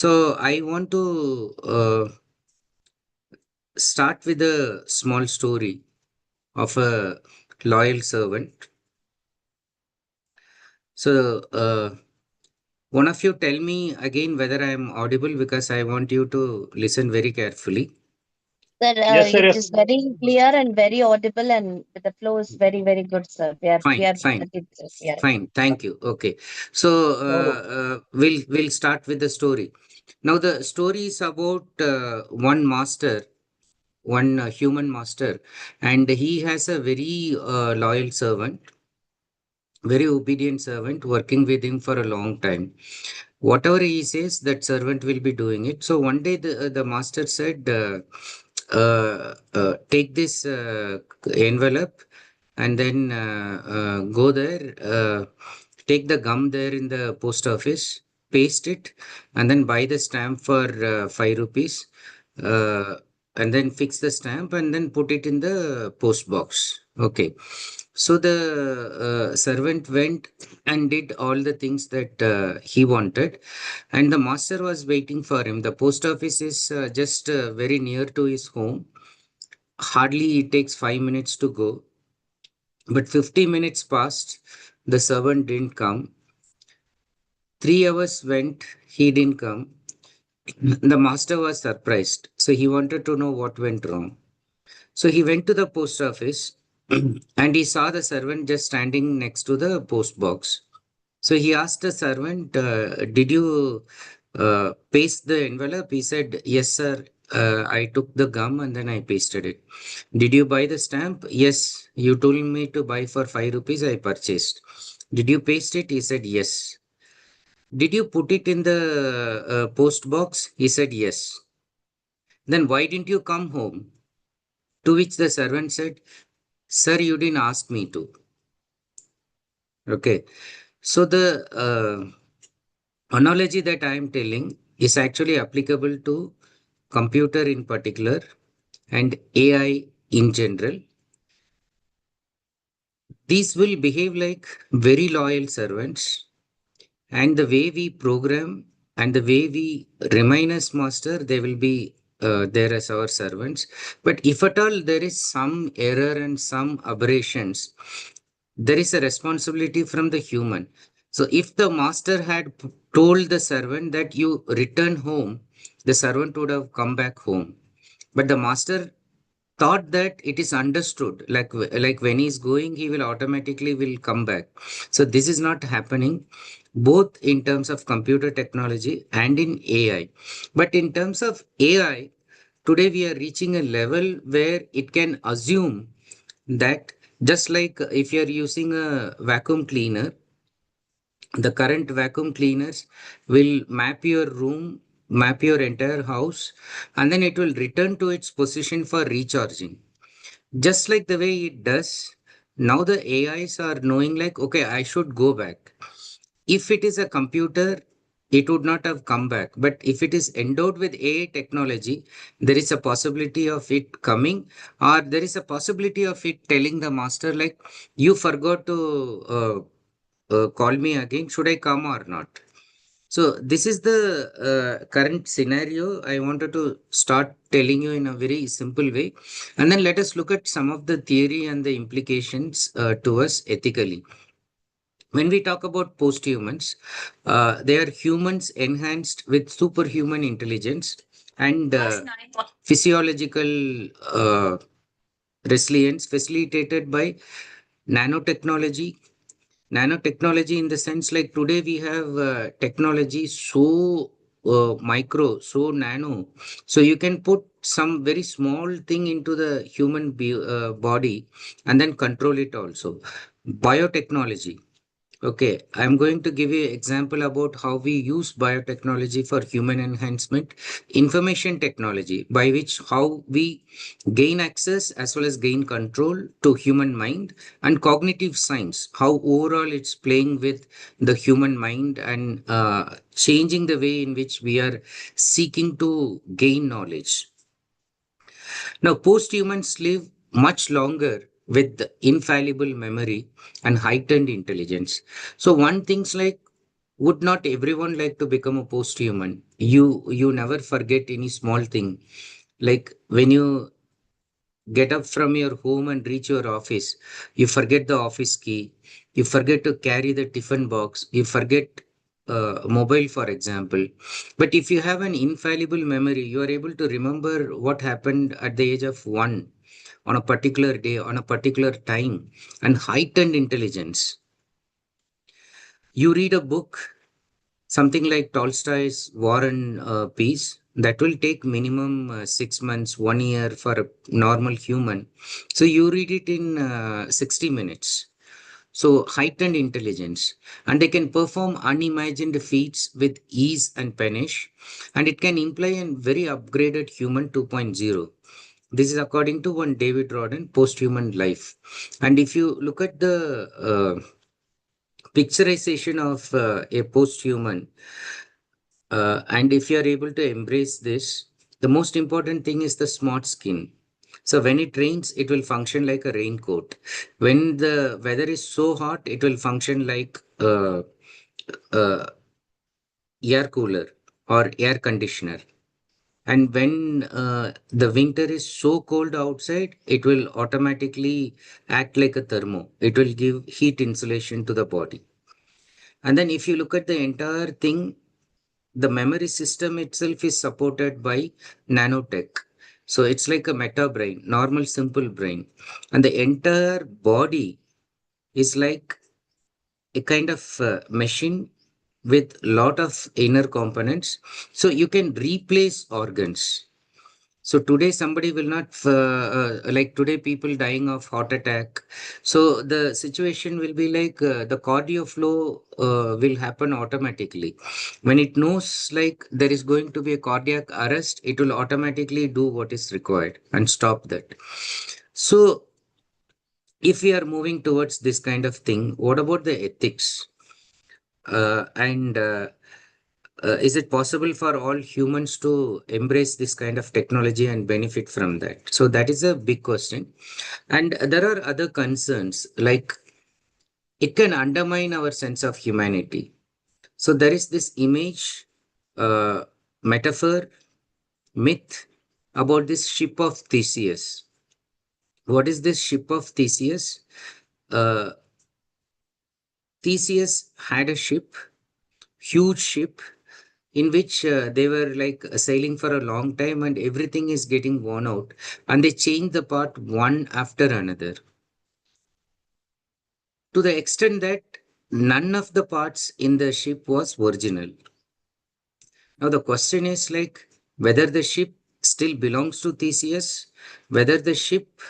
So I want to start with a small story of a loyal servant. So one of you tell me again whether I am audible because I want you to listen very carefully. Sir, Yes, sir. it Yes. is very clear and very audible, and the flow is very, very good, sir. We Fine, are fine, good, sir. Yeah. fine. Thank you. Okay. So we'll start with the story. Now the story is about one master, one human master, and he has a very loyal servant, very obedient servant working with him for a long time. Whatever he says, that servant will be doing it. So one day the master said, take this envelope and then go there, take the gum there in the post office, paste it, and then buy the stamp for 5 rupees. Uh, and then fix the stamp and then put it in the post box. Okay. So the servant went and did all the things that he wanted, and the master was waiting for him. The post office is just very near to his home. Hardly it takes 5 minutes to go, but 50 minutes passed. The servant didn't come. 3 hours went, he didn't come. The master was surprised, so he wanted to know what went wrong. So he went to the post office and he saw the servant just standing next to the post box. So he asked the servant, did you paste the envelope? He said, yes, sir. I took the gum and then I pasted it. Did you buy the stamp? Yes. You told me to buy for 5 rupees. I purchased. Did you paste it? He said, yes. Did you put it in the post box? He said, yes. Then why didn't you come home? To which the servant said, sir, you didn't ask me to. Okay. So the analogy that I am telling is actually applicable to computer in particular and AI in general. These will behave like very loyal servants, and the way we program and the way we remain as master, they will be there as our servants. But if at all there is some error and some aberrations, there is a responsibility from the human. So if the master had told the servant that you return home, the servant would have come back home. But the master thought that it is understood, like when he's going, he will automatically will come back. So this is not happening, both in terms of computer technology and in AI. But in terms of AI, today we are reaching a level where it can assume that, just like if you're using a vacuum cleaner, the current vacuum cleaners will map your room, map your entire house, and then it will return to its position for recharging. Just like the way it does, now the AIs are knowing, like, okay, I should go back. If it is a computer, it would not have come back. But if it is endowed with AI technology, there is a possibility of it coming, or there is a possibility of it telling the master, like, you forgot to call me again. Should I come or not? So this is the current scenario. I wanted to start telling you in a very simple way, and then let us look at some of the theory and the implications to us ethically. When we talk about post-humans, they are humans enhanced with superhuman intelligence and physiological resilience facilitated by nanotechnology. Nanotechnology, in the sense, like today we have technology so micro, so nano, so you can put some very small thing into the human body and then control it also. Biotechnology. Okay, I'm going to give you an example about how we use biotechnology for human enhancement, information technology, by which how we gain access as well as gain control to human mind, and cognitive science, how overall it's playing with the human mind and changing the way in which we are seeking to gain knowledge. Now, post-humans live much longer with infallible memory and heightened intelligence. So one thinks like, would not everyone like to become a post-human? You never forget any small thing. Like when you get up from your home and reach your office, you forget the office key, you forget to carry the tiffin box, you forget mobile, for example. But if you have an infallible memory, you are able to remember what happened at the age of 1 on a particular day, on a particular time, and heightened intelligence. You read a book, something like Tolstoy's War and Peace, that will take minimum 6 months, 1 year for a normal human. So you read it in 60 minutes. So heightened intelligence, and they can perform unimagined feats with ease and panache, and it can imply a very upgraded human 2.0. This is according to one David Rodden, Post-Human Life. And if you look at the picturization of a post-human, and if you are able to embrace this, the most important thing is the smart skin. So when it rains, it will function like a raincoat. When the weather is so hot, it will function like uh, air cooler or air conditioner. And when the winter is so cold outside, it will automatically act like a thermo. It will give heat insulation to the body. And then if you look at the entire thing, the memory system itself is supported by nanotech. So it's like a meta brain, normal simple brain. And the entire body is like a kind of machine with lot of inner components. So you can replace organs. So today somebody will not like today people dying of heart attack. So the situation will be like the cardio flow will happen automatically. When it knows like there is going to be a cardiac arrest, it will automatically do what is required and stop that. So if we are moving towards this kind of thing, what about the ethics? And is it possible for all humans to embrace this kind of technology and benefit from that? So that is a big question. And there are other concerns like it can undermine our sense of humanity. So there is this image, uh, metaphor, myth about this ship of Theseus. What is this ship of Theseus? Uh, Theseus had a ship, huge ship, in which they were like sailing for a long time and everything is getting worn out, and they change the part one after another to the extent that none of the parts in the ship was original. Now the question is like whether the ship still belongs to Theseus, whether the ship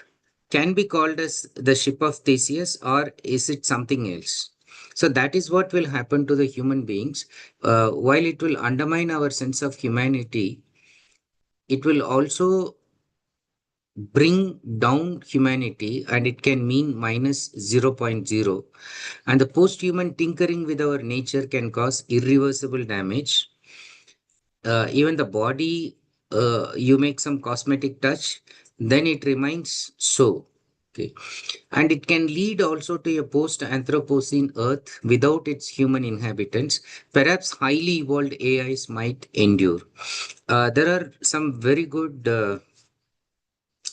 can be called as the ship of Theseus, or is it something else. So that is what will happen to the human beings. While it will undermine our sense of humanity, it will also bring down humanity, and it can mean minus zero point zero. And the post human tinkering with our nature can cause irreversible damage. Even the body, you make some cosmetic touch, then it remains so. Okay. And it can lead also to a post Anthropocene Earth without its human inhabitants. Perhaps highly evolved AIs might endure. There are some very good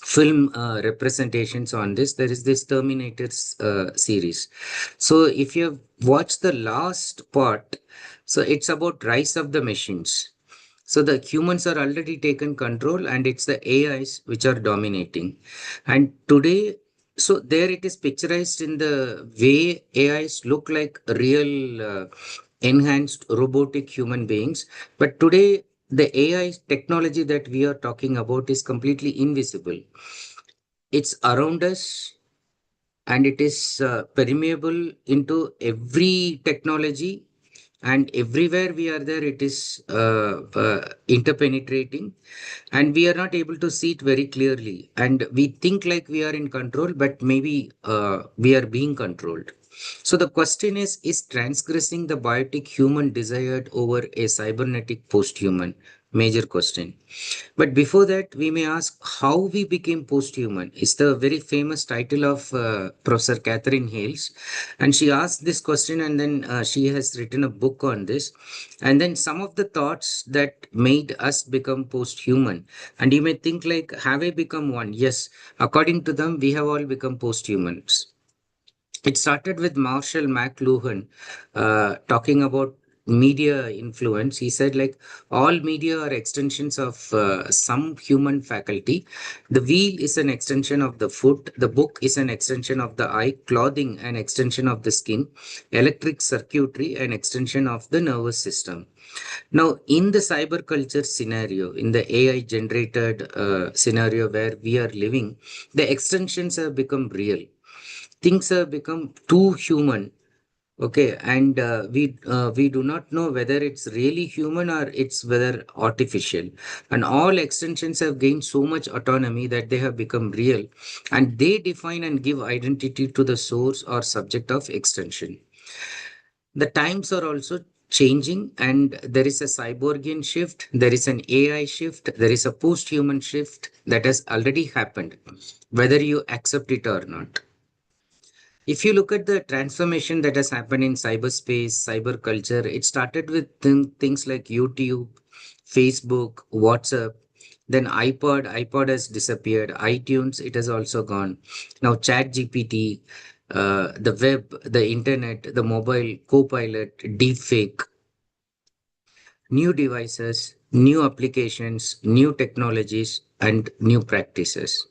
film representations on this. There is this Terminators series. So if you have watched the last part, so it's about rise of the machines. So the humans are already taken control, and it's the AIs which are dominating. And today, so there it is picturized in the way AIs look like real enhanced robotic human beings. But today, the AI technology that we are talking about is completely invisible. It's around us, and it is permeable into every technology, and everywhere we are there it is interpenetrating, and we are not able to see it very clearly, and we think like we are in control, but maybe we are being controlled. So the question is transgressing the biotic human desired over a cybernetic post-human? Major question. But before that, we may ask how we became post-human. It's the very famous title of Professor Catherine Hales. And she asked this question, and then she has written a book on this. And then some of the thoughts that made us become post-human. And you may think like, have I become one? Yes. According to them, we have all become post-humans. It started with Marshall McLuhan talking about media influence. He said, like, all media are extensions of some human faculty. The wheel is an extension of the foot, the book is an extension of the eye, clothing, an extension of the skin, electric circuitry, an extension of the nervous system. Now, in the cyber culture scenario, in the AI generated scenario where we are living, the extensions have become real. Things have become too human. Okay, and we do not know whether it's really human or it's whether artificial. And all extensions have gained so much autonomy that they have become real, and they define and give identity to the source or subject of extension. The times are also changing, and there is a cyborgian shift, there is an AI shift, there is a post-human shift that has already happened, whether you accept it or not. If you look at the transformation that has happened in cyberspace, cyber culture, it started with things like YouTube, Facebook, WhatsApp, then iPod has disappeared, iTunes, it has also gone. Now ChatGPT, the web, the internet, the mobile, Copilot, deepfake, new devices, new applications, new technologies, and new practices.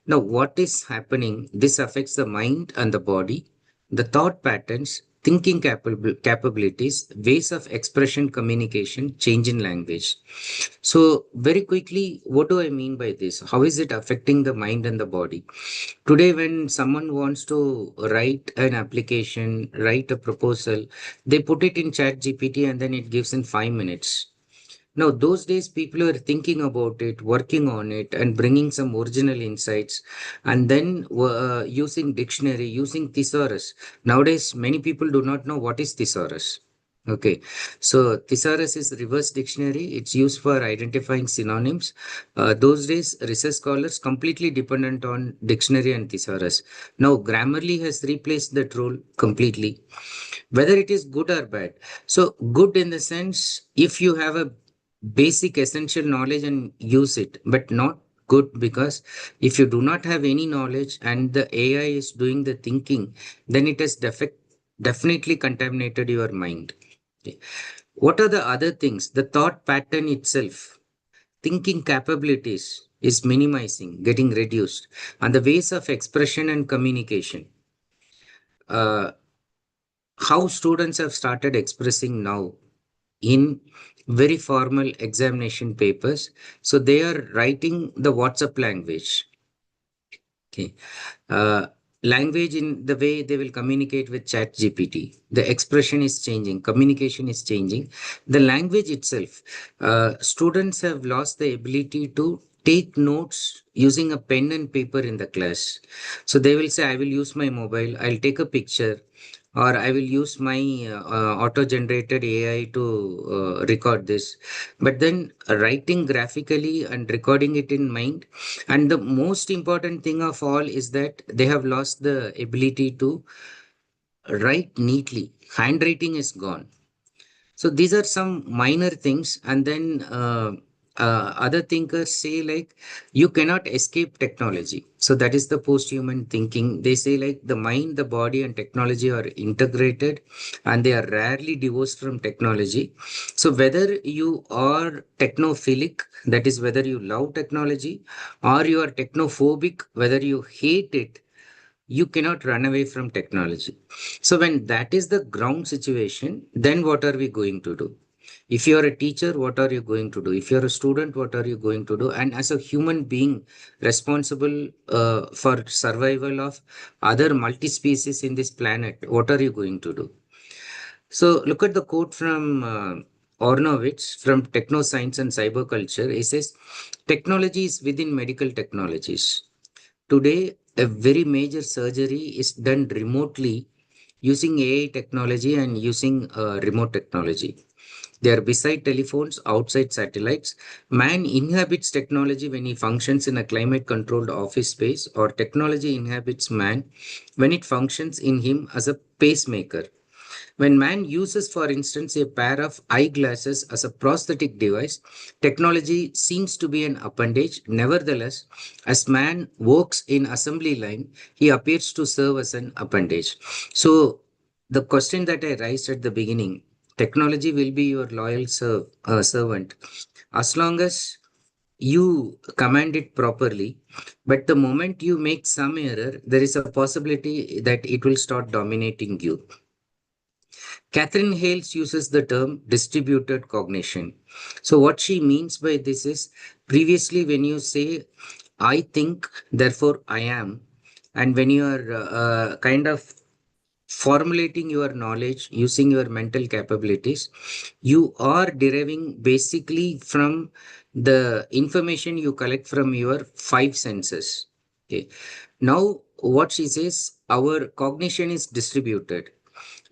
Now, what is happening? This affects the mind and the body, the thought patterns, thinking capabilities, ways of expression, communication, change in language. So, very quickly, what do I mean by this? How is it affecting the mind and the body? Today, when someone wants to write an application, write a proposal, they put it in Chat GPT and then it gives in 5 minutes. Now, those days, people were thinking about it, working on it, and bringing some original insights, and then using dictionary, using thesaurus. Nowadays, many people do not know what is thesaurus. Okay, so thesaurus is reverse dictionary. It's used for identifying synonyms. Those days, research scholars completely dependent on dictionary and thesaurus. Now, Grammarly has replaced that role completely, whether it is good or bad. So, good in the sense if you have a basic essential knowledge and use it, but not good because if you do not have any knowledge and the AI is doing the thinking, then it has definitely contaminated your mind. Okay. What are the other things? The thought pattern itself, thinking capabilities is minimizing, getting reduced, and the ways of expression and communication. Uh, how students have started expressing now in very formal examination papers. So they are writing the WhatsApp language. Okay. Uh, Language in the way they will communicate with Chat GPT. The expression is changing, communication is changing. The language itself, students have lost the ability to take notes using a pen and paper in the class. So they will say, I will use my mobile, I'll take a picture, or I will use my auto generated AI to record this. But then writing graphically and recording it in mind. And the most important thing of all is that they have lost the ability to write neatly. Handwriting is gone. So these are some minor things, and then other thinkers say like you cannot escape technology. So that is the post-human thinking. They say like the mind, the body, and technology are integrated, and they are rarely divorced from technology. So whether you are technophilic, that is whether you love technology, or you are technophobic, whether you hate it, you cannot run away from technology. So when that is the ground situation, then what are we going to do? If you are a teacher, what are you going to do? If you're a student, what are you going to do? And as a human being responsible for survival of other multi-species in this planet, what are you going to do? So look at the quote from Ornovitz from Technoscience and Cyberculture. He says, technology is within medical technologies. Today, a very major surgery is done remotely using AI technology and using remote technology. They are beside telephones, outside satellites. Man inhabits technology when he functions in a climate controlled office space, or technology inhabits man when it functions in him as a pacemaker. When man uses, for instance, a pair of eyeglasses as a prosthetic device, technology seems to be an appendage. Nevertheless, as man works in assembly line, he appears to serve as an appendage. So, the question that I raised at the beginning, technology will be your loyal servant as long as you command it properly. But the moment you make some error, there is a possibility that it will start dominating you. Catherine Hales uses the term distributed cognition. So, what she means by this is, previously, when you say, I think, therefore I am, and when you are kind of formulating your knowledge using your mental capabilities, you are deriving basically from the information you collect from your five senses. Okay. Now, what she says, our cognition is distributed.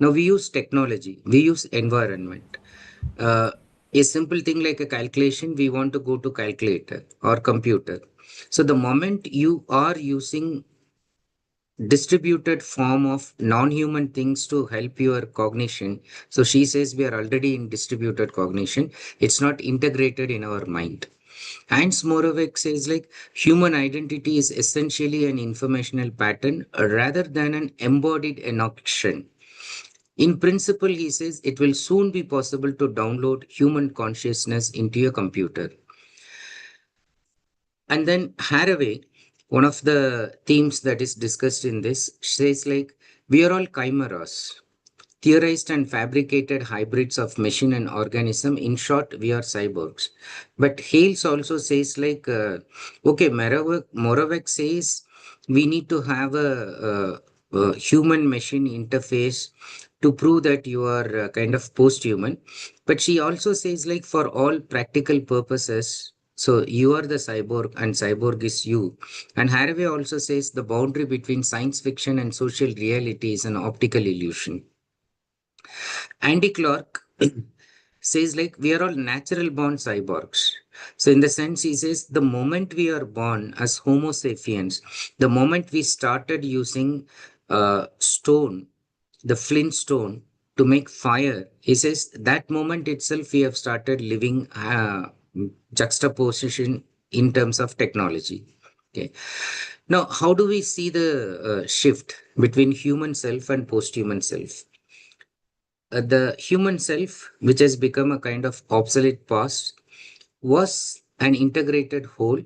Now we use technology, we use environment. Uh, a simple thing like a calculation, we want to go to calculator or computer. So the moment you are using distributed form of non-human things to help your cognition, so she says we are already in distributed cognition. It's not integrated in our mind. Hans Moravec says like human identity is essentially an informational pattern rather than an embodied enunciation. In principle, he says it will soon be possible to download human consciousness into your computer. And then Haraway, one of the themes that is discussed in this, says like we are all chimeras, theorized and fabricated hybrids of machine and organism. In short, we are cyborgs. But Hales also says like, okay, Moravec says we need to have a human machine interface to prove that you are kind of post-human. But she also says like for all practical purposes, so you are the cyborg and cyborg is you. And Haraway also says the boundary between science fiction and social reality is an optical illusion. Andy Clark says like we are all natural born cyborgs. So in the sense he says the moment we are born as Homo sapiens, the moment we started using stone, the flint stone to make fire, he says that moment itself we have started living juxtaposition in terms of technology. Okay. Now, how do we see the shift between human self and post-human self? The human self, which has become a kind of obsolete past, was an integrated whole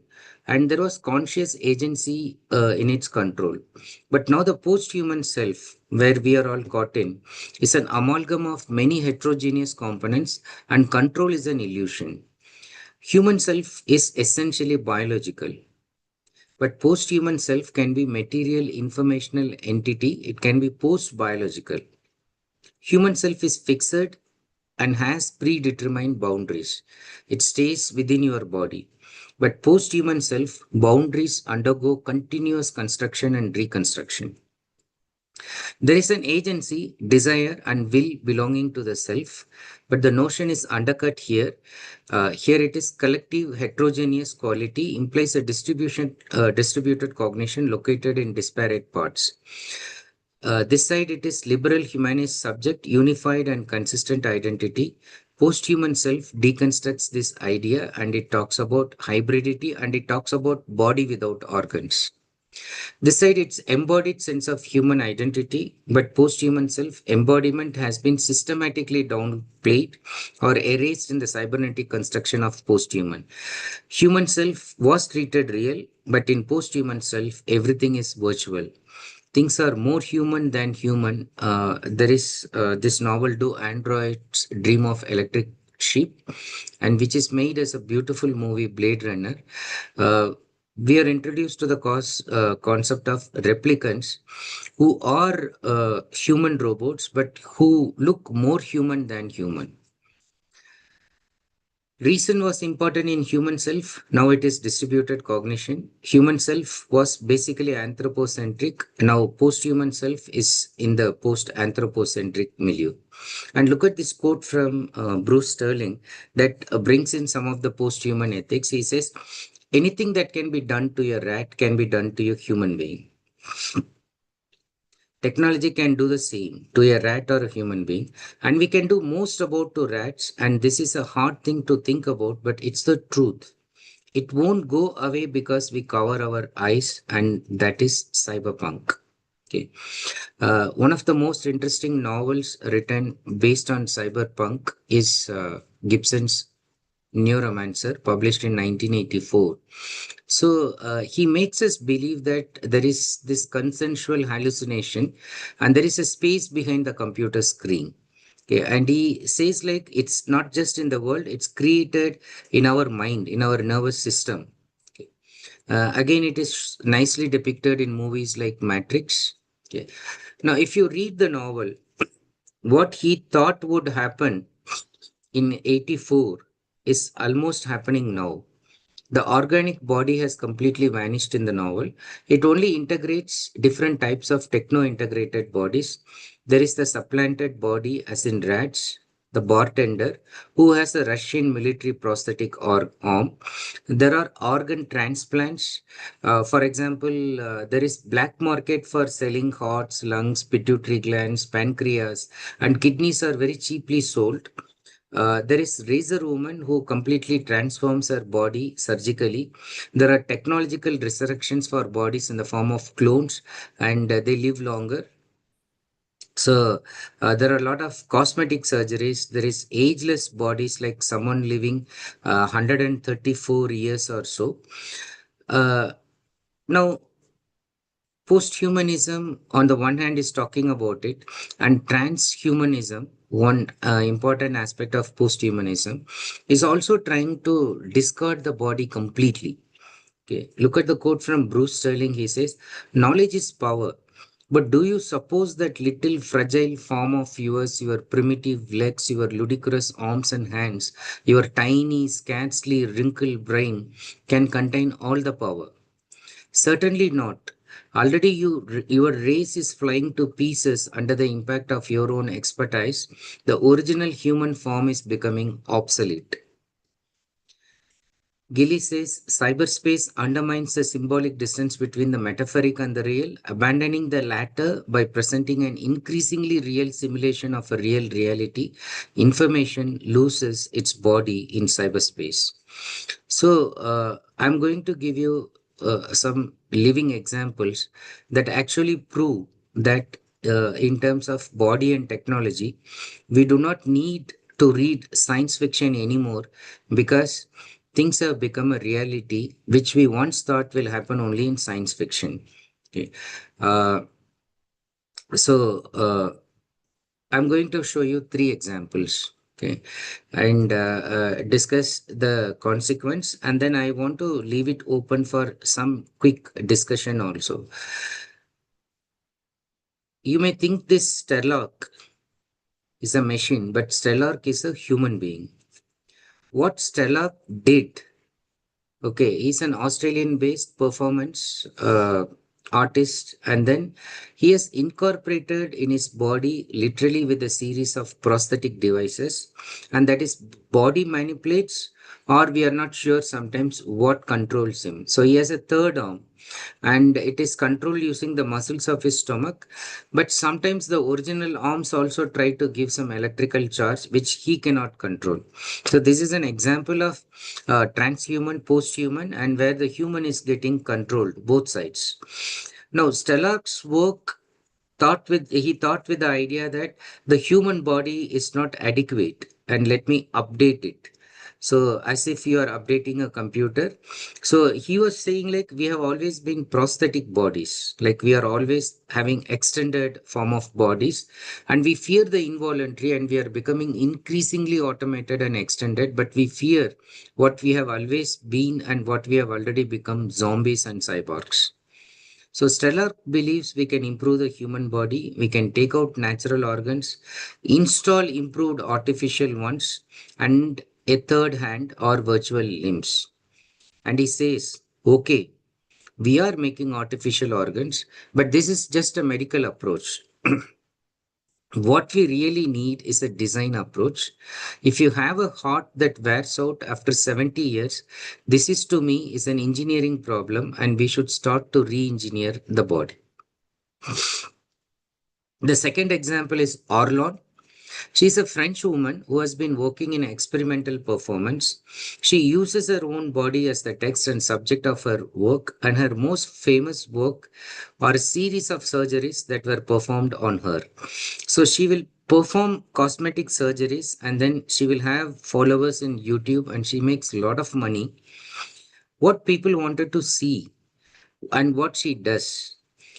and there was conscious agency in its control. But now the post human self, where we are all caught in, is an amalgam of many heterogeneous components and control is an illusion. Human self is essentially biological. But post human self can be material informational entity, it can be post biological. Human self is fixed and has predetermined boundaries. It stays within your body. But post human self, boundaries undergo continuous construction and reconstruction. There is an agency, desire, and will belonging to the self, but the notion is undercut here. Here it is collective heterogeneous quality implies a distributed cognition located in disparate parts. This side, it is liberal humanist subject, unified and consistent identity. Post-human self deconstructs this idea and it talks about hybridity and it talks about body without organs. This side, it's embodied sense of human identity, but post-human self embodiment has been systematically downplayed or erased in the cybernetic construction of post-human. Human self was treated real, but in post-human self, everything is virtual. Things are more human than human. There is this novel, Do Androids Dream of Electric Sheep, and which is made as a beautiful movie, Blade Runner. Uh, we are introduced to the concept of replicants who are human robots but who look more human than human. Reason was important in human self. Now it is distributed cognition. Human self was basically anthropocentric. Now post-human self is in the post-anthropocentric milieu. And look at this quote from Bruce Sterling that brings in some of the post-human ethics. He says, anything that can be done to a rat can be done to a human being. Technology can do the same to a rat or a human being, and we can do most about to rats. And this is a hard thing to think about, but it's the truth. It won't go away because we cover our eyes, and that is cyberpunk. Okay. One of the most interesting novels written based on cyberpunk is Gibson's Neuromancer, published in 1984. So he makes us believe that there is this consensual hallucination and there is a space behind the computer screen. Okay, and he says like it's not just in the world, it's created in our mind, in our nervous system. Okay. Again, it is nicely depicted in movies like Matrix. Okay. Now, if you read the novel, what he thought would happen in 84 is almost happening now. The organic body has completely vanished in the novel. It only integrates different types of techno integrated bodies. There is the supplanted body, as in rats, the bartender, who has a Russian military prosthetic or arm. There are organ transplants. For example, there is black market for selling hearts, lungs, pituitary glands, pancreas, and kidneys are very cheaply sold. There is Razor Woman who completely transforms her body surgically. There are technological resurrections for bodies in the form of clones, and they live longer. So there are a lot of cosmetic surgeries. There is ageless bodies, like someone living 134 years or so. Uh, Now, posthumanism, on the one hand, is talking about it, and transhumanism, one important aspect of posthumanism, is also trying to discard the body completely. Okay, look at the quote from Bruce Sterling. He says, knowledge is power. But do you suppose that little fragile form of yours, your primitive legs, your ludicrous arms and hands, your tiny, scarcely wrinkled brain, can contain all the power? Certainly not. Already your race is flying to pieces under the impact of your own expertise. The original human form is becoming obsolete. Gilly says cyberspace undermines the symbolic distance between the metaphoric and the real, abandoning the latter by presenting an increasingly real simulation of a real reality. Information loses its body in cyberspace. So, I'm going to give you some living examples that actually prove that in terms of body and technology, we do not need to read science fiction anymore because things have become a reality which we once thought will happen only in science fiction. Okay. Uh, so, I'm going to show you three examples. Okay. And discuss the consequence. And then I want to leave it open for some quick discussion also. You may think this Sterlock is a machine, but Sterlock is a human being. What Sterlock did. Okay, he's an Australian-based performance artist, and then he has incorporated in his body literally with a series of prosthetic devices, and that is body manipulates, or we are not sure sometimes what controls him. So he has a third arm, and it is controlled using the muscles of his stomach. But sometimes the original arms also try to give some electrical charge, which he cannot control. So this is an example of transhuman, posthuman, and where the human is getting controlled, both sides. Now, Stellar's work thought with the idea that the human body is not adequate, and let me update it. So as if you are updating a computer. So he was saying like we have always been prosthetic bodies, like we are always having extended form of bodies, and we fear the involuntary, and we are becoming increasingly automated and extended, but we fear what we have always been and what we have already become, zombies and cyborgs. So Stellar believes we can improve the human body, we can take out natural organs, install improved artificial ones, and a third hand, or virtual limbs. And he says, okay, we are making artificial organs, but this is just a medical approach. What we really need is a design approach. If you have a heart that wears out after 70 years, this is to me is an engineering problem and we should start to re-engineer the body. The second example is Orlon. She's a French woman who has been working in experimental performance. She uses her own body as the text and subject of her work, and her most famous work are a series of surgeries that were performed on her. So she will perform cosmetic surgeries and then she will have followers in YouTube and she makes a lot of money. What people wanted to see and what she does.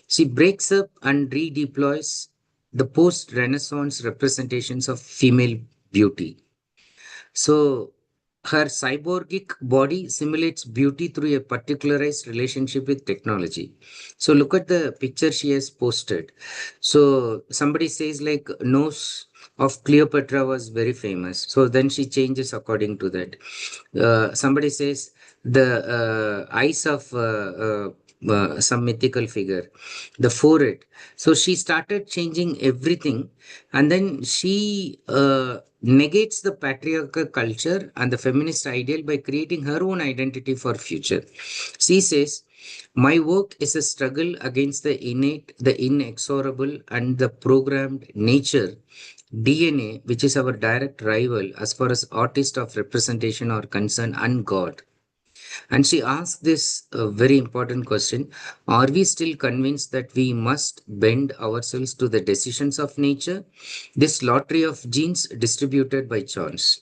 She breaks up and redeploys the post Renaissance representations of female beauty. So, her cyborgic body simulates beauty through a particularized relationship with technology. So, look at the picture she has posted. So, somebody says, like, nose of Cleopatra was very famous. So, then she changes according to that. Somebody says, the eyes of some mythical figure, the forehead. So she started changing everything, and then she negates the patriarchal culture and the feminist ideal by creating her own identity for future. She says, "My work is a struggle against the innate, the inexorable, and the programmed nature." DNA, which is our direct rival as far as artist of representation are concerned, and God. And she asked this very important question: are we still convinced that we must bend ourselves to the decisions of nature? This lottery of genes distributed by chance.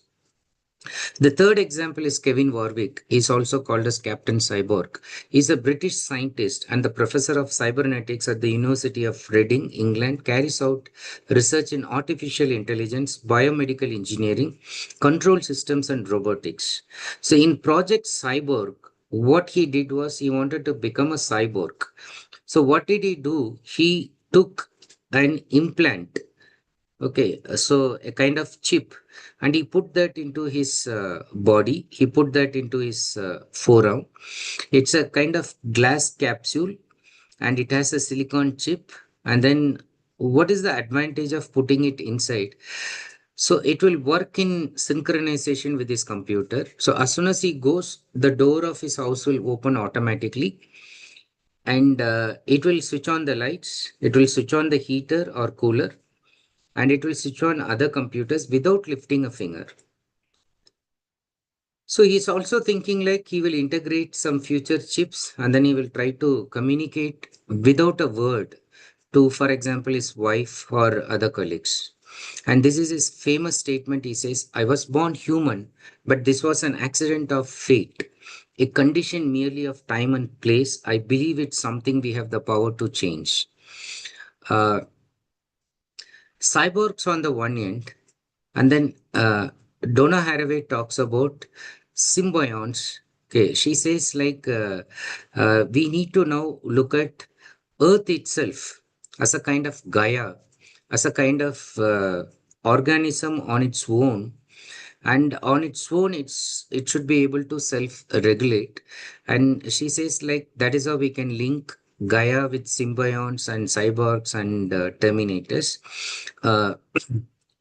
The third example is Kevin Warwick. He is also called as Captain Cyborg. He is a British scientist and the professor of cybernetics at the University of Reading, England, carries out research in artificial intelligence, biomedical engineering, control systems, and robotics. So in Project Cyborg, what he did was he wanted to become a cyborg. So what did he do? He took an implant. Okay, so a kind of chip, and he put that into his body. He put that into his forearm. It's a kind of glass capsule, and it has a silicon chip. And then, what is the advantage of putting it inside? So it will work in synchronization with his computer. So as soon as he goes, the door of his house will open automatically, and it will switch on the lights. It will switch on the heater or cooler, and it will switch on other computers without lifting a finger. So he's also thinking like he will integrate some future chips and then he will try to communicate without a word to, for example, his wife or other colleagues. And this is his famous statement. He says, "I was born human, but this was an accident of fate, a condition merely of time and place. I believe it's something we have the power to change." Uh, Cyborgs on the one end, and then Donna Haraway talks about symbionts. Okay, she says like we need to now look at Earth itself as a kind of Gaia, as a kind of organism on its own, and on its own it should be able to self regulate. And she says like that is how we can link Gaia with symbionts and cyborgs and terminators. uh,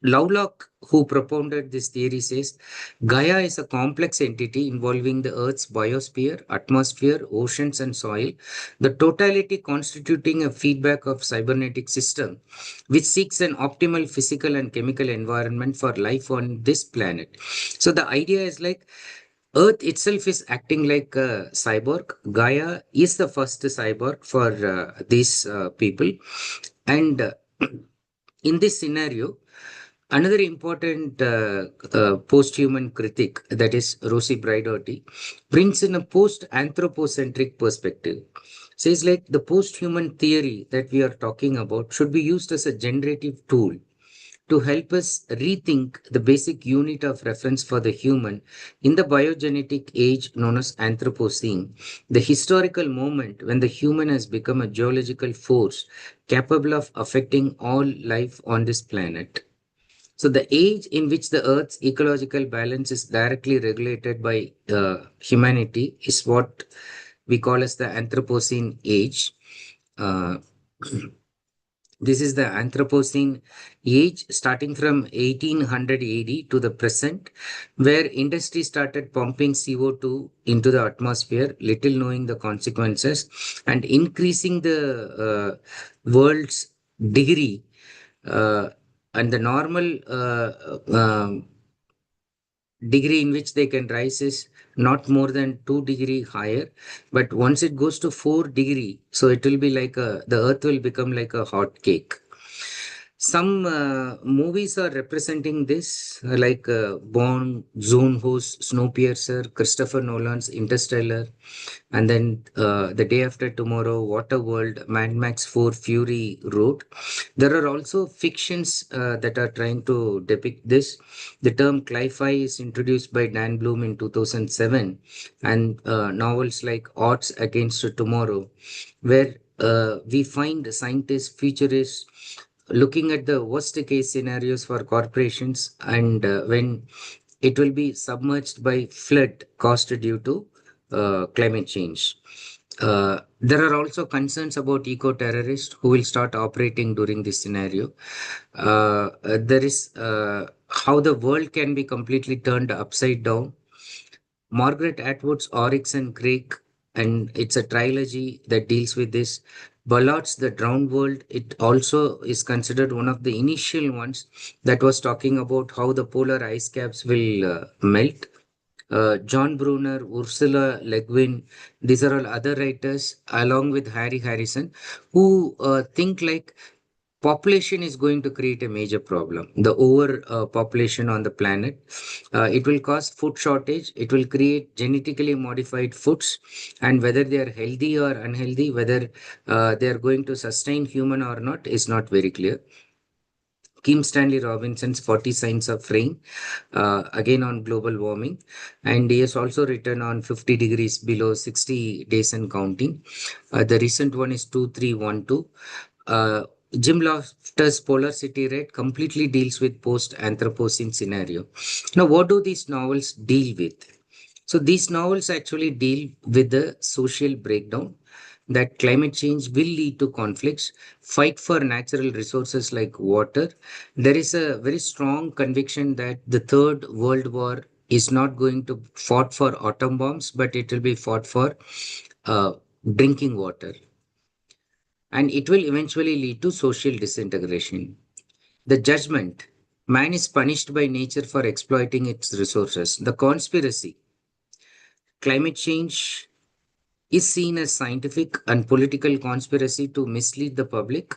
Lovelock, who propounded this theory, says Gaia is a complex entity involving the Earth's biosphere, atmosphere, oceans, and soil, the totality constituting a feedback of cybernetic system, which seeks an optimal physical and chemical environment for life on this planet. So the idea is like Earth itself is acting like a cyborg. Gaia is the first cyborg for these people. And in this scenario, another important post-human critic, that is Rosie Braidotti, brings in a post-anthropocentric perspective. Says like the post-human theory that we are talking about should be used as a generative tool to help us rethink the basic unit of reference for the human in the biogenetic age known as Anthropocene, the historical moment when the human has become a geological force capable of affecting all life on this planet. So the age in which the Earth's ecological balance is directly regulated by humanity is what we call as the Anthropocene age. Uh, this is the Anthropocene age starting from 1800 AD to the present, where industry started pumping CO2 into the atmosphere, little knowing the consequences, and increasing the world's degree. Uh, and the normal degree in which they can rise is not more than 2 degree higher, but once it goes to 4 degree, so it will be like the earth will become like a hot cake. Some movies are representing this, like Bond, Zonehouse, Snowpiercer, Christopher Nolan's Interstellar, and then The Day After Tomorrow, Waterworld, Mad Max 4, Fury Road. There are also fictions that are trying to depict this. The term cli-fi is introduced by Dan Bloom in 2007, and novels like Odds Against Tomorrow, where we find scientists, futurists looking at the worst case scenarios for corporations and when it will be submerged by flood caused due to climate change. There are also concerns about eco-terrorists who will start operating during this scenario. There is how the world can be completely turned upside down. Margaret Atwood's Oryx and Crake, and it's a trilogy that deals with this. Ballard's The Drowned World, it also is considered one of the initial ones that was talking about how the polar ice caps will melt. John Brunner, Ursula Le Guin, these are all other writers, along with Harry Harrison, who think like population is going to create a major problem. The over population on the planet, it will cause food shortage. It will create genetically modified foods, and whether they are healthy or unhealthy, whether they are going to sustain human or not, is not very clear. Kim Stanley Robinson's 40 Signs of Rain, again on global warming. And he has also written on 50 degrees below 60 days and counting. The recent one is 2312. Uh, Jim Loftus' Polar City Red completely deals with post-Anthropocene scenario. Now, what do these novels deal with? So these novels actually deal with the social breakdown that climate change will lead to conflicts, fight for natural resources like water. There is a very strong conviction that the Third World War is not going to fought for atom bombs, but it will be fought for uh, drinking water. And it will eventually lead to social disintegration. The judgment: man is punished by nature for exploiting its resources. The conspiracy: climate change is seen as scientific and political conspiracy to mislead the public.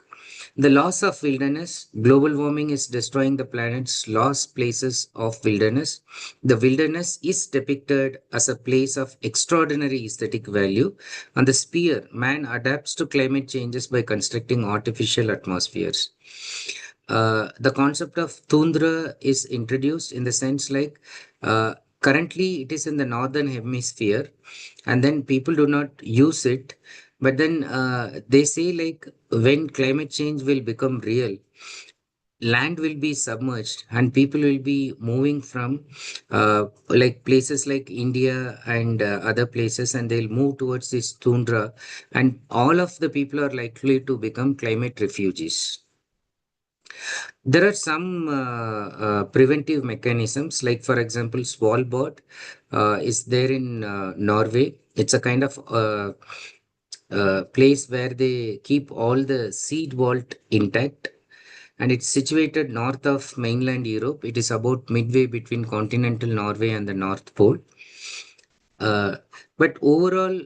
The loss of wilderness: global warming is destroying the planet's lost places of wilderness. The wilderness is depicted as a place of extraordinary aesthetic value. On the sphere, man adapts to climate changes by constructing artificial atmospheres. The concept of tundra is introduced in the sense like currently it is in the northern hemisphere, and then people do not use it, but then they say like when climate change will become real, land will be submerged and people will be moving from like places like India and other places, and they'll move towards this tundra, and all of the people are likely to become climate refugees. There are some preventive mechanisms, like for example, Svalbard is there in Norway. It's a kind of place where they keep all the seed vault intact, and it's situated north of mainland Europe. It is about midway between continental Norway and the North Pole. Uh, but overall,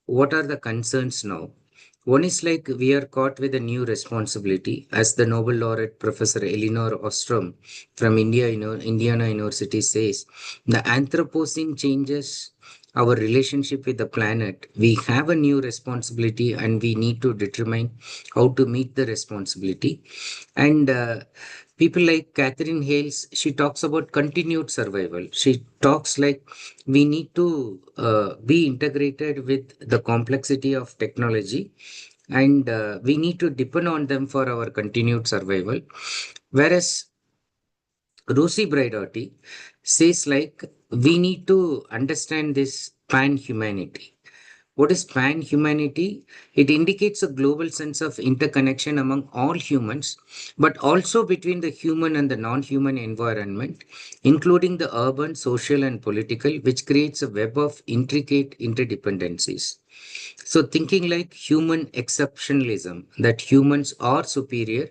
what are the concerns now? One is like we are caught with a new responsibility, as the Nobel laureate Professor Elinor Ostrom from India, Indiana University says, the Anthropocene changes our relationship with the planet. We have a new responsibility, and we need to determine how to meet the responsibility. And people like Catherine Hales, she talks about continued survival. She talks like we need to be integrated with the complexity of technology, and we need to depend on them for our continued survival. Whereas Rosie Braidotti says like we need to understand this pan humanity. What is pan humanity? It indicates a global sense of interconnection among all humans, but also between the human and the non human environment, including the urban, social, and political, which creates a web of intricate interdependencies. So, thinking like human exceptionalism, that humans are superior,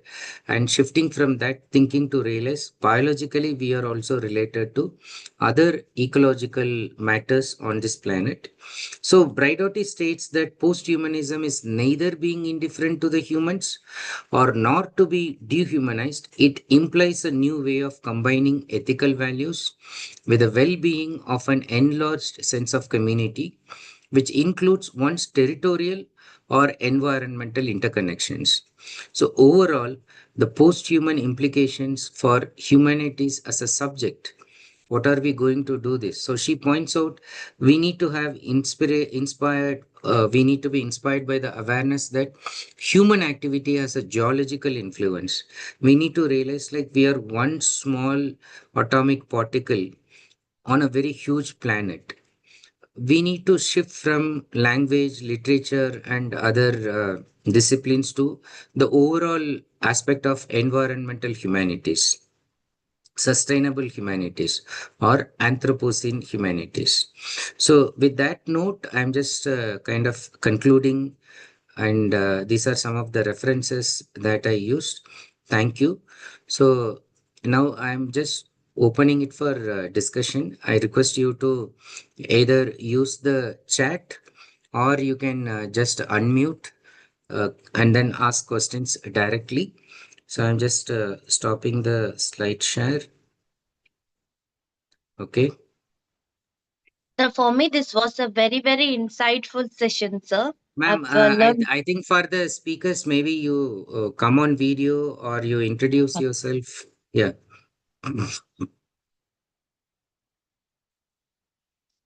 and shifting from that thinking to realize biologically we are also related to other ecological matters on this planet. So, Braidotti states that posthumanism is neither being indifferent to the humans or nor to be dehumanized. It implies a new way of combining ethical values with the well being of an enlarged sense of community, which includes one's territorial or environmental interconnections. So, overall, the post human implications for humanities as a subject. What are we going to do this? So she points out we need to have inspired, we need to be inspired by the awareness that human activity has a geological influence. We need to realize like we are one small atomic particle on a very huge planet. We need to shift from language, literature, and other disciplines to the overall aspect of environmental humanities, sustainable humanities, or Anthropocene humanities. So, with that note, I'm just kind of concluding, and these are some of the references that I used. Thank you. So, now I'm just opening it for discussion. I request you to either use the chat or you can just unmute and then ask questions directly. So I'm just stopping the slide share. Okay. So for me, this was a very, very insightful session, sir. Ma'am, I've I, learned. I think for the speakers, maybe you come on video or you introduce yourself. Yeah. Yes,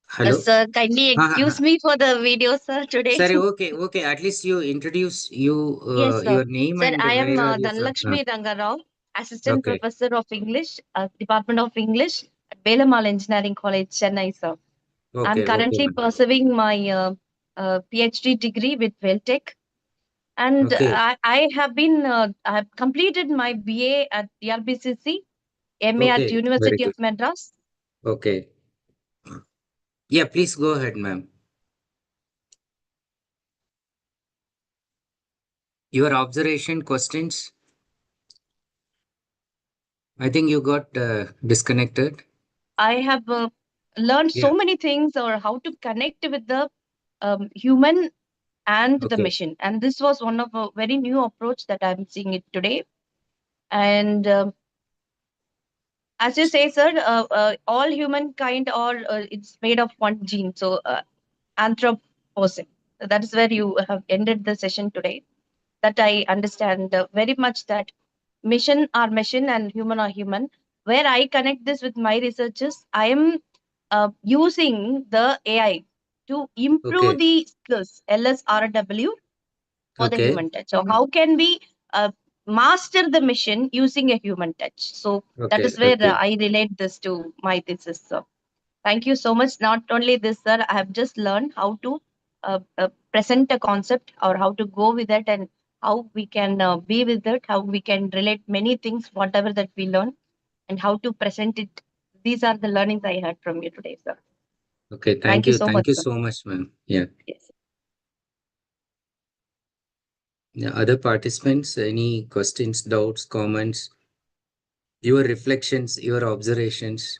Hello. sir. Kindly Ha, ha, excuse ha. me for the video, sir, today. Sorry. Okay. Okay. At least you introduce Yes, sir. your name Sir, and I am where are you from? Dhanlakshmi Rangarao, Assistant Okay. Professor of English, Department of English at Belamal Engineering College, Chennai, sir. I'm Okay. Okay, currently ma'am. pursuing my PhD degree with Veltech, and Okay. I have completed my BA at DRBCC, MA at Okay. Very University good. of Madras. Okay. Yeah. Please go ahead, ma'am. Your observation, questions. I think you got disconnected. I have learned Yeah. so many things or how to connect with the human and the Okay. machine. And this was one of a very new approach that I'm seeing it today. And as you say, sir, all humankind or it's made of one gene. So anthropocene. So that is where you have ended the session today. That I understand very much that mission are mission and human are human. Where I connect this with my researches, I am using the AI to improve Okay. the skills LSRW for the Okay. human touch. So how can we master the mission using a human touch? So that Okay. is where Okay. I relate this to my thesis. So thank you so much. Not only this, sir, I have just learned how to present a concept or how to go with it and how we can be with it, how we can relate many things, whatever that we learn, and how to present it. These are the learnings I had from you today, sir. Okay. Thank Thank you you. so much, Thank you sir. so much, ma'am. Yeah. Yes. Yeah. Other participants, any questions, doubts, comments, your reflections, your observations?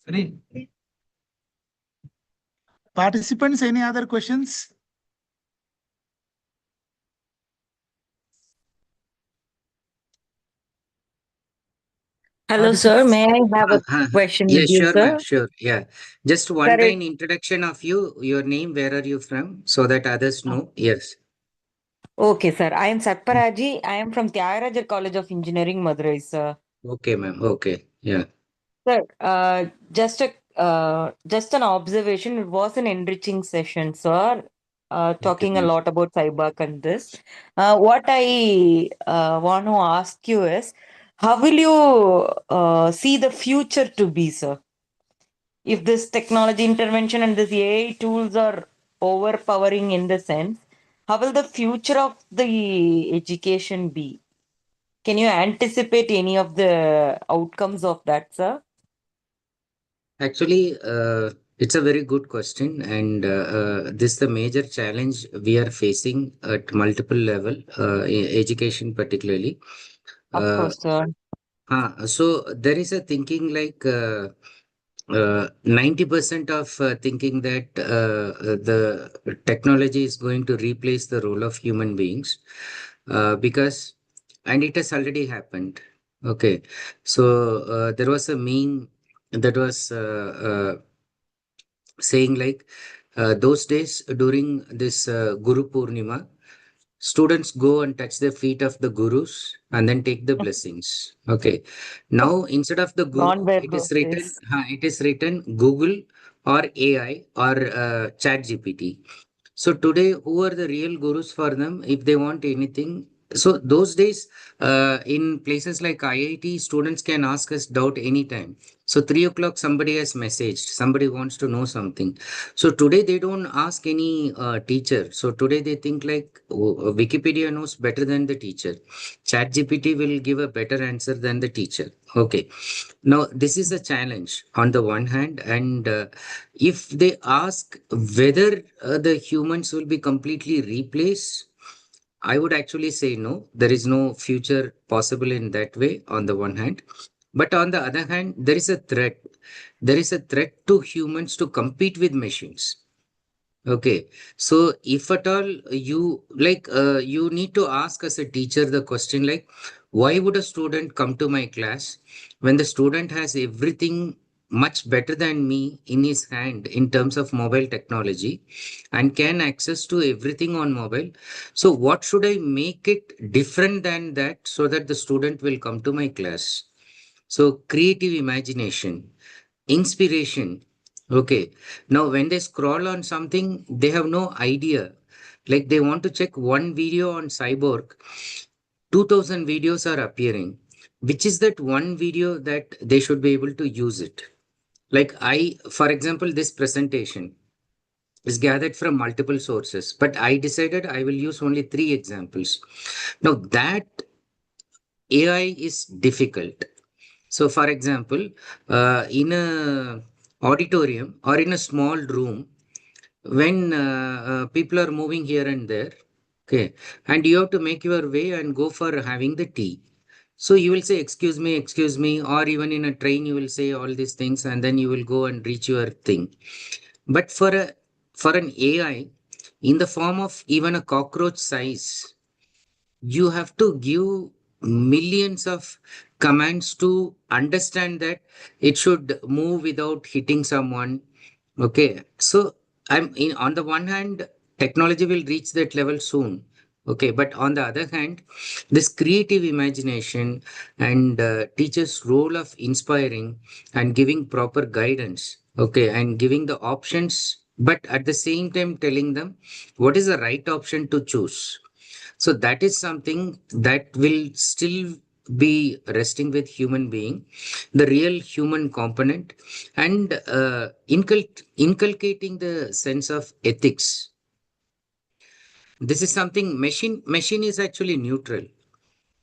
Sorry. Participants, any other questions? Hello, sir. Participants? May I have a question Yeah, with you, sure, ma'am. sir? Sure. Yeah. Just one Sir, line introduction of you, your name, where are you from, so that others know. Yes. okay, sir. I am Satparaji. I am from Tyagaraja College of Engineering, Madurai, sir. Okay, ma'am. Okay. Yeah. Sir, just an observation. It was an enriching session, sir. Okay, Talking a ma'am. lot about cyber and this. What I want to ask you is, how will you see the future to be, sir? If this technology intervention and this AI tools are overpowering in the sense, how will the future of the education be? Can you anticipate any of the outcomes of that, sir? Actually, it's a very good question, and this is the major challenge we are facing at multiple level, education particularly. Of Uh, course, sir. so there is a thinking like 90% of thinking that the technology is going to replace the role of human beings, because, and it has already happened. Okay, so there was a meme that was saying like those days during this Guru Purnima, students go and touch the feet of the gurus and then take the blessings. Okay. Now instead of the Gone guru, were it is those written, days. it is written Google or AI or Chat GPT. So today, who are the real gurus for them if they want anything? So those days, in places like IIT, students can ask us doubt anytime. So 3 o'clock, somebody has messaged, somebody wants to know something. So today they don't ask any teacher. So today they think like, "Oh, Wikipedia knows better than the teacher. ChatGPT will give a better answer than the teacher." Okay. Now this is a challenge on the one hand, and if they ask whether the humans will be completely replaced, I would actually say no. There is no future possible in that way on the one hand. But on the other hand, there is a threat. There is a threat to humans to compete with machines. Okay. So if at all you like, you need to ask as a teacher the question like, why would a student come to my class when the student has everything much better than me in his hand in terms of mobile technology and can access to everything on mobile? So what should I make it different than that so that the student will come to my class? So creative imagination, inspiration. Okay. Now, when they scroll on something, they have no idea. Like they want to check one video on Cyborg, 2000 videos are appearing. Which is that one video that they should be able to use it? Like for example, this presentation is gathered from multiple sources, but I decided I will use only three examples. Now, that AI is difficult. So, for example, in a auditorium or in a small room, when people are moving here and there, okay, and you have to make your way and go for having the tea. So you will say, excuse me, or even in a train, you will say all these things, and then you will go and reach your thing. But for an AI, in the form of even a cockroach size, you have to give millions of commands to understand that it should move without hitting someone. Okay, so on the one hand, technology will reach that level soon. Okay, but on the other hand, this creative imagination and teachers' role of inspiring and giving proper guidance, okay, and giving the options, but at the same time telling them what is the right option to choose. So that is something that will still be resting with human being, the real human component, and inculcating the sense of ethics. This is something machine is actually neutral.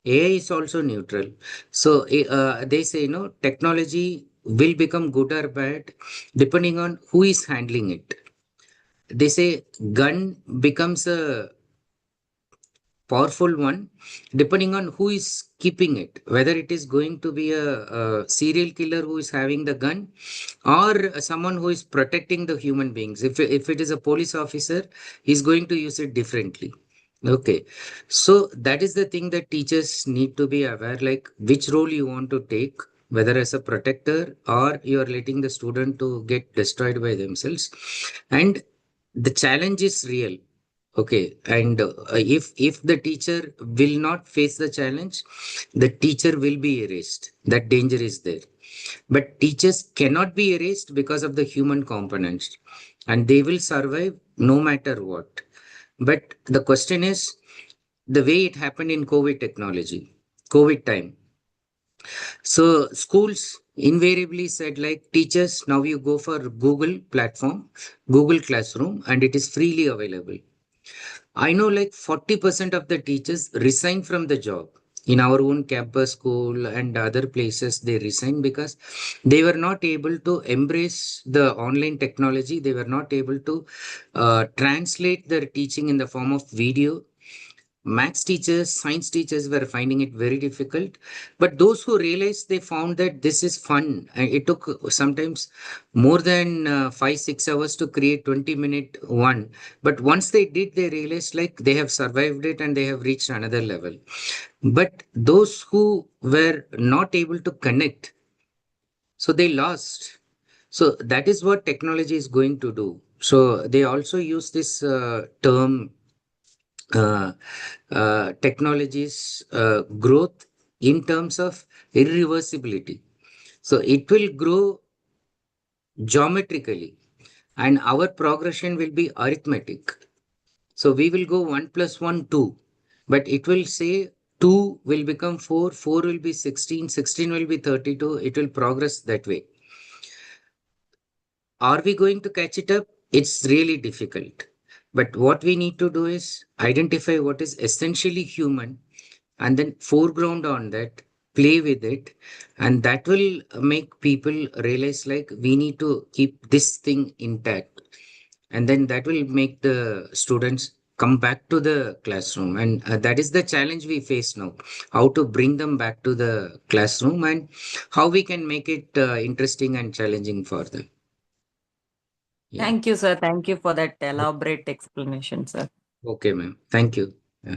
AI is also neutral. So they say technology will become good or bad depending on who is handling it. They say gun becomes a powerful one depending on who is keeping it, whether it is going to be a serial killer who is having the gun or someone who is protecting the human beings. If it is a police officer, he's going to use it differently. Okay, so that is the thing that teachers need to be aware, like which role you want to take, whether as a protector or you are letting the student to get destroyed by themselves. And the challenge is real. Okay, and if the teacher will not face the challenge, the teacher will be erased. That danger is there. But teachers cannot be erased because of the human components, and they will survive no matter what. But the question is the way it happened in COVID technology, COVID time. So schools invariably said like teachers, now you go for Google platform, Google Classroom, and it is freely available. I know like 40% of the teachers resign from the job in our own campus school and other places. They resign because they were not able to embrace the online technology. They were not able to translate their teaching in the form of video. Maths teachers, science teachers were finding it very difficult, but those who realized, they found that this is fun. It took sometimes more than 5 6 hours to create 20-minute one, but once they did, they realized like they have survived it and they have reached another level. But those who were not able to connect, so they lost. So that is what technology is going to do. So they also use this term, uh, technologies growth in terms of irreversibility. So it will grow geometrically, and our progression will be arithmetic. So we will go 1 plus 1, 2, but it will say 2 will become 4, 4 will be 16, 16 will be 32. It will progress that way. Are we going to catch it up? It's really difficult. But what we need to do is identify what is essentially human and then foreground on that, play with it, and that will make people realize like we need to keep this thing intact. And then that will make the students come back to the classroom. And that is the challenge we face now, how to bring them back to the classroom and how we can make it interesting and challenging for them. Yeah. Thank you, sir. Thank you for that elaborate explanation, sir. Okay, ma'am. Thank you. Yeah.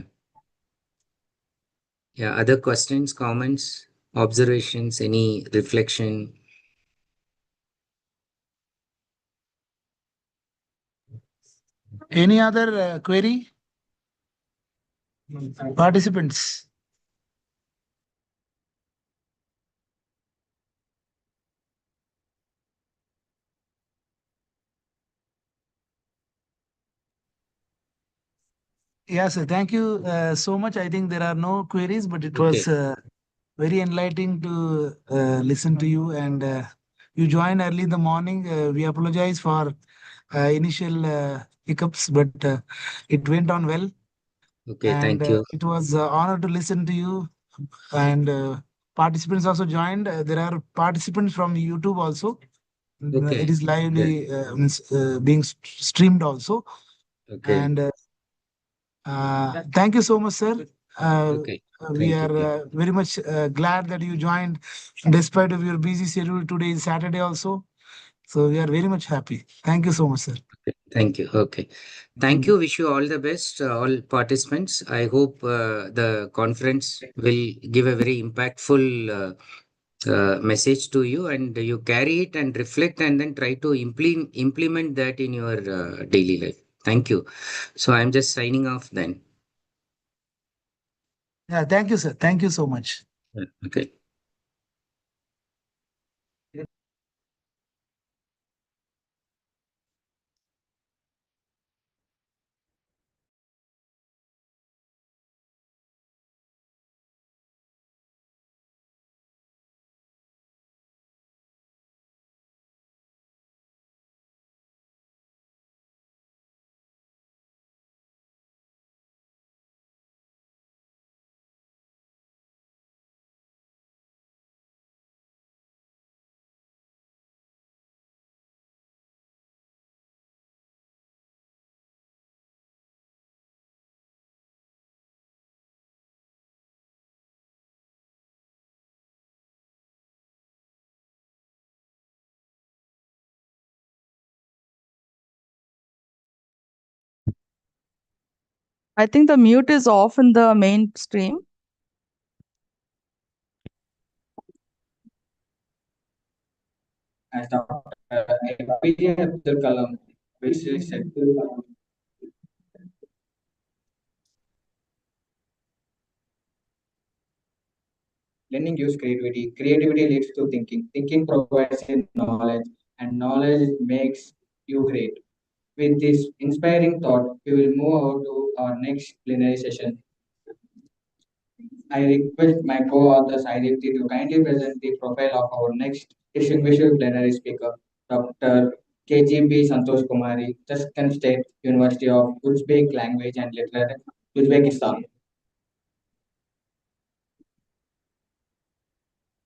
Yeah. Other questions, comments, observations, any reflection? Any other query? Participants? Yes, sir. Thank you so much. I think there are no queries, but it was very enlightening to listen to you. And you joined early in the morning. We apologize for initial hiccups, but it went on well. Okay. And Thank you. it was honor to listen to you. And participants also joined. There are participants from YouTube also. It Okay. is lively being streamed also. Okay. And thank you so much, sir. Okay. We Thank you. are very much glad that you joined despite of your busy schedule. Today is Saturday also. So we are very much happy. Thank you so much, sir. Thank you. Okay. Thank you. Wish you all the best, all participants. I hope the conference will give a very impactful message to you, and you carry it and reflect and then try to implement that in your daily life. Thank you. So I'm just signing off then. Yeah, thank you, sir. Thank you so much. Okay. I think the mute is off in the main stream. As Dr. APJ Abdul Kalam basically said, learning gives creativity, creativity leads to thinking, thinking provides you knowledge, and knowledge makes you great. With this inspiring thought, we will move over to our next plenary session. I request my co-author Saidipti to kindly present the profile of our next distinguished plenary speaker, Dr. KGB Santosh Kumari, Tashkent State University of Uzbek Language and Literature, Uzbekistan.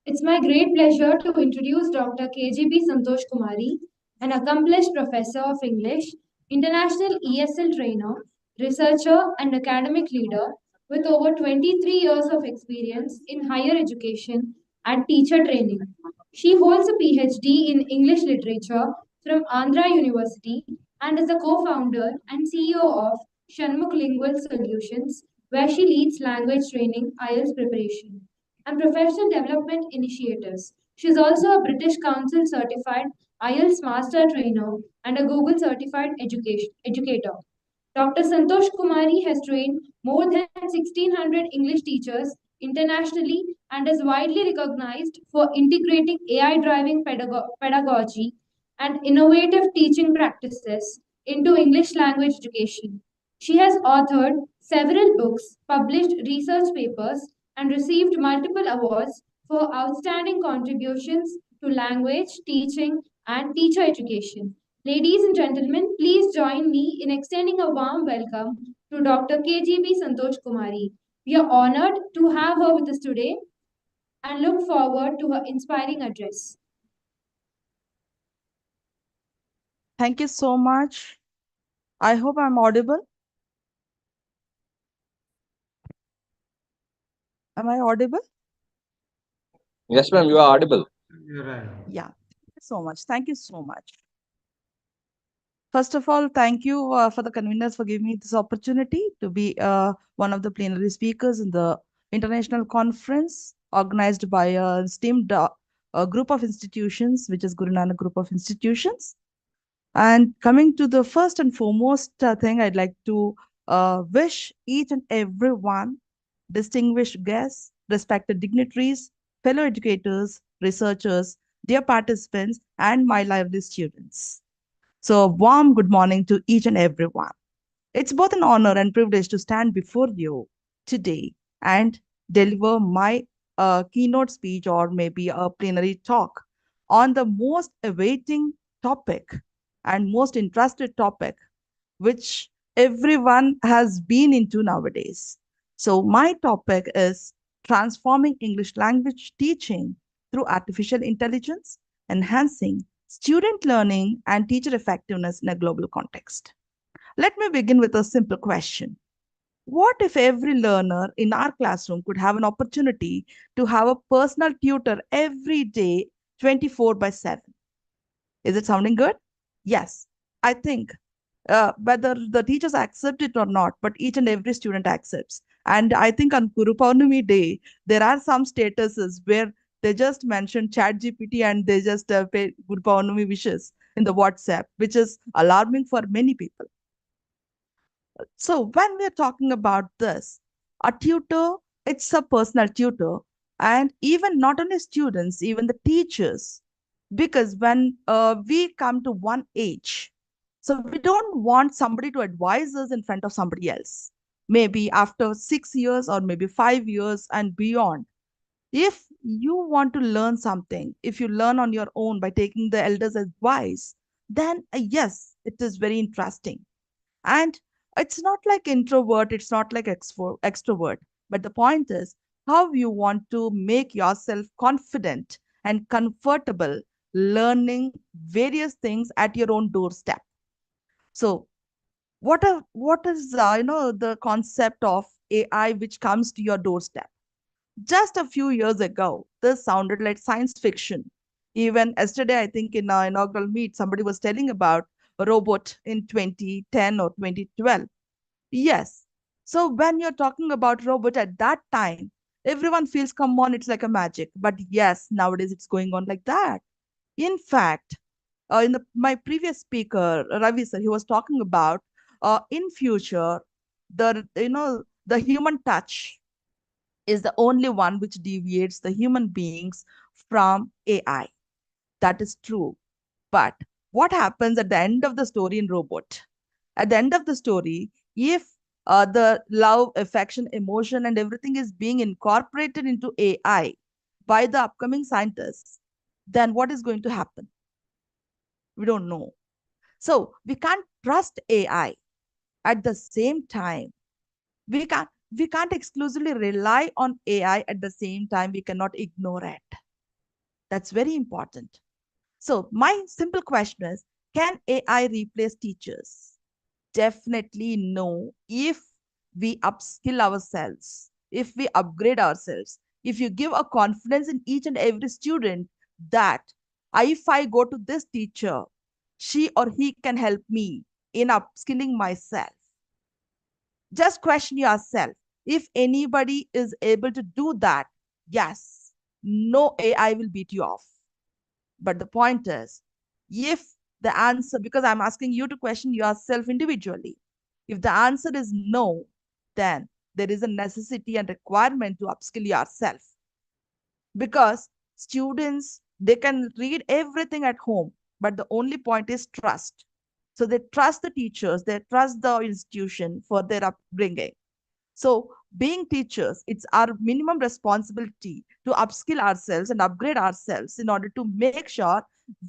It's my great pleasure to introduce Dr. KGB Santosh Kumari, an accomplished professor of English, international ESL trainer, researcher, and academic leader with over 23 years of experience in higher education and teacher training. She holds a PhD in English literature from Andhra University and is the co founder and CEO of Shanmukh Lingual Solutions, where she leads language training, IELTS preparation and professional development initiatives. She is also a British Council certified IELTS master trainer and a Google certified educator. Dr. Santosh Kumari has trained more than 1,600 English teachers internationally and is widely recognized for integrating AI driving pedagogy and innovative teaching practices into English language education. She has authored several books, published research papers, and received multiple awards for outstanding contributions to language, teaching, and teacher education. Ladies and gentlemen, please join me in extending a warm welcome to Dr. KGB Santosh Kumari. We are honored to have her with us today and look forward to her inspiring address. Thank you so much. I hope I'm audible. Am I audible? Yes, ma'am, you are audible. Yeah. Thank you so much. Thank you so much. First of all, thank you for the conveners for giving me this opportunity to be one of the plenary speakers in the international conference organized by a esteemed group of institutions, which is Guru Nanak Group of Institutions. And coming to the first and foremost thing, I'd like to wish each and every one, distinguished guests, respected dignitaries, fellow educators, researchers, dear participants, and my lively students. So, a warm good morning to each and every one. It's both an honor and privilege to stand before you today and deliver my keynote speech or maybe a plenary talk on the most awaiting topic and most interested topic, which everyone has been into nowadays. So, my topic is transforming English language teaching through artificial intelligence, enhancing student learning and teacher effectiveness in a global context. Let me begin with a simple question. What if every learner in our classroom could have an opportunity to have a personal tutor every day, 24 by 7? Is it sounding good? Yes, I think whether the teachers accept it or not, but each and every student accepts. And I think on Guru Paurnami Day, there are some statuses where they just mention Chat GPT and they just pay Guru Paurnami wishes in the WhatsApp, which is alarming for many people. So when we're talking about this, a tutor, it's a personal tutor, and even not only students, even the teachers, because when we come to one age, so we don't want somebody to advise us in front of somebody else. Maybe after 6 years or maybe 5 years and beyond. If you want to learn something, if you learn on your own by taking the elders' advice, then yes, it is very interesting. And it's not like introvert, it's not like extrovert. But the point is how you want to make yourself confident and comfortable learning various things at your own doorstep. So what is the concept of AI which comes to your doorstep? Just a few years ago, this sounded like science fiction. Even yesterday, I think in our inaugural meet, somebody was telling about a robot in 2010 or 2012. Yes. So when you're talking about robot at that time, everyone feels, come on, it's like a magic. But yes, nowadays it's going on like that. In fact, my previous speaker, Ravi sir, he was talking about in future, the human touch is the only one which deviates the human beings from AI. That is true. But what happens at the end of the story in robot? At the end of the story, if the love, affection, emotion, and everything is being incorporated into AI by the upcoming scientists, then what is going to happen? We don't know. So we can't trust AI. At the same time, we can't exclusively rely on AI. At the same time, we cannot ignore it. That's very important. So my simple question is, can AI replace teachers? Definitely no. If we upskill ourselves, if we upgrade ourselves, if you give a confidence in each and every student that if I go to this teacher, she or he can help me in upskilling myself. Just question yourself. If anybody is able to do that, yes, no AI will beat you off. But the point is, if the answer, because I'm asking you to question yourself individually, if the answer is no, then there is a necessity and requirement to upskill yourself. Because students, they can read everything at home, but the only point is trust. So they trust the teachers, they trust the institution for their upbringing. So, being teachers, it's our minimum responsibility to upskill ourselves and upgrade ourselves in order to make sure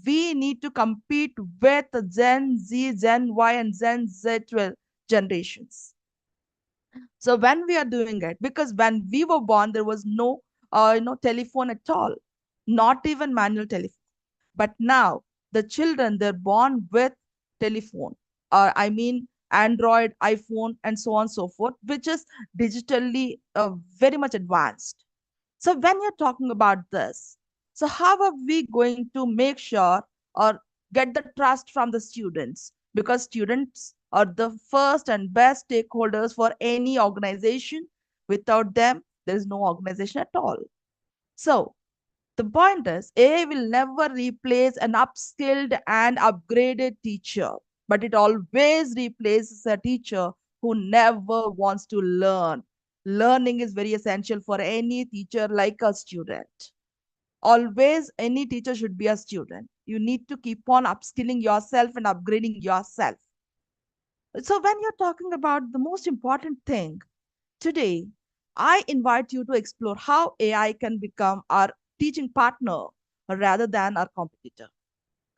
we need to compete with the Gen Z, Gen Y, and Gen Z generations. So, when we are doing it, because when we were born, there was no, telephone at all, not even manual telephone. But now the children, they're born with telephone, or I mean Android, iPhone, and so on and so forth, which is digitally very much advanced. So when you're talking about this, so how are we going to make sure or get the trust from the students? Because students are the first and best stakeholders for any organization. Without them, there is no organization at all. So the point is, AI will never replace an upskilled and upgraded teacher, but it always replaces a teacher who never wants to learn. Learning is very essential for any teacher, like a student. Always, any teacher should be a student. You need to keep on upskilling yourself and upgrading yourself. So, when you're talking about the most important thing, today, I invite you to explore how AI can become our teaching partner rather than our competitor.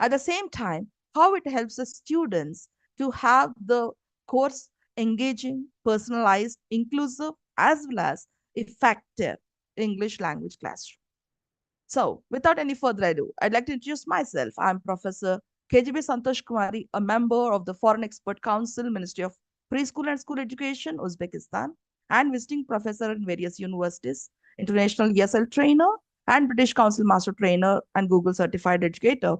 At the same time, how it helps the students to have the course engaging, personalized, inclusive, as well as effective English language classroom. So, without any further ado, I'd like to introduce myself. I'm Professor KGB Santosh Kumari, a member of the Foreign Expert Council, Ministry of Preschool and School Education, Uzbekistan, and visiting professor in various universities, international ESL trainer, and British Council Master Trainer and Google Certified Educator.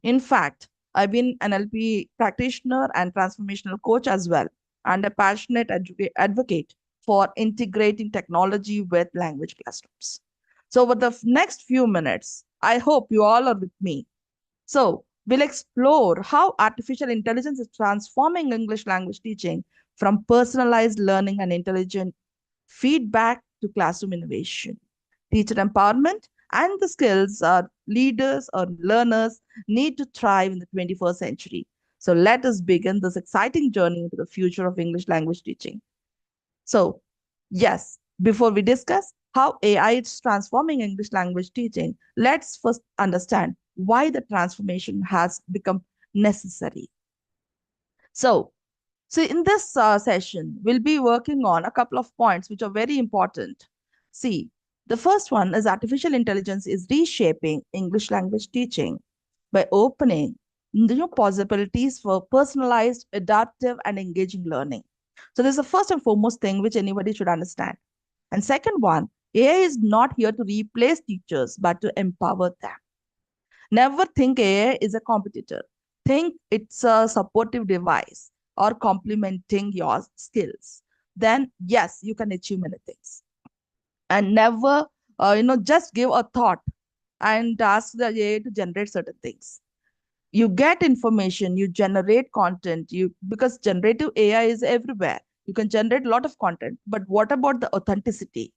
In fact, I've been an NLP practitioner and transformational coach as well, and a passionate advocate for integrating technology with language classrooms. So, over the next few minutes, I hope you all are with me. So, we'll explore how artificial intelligence is transforming English language teaching from personalized learning and intelligent feedback to classroom innovation, teacher empowerment, and the skills our leaders or learners need to thrive in the 21st century. So, let us begin this exciting journey into the future of English language teaching. So, yes, before we discuss how AI is transforming English language teaching, let's first understand why the transformation has become necessary. So, in this session, we'll be working on a couple of points which are very important. See, the first one is artificial intelligence is reshaping English language teaching by opening new possibilities for personalized, adaptive, and engaging learning. So this is the first and foremost thing which anybody should understand. And second one, AI is not here to replace teachers, but to empower them. Never think AI is a competitor. Think it's a supportive device or complementing your skills. Then, yes, you can achieve many things. And never, just give a thought and ask the AI to generate certain things. You get information, you generate content, because generative AI is everywhere. You can generate a lot of content, but what about the authenticity?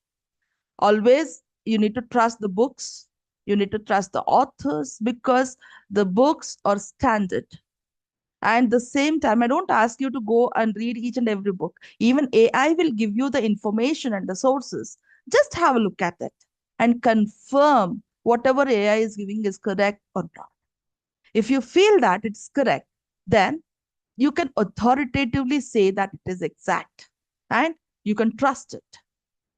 Always you need to trust the books, you need to trust the authors, because the books are standard. And the same time, I don't ask you to go and read each and every book. Even AI will give you the information and the sources. Just have a look at it and confirm whatever AI is giving is correct or not. If you feel that it's correct, then you can authoritatively say that it is exact and you can trust it.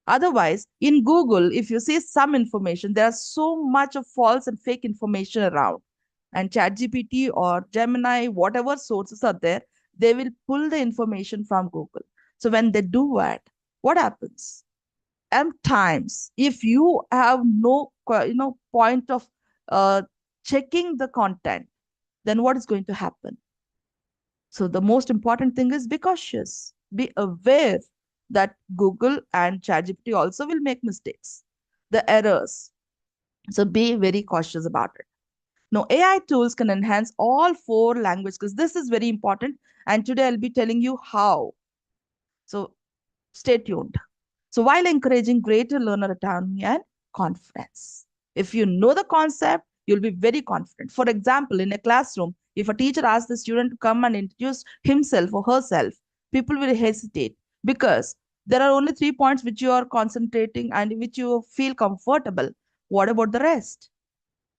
Otherwise, in Google, if you see some information, there's so much of false and fake information around. And ChatGPT or Gemini, whatever sources are there, they will pull the information from Google. So when they do that, what happens? Times, if you have no point of checking the content, then what is going to happen? So the most important thing is be cautious. Be aware that Google and ChatGPT also will make mistakes, the errors. So be very cautious about it. Now, AI tools can enhance all four languages because this is very important. And today I'll be telling you how. So stay tuned. So while encouraging greater learner autonomy and confidence, if you know the concept, you'll be very confident. For example, in a classroom, if a teacher asks the student to come and introduce himself or herself, people will hesitate because there are only 3 points which you are concentrating and which you feel comfortable. What about the rest?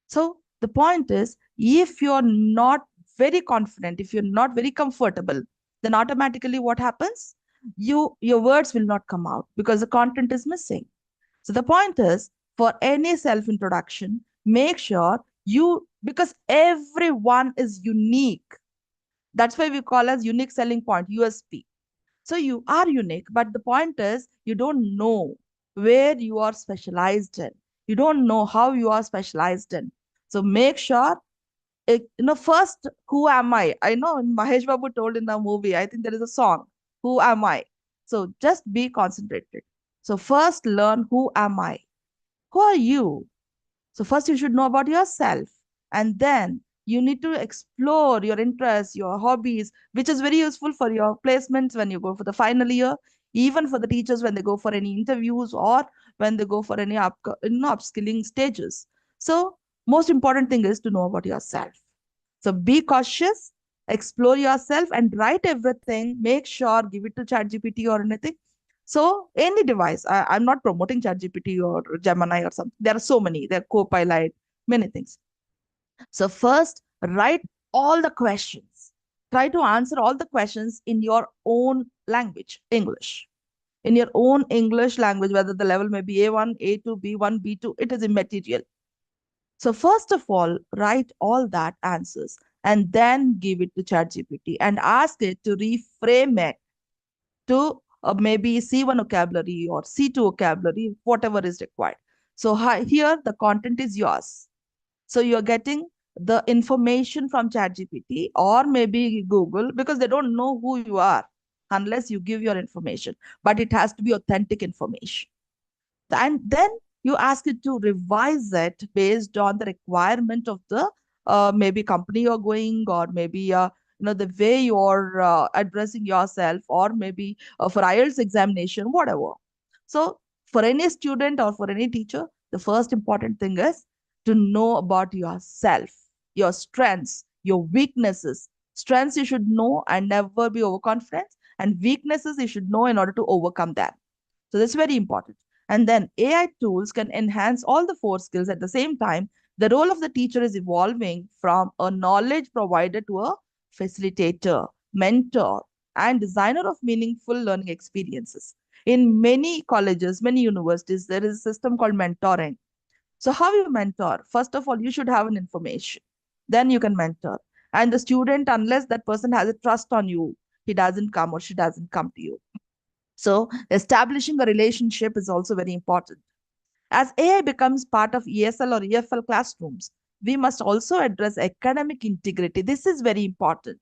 So the point is, if you're not very confident, if you're not very comfortable, then automatically what happens? Your words will not come out because the content is missing. So the point is, for any self-introduction, make sure because everyone is unique. That's why we call as unique selling point, USP. So you are unique, but the point is you don't know where you are specialized in. You don't know how you are specialized in. So make sure, first, who am I? I know Mahesh Babu told in the movie, I think there is a song, Who Am I? So just be concentrated. So first learn who am I? Who are you? So first you should know about yourself, and then you need to explore your interests, your hobbies, which is very useful for your placements when you go for the final year, even for the teachers when they go for any interviews or when they go for any upskilling stages. So most important thing is to know about yourself. So be cautious, explore yourself and write everything. Make sure, give it to ChatGPT or anything. So any device, I'm not promoting ChatGPT or Gemini or something. There are so many. There are Copilot, many things. So first, write all the questions. Try to answer all the questions in your own language, English. In your own English language, whether the level may be A1, A2, B1, B2, it is immaterial. So first of all, write all that answers and then give it to ChatGPT and ask it to reframe it to maybe C1 vocabulary or C2 vocabulary, whatever is required. So here the content is yours. So you're getting the information from ChatGPT or maybe Google because they don't know who you are unless you give your information. But it has to be authentic information. And then you ask it to revise it based on the requirement of the maybe company you're going, or maybe the way you're addressing yourself, or maybe for IELTS examination, whatever. So for any student or for any teacher, the first important thing is to know about yourself, your strengths, your weaknesses. Strengths you should know and never be overconfident, and weaknesses you should know in order to overcome them. So that's very important. And then AI tools can enhance all the four skills at the same time. The role of the teacher is evolving from a knowledge provider to a facilitator, mentor, and designer of meaningful learning experiences. In many colleges, many universities, there is a system called mentoring. So how you mentor? First of all, you should have an information. Then you can mentor. And the student, unless that person has a trust on you, he doesn't come or she doesn't come to you. So establishing a relationship is also very important. As AI becomes part of ESL or EFL classrooms, we must also address academic integrity. This is very important.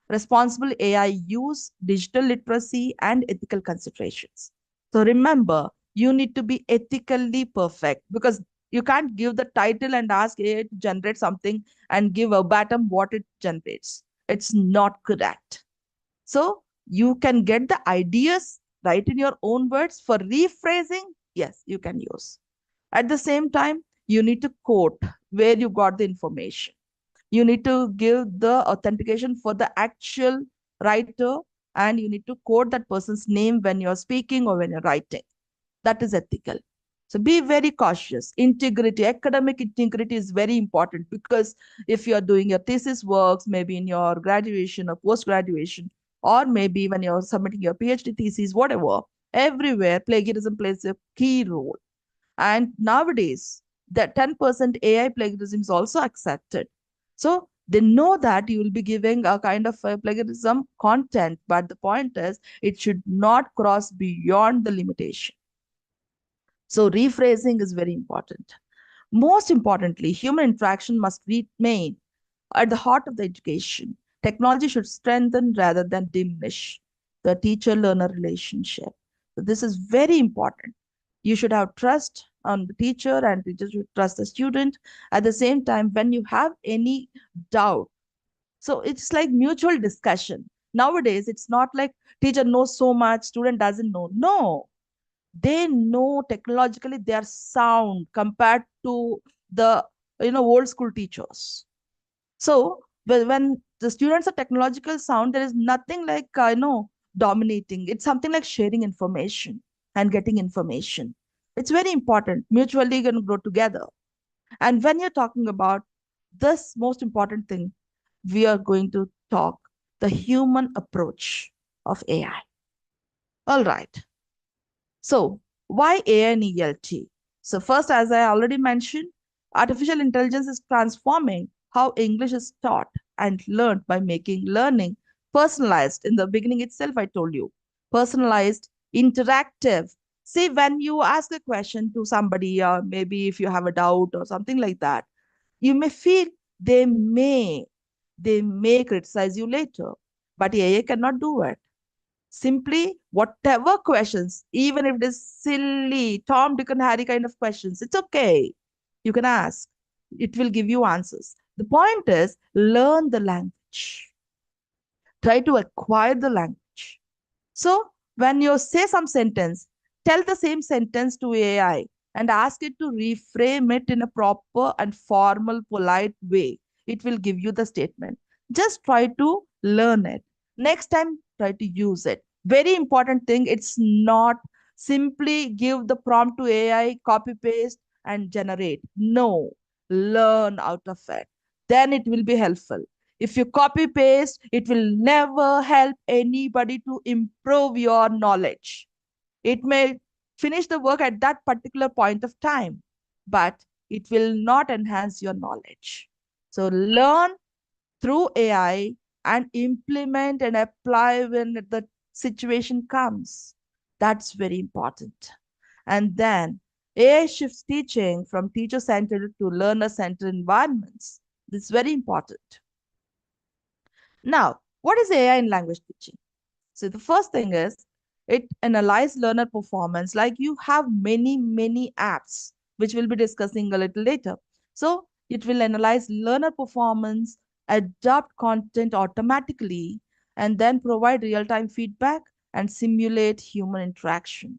Responsible AI use, digital literacy, and ethical considerations. So remember, you need to be ethically perfect because you can't give the title and ask AI to generate something and give verbatim what it generates. It's not correct. So you can get the ideas right in your own words. For rephrasing, yes, you can use. At the same time, you need to quote where you got the information. You need to give the authentication for the actual writer, and you need to quote that person's name when you're speaking or when you're writing. That is ethical. So be very cautious. Integrity, academic integrity is very important, because if you're doing your thesis works, maybe in your graduation or post graduation, or maybe when you're submitting your PhD thesis, whatever, everywhere plagiarism plays a key role. And nowadays, the 10% AI plagiarism is also accepted. So they know that you will be giving a kind of plagiarism content, but the point is it should not cross beyond the limitation. So rephrasing is very important. Most importantly, human interaction must remain at the heart of the education. Technology should strengthen rather than diminish the teacher-learner relationship. So this is very important. You should have trust on the teacher, and teacher should trust the student. At the same time, when you have any doubt, so it's like mutual discussion. Nowadays, it's not like teacher knows so much, student doesn't know. No, they know technologically they are sound compared to the old school teachers. So when the students are technological sound, there is nothing like dominating. It's something like sharing information and getting information. It's very important. Mutually going to grow together. And when you're talking about this most important thing, we are going to talk the human approach of AI. All right. So, why AI and ELT? So, first, as I already mentioned, artificial intelligence is transforming how English is taught and learned by making learning personalized. In the beginning itself, I told you, personalized, interactive. See, when you ask a question to somebody, or maybe if you have a doubt or something like that, you may feel they may they may criticize you later, but AI cannot do it. Simply, whatever questions, even if it is silly, Tom, Dick, and Harry kind of questions, it's okay. You can ask. It will give you answers. The point is, learn the language. Try to acquire the language. So when you say some sentence, tell the same sentence to AI and ask it to reframe it in a proper and formal, polite way. It will give you the statement. Just try to learn it. Next time, try to use it. Very important thing, it's not simply give the prompt to AI, copy paste, and generate. No, learn out of it. Then it will be helpful. If you copy paste, it will never help anybody to improve your knowledge. It may finish the work at that particular point of time, but it will not enhance your knowledge. So learn through AI and implement and apply when the situation comes. That's very important. And then AI shifts teaching from teacher centered to learner centered environments. This is very important. Now, what is AI in language teaching? So the first thing is it analyzes learner performance. Like you have many apps, which we'll be discussing a little later. So it will analyze learner performance, adapt content automatically, and then provide real-time feedback and simulate human interaction.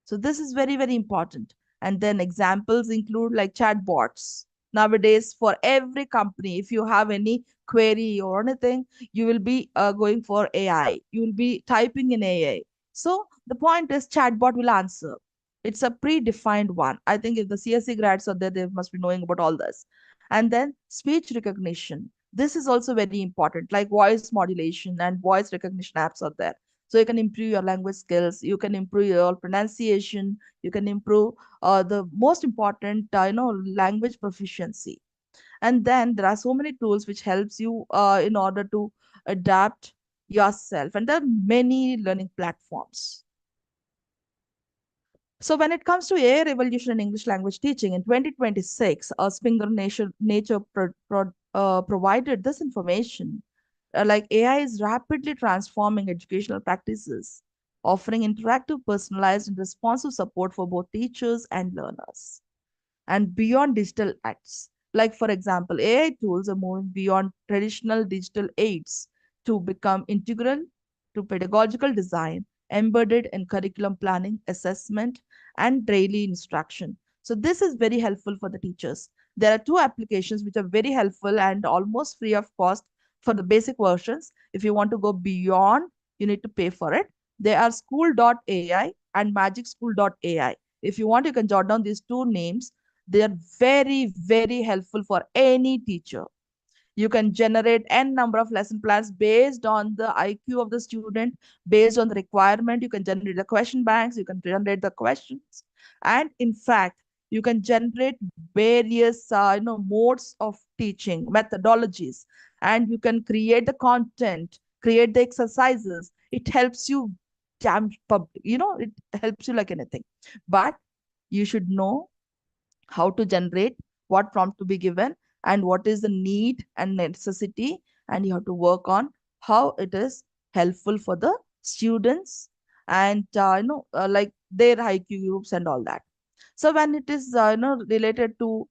So this is very important. And then examples include like chatbots. Nowadays, for every company, if you have any query or anything, you will be going for AI. You will be typing in AI. So the point is chatbot will answer. It's a predefined one. I think if the CSE grads are there, they must be knowing about all this. And then speech recognition. This is also very important, like voice modulation and voice recognition apps are there. So you can improve your language skills, you can improve your pronunciation, you can improve the most important language proficiency. And then there are so many tools which helps you in order to adapt yourself, and there are many learning platforms. So when it comes to AI revolution in English language teaching in 2026, Springer Nature provided this information. Like AI is rapidly transforming educational practices, offering interactive, personalized, and responsive support for both teachers and learners. And beyond digital acts, like for example, AI tools are moving beyond traditional digital aids to become integral to pedagogical design, embedded in curriculum planning, assessment, and daily instruction. So this is very helpful for the teachers. There are two applications which are very helpful and almost free of cost for the basic versions. If you want to go beyond, you need to pay for it. They are school.ai and magicschool.ai. If you want, you can jot down these two names. They are very, very helpful for any teacher. You can generate n number of lesson plans based on the IQ of the student, based on the requirement. You can generate the question banks, you can generate the questions, and in fact, you can generate various modes of teaching methodologies, and you can create the content, create the exercises. It helps you jam public, it helps you like anything. But you should know how to generate, what prompt to be given, and what is the need and necessity, and you have to work on how it is helpful for the students, and like their IQ groups and all that. So when it is related to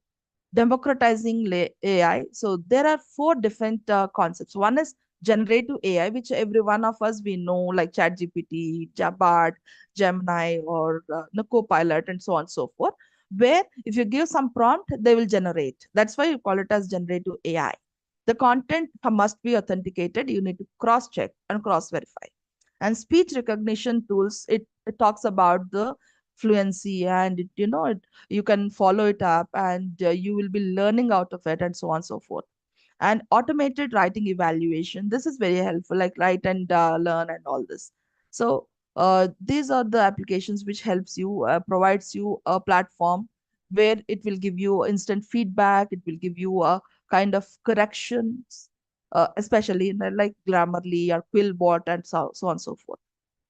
democratizing AI. So there are four different concepts. One is generative AI, which every one of us we know, like ChatGPT, Bard, Gemini, or the Copilot, and so on and so forth. Where if you give some prompt, they will generate. That's why you call it as generative AI. The content must be authenticated. You need to cross check and cross verify. And speech recognition tools, it talks about the fluency, and you can follow it up, and you will be learning out of it, and so on and so forth. And automated writing evaluation, this is very helpful, like write and learn and all this. So these are the applications which helps you, provides you a platform where it will give you instant feedback, it will give you a kind of corrections, especially in like Grammarly or Quillbot, and so on and so forth.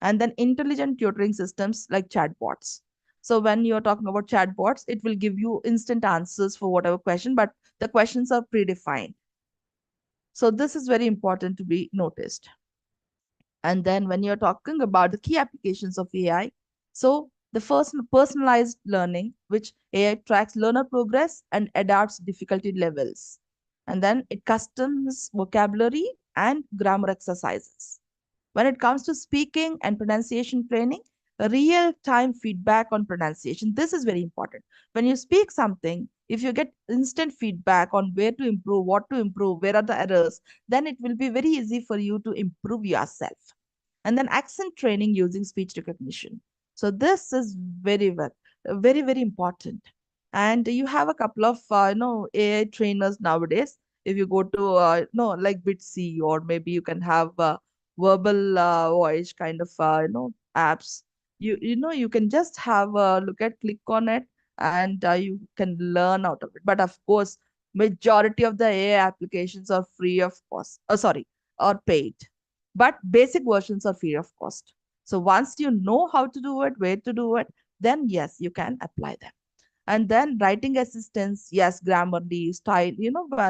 And then intelligent tutoring systems like chatbots. So when you're talking about chatbots, it will give you instant answers for whatever question, but the questions are predefined. So this is very important to be noticed. And then when you're talking about the key applications of AI, so the first, personalized learning, which AI tracks learner progress and adapts difficulty levels. And then it customs vocabulary and grammar exercises. When it comes to speaking and pronunciation training, real time feedback on pronunciation. This is very important. When you speak something, if you get instant feedback on where to improve, what to improve, where are the errors, then it will be very easy for you to improve yourself. And then accent training using speech recognition. So this is very, very important. And you have a couple of AI trainers nowadays. If you go to like Bitsy, or maybe you can have verbal voice kind of apps. You can just have a look at, click on it, and you can learn out of it. But of course, majority of the AI applications are free of cost. Sorry, or paid, but basic versions are free of cost. So once you know how to do it, where to do it, then yes, you can apply them. And then writing assistance, yes, Grammarly, style,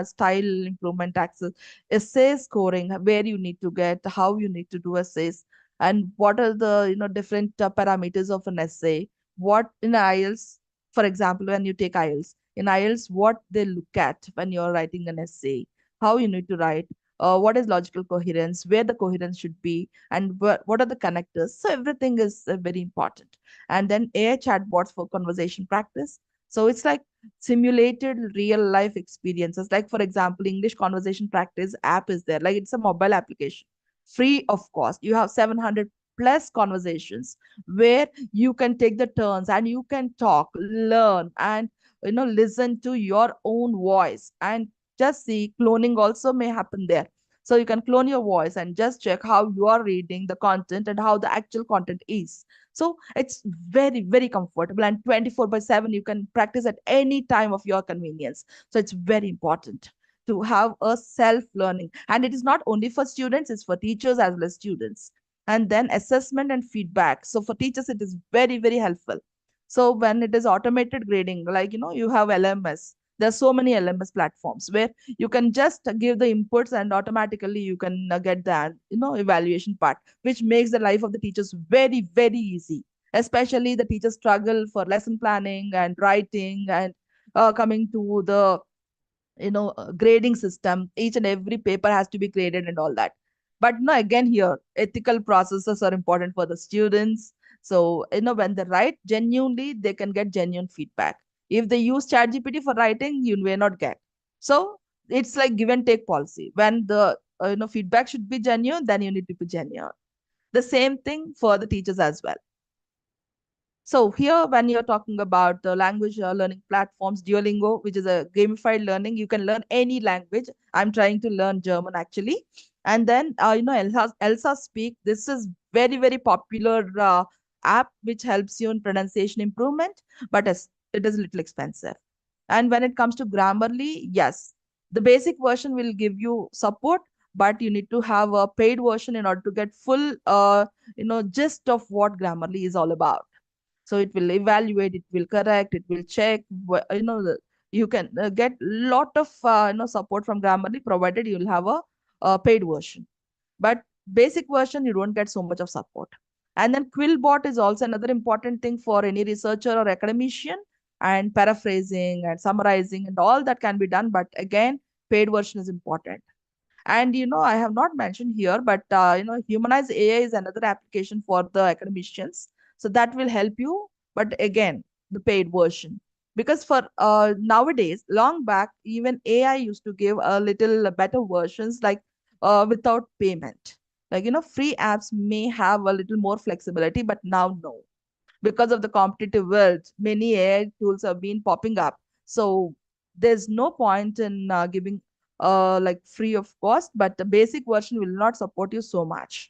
style improvement access, essay scoring, where you need to get, how you need to do essays, and what are the different parameters of an essay. What in IELTS, for example, when you take IELTS, in IELTS, what they look at when you're writing an essay, how you need to write, what is logical coherence, where the coherence should be, and what are the connectors. So everything is very important. And then AI chatbots for conversation practice. So it's like simulated real life experiences. Like, for example, English conversation practice app is there. Like, it's a mobile application, free of cost. You have 700 plus conversations where you can take the turns and you can talk, learn, and listen to your own voice. And just see, cloning also may happen there. So you can clone your voice and just check how you are reading the content and how the actual content is. So it's very, very comfortable, and 24 by 7, you can practice at any time of your convenience. So it's very important to have a self learning. And it is not only for students, it's for teachers as well as students. And then assessment and feedback. So for teachers, it is very, very helpful. So when it is automated grading, like, you have LMS. There's so many LMS platforms where you can just give the inputs, and automatically you can get that, evaluation part, which makes the life of the teachers very, very easy. Especially the teachers struggle for lesson planning and writing, and coming to the grading system. Each and every paper has to be graded and all that. But no, again, here ethical processes are important for the students. So when they write genuinely, they can get genuine feedback. If they use ChatGPT for writing, you may not get. So it's like give and take policy. When the feedback should be genuine, then you need to be genuine. The same thing for the teachers as well. So here, when you're talking about the language learning platforms, Duolingo, which is a gamified learning, you can learn any language. I'm trying to learn German actually. And then, Elsa Speak. This is very, very popular app which helps you in pronunciation improvement, but it is a little expensive. And when it comes to Grammarly, yes, the basic version will give you support, but you need to have a paid version in order to get full, gist of what Grammarly is all about. So it will evaluate, it will correct, it will check. You can get lot of support from Grammarly, provided you'll have a paid version. But basic version, you don't get so much of support. And then Quillbot is also another important thing for any researcher or academician, and paraphrasing and summarizing and all that can be done. But again, paid version is important. And I have not mentioned here, but humanized AI is another application for the academicians. So that will help you. But again, the paid version. Because for nowadays, long back, even AI used to give a little better versions, like without payment. Like, free apps may have a little more flexibility, but now no. Because of the competitive world, many AI tools have been popping up. So there's no point in giving like free of cost, but the basic version will not support you so much.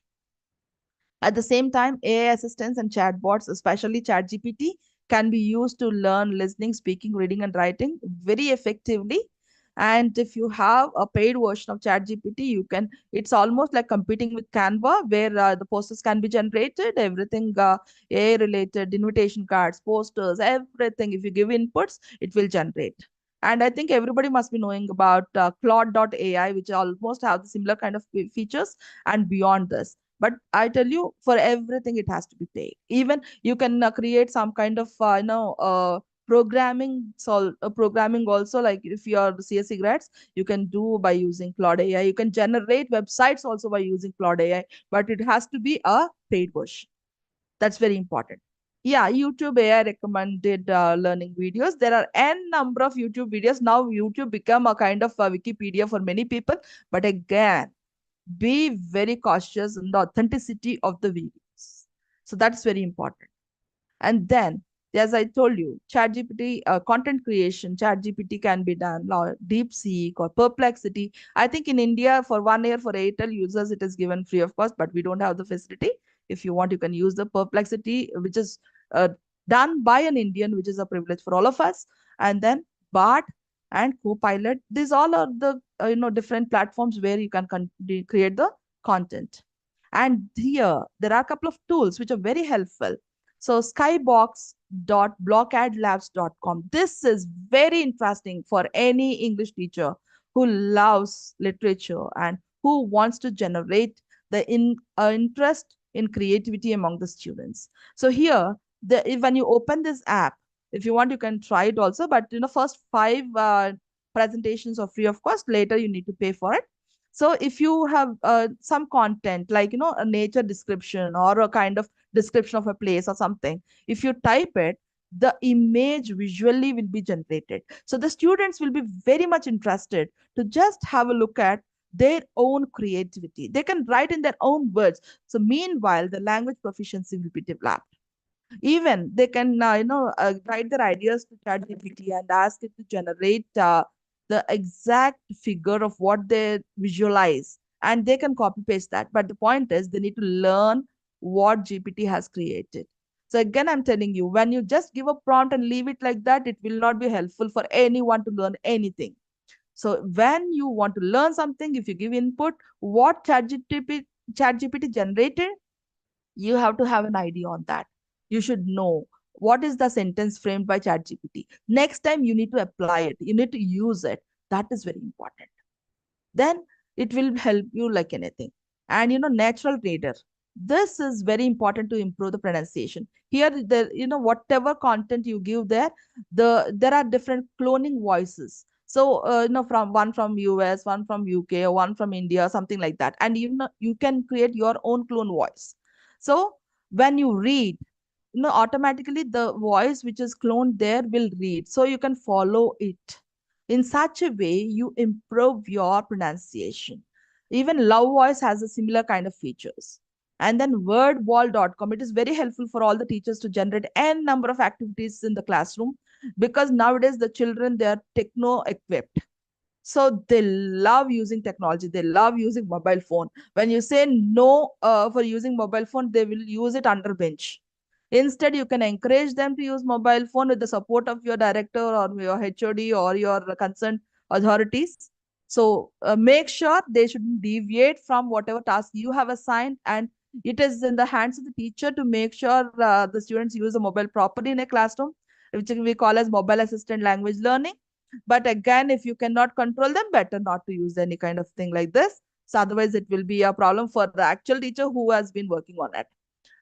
At the same time, AI assistants and chatbots, especially ChatGPT, can be used to learn listening, speaking, reading, and writing very effectively. And if you have a paid version of ChatGPT, it's almost like competing with Canva, where the posters can be generated, everything AI related, invitation cards, posters, everything. If you give inputs, it will generate. And I think everybody must be knowing about Claude.ai, which almost have the similar kind of features and beyond this. But I tell you, for everything, it has to be paid. Even you can create some kind of, programming also. Like if you are CSE grads, you can do by using Claude AI. You can generate websites also by using Claude AI, but it has to be a paid version. That's very important. Yeah, YouTube AI recommended learning videos. There are n number of YouTube videos. Now YouTube become a kind of Wikipedia for many people. But again, be very cautious in the authenticity of the videos. So that's very important. And then, as I told you, ChatGPT content creation, ChatGPT can be done, now DeepSeek or Perplexity. I think in India, for 1 year for Airtel users, it is given free of cost, but we don't have the facility. If you want, you can use the Perplexity, which is uh, done by an Indian, which is a privilege for all of us. And then BART and Copilot. These all are the different platforms where you can create the content. And here there are a couple of tools which are very helpful. So skybox.blockadlabs.com. This is very interesting for any English teacher who loves literature and who wants to generate the interest in creativity among the students. So here, when you open this app, if you want, you can try it also. But first 5 presentations are free of cost. Later, you need to pay for it. So if you have some content like a nature description or a kind of description of a place or something, if you type it, the image visually will be generated. So the students will be very much interested to just have a look at their own creativity. They can write in their own words. So meanwhile, the language proficiency will be developed. Even they can write their ideas to ChatGPT and ask it to generate the exact figure of what they visualize, and they can copy paste that. But the point is, they need to learn what GPT has created. So again, I'm telling you, when you just give a prompt and leave it like that, it will not be helpful for anyone to learn anything. So when you want to learn something, if you give input, what ChatGPT generated, you have to have an idea on that. You should know what is the sentence framed by ChatGPT. Next time you need to apply it, you need to use it. That is very important. Then it will help you like anything. And natural reader. This is very important to improve the pronunciation. Here, whatever content you give there, there are different cloning voices. So, from one from US, one from UK, one from India, something like that. And you can create your own clone voice. So when you read, automatically the voice which is cloned there will read. So you can follow it. In such a way, you improve your pronunciation. Even Love Voice has a similar kind of features. And then wordwall.com, it is very helpful for all the teachers to generate n number of activities in the classroom, because nowadays the children, they are techno equipped, so they love using technology, they love using mobile phone. When you say no for using mobile phone, they will use it under bench. Instead, you can encourage them to use mobile phone with the support of your director or your HOD or your concerned authorities. So make sure they shouldn't deviate from whatever task you have assigned, and it is in the hands of the teacher to make sure the students use the mobile properly in a classroom, which we call as mobile assistant language learning. But again, if you cannot control them, better not to use any kind of thing like this. So otherwise, it will be a problem for the actual teacher who has been working on it.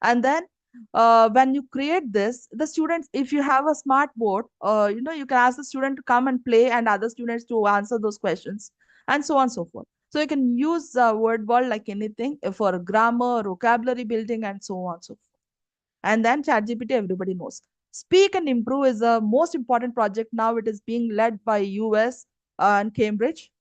And then when you create this, the students, if you have a smart board, you can ask the student to come and play and other students to answer those questions, and so on and so forth. So you can use word wall like anything for grammar, vocabulary building, and so on and so forth. And then ChatGPT, everybody knows. Speak and Improve is the most important project now. It is being led by US and Cambridge.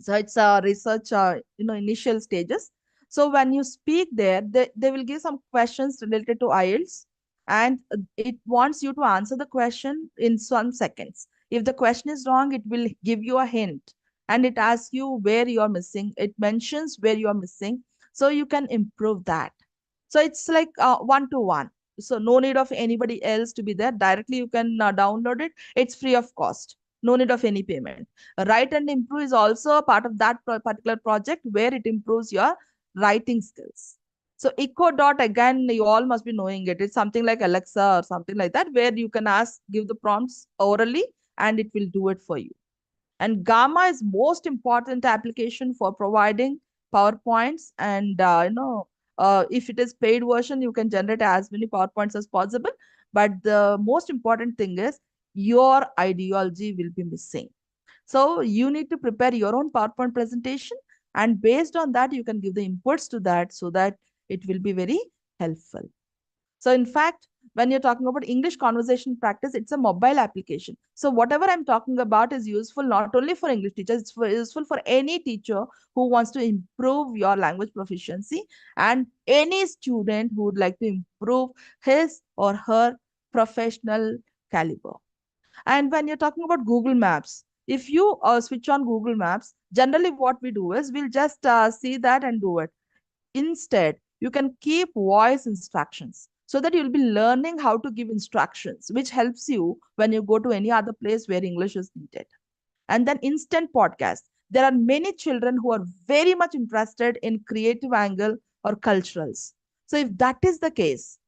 So it's a research, initial stages. So when you speak there, they will give some questions related to IELTS, and it wants you to answer the question in some seconds. If the question is wrong, it will give you a hint, and it asks you where you are missing. It mentions where you are missing, so you can improve that. So it's like one to one. So no need of anybody else to be there. Directly you can download it. It's free of cost. No need of any payment. Write and Improve is also a part of that particular project where it improves your writing skills. So Echo Dot, again, you all must be knowing it. It's something like Alexa or something like that, where you can give the prompts orally and it will do it for you. And Gamma is most important application for providing PowerPoints, and if it is paid version, you can generate as many PowerPoints as possible. But the most important thing is your ideology will be missing. So you need to prepare your own PowerPoint presentation, and based on that, you can give the inputs to that so that it will be very helpful. So in fact, when you're talking about English conversation practice, it's a mobile application. So whatever I'm talking about is useful not only for English teachers, it's useful for any teacher who wants to improve your language proficiency, and any student who would like to improve his or her professional caliber. And when you're talking about Google Maps, if you switch on Google Maps, generally what we do is we'll just see that and do it. Instead, you can keep voice instructions so that you'll be learning how to give instructions, which helps you when you go to any other place where English is needed. And then instant podcast. There are many children who are very much interested in creative angle or culturals. So if that is the case,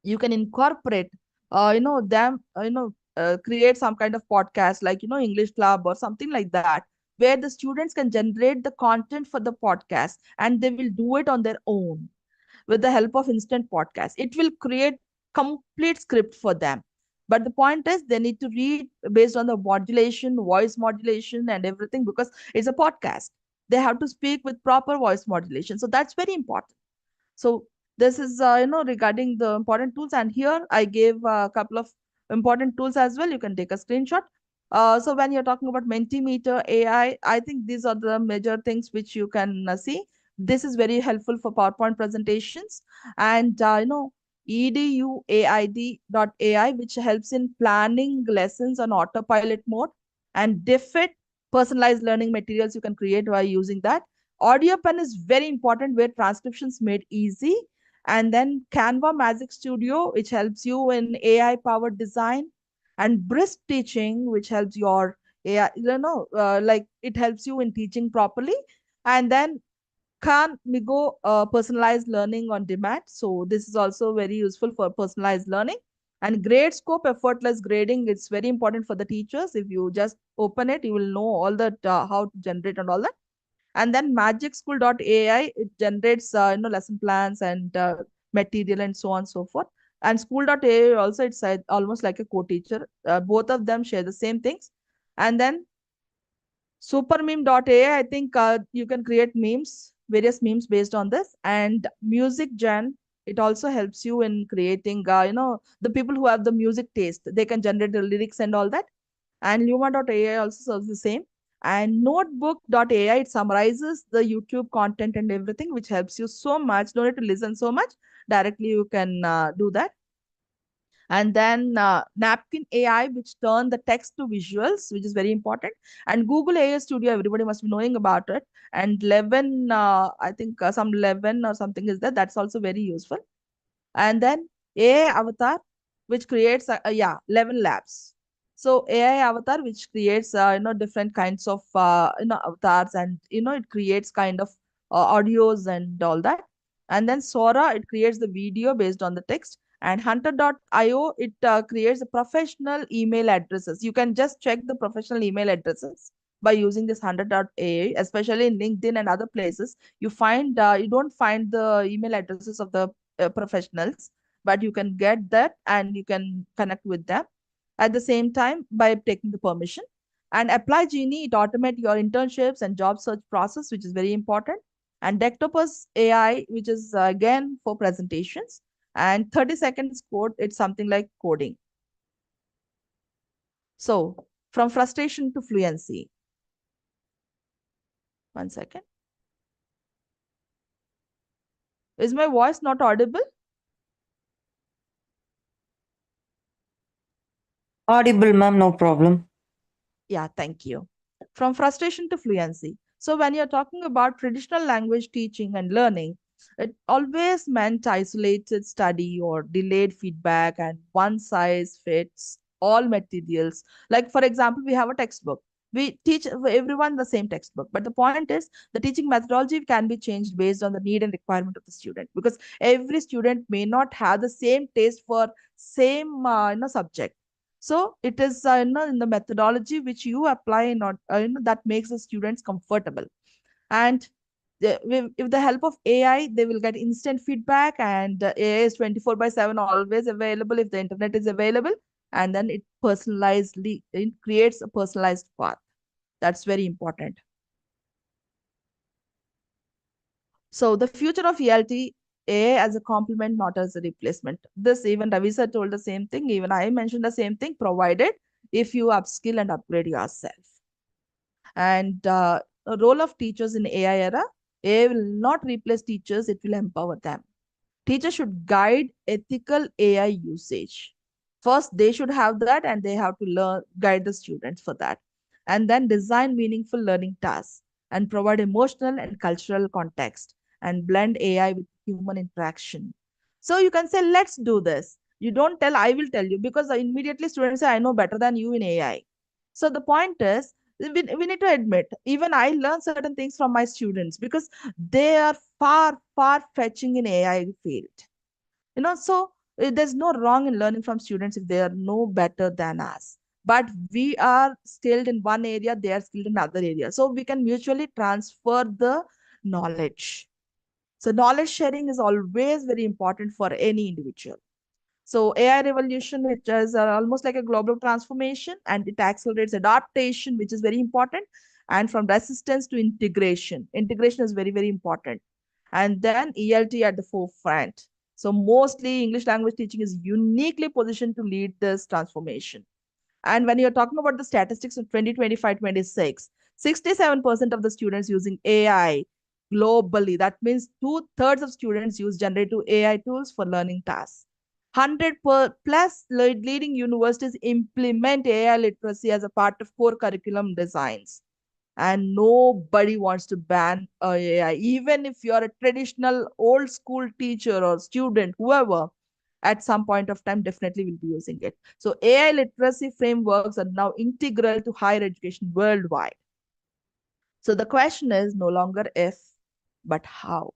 you can incorporate, them, create some kind of podcast like, English Club or something like that, where the students can generate the content for the podcast and they will do it on their own with the help of instant podcast. It will create complete script for them. But the point is they need to read based on the modulation, voice modulation and everything, because it's a podcast. They have to speak with proper voice modulation. So that's very important. So this is, regarding the important tools. And here I gave a couple of important tools as well. You can take a screenshot. So when you're talking about Mentimeter, AI, I think these are the major things which you can see. This is very helpful for PowerPoint presentations. And, eduaid.ai, which helps in planning lessons on autopilot mode. And DFIT, personalized learning materials you can create by using that. Audio Pen is very important, where transcriptions made easy. And then Canva Magic Studio, which helps you in AI powered design. And Brisk Teaching, which helps your AI, like it helps you in teaching properly. And then Khan Migo, personalized learning on demand. So this is also very useful for personalized learning. And Gradescope, effortless grading. It's very important for the teachers. If you just open it, you will know all that, how to generate and all that. And then magicschool.ai, it generates lesson plans and material and so on and so forth. And school.ai also, it's almost like a co-teacher. Both of them share the same things. And then supermeme.ai, I think you can create memes, various memes based on this. And musicgen, It also helps you in creating, the people who have the music taste, they can generate the lyrics and all that. And Luma.ai also serves the same. And Notebook.ai, it summarizes the YouTube content and everything, which helps you so much. Don't need to listen so much. Directly you can do that. And then Napkin AI, which turn the text to visuals, which is very important. And Google AI Studio, everybody must be knowing about it. And 11, I think some 11 or something is there. That's also very useful. And then AI Avatar, which creates, 11 labs. So AI Avatar, which creates, different kinds of, avatars, and, it creates kind of audios and all that. And then Sora, it creates the video based on the text. And Hunter.io, it creates the professional email addresses. You can just check the professional email addresses by using this Hunter.ai, especially in LinkedIn and other places. You don't find the email addresses of the professionals, but you can get that and you can connect with them at the same time by taking the permission. And Apply Genie, it automates your internships and job search process, which is very important. And Dectopus AI, which is again for presentations. And 30 seconds code, it's something like coding. So from frustration to fluency. One second. Is my voice not audible? Audible, ma'am, no problem. Yeah, thank you. From frustration to fluency. So when you're talking about traditional language teaching and learning, it always meant isolated study or delayed feedback and one size fits all materials. Like, for example, we have a textbook. We teach everyone the same textbook. But the point is, the teaching methodology can be changed based on the need and requirement of the student, because every student may not have the same taste for same subject. So it is in the methodology which you apply in that makes the students comfortable. And with the help of AI, they will get instant feedback, and AI is 24 by 7 always available if the internet is available. And then it creates a personalized path. That's very important. So the future of ELT, AI as a complement, not as a replacement. This even Ravi sir told the same thing. Even I mentioned the same thing, provided if you upskill and upgrade yourself. And the role of teachers in AI era, AI will not replace teachers, it will empower them. Teachers should guide ethical AI usage. First, they should have that, and they have to guide the students for that. And then design meaningful learning tasks and provide emotional and cultural context and blend AI with human interaction. So you can say, let's do this. You don't tell, I will tell you, because immediately students say, I know better than you in AI. So the point is, we need to admit, even I learn certain things from my students because they are far, far fetching in AI field. So there's no wrong in learning from students if they are no better than us. But we are skilled in one area, they are skilled in other area. So we can mutually transfer the knowledge. So knowledge sharing is always very important for any individual. So AI revolution, which is almost like a global transformation, and it accelerates adaptation, which is very important. And from resistance to integration, integration is very, very important. And then ELT at the forefront. So mostly English language teaching is uniquely positioned to lead this transformation. And when you're talking about the statistics of 2025-26, 67% of the students using AI globally. That means two-thirds of students use generative AI tools for learning tasks. 100 plus leading universities implement AI literacy as a part of core curriculum designs. And nobody wants to ban AI. Even if you're a traditional old school teacher or student, whoever, at some point of time definitely will be using it. So AI literacy frameworks are now integral to higher education worldwide. So the question is no longer if, but how.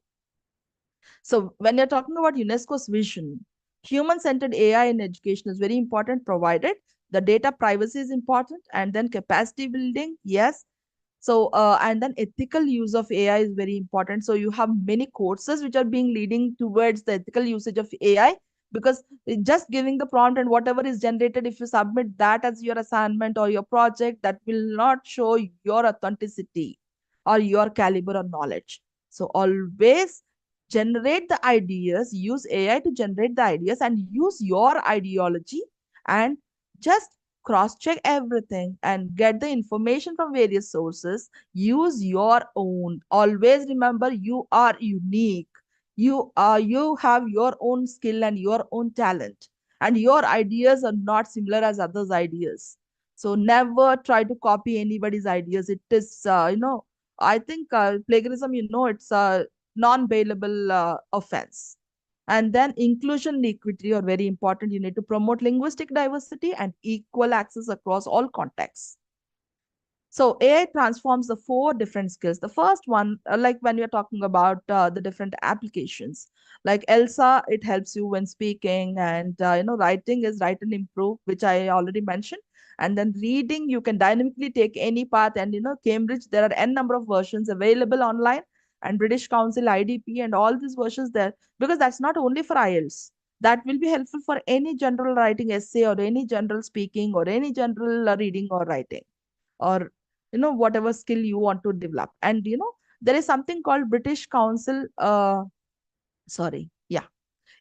So when you're talking about UNESCO's vision, human-centered AI in education is very important, provided the data privacy is important, and then capacity building, yes. So and then ethical use of AI is very important. So you have many courses which are being leading towards the ethical usage of AI, because just giving the prompt and whatever is generated, if you submit that as your assignment or your project, that will not show your authenticity or your caliber or knowledge. So always generate the ideas, use AI to generate the ideas and use your ideology and just cross check everything and get the information from various sources. Use your own. Always remember you are unique. You have your own skill and your own talent, and your ideas are not similar as others' ideas. So never try to copy anybody's ideas. It is I think plagiarism, it's a non-bailable offense. And then inclusion and equity are very important. You need to promote linguistic diversity and equal access across all contexts. So AI transforms the four different skills. The first one, like when you're talking about the different applications, like Elsa, it helps you when speaking, and writing is write and improve, which I already mentioned. And then reading, you can dynamically take any path, and Cambridge, there are n number of versions available online, and British Council, IDP, and all these versions there, because that's not only for IELTS. That will be helpful for any general writing essay or any general speaking or any general reading or writing, or whatever skill you want to develop. And there is something called British Council sorry yeah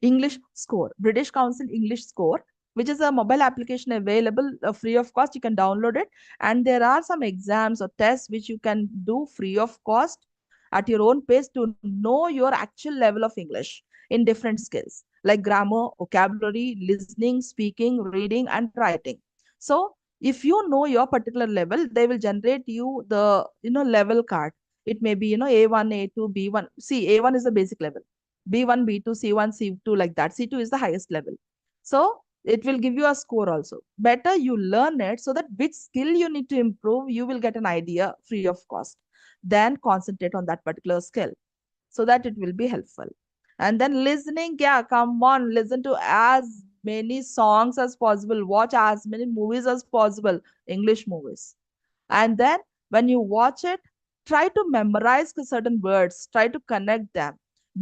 English Score, British Council English Score, which is a mobile application available free of cost. You can download it, and there are some exams or tests which you can do free of cost at your own pace to know your actual level of English in different skills like grammar, vocabulary, listening, speaking, reading, and writing. So if you know your particular level, they will generate you the level card. It may be A1, A2, B1. See, A1 is the basic level, B1, B2, C1, C2, like that. C2 is the highest level. So it will give you a score also. Better you learn it so that which skill you need to improve, you will get an idea free of cost. Then concentrate on that particular skill so that it will be helpful. And then listening, yeah, come on, listen to as many songs as possible, watch as many movies as possible, English movies. And then when you watch it, try to memorize certain words, try to connect them.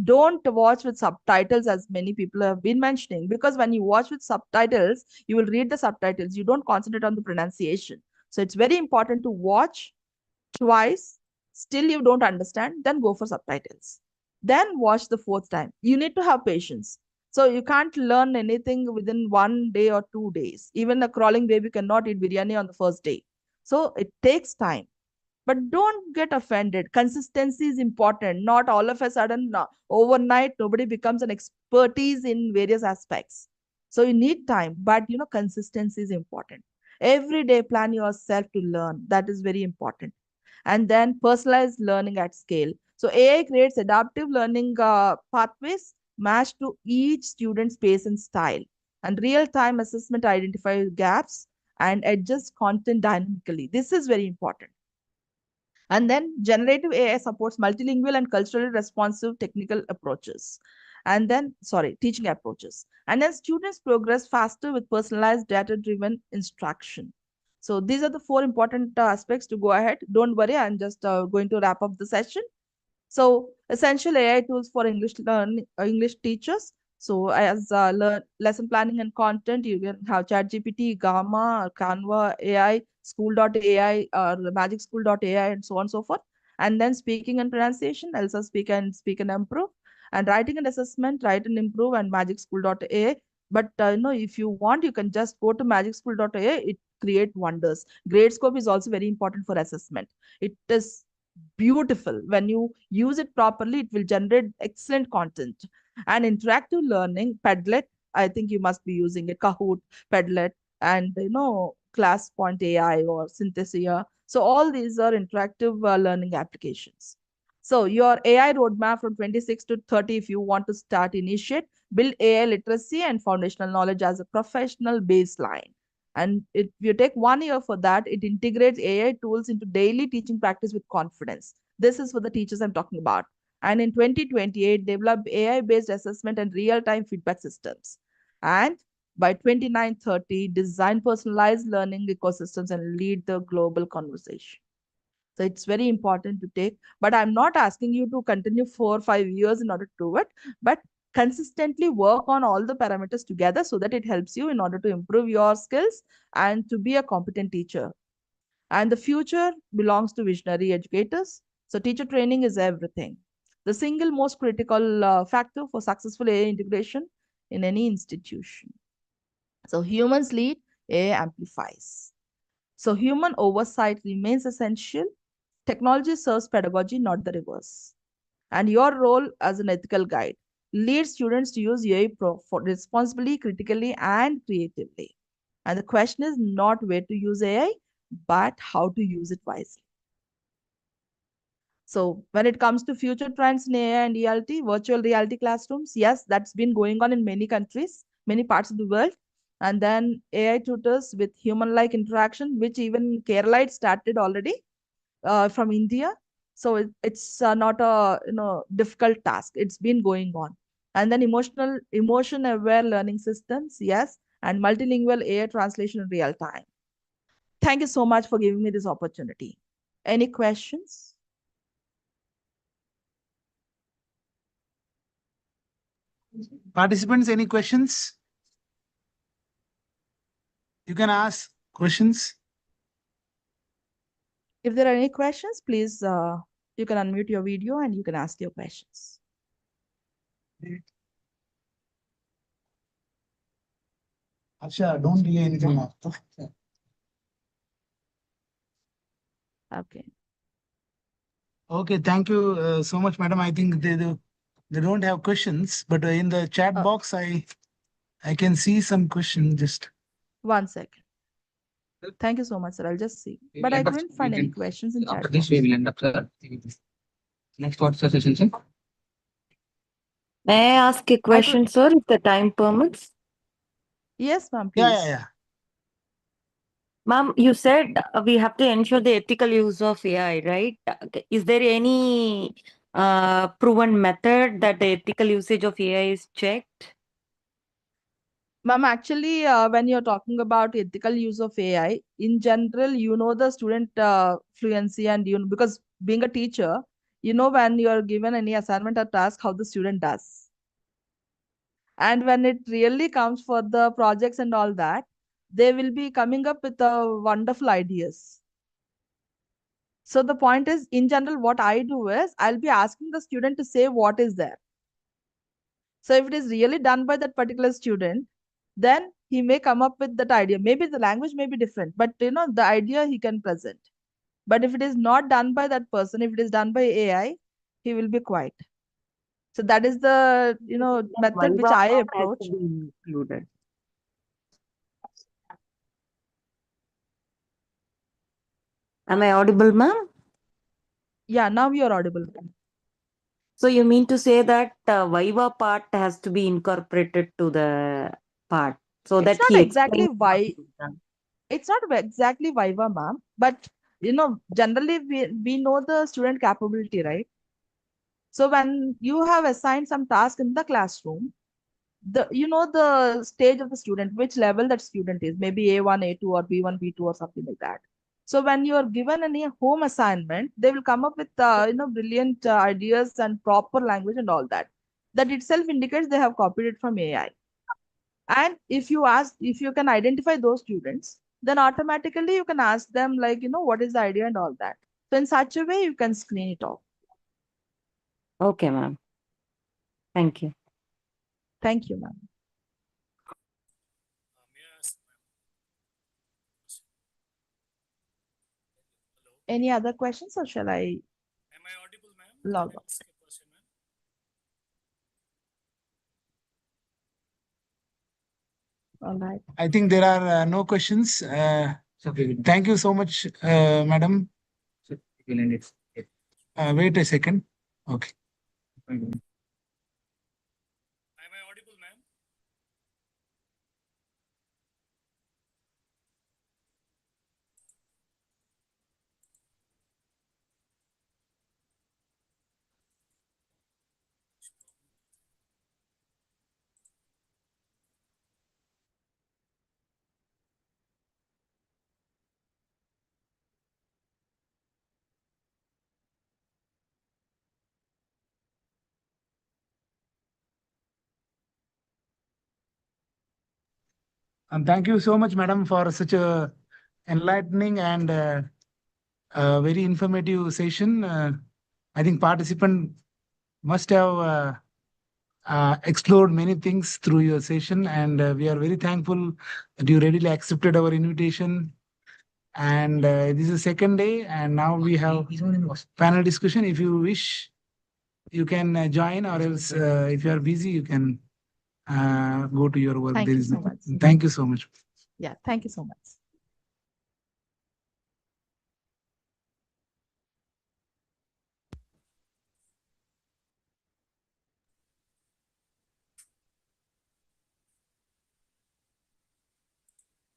Don't watch with subtitles, as many people have been mentioning, because when you watch with subtitles, you will read the subtitles, you don't concentrate on the pronunciation. So it's very important to watch twice, still you don't understand, then go for subtitles. Then watch the fourth time. You need to have patience. So you can't learn anything within 1 day or 2 days. Even a crawling baby cannot eat biryani on the first day. So it takes time. But don't get offended. Consistency is important. Not all of a sudden, overnight, nobody becomes an expertise in various aspects. So you need time, but consistency is important. Every day, plan yourself to learn. That is very important. And then personalized learning at scale. So AI creates adaptive learning pathways matched to each student's pace and style. And real-time assessment identifies gaps and adjusts content dynamically. This is very important. And then generative AI supports multilingual and culturally responsive technical approaches. And then, sorry, teaching approaches. And then students progress faster with personalized data-driven instruction. So these are the four important aspects to go ahead. Don't worry, I'm just going to wrap up the session. So essential AI tools for English learning, English teachers. So as lesson planning and content, you can have ChatGPT, Gamma, Canva, AI, School.ai, or MagicSchool.ai, and so on and so forth. And then speaking and pronunciation, Elsa Speak and Improve. And writing and assessment, Write and Improve, and MagicSchool.ai. But if you want, you can just go to MagicSchool.ai. It create wonders. Gradescope is also very important for assessment. It is beautiful. When you use it properly, it will generate excellent content. And interactive learning, Padlet, I think you must be using it, Kahoot, Padlet, and Class Point AI or Synthesia. So all these are interactive learning applications. So your AI roadmap from 26 to 30, if you want to start, initiate, build AI literacy and foundational knowledge as a professional baseline. And if you take 1 year for that, it integrates AI tools into daily teaching practice with confidence. This is for the teachers I'm talking about. And in 2028, develop AI-based assessment and real-time feedback systems. And by 2930, design personalized learning ecosystems and lead the global conversation. So it's very important to take, but I'm not asking you to continue 4 or 5 years in order to do it, but consistently work on all the parameters together so that it helps you in order to improve your skills and to be a competent teacher. And the future belongs to visionary educators. So teacher training is everything. the single most critical factor for successful AI integration in any institution. So humans lead, AI amplifies. So human oversight remains essential. Technology serves pedagogy, not the reverse. And your role as an ethical guide, lead students to use AI for responsibly, critically, and creatively. And the question is not where to use AI, but how to use it wisely. So when it comes to future trends in AI and reality, virtual reality classrooms, yes, that's been going on in many countries, many parts of the world. And then AI tutors with human-like interaction, which even Kerala started already from India. So it's not a difficult task. It's been going on. And then emotion-aware learning systems, yes, and multilingual AI translation in real time. Thank you so much for giving me this opportunity. Any questions? Participants, any questions? You can ask questions. If there are any questions, please, you can unmute your video and you can ask your questions. Aksha, don't delay anything now. Okay. Okay, thank you so much, madam. I think they don't have questions, but in the chat box, I can see some question. Just 1 second. Thank you so much, sir. I'll just see. But I couldn't find any questions in chat After this, box. we will end up, sir. Next, what's the session, sir? May I ask a question, sir, if the time permits? Yes, ma'am, please. yeah. Ma'am, you said we have to ensure the ethical use of AI, right? Is there any proven method that the ethical usage of AI is checked? Ma'am, actually, when you're talking about ethical use of AI, in general, the student fluency and because being a teacher, when you're given any assignment or task, how the student does. And when it really comes for the projects and all that, they will be coming up with wonderful ideas. So the point is, in general, what I do is I'll be asking the student to say what is there. So if it is really done by that particular student, then he may come up with that idea. Maybe the language may be different, but the idea he can present. But if it is not done by that person, if it is done by AI, he will be quiet. So that is the method which I approach. Included. Am I audible, ma'am? Yeah, now you are audible. So you mean to say that Viva part has to be incorporated to the part so It's that not he exactly explains what he done. It's not exactly Viva, ma'am, but generally we know the student capability, right? So when you have assigned some task in the classroom, the stage of the student, which level that student is, maybe A1, A2, or B1, B2, or something like that. So when you are given any home assignment, they will come up with brilliant ideas and proper language and all that. That itself indicates they have copied it from AI. And if you can identify those students, then automatically you can ask them like, what is the idea and all that. So in such a way, you can screen it off. Okay, ma'am. Thank you. Thank you, ma'am. Any other questions or shall I log off? All right. I think there are no questions. Thank you so much, madam. We'll end it. Wait a second. Okay. And thank you so much, madam, for such a enlightening and very informative session. I think participant must have explored many things through your session, and we are very thankful that you readily accepted our invitation. And this is the second day, and now we have panel discussion. If you wish, you can join, or else if you are busy, you can go to your work. Thank you so much. Thank you so much. Yeah, thank you so much.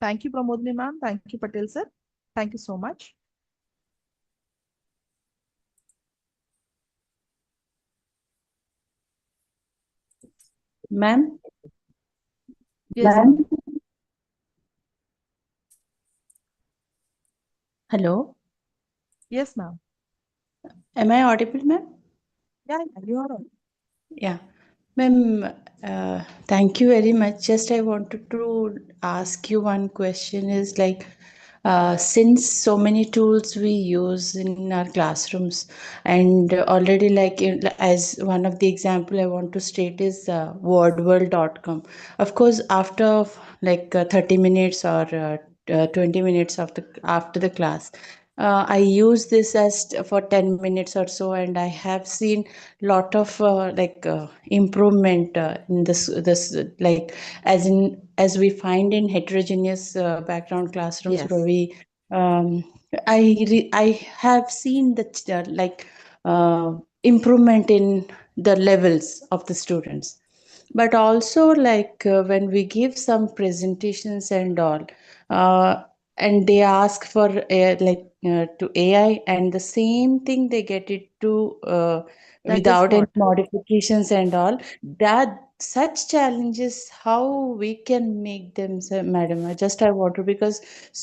Thank you, Pramodni ma'am. Thank you, Patel sir. Thank you so much. Ma'am? Yes, Ma'am? ma'am. Hello? Yes, ma'am. Am I audible, ma'am? Yeah, you are on. Yeah. Ma'am, thank you very much. Just I wanted to ask you one question is like, since so many tools we use in our classrooms, and already as one of the example I want to state is wordworld.com. Of course, after 30 minutes or 20 minutes after the class, I use this as for 10 minutes or so, and I have seen lot of improvement in this as we find in heterogeneous background classrooms Yes. where we I have seen that improvement in the levels of the students, but also when we give some presentations and all, and they ask for to AI, and the same thing they get it to That is without any what. modifications and all. That such challenges, how we can make them, sir, madam? I want to, because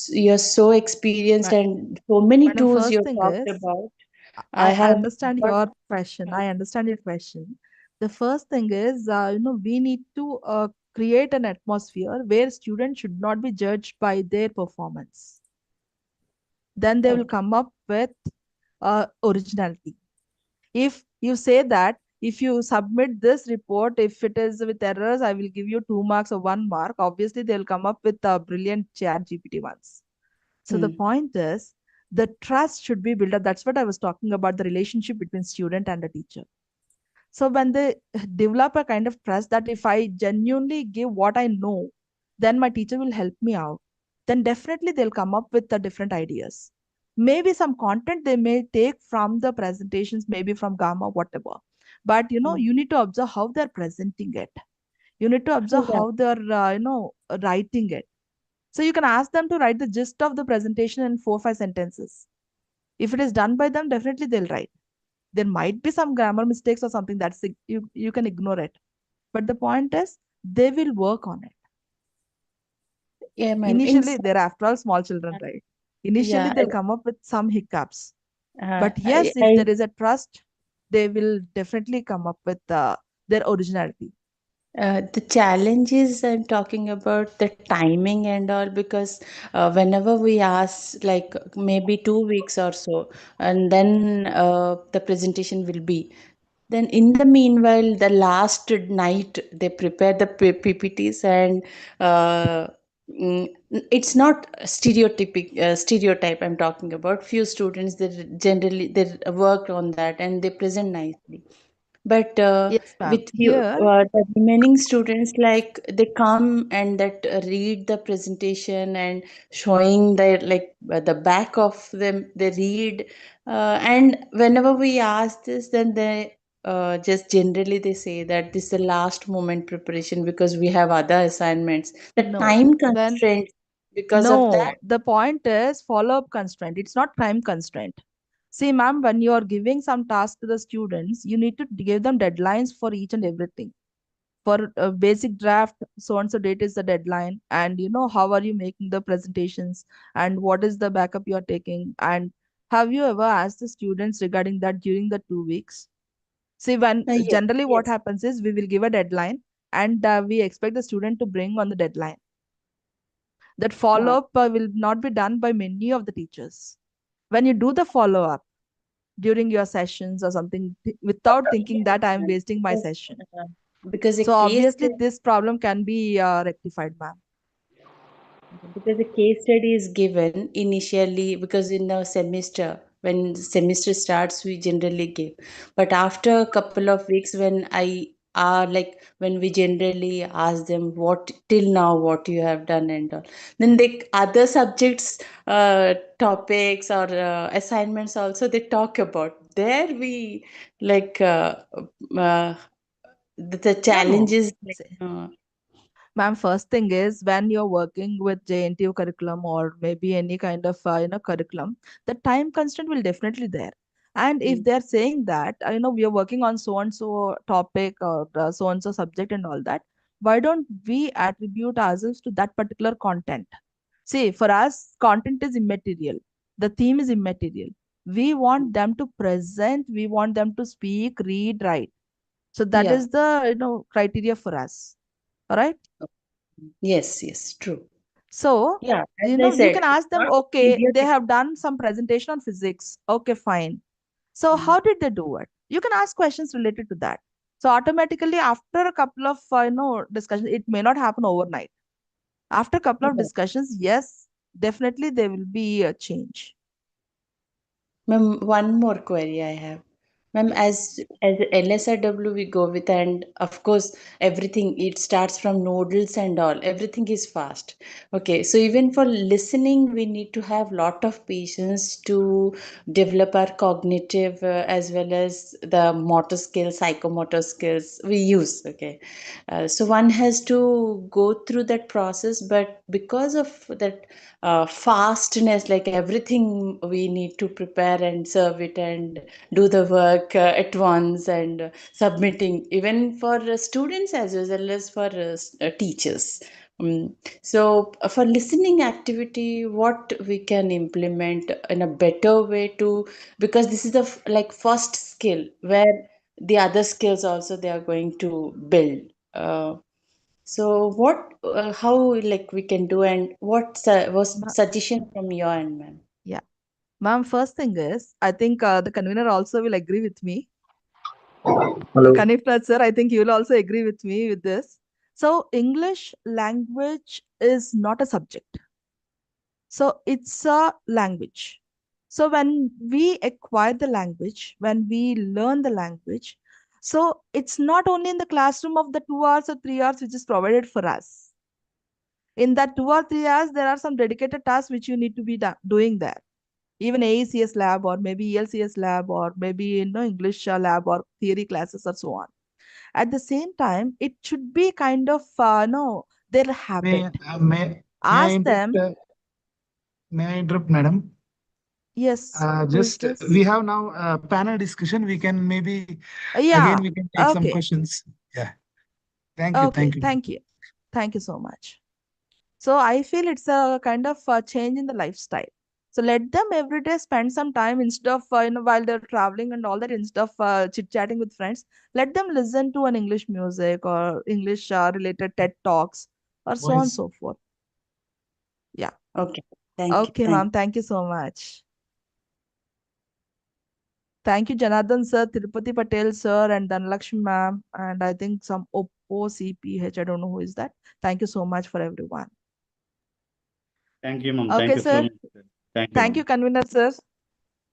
you're so experienced Ma- and so many Madam, tools first you've thing talked is, about. I I have understand got. your question. I understand your question. The first thing is, we need to create an atmosphere where students should not be judged by their performance. Then they will Okay. come up with originality. If you say that if you submit this report, if it is with errors, I will give you 2 marks or 1 mark. Obviously, they'll come up with brilliant chat GPT ones. So the Hmm. point is, the trust should be built up. That's what I was talking about, the relationship between student and the teacher. So when they develop a kind of trust that if I genuinely give what I know, then my teacher will help me out, then definitely they'll come up with the different ideas. Maybe some content they may take from the presentations, maybe from Gamma, whatever. But you need to observe how they're presenting it. You need to observe Yeah. how they're writing it. So you can ask them to write the gist of the presentation in 4 5 sentences. If it is done by them, definitely they'll write. There might be some grammar mistakes or something that's you can ignore it. But the point is, they will work on it. Yeah, ma'am. Initially, they're after all small children, right? Initially, Yeah, they'll come up with some hiccups. uh, But yes, if I there is a trust, they will definitely come up with their originality. the challenges I'm talking about the timing and all, because whenever we ask, like maybe 2 weeks or so, and then the presentation will be. Then in the meanwhile, the last night they prepare the PPTs, and uh, mm, it's not stereotype. I'm talking about few students that generally they work on that and they present nicely, but Yes, ma'am. with you Here, the remaining students, like they come and that read the presentation and showing their the back of them they read, and whenever we ask this, then they just generally they say that this is the last moment preparation because we have other assignments, the no. time Then constraints. Because of that. no. The point is follow-up constraint. It's not time constraint. See, ma'am, when you are giving some task to the students, you need to give them deadlines for each and everything. For a basic draft, so and so date is the deadline, and how are you making the presentations, and what is the backup you are taking, and have you ever asked the students regarding that during the 2 weeks? See, when Yes, generally what yes. happens is we will give a deadline, and we expect the student to bring on the deadline. That follow uh, up will not be done by many of the teachers. When you do the follow up, during your sessions or something without thinking that I'm wasting my session. Because a So case obviously this problem can be rectified, ma'am. Because a case study is given initially, because in the semester, when semester starts, we generally give. But after a couple of weeks, when I are like when we generally ask them what till now what you have done and all, then the other subjects, topics or assignments also they talk about. There we like the No, no. challenges like. Ma'am, first thing is when you're working with JNTU curriculum or maybe any kind of curriculum, the time constraint will definitely there. And if they're saying that we are working on so and so topic or so and so subject and all that, why don't we attribute ourselves to that particular content? See, for us, content is immaterial. The theme is immaterial. We want them to present. We want them to speak, read, write. So that Yeah. is the criteria for us. All right. Yes, yes, true. So, Yeah, as I you said, can it's ask them, not okay, they periodic. have done some presentation on physics. Okay, fine. So, how did they do it? You can ask questions related to that. So, automatically, after a couple of, discussions, it may not happen overnight. After a couple of Yeah. discussions, yes, definitely there will be a change. Ma'am, one more query I have. Ma'am, as LSRW we go with, and of course everything it starts from nodals and all. Everything is fast. Okay, so even for listening, we need to have lot of patience to develop our cognitive as well as the motor skills, psychomotor skills we use. Okay, so one has to go through that process, but because of that fastness, like everything we need to prepare and serve it and do the work at once and submitting even for students as well as for teachers. So for listening activity, what we can implement in a better way to, because this is the like first skill where the other skills also they are going to build. So what, how like we can do, and what was Ma- suggestion from your end, ma'am? Yeah. Ma'am, first thing is, I think the convener also will agree with me. Hello. Kanifrat sir, I think you will also agree with me with this. So, English language is not a subject. So, it's a language. So, when we acquire the language, when we learn the language, so it's not only in the classroom of the 2 hours or 3 hours which is provided for us. In that 2 or 3 hours, there are some dedicated tasks which you need to be doing there. Even AECS lab or maybe ELCS lab or maybe English lab or theory classes or so on. At the same time, it should be kind of no their May habit. may I Ask interrupt? them. May I interrupt, madam? Yes, who is Just this? we have now a panel discussion. We can maybe Yeah. again we can take some Okay. questions. Yeah. Thank you. Okay. Thank you. Thank you. Thank you so much. So I feel it's a kind of change in the lifestyle. So let them every day spend some time instead of while they're traveling and all that, instead of chit chatting with friends. Let them listen to an English music or English related TED talks or so on and Voice. so forth. Yeah. Okay, thank you, Okay, thank ma'am. Thank you so much. Thank you, Janardhan sir, Tirupati Patel sir, and Dhanalakshmi ma'am, and I think some OPH. I don't know who is that. Thank you so much for everyone. Thank you, ma'am. Thank Okay, you so sir. much. Thank you, Thank ma'am. you, convener sir.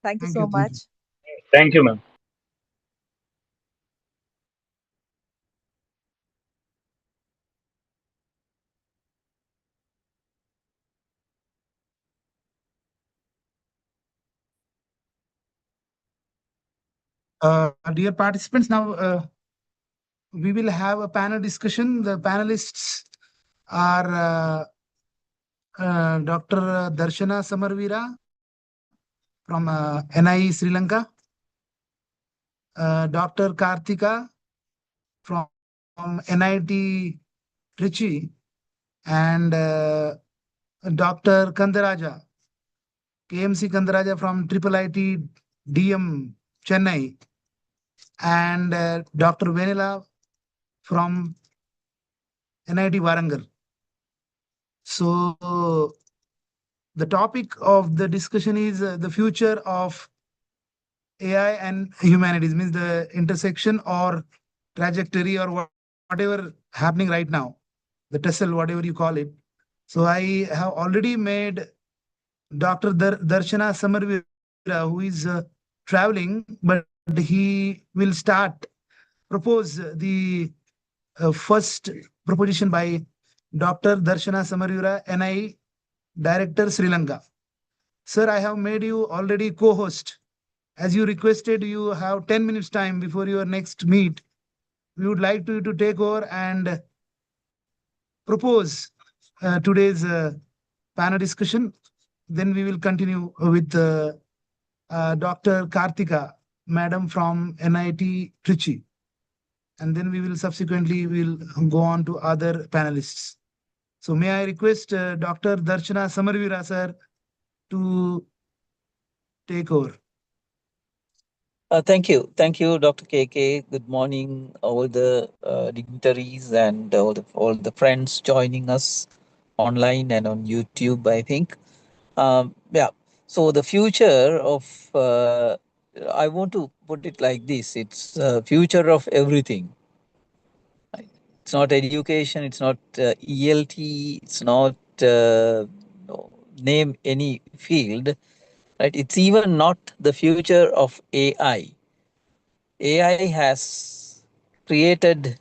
Thank you Thank so you. Thank you. much. Thank you, ma'am. Dear participants, now we will have a panel discussion. The panelists are Dr. Darshana Samarvira from NIE Sri Lanka, Dr. Karthika from NIT Trichy, and Dr. Kandaraja, KMC Kandaraja from Triple IT DM Chennai, and Dr. Venila from NIT Warangal. So the topic of the discussion is the future of AI and humanities, means the intersection or trajectory or whatever happening right now, the tussle, whatever you call it. So I have already made Dr. Darshana Samarvira, who is traveling, but he will start propose the first proposition by Dr. Darshana Samarvira, NI Director, Sri Lanka. Sir, I have made you already co-host. As you requested, you have 10 minutes time before your next meet. We would like to take over and propose today's panel discussion. Then we will continue with Dr. Kartika, madam from NIT Trichy. And then we will subsequently will go on to other panelists. So may I request Dr. Darshana Samarvira sir to take over. Thank you, Dr. KK. Good morning, all the dignitaries and all the friends joining us online and on YouTube. I think, yeah. So the future of I want to put it like this: it's future of everything. Right? It's not education. It's not ELT. It's not no, name any field. Right? It's even not the future of AI. AI has created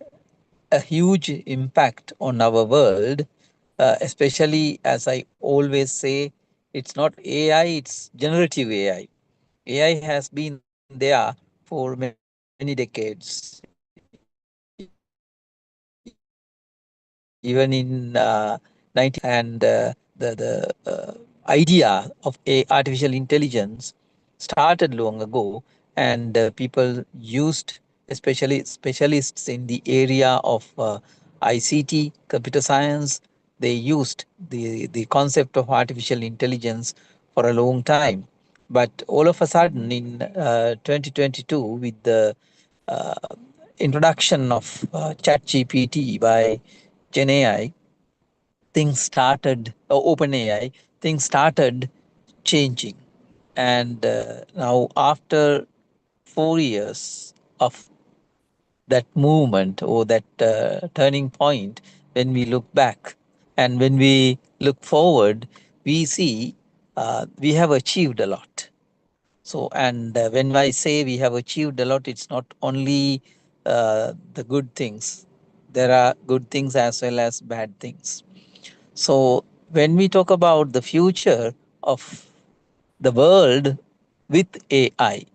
a huge impact on our world, especially as I always say, it's not AI, it's generative AI. AI has been there for many decades, even in 1980s, and the idea of artificial intelligence started long ago, and people used, especially specialists in the area of ICT, computer science, they used the concept of artificial intelligence for a long time. But all of a sudden, in 2022, with the uh, introduction of ChatGPT by GenAI, things started, OpenAI, things started changing. And now, after 4 years of that movement or that turning point, when we look back and when we look forward, we see we have achieved a lot. So, and when I say we have achieved a lot, it's not only the good things, there are good things as well as bad things. So, when we talk about the future of the world with AI,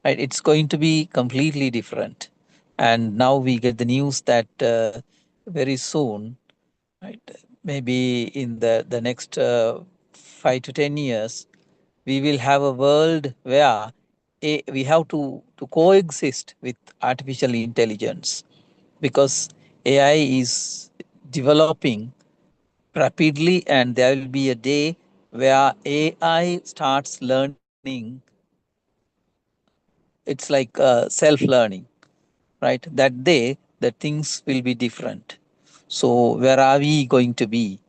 right, it's going to be completely different. And now we get the news that very soon, right, maybe in the next 5 to 10 years, we will have a world where we have to coexist with artificial intelligence, because AI is developing rapidly, and there will be a day where AI starts learning. It's like self learning, right? That day, the things will be different. So, where are we going to be?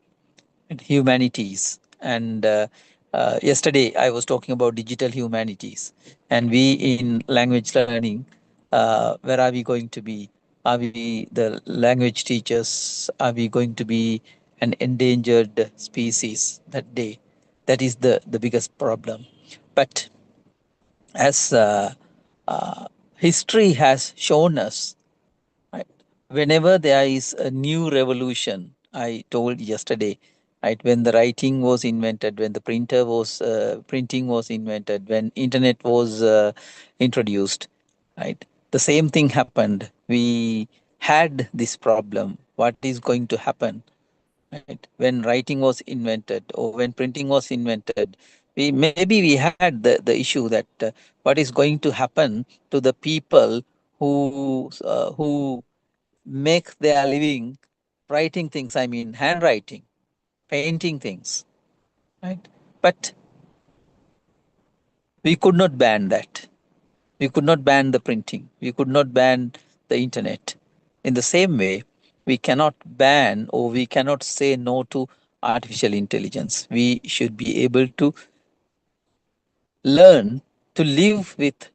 Humanities. And yesterday, I was talking about digital humanities. And we in language learning, where are we going to be? Are we the language teachers? Are we going to be an endangered species that day? That is the biggest problem. But as history has shown us, right, whenever there is a new revolution, I told yesterday, right, when the writing was invented, when the printing was invented, when internet was introduced, right, the same thing happened. We had this problem. What is going to happen? Right, when writing was invented or when printing was invented, we had the issue that what is going to happen to the people who make their living writing things, I mean handwriting, painting things, right? But we could not ban that. We could not ban the printing. We could not ban the internet. In the same way, we cannot ban or we cannot say no to artificial intelligence. We should be able to learn to live with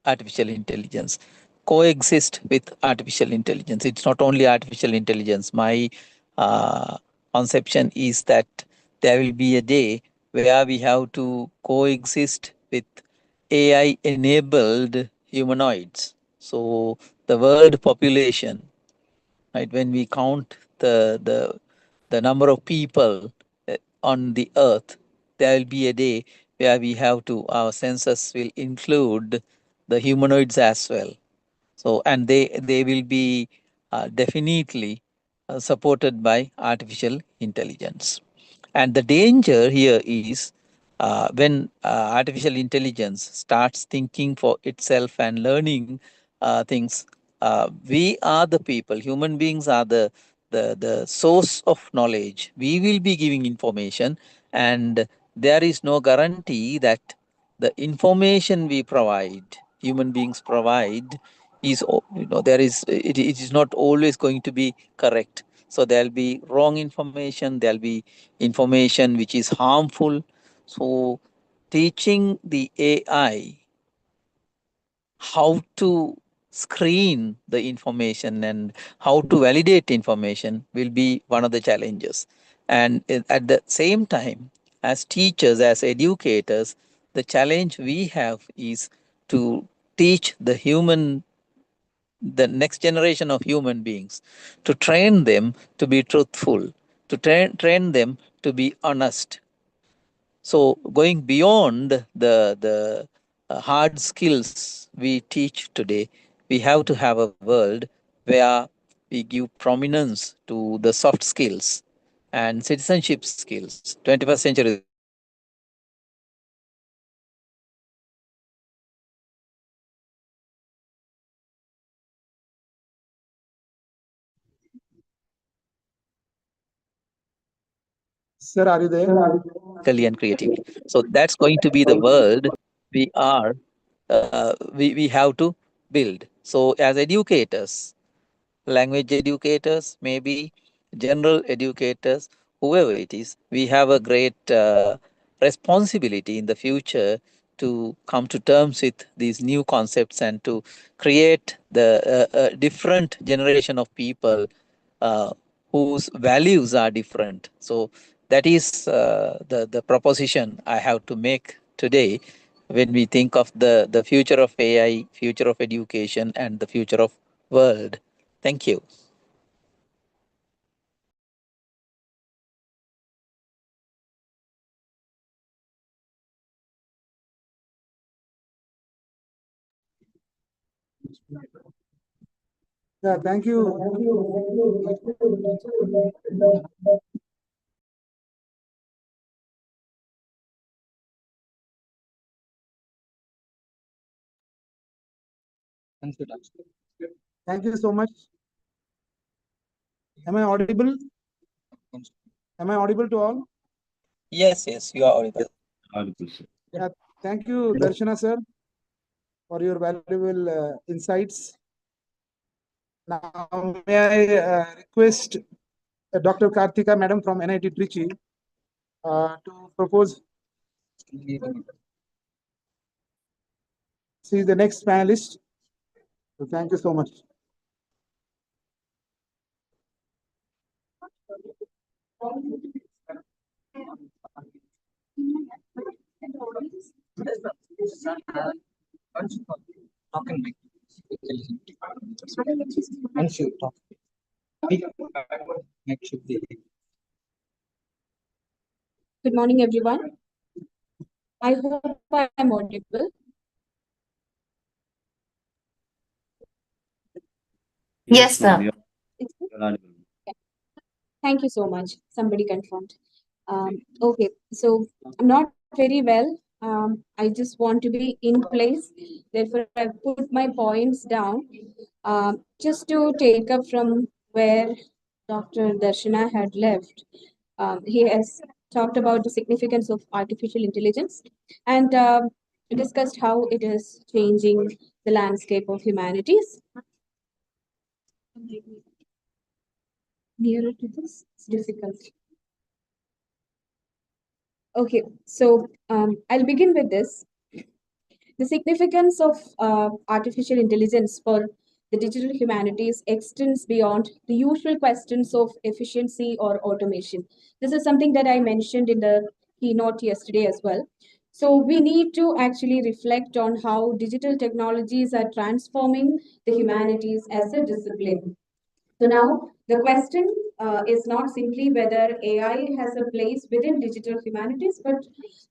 artificial intelligence, coexist with artificial intelligence. It's not only artificial intelligence. My conception is that there will be a day where we have to coexist with AI enabled humanoids. So the world population, right, when we count the number of people on the earth, there will be a day where we have to, our census will include the humanoids as well. So, and they will be definitely supported by artificial intelligence. And the danger here is when artificial intelligence starts thinking for itself and learning things. We are the people, human beings are the source of knowledge. We will be giving information, and there is no guarantee that the information we provide, human beings provide, is there is it is not always going to be correct. So there'll be wrong information, there'll be information which is harmful. So teaching the AI how to screen the information and how to validate information will be one of the challenges. And at the same time, as teachers, as educators, the challenge we have is to teach the next generation of human beings, to train them to be truthful, to train them to be honest. So going beyond the hard skills we teach today, we have to have a world where we give prominence to the soft skills and citizenship skills. 21st century is all about citizenship skills. So Sir, are you there? and creatively. So that's going to be the world we are we have to build. So as educators, language educators, maybe general educators, whoever it is, we have a great responsibility in the future to come to terms with these new concepts and to create the different generation of people uh, whose values are different. So that is the proposition I have to make today when we think of the future of AI, future of education, and the future of world. Thank you. Yeah, thank you. Thank you so much. Am I audible? Am I audible to all? Yes, you are audible. Yeah, thank you, Darshana sir, for your valuable insights. Now, may I request Dr. Karthika madam from NIT Trichy to propose. She is the next panelist. So thank you so much. Good morning, everyone. I hope I am audible. Yes, ma'am. Thank you so much. Somebody confirmed. Okay, so I'm not very well. I just want to be in place. Therefore, I put my points down just to take up from where Dr. Darshana had left. He has talked about the significance of artificial intelligence and discussed how it is changing the landscape of humanities. Nearer to this, it's difficult. Okay, so I'll begin with this. The significance of artificial intelligence for the digital humanities extends beyond the usual questions of efficiency or automation. This is something that I mentioned in the keynote yesterday as well. So we need to actually reflect on how digital technologies are transforming the humanities as a discipline. So now the question is not simply whether AI has a place within digital humanities, but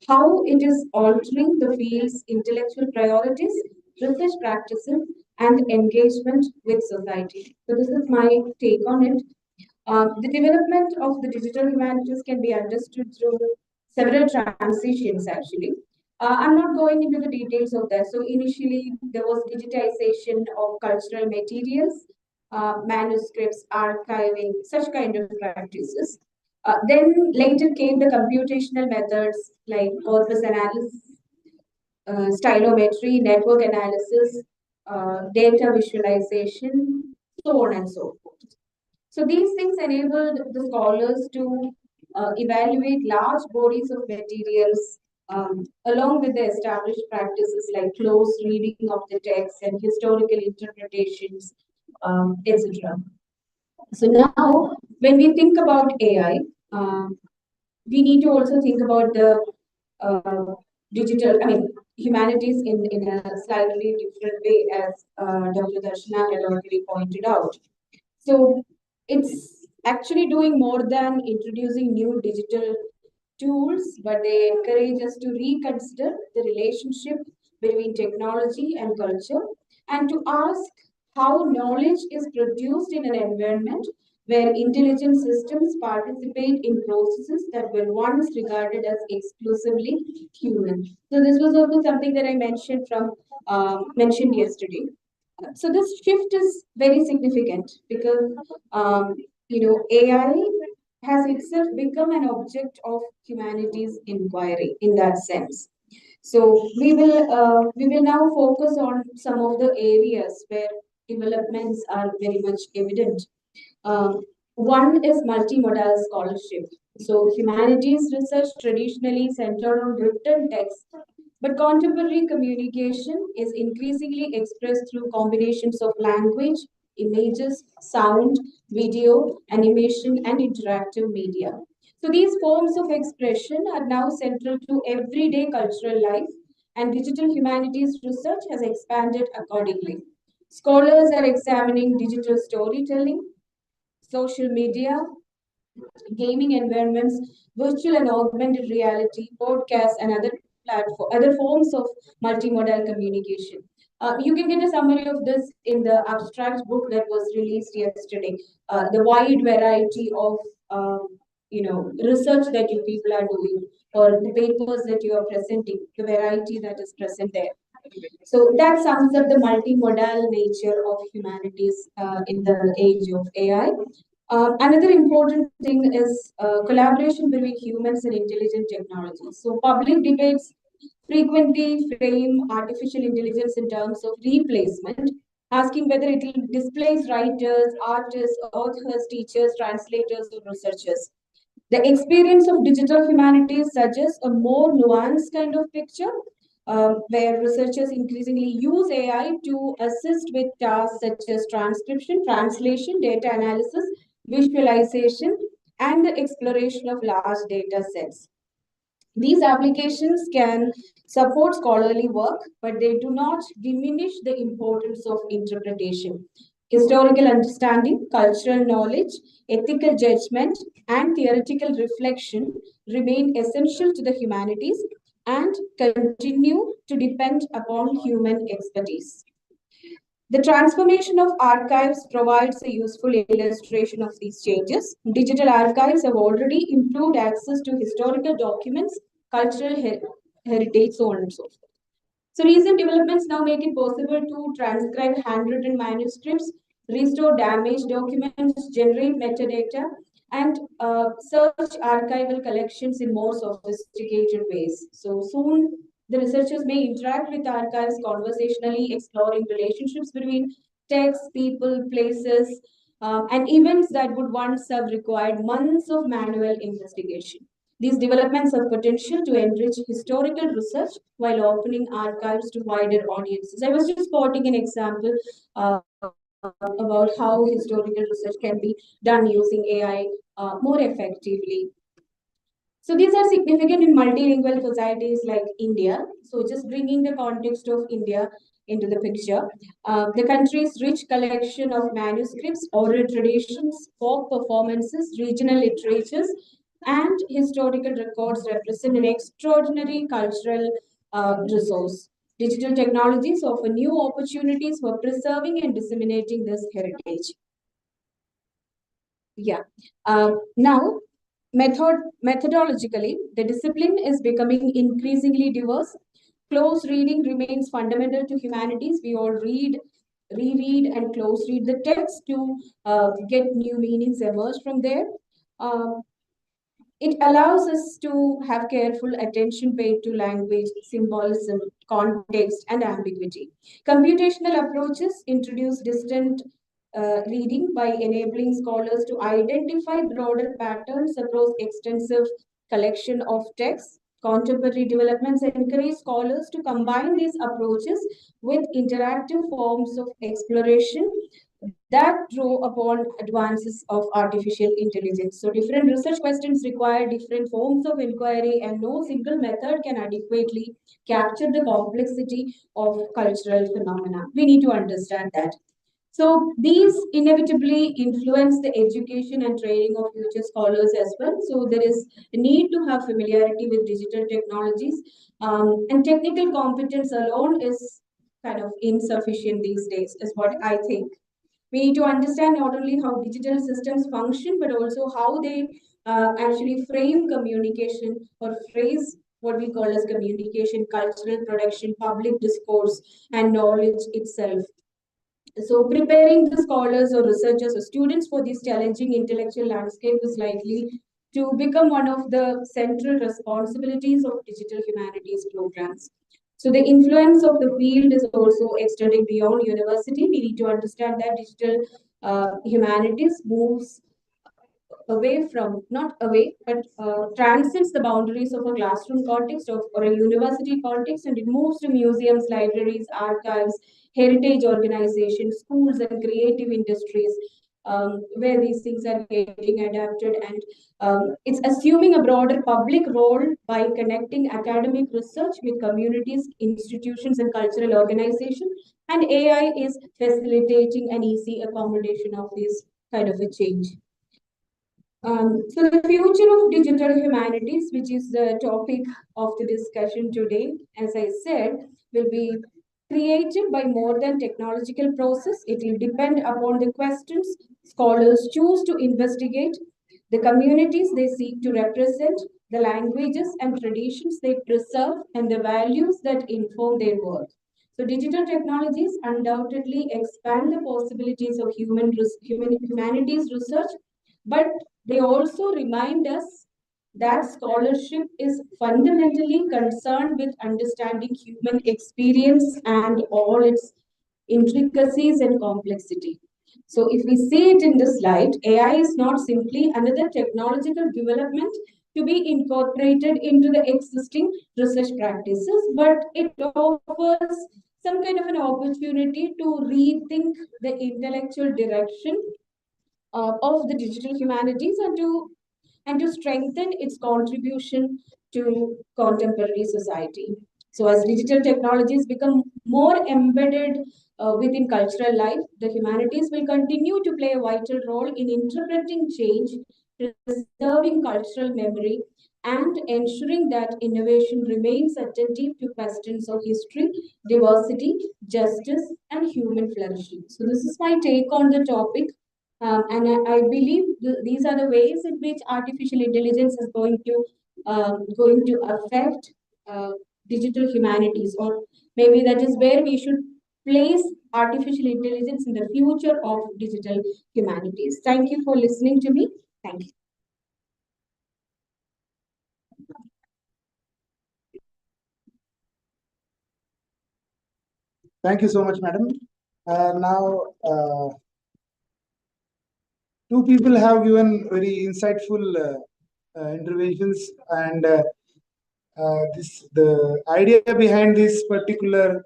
how it is altering the field's intellectual priorities, research practices, and engagement with society. So this is my take on it. The development of the digital humanities can be understood through several transitions actually. I'm not going into the details of that. So initially there was digitization of cultural materials, manuscripts, archiving, such kind of practices. Then later came the computational methods like corpus analysis, stylometry, network analysis, data visualization, so on and so forth. So these things enabled the scholars to evaluate large bodies of materials along with the established practices like close reading of the text and historical interpretations, etc. So now, when we think about AI, we need to also think about the humanities in a slightly different way, as Dr. Darshana had already pointed out. So it's actually doing more than introducing new digital tools, but they encourage us to reconsider the relationship between technology and culture and to ask how knowledge is produced in an environment where intelligent systems participate in processes that were once regarded as exclusively human. So this was also something that I mentioned yesterday. So this shift is very significant because AI has itself become an object of humanities inquiry in that sense. So we will now focus on some of the areas where developments are very much evident. One is multimodal scholarship. So humanities research traditionally centered on written text, but contemporary communication is increasingly expressed through combinations of language, images, sound, video, animation, and interactive media. So these forms of expression are now central to everyday cultural life, and digital humanities research has expanded accordingly. Scholars are examining digital storytelling, social media, gaming environments, virtual and augmented reality, podcasts, and other forms of multimodal communication. You can get a summary of this in the abstract book that was released yesterday. The wide variety of research that you people are doing, or the papers that you are presenting, the variety that is present there. So that sums up the multimodal nature of humanities in the age of AI. Another important thing is collaboration between humans and intelligent technologies. So public debates frequently frame artificial intelligence in terms of replacement, asking whether it will displace writers, artists, authors, teachers, translators, or researchers. The experience of digital humanities suggests a more nuanced kind of picture where researchers increasingly use AI to assist with tasks such as transcription, translation, data analysis, visualization, and the exploration of large data sets. These applications can support scholarly work, but they do not diminish the importance of interpretation. Historical understanding, cultural knowledge, ethical judgment, and theoretical reflection remain essential to the humanities and continue to depend upon human expertise. The transformation of archives provides a useful illustration of these changes. Digital archives have already improved access to historical documents, cultural heritage, so on and so forth. So recent developments now make it possible to transcribe handwritten manuscripts, restore damaged documents, generate metadata, and search archival collections in more sophisticated ways. So soon, the researchers may interact with archives conversationally, exploring relationships between texts, people, places, and events that would once have required months of manual investigation. These developments have potential to enrich historical research while opening archives to wider audiences. I was just quoting an example about how historical research can be done using AI more effectively. So these are significant in multilingual societies like India. So just bringing the context of India into the picture, the country's rich collection of manuscripts, oral traditions, folk performances, regional literatures, and historical records represent an extraordinary cultural resource. Digital technologies offer new opportunities for preserving and disseminating this heritage. Yeah. Now, methodologically, the discipline is becoming increasingly diverse. Close reading remains fundamental to humanities. We all read, reread, and close read the text to get new meanings emerge from there. It allows us to have careful attention paid to language, symbolism, context, and ambiguity. Computational approaches introduce distant reading by enabling scholars to identify broader patterns across extensive collection of texts. Contemporary developments encourage scholars to combine these approaches with interactive forms of exploration that draw upon advances of artificial intelligence. So different research questions require different forms of inquiry, and no single method can adequately capture the complexity of cultural phenomena. We need to understand that. So these inevitably influence the education and training of future scholars as well. So there is a need to have familiarity with digital technologies, and technical competence alone is kind of insufficient these days, is what I think. We need to understand not only how digital systems function, but also how they actually frame communication or phrase what we call as communication, cultural production, public discourse, and knowledge itself. So preparing the scholars or researchers or students for this challenging intellectual landscape is likely to become one of the central responsibilities of digital humanities programs. So the influence of the field is also extending beyond university. We need to understand that digital humanities moves away from, not away, but transcends the boundaries of a classroom context or a university context, and it moves to museums, libraries, archives, heritage organizations, schools, and creative industries. Where these things are getting adapted, and it's assuming a broader public role by connecting academic research with communities, institutions, and cultural organizations. And AI is facilitating an easy accommodation of this kind of a change. So the future of digital humanities, which is the topic of the discussion today, as I said, will be created by more than technological process. It will depend upon the questions scholars choose to investigate, the communities they seek to represent, the languages and traditions they preserve, and the values that inform their work. So digital technologies undoubtedly expand the possibilities of humanities research, but they also remind us that scholarship is fundamentally concerned with understanding human experience and all its intricacies and complexity. So, if we see it in this light, AI is not simply another technological development to be incorporated into the existing research practices, but it offers some kind of an opportunity to rethink the intellectual direction of the digital humanities, and to strengthen its contribution to contemporary society. So, as digital technologies become more embedded within cultural life, the humanities will continue to play a vital role in interpreting change, preserving cultural memory, and ensuring that innovation remains attentive to questions of history, diversity, justice, and human flourishing. So, this is my take on the topic. And I believe these are the ways in which artificial intelligence is going to affect digital humanities, or maybe that is where we should place artificial intelligence in the future of digital humanities. Thank you for listening to me. Thank you. Thank you so much, madam. Now, two people have given very insightful interventions, and the idea behind this particular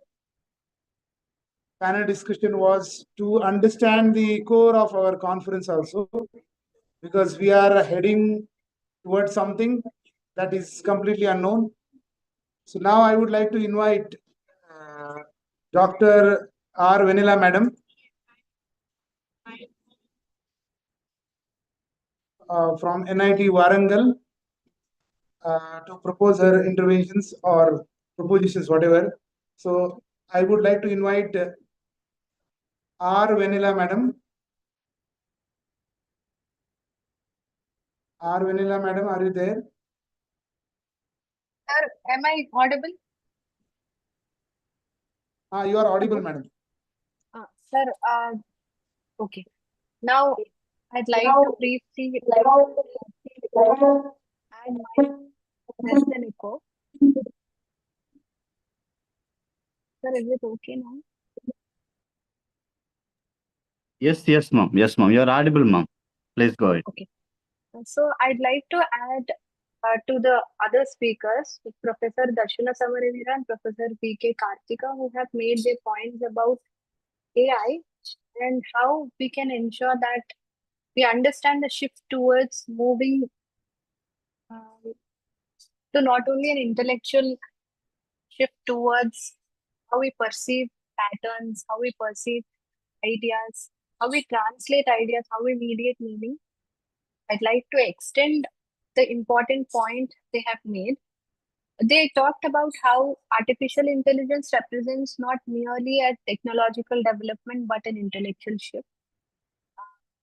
panel discussion was to understand the core of our conference also, because we are heading towards something that is completely unknown. So now I would like to invite Dr. R. Vanilla Madam from NIT Warangal to propose her interventions or propositions, whatever. So I would like to invite R. Vanilla Madam. R. Vanilla Madam, are you there? Sir, am I audible? You are audible, madam. Sir, okay. Now, I'd like to briefly add my less than echo. Sir, is it okay now? Yes, ma'am. Yes, ma'am. You're audible, ma'am. Please go ahead. Okay. So, I'd like to add to the other speakers, Professor Darshana Samarivira and Professor P.K. Karthika, who have made their points about AI and how we can ensure that we understand the shift towards moving to not only an intellectual shift towards how we perceive patterns, how we perceive ideas, how we translate ideas, how we mediate meaning. I'd like to extend the important point they have made. They talked about how artificial intelligence represents not merely a technological development but an intellectual shift.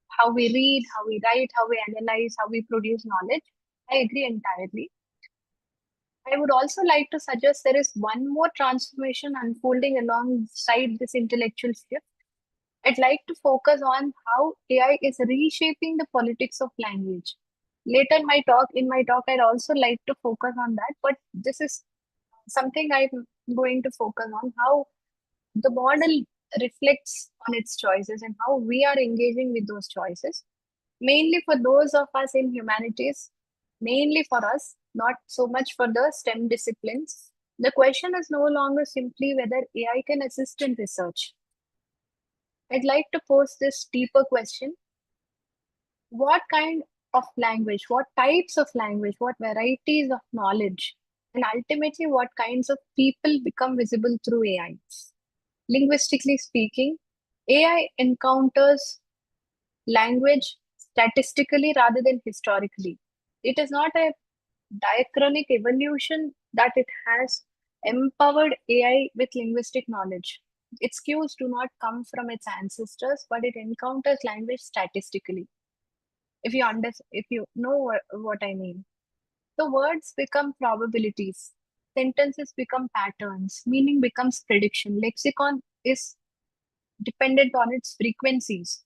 How we read, how we write, how we analyze, how we produce knowledge. I agree entirely. I would also like to suggest there is one more transformation unfolding alongside this intellectual shift. I'd like to focus on how AI is reshaping the politics of language. Later in my talk, I'd also like to focus on that, but this is something I'm going to focus on, how the model reflects on its choices and how we are engaging with those choices. Mainly for those of us in humanities, mainly for us, not so much for the STEM disciplines. The question is no longer simply whether AI can assist in research. I'd like to pose this deeper question. What kind of language, what types of language, what varieties of knowledge, and ultimately what kinds of people become visible through AI? Linguistically speaking, AI encounters language statistically rather than historically. It is not a diachronic evolution that it has empowered AI with linguistic knowledge. Its cues do not come from its ancestors, but it encounters language statistically. If you know what I mean. The words become probabilities, sentences become patterns, meaning becomes prediction. Lexicon is dependent on its frequencies.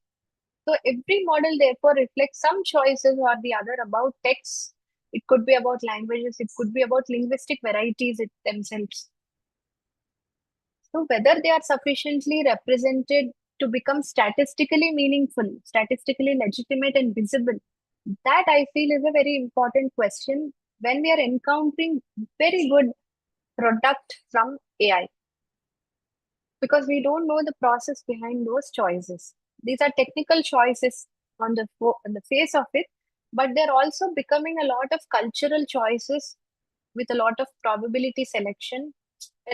So every model therefore reflects some choices or the other about text. It could be about languages, it could be about linguistic varieties themselves. So whether they are sufficiently represented to become statistically meaningful, statistically legitimate and visible, that I feel is a very important question when we are encountering very good product from AI. Because we don't know the process behind those choices. These are technical choices on the face of it, but they're also becoming a lot of cultural choices with a lot of probability selection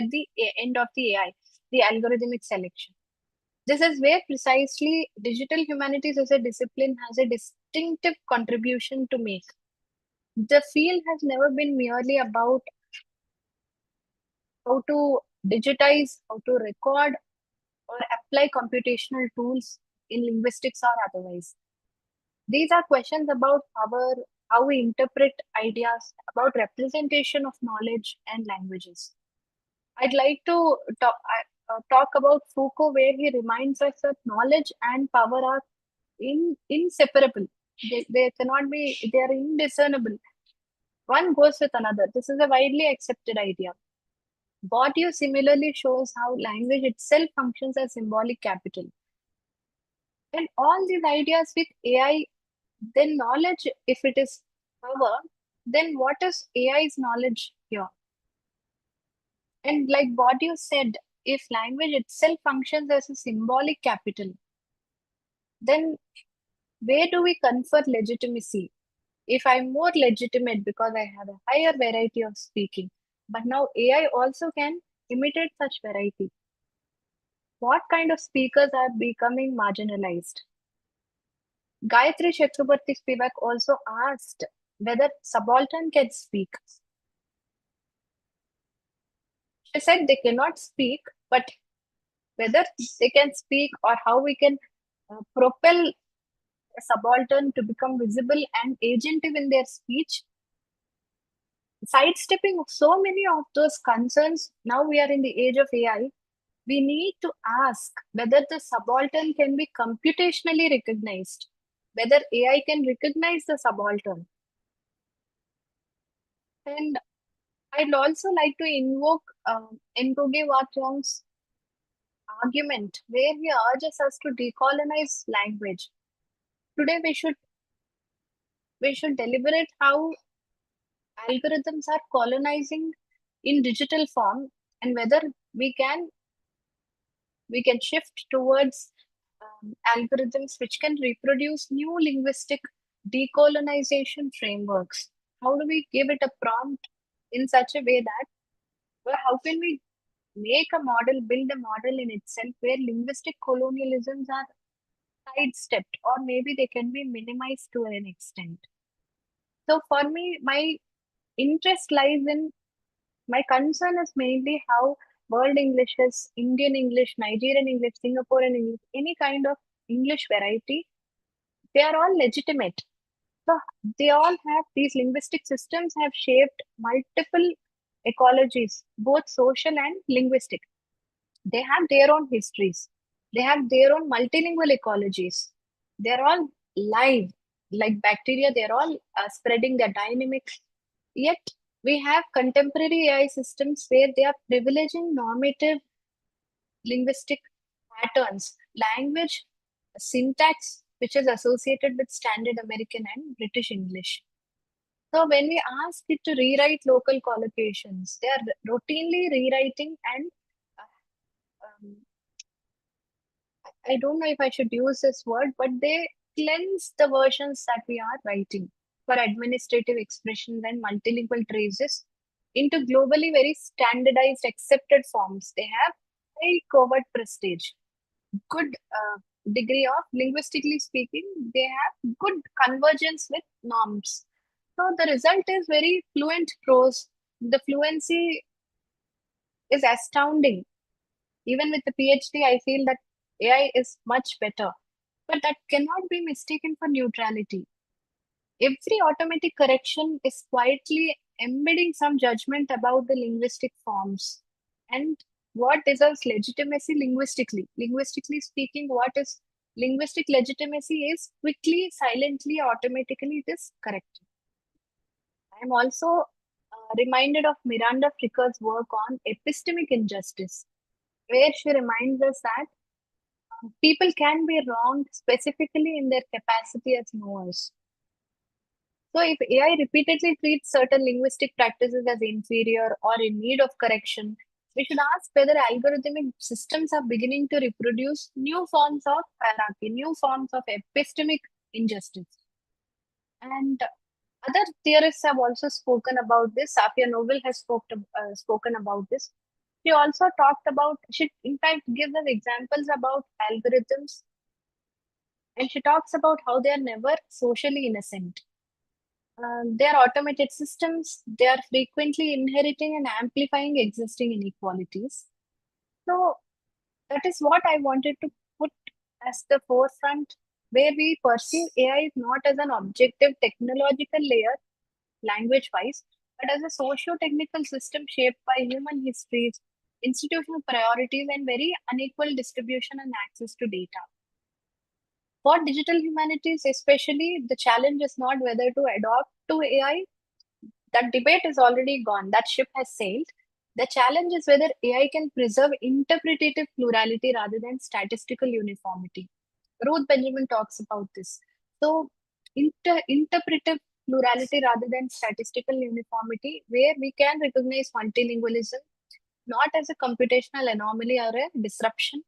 at the end of the AI, the algorithmic selection. This is where precisely digital humanities as a discipline has a distinctive contribution to make. The field has never been merely about how to digitize, how to record, or apply computational tools in linguistics or otherwise. These are questions about how we interpret ideas, about representation of knowledge and languages. I'd like to talk about Foucault, where he reminds us that knowledge and power are inseparable. They cannot be, they are indiscernible. One goes with another. This is a widely accepted idea. Bourdieu similarly shows how language itself functions as symbolic capital. And all these ideas with AI, then knowledge, if it is power, then what is AI's knowledge here? And like what you said, if language itself functions as a symbolic capital, then where do we confer legitimacy? If I'm more legitimate because I have a higher variety of speaking, but now AI also can imitate such variety, what kind of speakers are becoming marginalized? Gayatri Chakraborty Spivak also asked whether subaltern can speak. She said they cannot speak, but whether they can speak or how we can propel a subaltern to become visible and agentive in their speech, sidestepping so many of those concerns. Now we are in the age of AI. We need to ask whether the subaltern can be computationally recognized, whether AI can recognize the subaltern. And I'd also like to invoke Ngugi Wa Thiong's argument where he urges us to decolonize language. Today we should deliberate how algorithms are colonizing in digital form and whether we can shift towards algorithms which can reproduce new linguistic decolonization frameworks. How do we give it a prompt in such a way that, well, how can we make a model, build a model in itself where linguistic colonialisms are sidestepped or maybe they can be minimized to an extent? So for me, my interest lies in, my concern is mainly how world Englishes, Indian English, Nigerian English, Singaporean English, any kind of English variety, they are all legitimate. So they all have, these linguistic systems have shaped multiple ecologies, both social and linguistic. They have their own histories. They have their own multilingual ecologies. They're all live, like bacteria, they're all spreading their dynamics. Yet we have contemporary AI systems where they are privileging normative linguistic patterns, language, syntax, which is associated with standard American and British English. So when we ask it to rewrite local collocations, they are routinely rewriting and I don't know if I should use this word, but they cleanse the versions that we are writing for administrative expressions and multilingual traces into globally very standardized, accepted forms. They have high covert prestige, good degree of, linguistically speaking, they have good convergence with norms. So the result is very fluent prose. The fluency is astounding. Even with the PhD, I feel that AI is much better, but that cannot be mistaken for neutrality. Every automatic correction is quietly embedding some judgment about the linguistic forms and what deserves legitimacy linguistically. Linguistically speaking, what is linguistic legitimacy is quickly, silently, automatically it is corrected. I am also reminded of Miranda Fricker's work on epistemic injustice, where she reminds us that people can be wronged specifically in their capacity as knowers. So if AI repeatedly treats certain linguistic practices as inferior or in need of correction, we should ask whether algorithmic systems are beginning to reproduce new forms of hierarchy, new forms of epistemic injustice. And other theorists have also spoken about this. Safia Noble has spoken about this. She also talked about, she in fact gives us examples about algorithms, and she talks about how they are never socially innocent. They are automated systems. They are frequently inheriting and amplifying existing inequalities. So that is what I wanted to put as the forefront, where we perceive AI not as an objective technological layer, language-wise, but as a socio-technical system shaped by human histories, institutional priorities, and very unequal distribution and access to data. For digital humanities, especially, the challenge is not whether to adopt to AI. That debate is already gone. That ship has sailed. The challenge is whether AI can preserve interpretative plurality rather than statistical uniformity. Ruth Benjamin talks about this. So, interpretive plurality rather than statistical uniformity, where we can recognize multilingualism not as a computational anomaly or a disruption,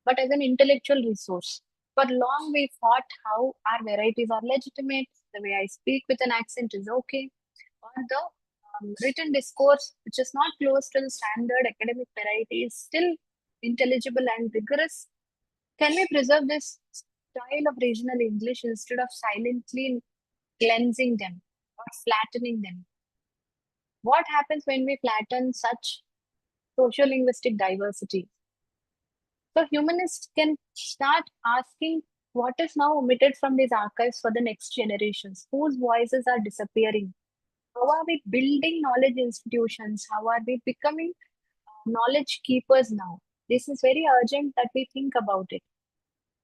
but as an intellectual resource. For long, we fought how our varieties are legitimate, the way I speak with an accent is okay, or the written discourse, which is not close to the standard academic variety, is still intelligible and rigorous. Can we preserve this style of regional English instead of silently cleansing them or flattening them? What happens when we flatten such sociolinguistic diversity? So humanists can start asking what is now omitted from these archives for the next generations, whose voices are disappearing. How are we building knowledge institutions? How are we becoming knowledge keepers now? This is very urgent that we think about it,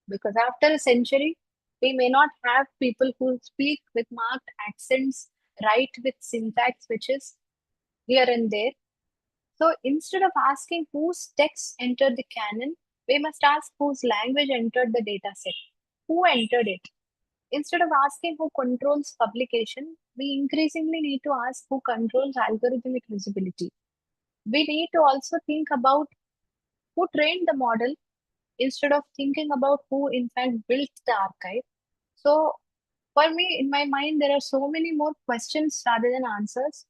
because after a century, we may not have people who speak with marked accents, write with syntax which is here and there. So instead of asking whose texts entered the canon, we must ask whose language entered the dataset. Who entered it? Instead of asking who controls publication, we increasingly need to ask who controls algorithmic visibility. We need to also think about who trained the model instead of thinking about who in fact built the archive. So for me, in my mind, there are so many more questions rather than answers.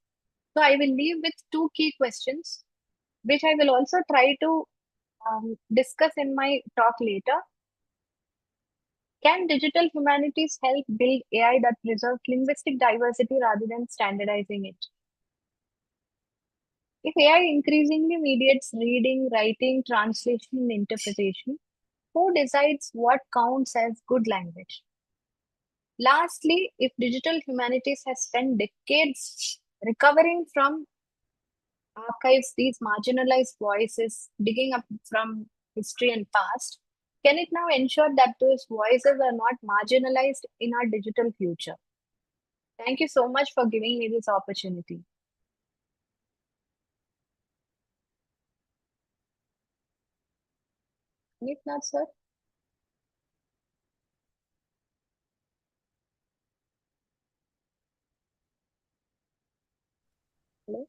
So I will leave with two key questions, which I will also try to discuss in my talk later. Can digital humanities help build AI that preserves linguistic diversity rather than standardizing it? If AI increasingly mediates reading, writing, translation, and interpretation, who decides what counts as good language? Lastly, if digital humanities has spent decades recovering from archives these marginalized voices, digging up from history and past, can it now ensure that those voices are not marginalized in our digital future? Thank you so much for giving me this opportunity. If not, sir. Hello?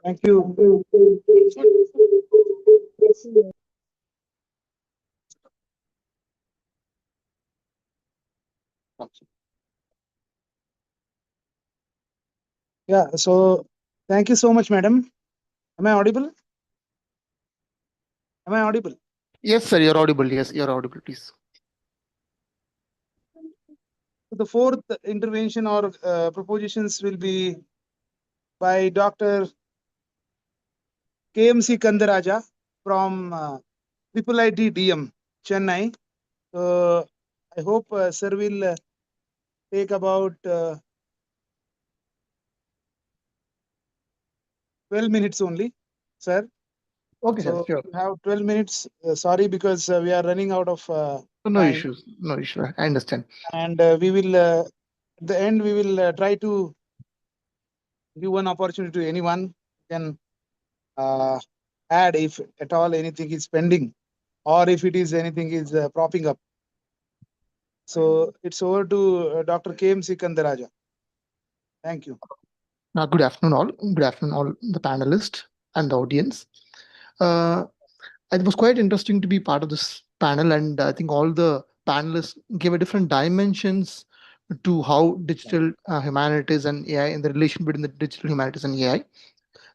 Thank you. Yeah, so thank you so much, madam. Am I audible? Am I audible? Yes, sir, you're audible. Yes, you're audible, please. The fourth intervention or propositions will be by Dr. KMC Kandaraja from IIIT DM, Chennai. I hope sir will take about 12 minutes only, sir. Okay, so sir, sure. you have 12 minutes. Sorry, because we are running out of No time. issues. No issue. I understand. And we will, at the end, we will try to give one opportunity to anyone can add if at all anything is pending or if it is anything is propping up. So it's over to Dr. KMC Kandaraja. Thank you. Good afternoon, all. Good afternoon, all the panelists and the audience. It was quite interesting to be part of this panel, and I think all the panelists gave a different dimensions to how digital humanities and AI and the relation between the digital humanities and AI.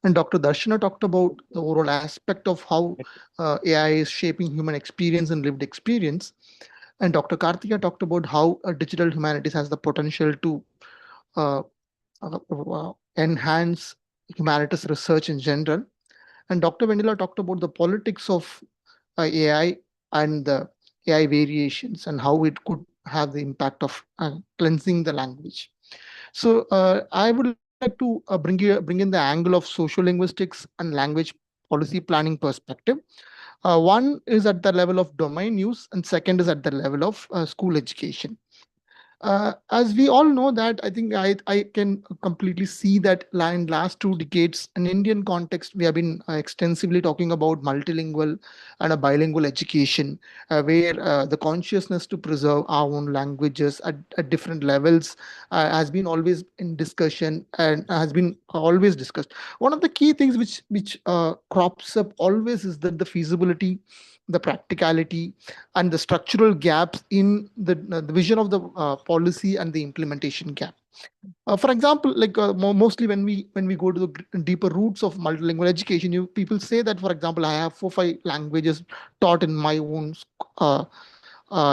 And Dr. Darshana talked about the overall aspect of how AI is shaping human experience and lived experience. And Dr. Karthika talked about how digital humanities has the potential to enhance humanities research in general. And Dr. Vendila talked about the politics of AI and the AI variations and how it could have the impact of cleansing the language. So I would like to bring in the angle of sociolinguistics and language policy planning perspective. One is at the level of domain use, and second is at the level of school education. As we all know that, I think I can completely see that in last 2 decades, in Indian context, we have been extensively talking about multilingual and a bilingual education, where the consciousness to preserve our own languages at different levels has been always in discussion and has been always discussed. One of the key things which crops up always is that the feasibility, the practicality, and the structural gaps in the vision of the policy and the implementation gap. For example, like mostly when we go to the deeper roots of multilingual education, you people say that, for example, I have 4 5 languages taught in my own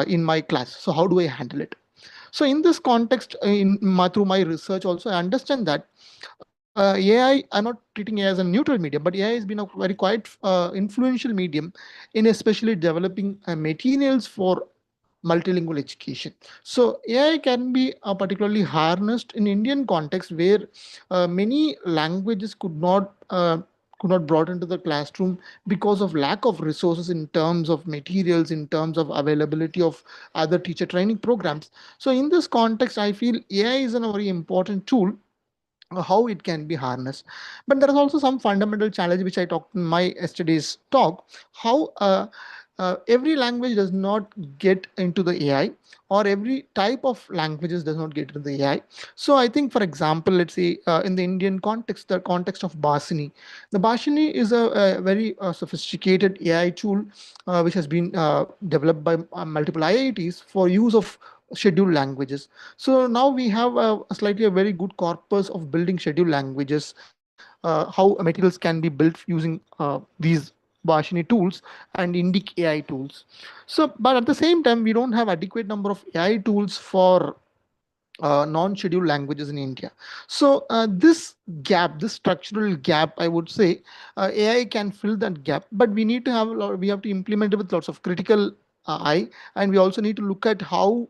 in my class. So how do I handle it? So in this context, through my research also, I understand that AI, I'm not treating AI as a neutral medium, but AI has been a very quite influential medium in especially developing materials for multilingual education. So AI can be particularly harnessed in Indian context where many languages could not brought into the classroom because of lack of resources in terms of materials, in terms of availability of other teacher training programs. So in this context, I feel AI is a very important tool, how it can be harnessed. But there is also some fundamental challenge which I talked in my yesterday's talk, how every language does not get into the AI, or every type of languages does not get into the AI. So I think, for example, let's say in the Indian context, the context of Bhashini. The Bhashini is a very sophisticated AI tool which has been developed by multiple IITs for use of scheduled languages. So now we have a slightly a very good corpus of building scheduled languages, how materials can be built using these Bhashini tools and Indic AI tools. So, but at the same time, we don't have adequate number of AI tools for non-scheduled languages in India. So this gap, this structural gap, I would say, AI can fill that gap, but we need to have we have to implement it with lots of critical eye, and we also need to look at how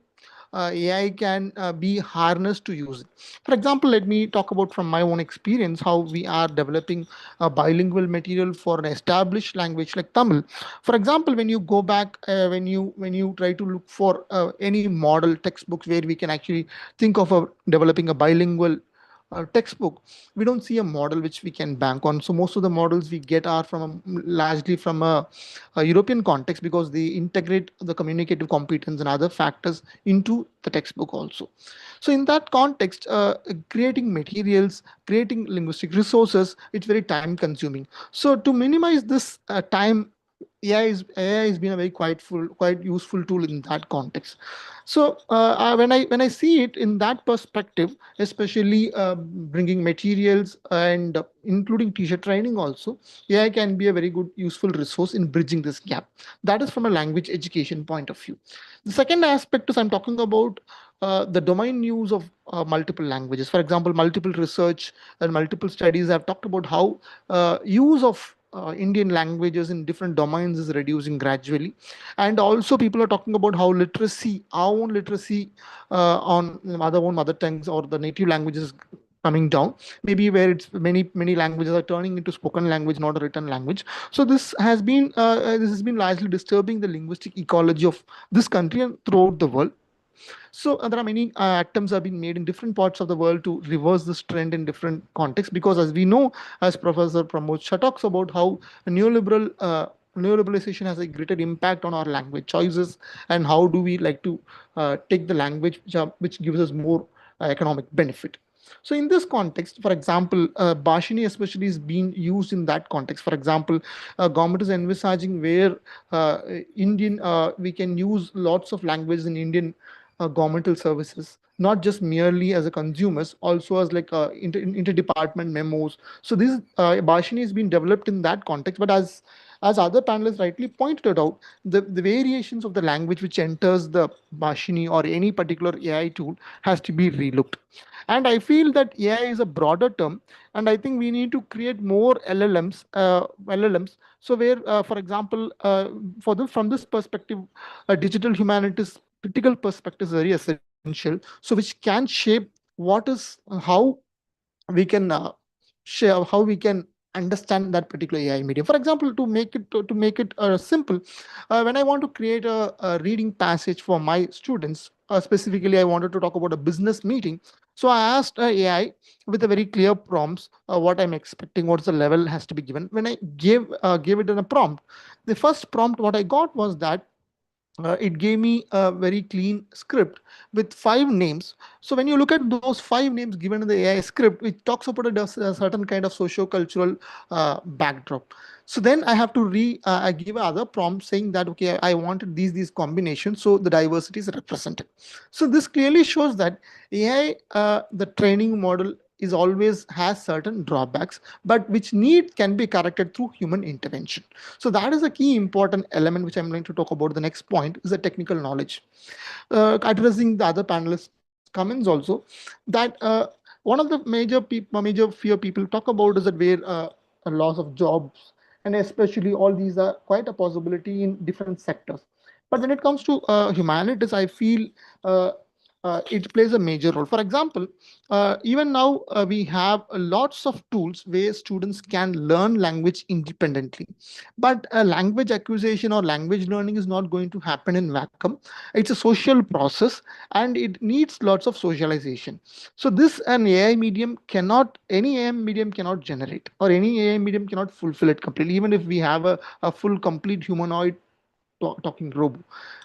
AI can be harnessed to use it. For example, let me talk about from my own experience how we are developing a bilingual material for an established language like Tamil. For example, when you go back, when you try to look for any model textbooks where we can actually think of developing a bilingual textbook, we don't see a model which we can bank on. So most of the models we get are largely from a European context, because they integrate the communicative competence and other factors into the textbook also. So in that context, creating materials, creating linguistic resources, it's very time consuming. So to minimize this time, AI has been a very quite useful tool in that context. So when I see it in that perspective, especially bringing materials and including teacher training also, AI can be a very good useful resource in bridging this gap. That is from a language education point of view. The second aspect is I'm talking about the domain use of multiple languages. For example, multiple research and multiple studies have talked about how use of Indian languages in different domains is reducing gradually. And also people are talking about how literacy, our own literacy on other own mother tongues or the native languages coming down, maybe where it's many languages are turning into spoken language, not a written language. So this has been largely disturbing the linguistic ecology of this country and throughout the world. So there are many attempts have been made in different parts of the world to reverse this trend in different contexts, because as we know, as Professor Pramod Shah talks about how neoliberalization has a greater impact on our language choices, and how do we like to take the language which gives us more economic benefit. So in this context, for example, Bhashini especially is being used in that context. For example, government is envisaging where we can use lots of languages in Indian governmental services, not just merely as a consumers, also as like interdepartment memos. So this Bhashini is being developed in that context. But as other panelists rightly pointed out, the variations of the language which enters the Bhashini or any particular AI tool has to be relooked. And I feel that AI is a broader term, and I think we need to create more LLMs. So where, for example, from this perspective, digital humanities critical perspective is very essential. So which can shape what is how we can share, how we can understand that particular AI medium. For example, to make it simple, when I want to create a reading passage for my students, specifically I wanted to talk about a business meeting. So I asked AI with a very clear prompts what I'm expecting, what's the level has to be given. When I gave it in a prompt, the first prompt what I got was that it gave me a very clean script with 5 names. So when you look at those 5 names given in the AI script, it talks about a certain kind of socio-cultural backdrop. So then I have to I give another prompt saying that okay, I wanted these combinations, so the diversity is represented. So this clearly shows that AI, the training model is always has certain drawbacks, but which need can be corrected through human intervention. So that is a key important element which I'm going to talk about. The next point is the technical knowledge. Addressing the other panelists' comments also, that one of the major fear people talk about is that where a loss of jobs, and especially all these are quite a possibility in different sectors. But when it comes to humanities, I feel it plays a major role. For example, even now we have lots of tools where students can learn language independently, but language acquisition or language learning is not going to happen in vacuum. It's a social process and it needs lots of socialization. So this an AI medium cannot, any AI medium cannot generate, or any AI medium cannot fulfill it completely, even if we have a full complete humanoid talking robot.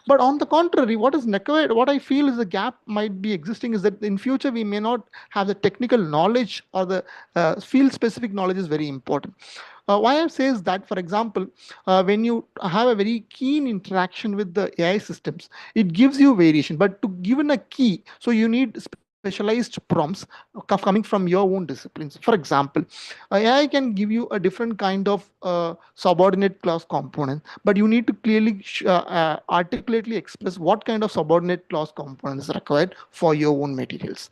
But on the contrary, what I feel is the gap might be existing is that in future we may not have the technical knowledge, or the field specific knowledge is very important. Why I say is that, for example, when you have a very keen interaction with the AI systems, it gives you variation. But to given a key, so you need specialized prompts coming from your own disciplines. For example, AI can give you a different kind of subordinate clause component, but you need to clearly articulately express what kind of subordinate clause component is required for your own materials.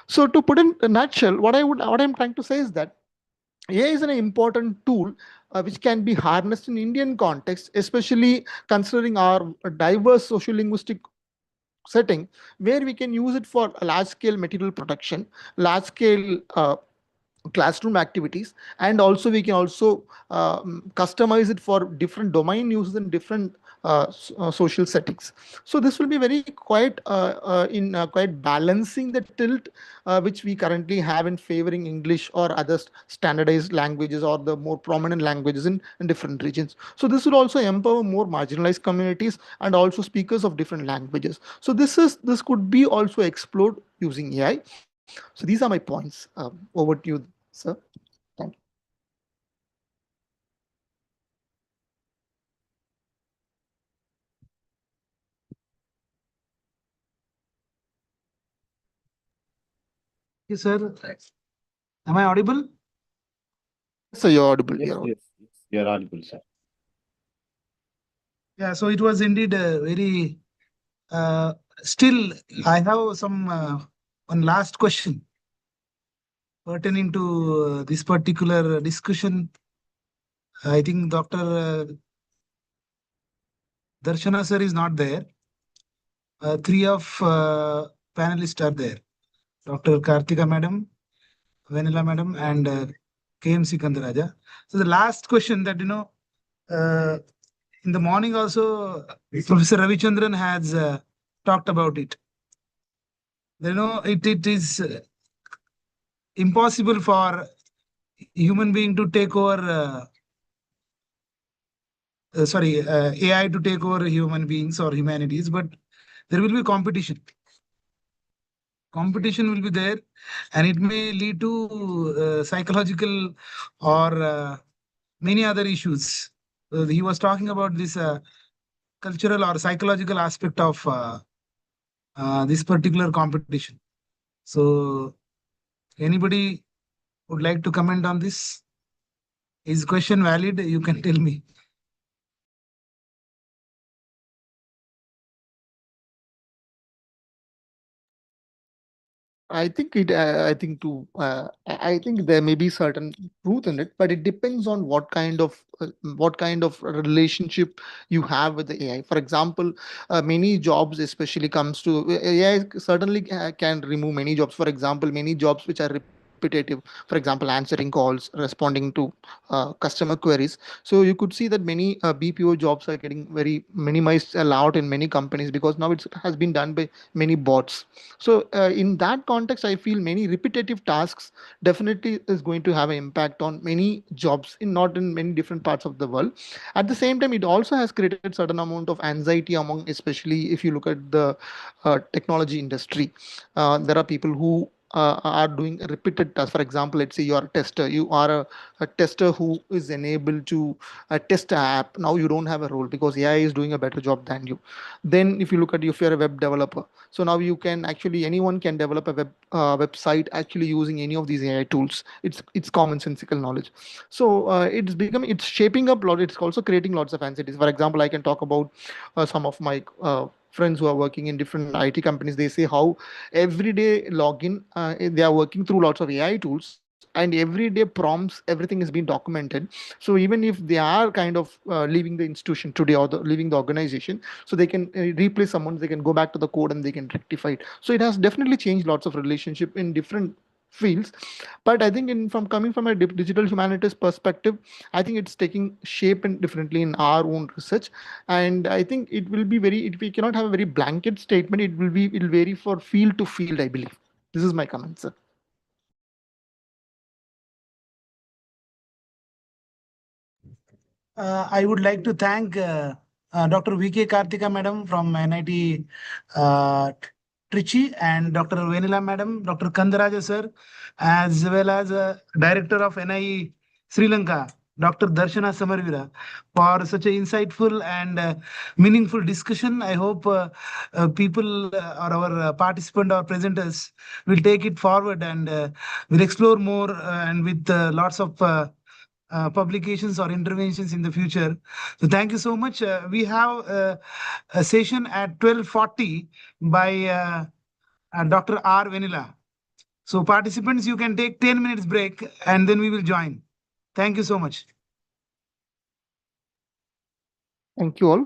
So to put in a nutshell, what I'm trying to say is that AI is an important tool which can be harnessed in Indian context, especially considering our diverse social linguistic setting, where we can use it for large scale material production, large scale classroom activities, and also we can also customize it for different domain uses in different social settings. So this will be very quite in quite balancing the tilt which we currently have in favoring English or other standardized languages or the more prominent languages in different regions. So this will also empower more marginalized communities and also speakers of different languages. So this could be also explored using AI. So these are my points. Over to you, sir. Thank you. Yes, sir. Am I audible? So you're audible. Yes, yes, yes. You're audible, sir. Yeah, so it was indeed very. Still, I have some one last question pertaining to this particular discussion. I think Dr. Darshana sir is not there. Three of panelists are there. Dr. Kartika madam, Vanilla madam, and KMC Kandaraja. So the last question that in the morning also Professor Ravichandran has talked about it. It is impossible for human being to take over. AI to take over human beings or humanities, but there will be competition. Competition will be there, and it may lead to psychological or many other issues. He was talking about this cultural or psychological aspect of this particular competition. So, anybody would like to comment on this? Is question valid? You can tell me. I think it. I think to. I think there may be certain truth in it, but it depends on what kind of relationship you have with the AI. For example, many jobs, especially comes to AI, certainly can remove many jobs. For example, many jobs which are repetitive. For example, answering calls, responding to customer queries. So you could see that many BPO jobs are getting very minimized a lot in many companies because now it has been done by many bots. So in that context, I feel many repetitive tasks definitely is going to have an impact on many jobs in not in many different parts of the world. At the same time, it also has created certain amount of anxiety among, especially if you look at the technology industry. There are people who are doing repeated tasks. For example, let's say you are a tester, you are a tester who is enabled to test an app. Now you don't have a role because AI is doing a better job than you. Then if you look at, if you're a web developer, so now you can actually, anyone can develop a website actually using any of these AI tools. It's commonsensical knowledge. So it's shaping up lot. It's also creating lots of anxieties. For example, I can talk about some of my friends who are working in different IT companies. They say how everyday login, they are working through lots of AI tools, and everyday prompts, everything is being documented. So even if they are kind of leaving the institution today, or leaving the organization, so they can replace someone, they can go back to the code and they can rectify it. So it has definitely changed lots of relationship in different fields. But I think from coming from a digital humanities perspective, I think it's taking shape and differently in our own research. And I think it will be we cannot have a very blanket statement. It'll vary for field to field, I believe. This is my comment, sir. I would like to thank Dr. VK Karthika madam from NIT uh, Trichy, and Dr. Venila madam, Dr. Kandaraja sir, as well as Director of NIE Sri Lanka, Dr. Darshana Samarvira, for such an insightful and meaningful discussion. I hope people or our participant or presenters will take it forward and will explore more and with lots of publications or interventions in the future. So thank you so much. We have a session at 12:40 by Dr. R. Vanilla. So participants, you can take 10 minutes break and then we will join. Thank you so much. Thank you all.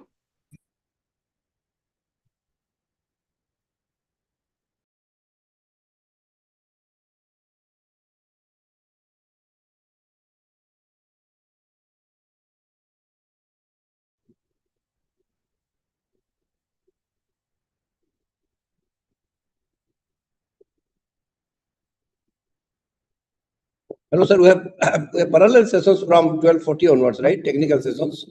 Hello, sir. We have parallel sessions from 12:40 onwards, right? Technical sessions.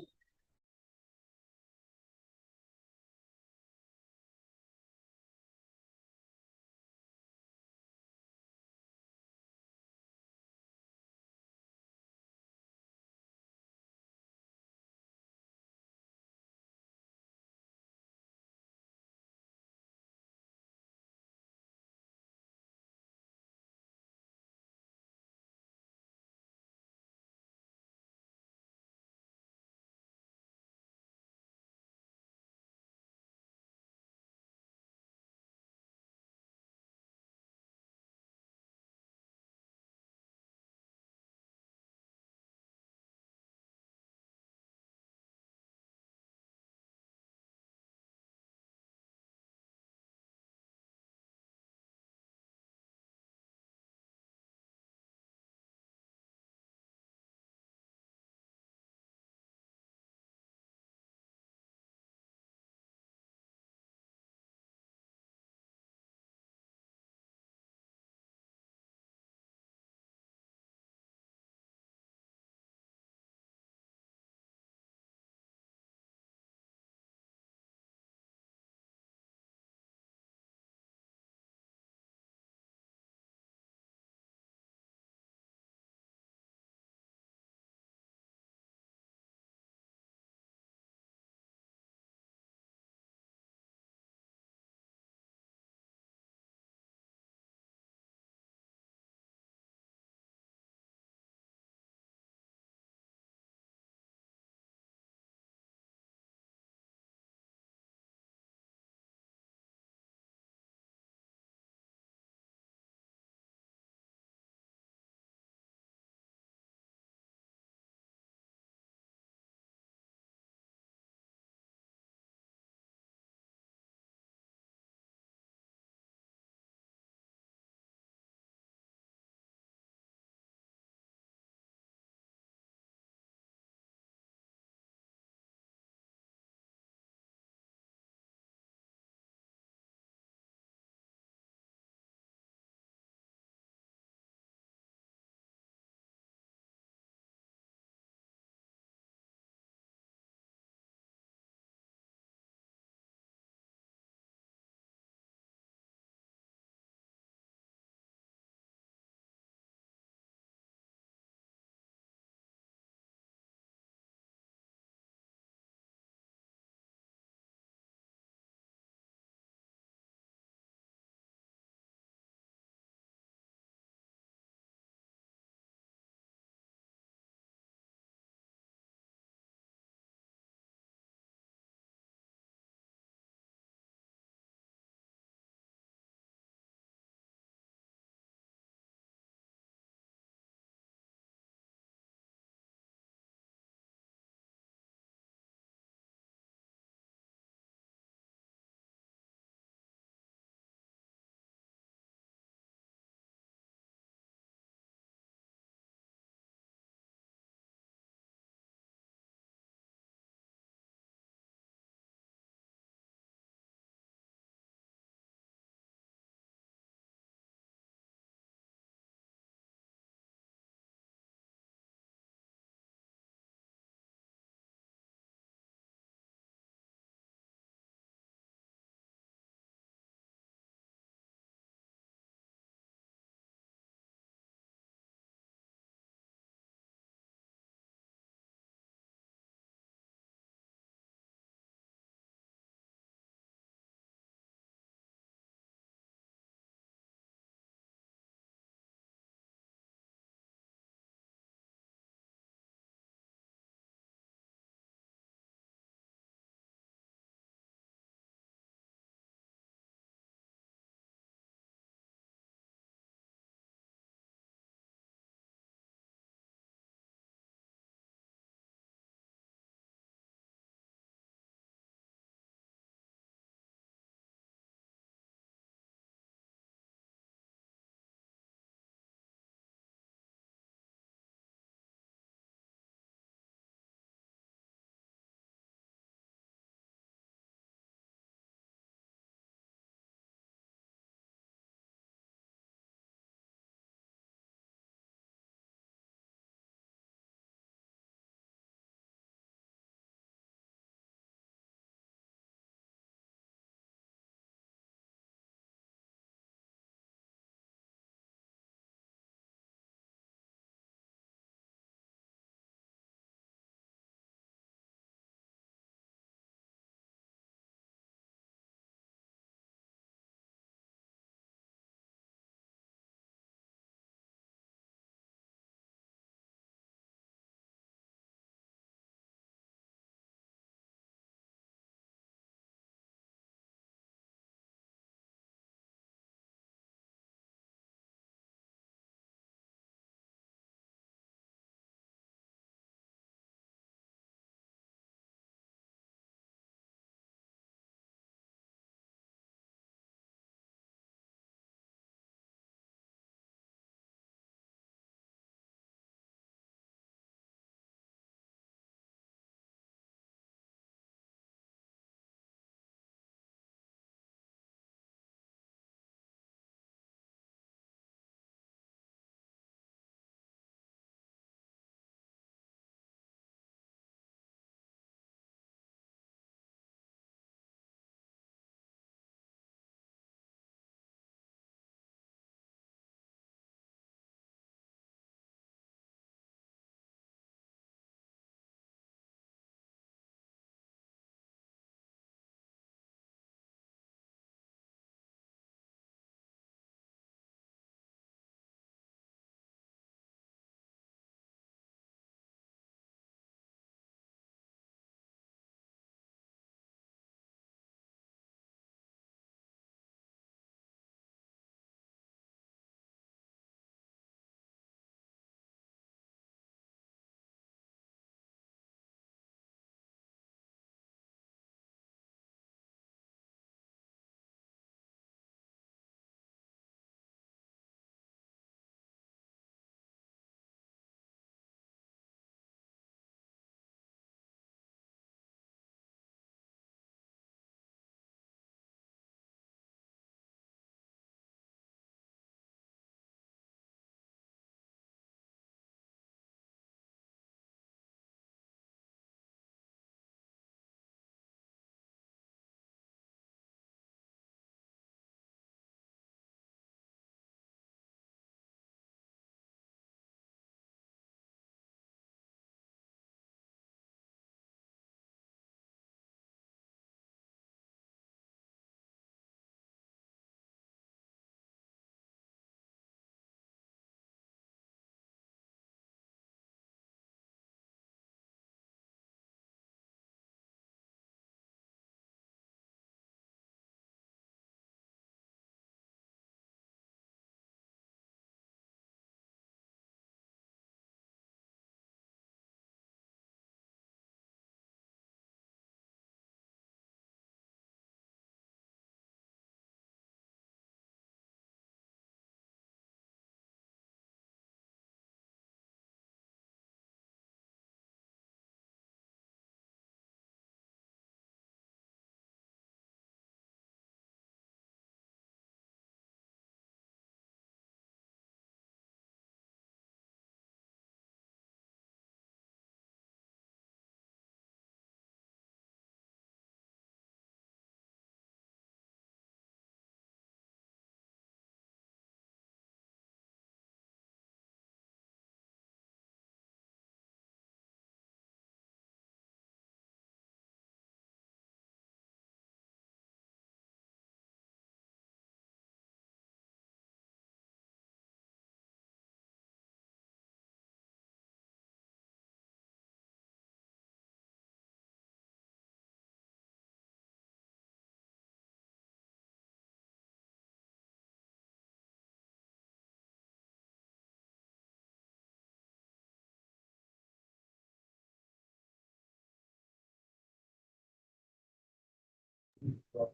Vanilla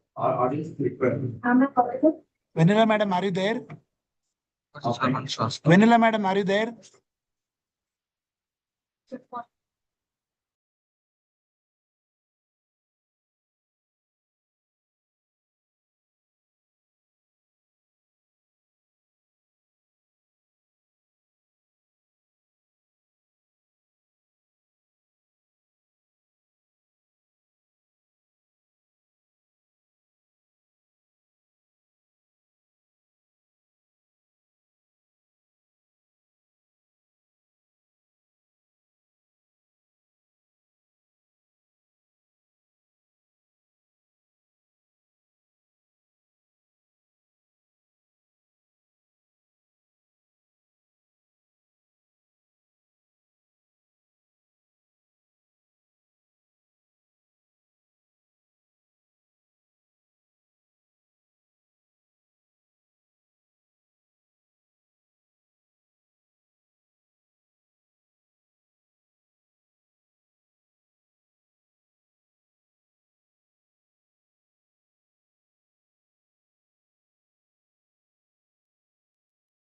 madam, are you there? Vanilla madam, are you there?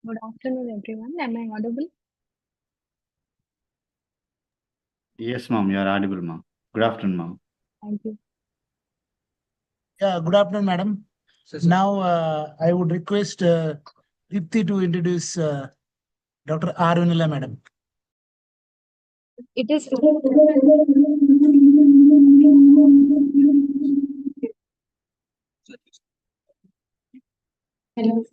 Good afternoon, everyone. Am I audible? Yes, ma'am. You are audible, ma'am. Good afternoon, ma'am. Thank you. Yeah, good afternoon, madam. Now, I would request Dipti to introduce Dr. R. Vanilla, madam. It is Hello.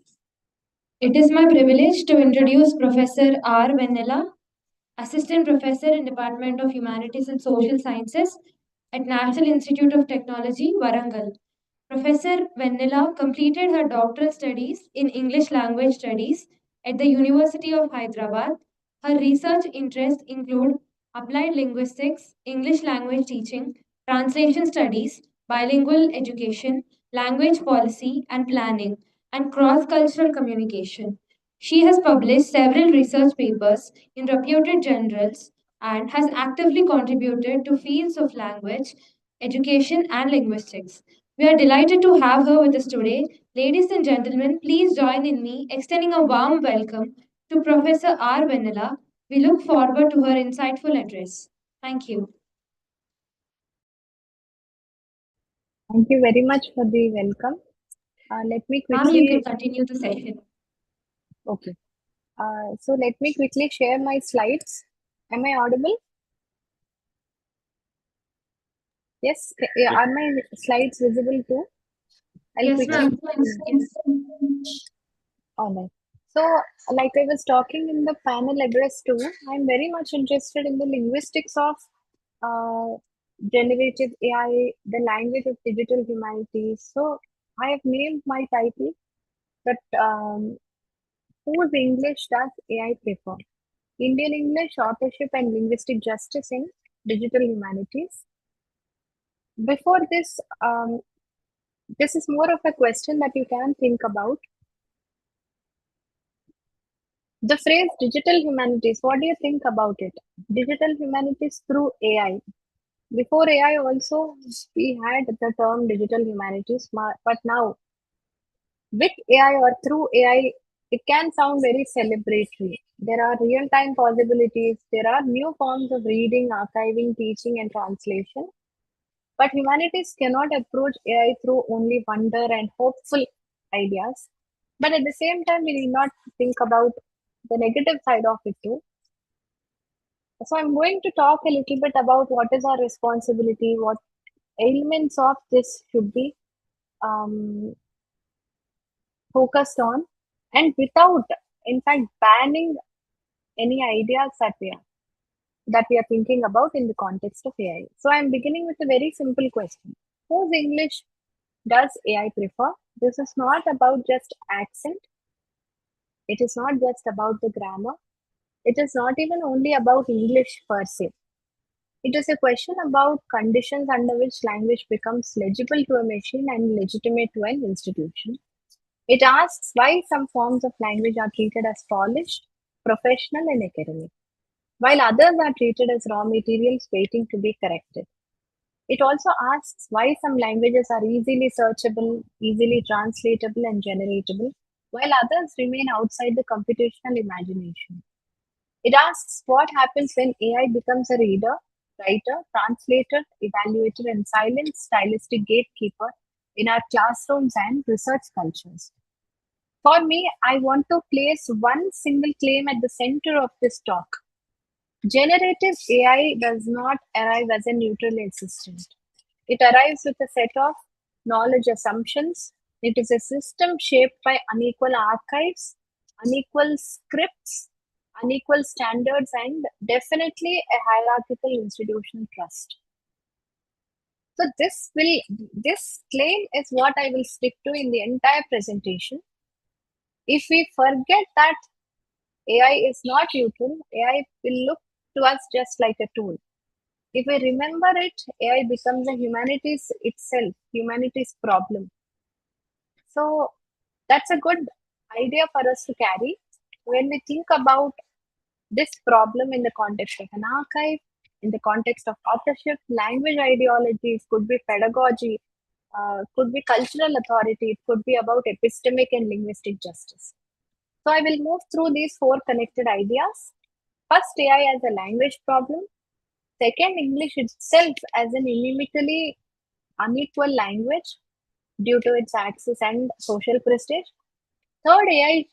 It is my privilege to introduce Professor R. Vanilla, Assistant Professor in Department of Humanities and Social Sciences at National Institute of Technology, Warangal. Professor Vanilla completed her doctoral studies in English Language Studies at the University of Hyderabad. Her research interests include applied linguistics, English language teaching, translation studies, bilingual education, language policy and planning, and cross cultural communication. She has published several research papers in reputed journals and has actively contributed to fields of language, education, and linguistics. We are delighted to have her with us today. Ladies and gentlemen, please join in me extending a warm welcome to Professor R. Vanilla. We look forward to her insightful address. Thank you. Thank you very much for the welcome. Let me Ma'am, you quickly. can continue the session. Okay. So let me quickly share my slides. Am I audible? Yes. Are my slides visible too? I'll Yes, quickly. ma'am. Yes. All right. So, like I was talking in the panel address too, I'm very much interested in the linguistics of uh, generative AI, the language of digital humanities. So, I have named my title that whose English does AI prefer? Indian English, authorship, and linguistic justice in digital humanities. Before this, this is more of a question that you can think about. The phrase digital humanities, what do you think about it? Digital humanities through AI. Before AI, also, we had the term digital humanities, but now with AI or through AI, it can sound very celebratory. There are real time possibilities, there are new forms of reading, archiving, teaching, and translation. But humanities cannot approach AI through only wonder and hopeful ideas. But at the same time, we need not think about the negative side of it too. So I'm going to talk a little bit about what is our responsibility, what elements of this should be focused on, and without, in fact, banning any ideas that we are thinking about in the context of AI. So I'm beginning with a very simple question: whose English does AI prefer? This is not about just accent. It is not just about the grammar. It is not even only about English per se. It is a question about conditions under which language becomes legible to a machine and legitimate to an institution. It asks why some forms of language are treated as polished, professional, and academic, while others are treated as raw materials waiting to be corrected. It also asks why some languages are easily searchable, easily translatable, and generatable, while others remain outside the computational imagination. It asks what happens when AI becomes a reader, writer, translator, evaluator, and silent stylistic gatekeeper in our classrooms and research cultures. For me, I want to place one single claim at the center of this talk. Generative AI does not arrive as a neutral assistant. It arrives with a set of knowledge assumptions. It is a system shaped by unequal archives, unequal scripts, unequal standards, and definitely a hierarchical institutional trust. So this claim is what I will stick to in the entire presentation. If we forget that AI is not neutral, AI will look to us just like a tool. If we remember it, AI becomes a humanities itself, humanities problem. So that's a good idea for us to carry when we think about this problem in the context of an archive, in the context of authorship, language ideologies, could be pedagogy, could be cultural authority, it could be about epistemic and linguistic justice. So I will move through these four connected ideas. First, AI as a language problem. Second, English itself as an inimically unequal language due to its access and social prestige. Third, AI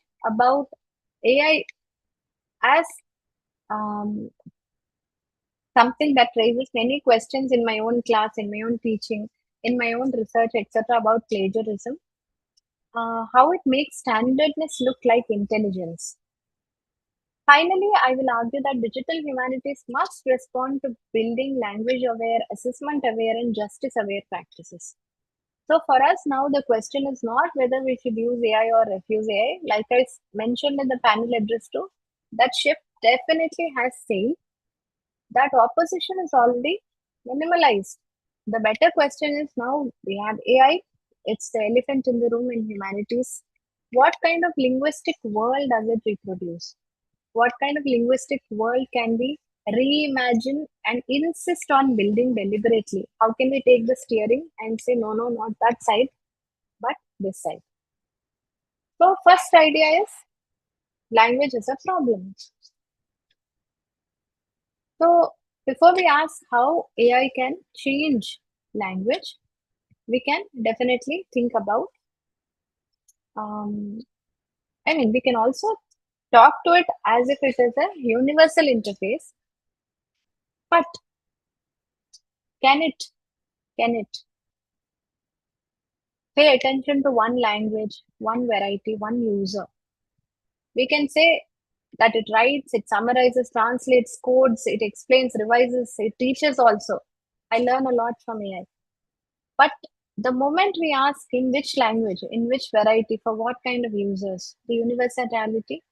as something that raises many questions in my own class, in my own teaching, in my own research, etc., about plagiarism. How it makes standardness look like intelligence. Finally, I will argue that digital humanities must respond to building language-aware, assessment-aware, and justice-aware practices. So for us now, the question is not whether we should use AI or refuse AI. Like I mentioned in the panel address too, that ship definitely has sailed. That opposition is already minimalized. The better question is now we have AI. It's the elephant in the room in humanities. What kind of linguistic world does it reproduce? What kind of linguistic world can we reimagine and insist on building deliberately? How can we take the steering and say, no, not that side, but this side? So first idea is language is a problem. So before we ask how AI can change language, we can definitely think about, we can also talk to it as if it is a universal interface, but can it pay attention to one language, one variety, one user? We can say that it writes, it summarizes, translates, codes, it explains, revises, it teaches also. I learn a lot from AI. But the moment we ask in which language, in which variety, for what kind of users, the universality,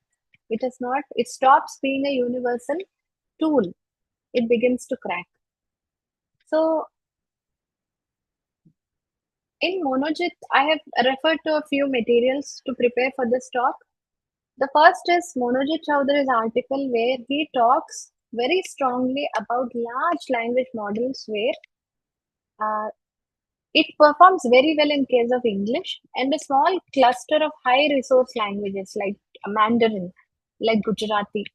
it stops being a universal tool. It begins to crack. So in Monojit, I have referred to a few materials to prepare for this talk. The first is Monojit Chowdhury's article where he talks very strongly about large language models where it performs very well in case of English and a small cluster of high resource languages like Mandarin, like Gujarati.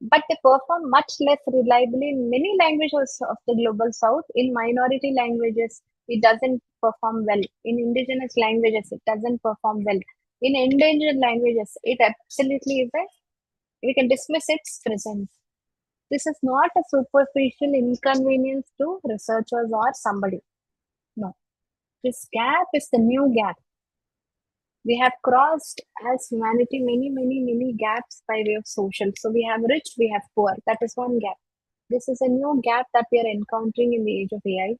But they perform much less reliably in many languages of the global south. In minority languages, it doesn't perform well. In indigenous languages, it doesn't perform well. In endangered languages, it absolutely is we can dismiss its presence. This is not a superficial inconvenience to researchers or somebody. No. This gap is the new gap. We have crossed as humanity many gaps by way of social. So we have rich, we have poor. That is one gap. This is a new gap that we are encountering in the age of AI.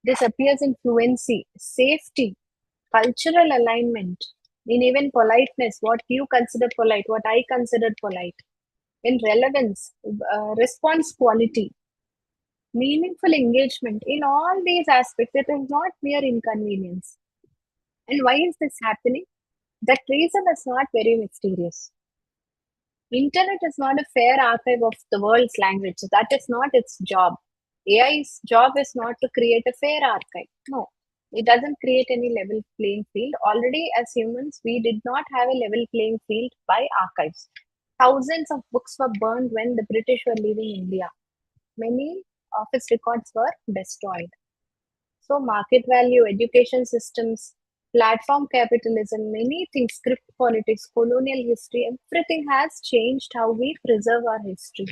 This appears in fluency, safety, cultural alignment, in even politeness, what you consider polite, what I considered polite, in relevance, response quality, meaningful engagement. In all these aspects, it is not mere inconvenience. And why is this happening? That reason is not very mysterious. Internet is not a fair archive of the world's language. That is not its job. AI's job is not to create a fair archive. No, it doesn't create any level playing field. Already, as humans, we did not have a level playing field by archives. Thousands of books were burned when the British were leaving India. Many office records were destroyed. So, market value, education systems, platform capitalism, many things, script politics, colonial history, everything has changed how we preserve our history,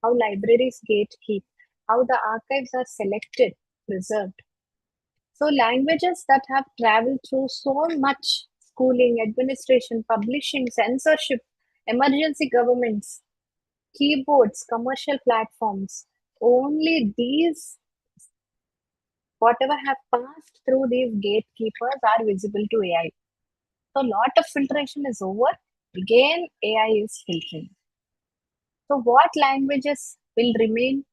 how libraries gatekeep, how the archives are selected, preserved. So, languages that have traveled through so much schooling, administration, publishing, censorship, emergency governments, keyboards, commercial platforms, only these, whatever have passed through these gatekeepers, are visible to AI. So, lot of filtration is over. Again, AI is filtering. So, what languages will remain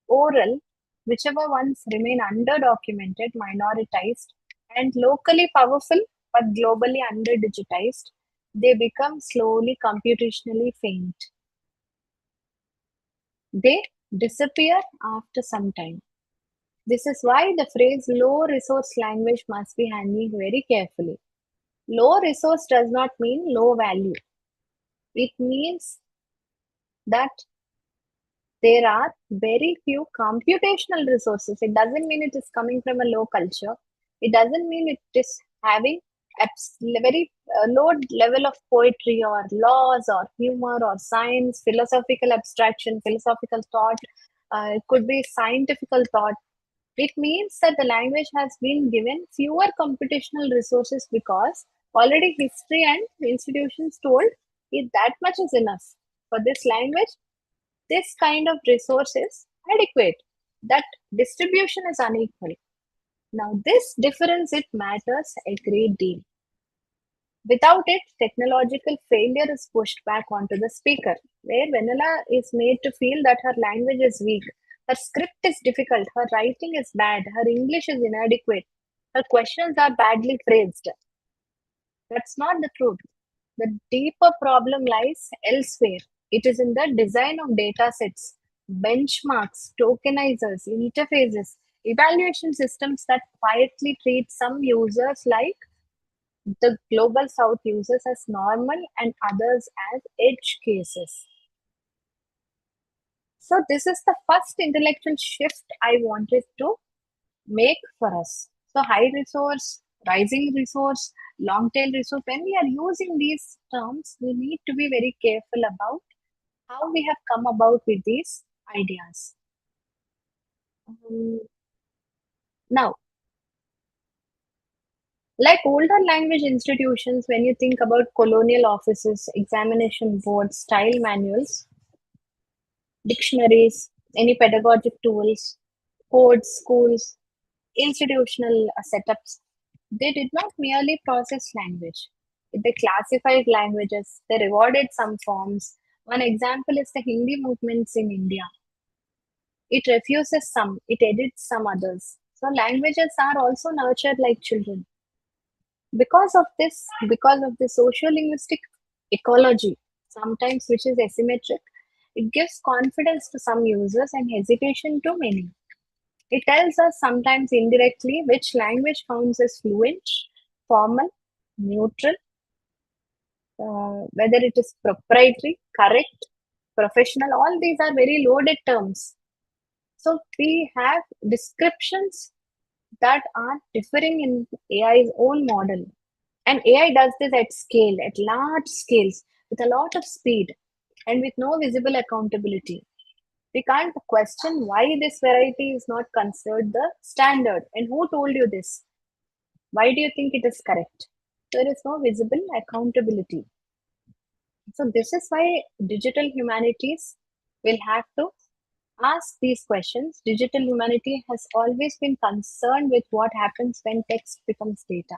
oral, whichever ones remain underdocumented, minoritized, and locally powerful but globally under-digitized, they become slowly computationally faint. They disappear after some time. This is why the phrase low resource language must be handled very carefully. Low resource does not mean low value. It means that there are very few computational resources. It doesn't mean it is coming from a low culture. It doesn't mean it is having very low level of poetry or laws or humor or science, philosophical abstraction, philosophical thought. It could be scientific thought. It means that the language has been given fewer computational resources because already history and institutions told it that much is enough. For this language, this kind of resource is adequate. That distribution is unequal. Now, this difference, it matters a great deal. Without it, technological failure is pushed back onto the speaker, where Vanilla is made to feel that her language is weak, her script is difficult, her writing is bad, her English is inadequate, her questions are badly phrased. That's not the truth. The deeper problem lies elsewhere. It is in the design of data sets, benchmarks, tokenizers, interfaces, evaluation systems that quietly treat some users like the global south users as normal and others as edge cases. So, this is the first intellectual shift I wanted to make for us. So, high resource, rising resource, long tail resource, when we are using these terms, we need to be very careful about how we have come about with these ideas. Now, like older language institutions, when you think about colonial offices, examination boards, style manuals, dictionaries, any pedagogic tools, codes, schools, institutional setups, they did not merely process language. They classified languages, they rewarded some forms. One example is the Hindi movements in India. It refuses some, it edits some others. So languages are also nurtured like children. Because of the socio-linguistic ecology, sometimes which is asymmetric, it gives confidence to some users and hesitation to many. It tells us sometimes indirectly which language counts as fluent, formal, neutral, whether it is proprietary, correct, professional. All these are very loaded terms. So we have descriptions that are differing in AI's own model. And AI does this at scale, at large scales, with a lot of speed and with no visible accountability. We can't question why this variety is not considered the standard. And who told you this? Why do you think it is correct? There is no visible accountability. So, this is why digital humanities will have to ask these questions. Digital humanity has always been concerned with what happens when text becomes data.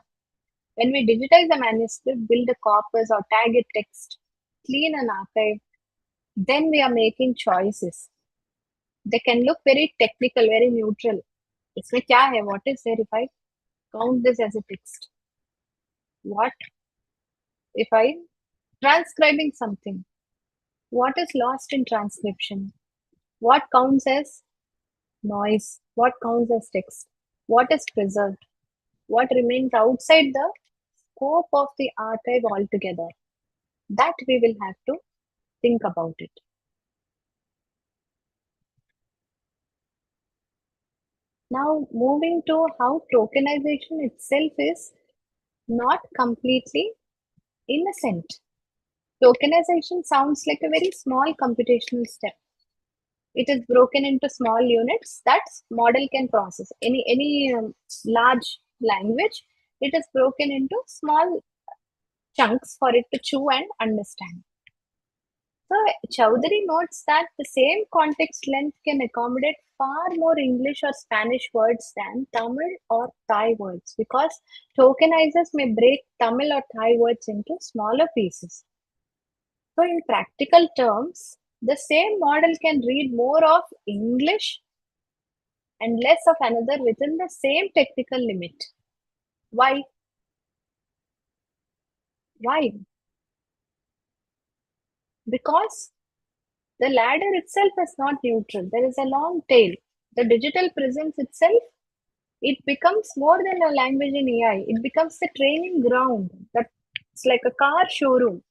When we digitize a manuscript, build a corpus or tag it text, clean an archive, then we are making choices. They can look very technical, very neutral. इसमें क्या है? What is there if I count this as a text? What if I transcribing something? What is lost in transcription? What counts as noise, what counts as text, what is preserved, what remains outside the scope of the archive altogether. That we will have to think about it. Now, moving to how tokenization itself is not completely innocent. Tokenization sounds like a very small computational step. It is broken into small units that model can process. Any large language, it is broken into small chunks for it to chew and understand. So Chowdhury notes that the same context length can accommodate far more English or Spanish words than Tamil or Thai words, because tokenizers may break Tamil or Thai words into smaller pieces. So in practical terms, the same model can read more of English and less of another within the same technical limit. Why? Why? Because the ladder itself is not neutral. There is a long tail. The digital presence itself, it becomes more than a language in AI. It becomes the training ground. It's like a car showroom.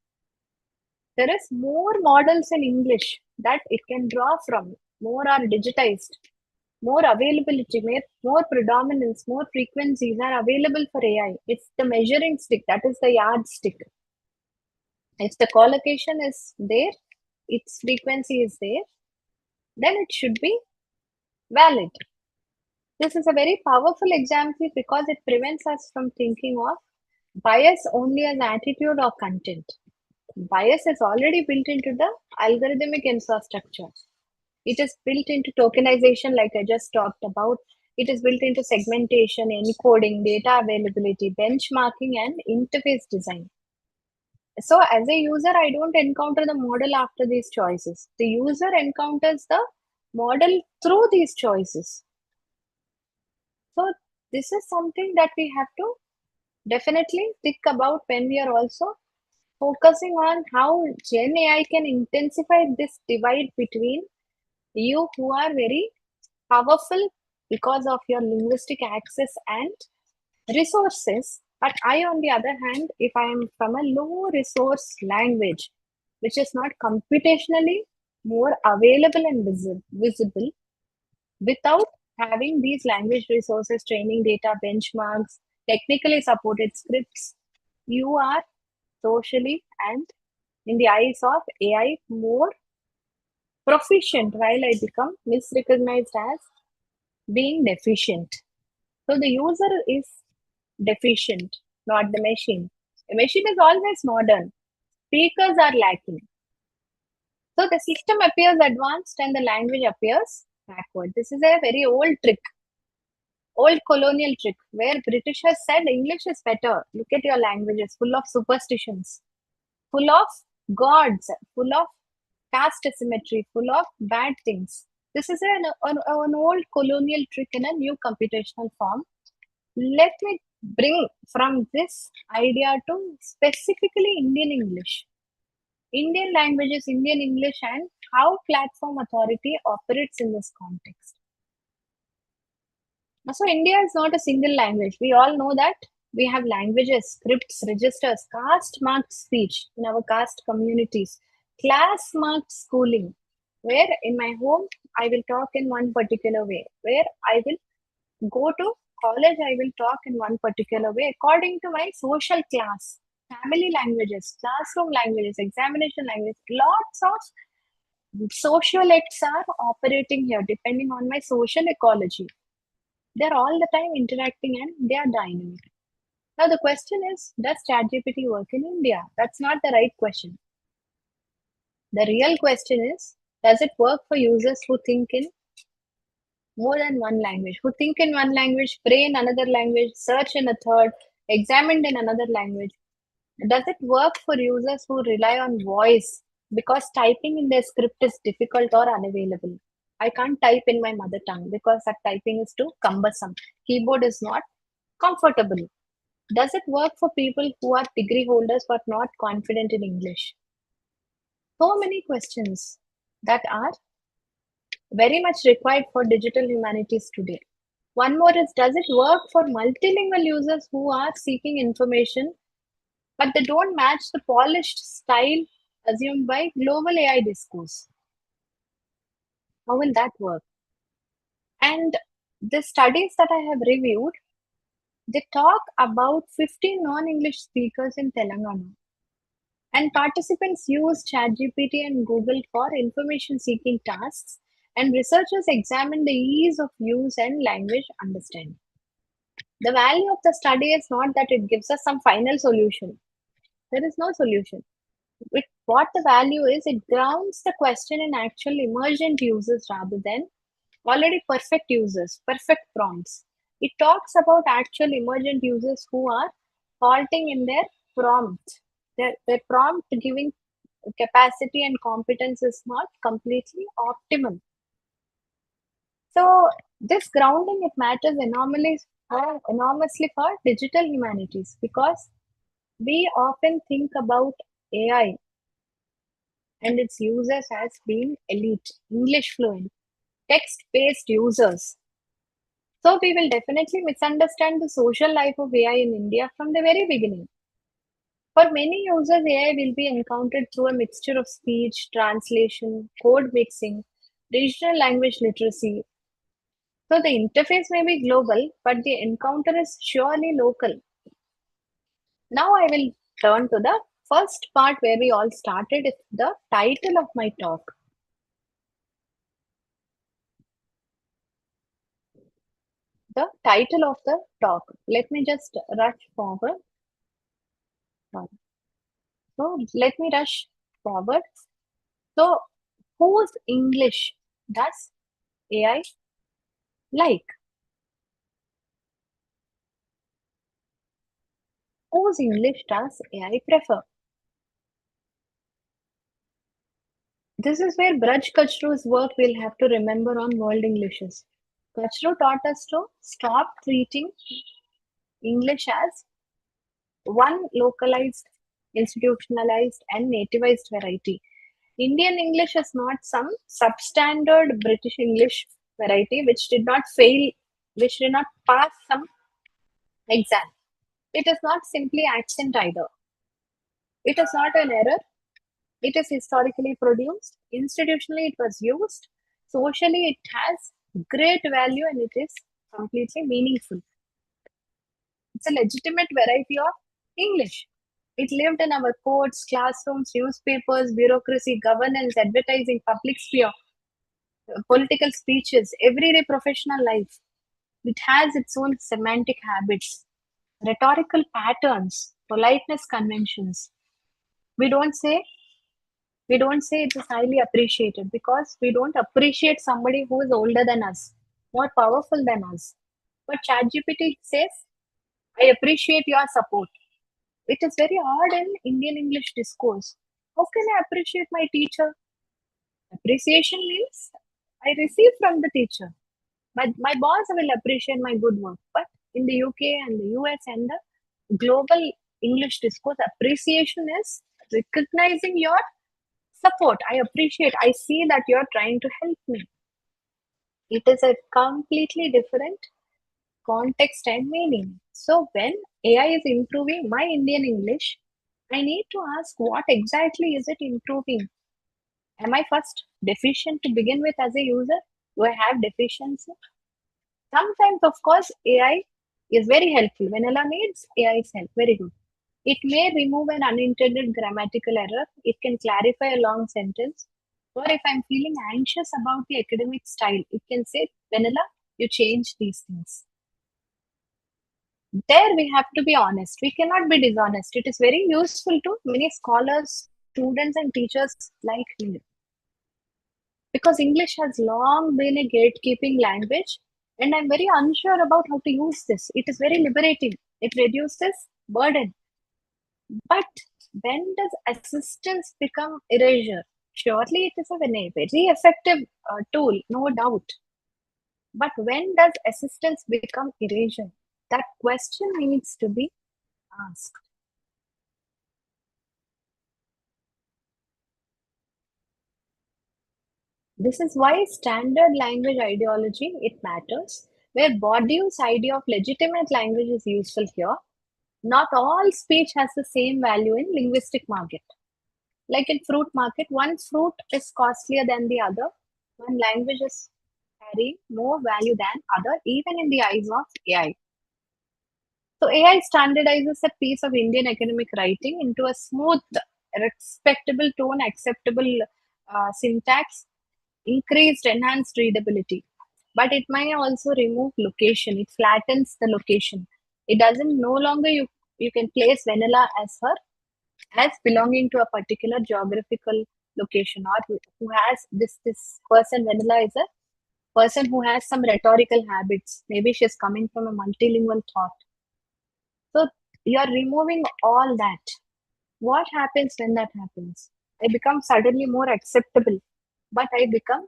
There is more models in English that it can draw from. More are digitized. More availability, more predominance, more frequencies are available for AI. It's the measuring stick. That is the yardstick. If the collocation is there, its frequency is there, then it should be valid. This is a very powerful example because it prevents us from thinking of bias only as attitude or content. Bias is already built into the algorithmic infrastructure. It is built into tokenization, like I just talked about. It is built into segmentation, encoding, data availability, benchmarking, and interface design. So as a user, I don't encounter the model after these choices. The user encounters the model through these choices. So this is something that we have to definitely think about when we are also focusing on how Gen AI can intensify this divide between you who are very powerful because of your linguistic access and resources. But I, on the other hand, if I am from a low resource language, which is not computationally more available and visible, without having these language resources, training data, benchmarks, technically supported scripts, you are socially and in the eyes of AI more proficient, while I become misrecognized as being deficient. So the user is deficient, not the machine. The machine is always modern. Speakers are lacking. So the system appears advanced and the language appears backward. This is a very old trick, old colonial trick, where British has said English is better. Look at your languages, full of superstitions, full of gods, full of caste asymmetry, full of bad things. This is an old colonial trick in a new computational form. Let me bring from this idea to specifically Indian English, Indian languages, Indian English, and how platform authority operates in this context. So India is not a single language. We all know that we have languages, scripts, registers, caste marked speech in our caste communities, class marked schooling, where in my home I will talk in one particular way, where I will go to college, I will talk in one particular way according to my social class, family languages, classroom languages, examination language. Lots of sociolects are operating here depending on my social ecology. They're all the time interacting and they are dynamic. Now the question is, does ChatGPT work in India? That's not the right question. The real question is, does it work for users who think in more than one language, who think in one language, pray in another language, search in a third, examined in another language? Does it work for users who rely on voice because typing in their script is difficult or unavailable? I can't type in my mother tongue because that typing is too cumbersome. Keyboard is not comfortable. Does it work for people who are degree holders but not confident in English? So many questions that are very much required for digital humanities today. One more is, does it work for multilingual users who are seeking information but they don't match the polished style assumed by global AI discourse? How will that work? And the studies that I have reviewed, they talk about 50 non-English speakers in Telangana. And participants use ChatGPT and Google for information seeking tasks, and researchers examine the ease of use and language understanding. The value of the study is not that it gives us some final solution. There is no solution. What the value is, it grounds the question in actual emergent uses rather than already perfect users, perfect prompts. It talks about actual emergent users who are halting in their prompt. Their prompt giving capacity and competence is not completely optimal. So this grounding, it matters enormously for digital humanities, because we often think about AI and its users as being elite, English fluent, text-based users. So we will definitely misunderstand the social life of AI in India from the very beginning. For many users, AI will be encountered through a mixture of speech, translation, code mixing, regional language literacy. So the interface may be global, but the encounter is surely local. Now I will turn to the first part where we all started. It's the title of my talk. The title of the talk. Let me just rush forward. So let me rush forward. So whose English does AI like? Whose English does AI prefer? This is where Braj Kachru's work we'll have to remember on world Englishes. Kachru taught us to stop treating English as one localized, institutionalized, and nativized variety. Indian English is not some substandard British English variety which did not fail, which did not pass some exam. It is not simply accent either. It is not an error. It is historically produced. Institutionally, it was used. Socially, it has great value and it is completely meaningful. It's a legitimate variety of English. It lived in our courts, classrooms, newspapers, bureaucracy, governance, advertising, public sphere, political speeches, everyday professional life. It has its own semantic habits, rhetorical patterns, politeness conventions. We don't say it is highly appreciated because we don't appreciate somebody who is older than us, more powerful than us. But ChatGPT says, I appreciate your support. It is very odd in Indian English discourse. How can I appreciate my teacher? Appreciation means I receive from the teacher. My boss will appreciate my good work. But in the UK and the US and the global English discourse, appreciation is recognizing your support. I appreciate. I see that you're trying to help me. It is a completely different context and meaning. So when AI is improving my Indian English, I need to ask what exactly is it improving? Am I first deficient to begin with as a user? Do I have deficiency? Sometimes, of course, AI is very helpful. Vanilla needs AI's help. Very good. It may remove an unintended grammatical error. It can clarify a long sentence. Or if I'm feeling anxious about the academic style, it can say, Vanilla, you change these things. There we have to be honest. We cannot be dishonest. It is very useful to many scholars, students, and teachers like me. Because English has long been a gatekeeping language, and I'm very unsure about how to use this. It is very liberating. It reduces burden. But when does assistance become erasure? Surely it is a very effective tool, no doubt. But when does assistance become erasure? That question needs to be asked. This is why standard language ideology, it matters. Where Bourdieu's idea of legitimate language is useful here. Not all speech has the same value in linguistic market. Like in fruit market, one fruit is costlier than the other. One language is carrying more value than other, even in the eyes of AI. So AI standardizes a piece of Indian academic writing into a smooth, respectable tone, acceptable syntax, increased, enhanced readability. But it may also remove location. It flattens the location. It doesn't no longer you can place vanilla as belonging to a particular geographical location, or who has this person. Vanilla is a person who has some rhetorical habits. Maybe she's coming from a multilingual thought. So you're removing all that. What happens when that happens? I become suddenly more acceptable, but I become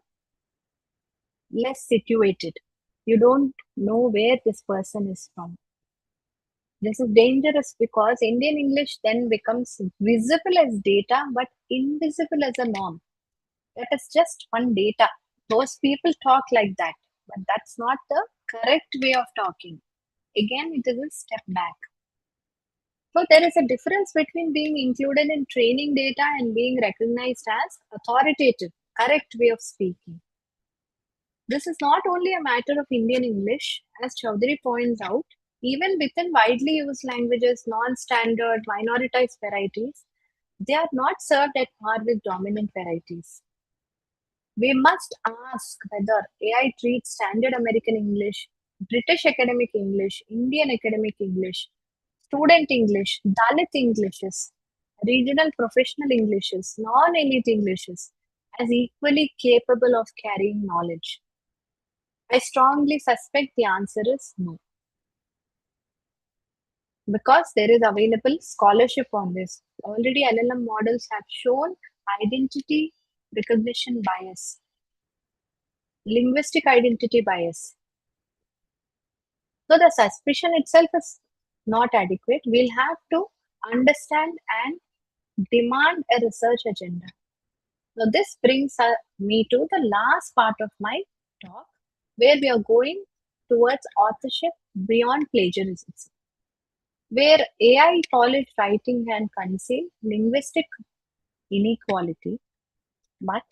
less situated. You don't know where this person is from. This is dangerous because Indian English then becomes visible as data but invisible as a norm. That is just one data. Those people talk like that, but that's not the correct way of talking. Again, it is a step back. So there is a difference between being included in training data and being recognized as authoritative, correct way of speaking. This is not only a matter of Indian English, as Chaudhary points out, even within widely used languages, non-standard, minoritized varieties, they are not served at par with dominant varieties. We must ask whether AI treats standard American English, British academic English, Indian academic English, student English, Dalit Englishes, regional professional Englishes, non-elite Englishes as equally capable of carrying knowledge. I strongly suspect the answer is no. Because there is available scholarship on this. Already LLM models have shown identity recognition bias, linguistic identity bias. So the suspicion itself is not adequate. We'll have to understand and demand a research agenda. Now this brings me to the last part of my talk, where we are going towards authorship beyond plagiarism, where AI polished writing can conceal linguistic inequality, but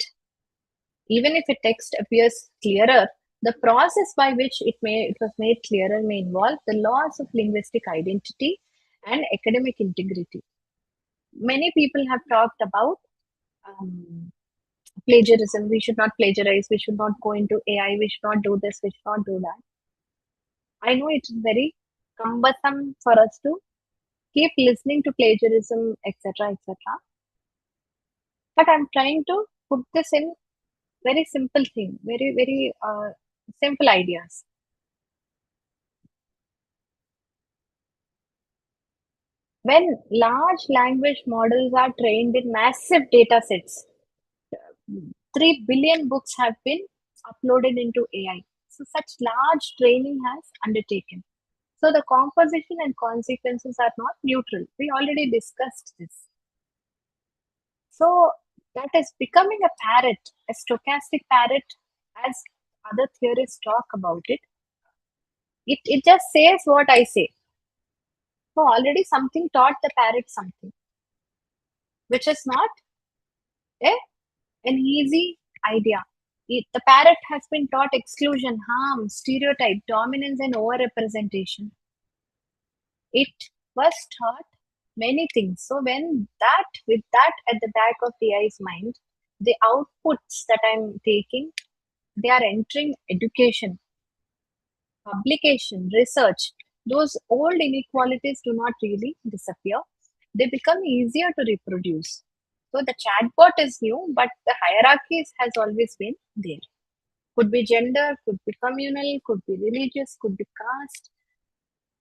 even if a text appears clearer, the process by which it was made clearer may involve the loss of linguistic identity and academic integrity. Many people have talked about plagiarism. We should not plagiarize. We should not go into AI. We should not do this. We should not do that. I know it is very cumbersome for us to keep listening to plagiarism, etc., etc. But I'm trying to put this in very simple thing, very simple ideas. When large language models are trained in massive data sets, 3 billion books have been uploaded into AI. So such large training has undertaken. So the composition and consequences are not neutral. We already discussed this. So that is becoming a parrot, a stochastic parrot, as other theorists talk about it. It just says what I say. So already something taught the parrot something, which is not an easy idea. The parrot has been taught exclusion, harm, stereotype, dominance, and overrepresentation. It was taught many things. So with that at the back of the AI's mind, the outputs that I'm taking, they are entering education, publication, research. Those old inequalities do not really disappear. They become easier to reproduce. So the chatbot is new, but the hierarchies has always been there. Could be gender, could be communal, could be religious, could be caste.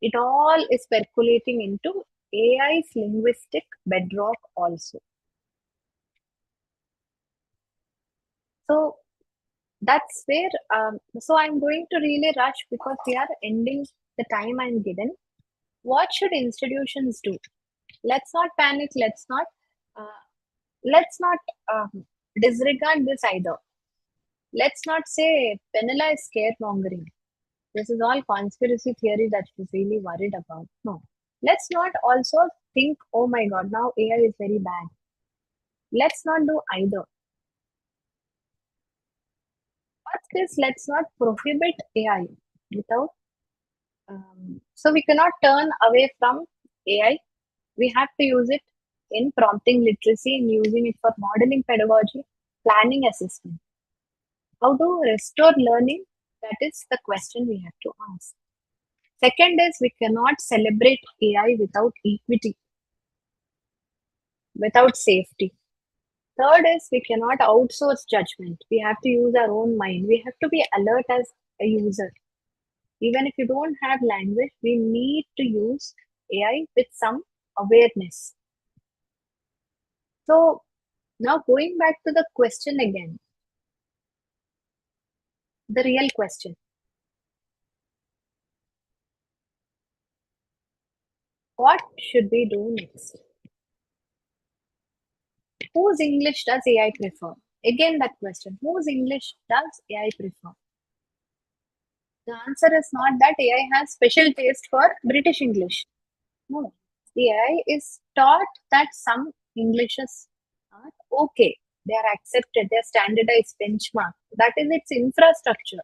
It all is percolating into AI's linguistic bedrock also. So that's where, so I'm going to really rush because we are ending the time I'm given. What should institutions do? Let's not panic. Let's not disregard this either. Let's not say penalize scaremongering. This is all conspiracy theory that she's really worried about. No. Let's not also think, oh my god, now AI is very bad. Let's not do either. First is let's not prohibit AI without. So we cannot turn away from AI. We have to use it in prompting literacy, in using it for modeling pedagogy, planning assessment. How to restore learning? That is the question we have to ask. Second is we cannot celebrate AI without equity, without safety. Third is we cannot outsource judgment. We have to use our own mind. We have to be alert as a user. Even if you don't have language, we need to use AI with some awareness. So now going back to the question again, the real question. What should we do next? Whose English does AI prefer? Again, that question. Whose English does AI prefer? The answer is not that AI has special taste for British English. No. The AI is taught that some Englishes are okay. They are accepted. They are standardized benchmark. That is its infrastructure.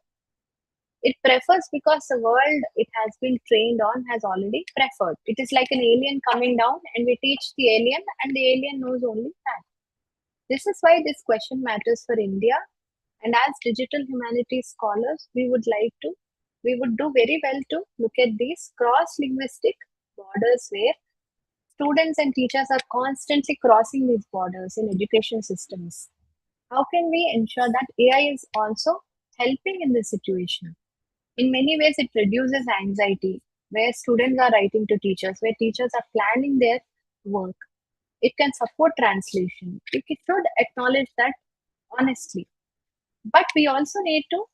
It prefers because the world it has been trained on has already preferred. It is like an alien coming down and we teach the alien and the alien knows only that. This is why this question matters for India. And as digital humanities scholars, we would do very well to look at these cross-linguistic borders where students and teachers are constantly crossing these borders in education systems. How can we ensure that AI is also helping in this situation? In many ways, it reduces anxiety, where students are writing to teachers, where teachers are planning their work. It can support translation. It should acknowledge that honestly. But we also need to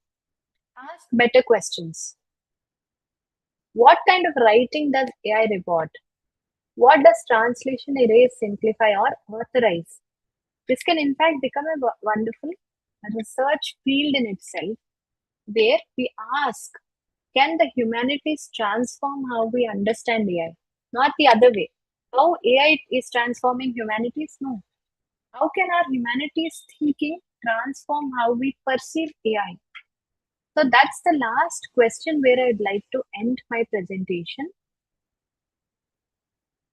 ask better questions. What kind of writing does AI reward? What does translation erase, simplify, or authorize? This can in fact become a wonderful research field in itself, where we ask, can the humanities transform how we understand AI? Not the other way. How AI is transforming humanities? No. How can our humanities thinking transform how we perceive AI? So that's the last question where I'd like to end my presentation.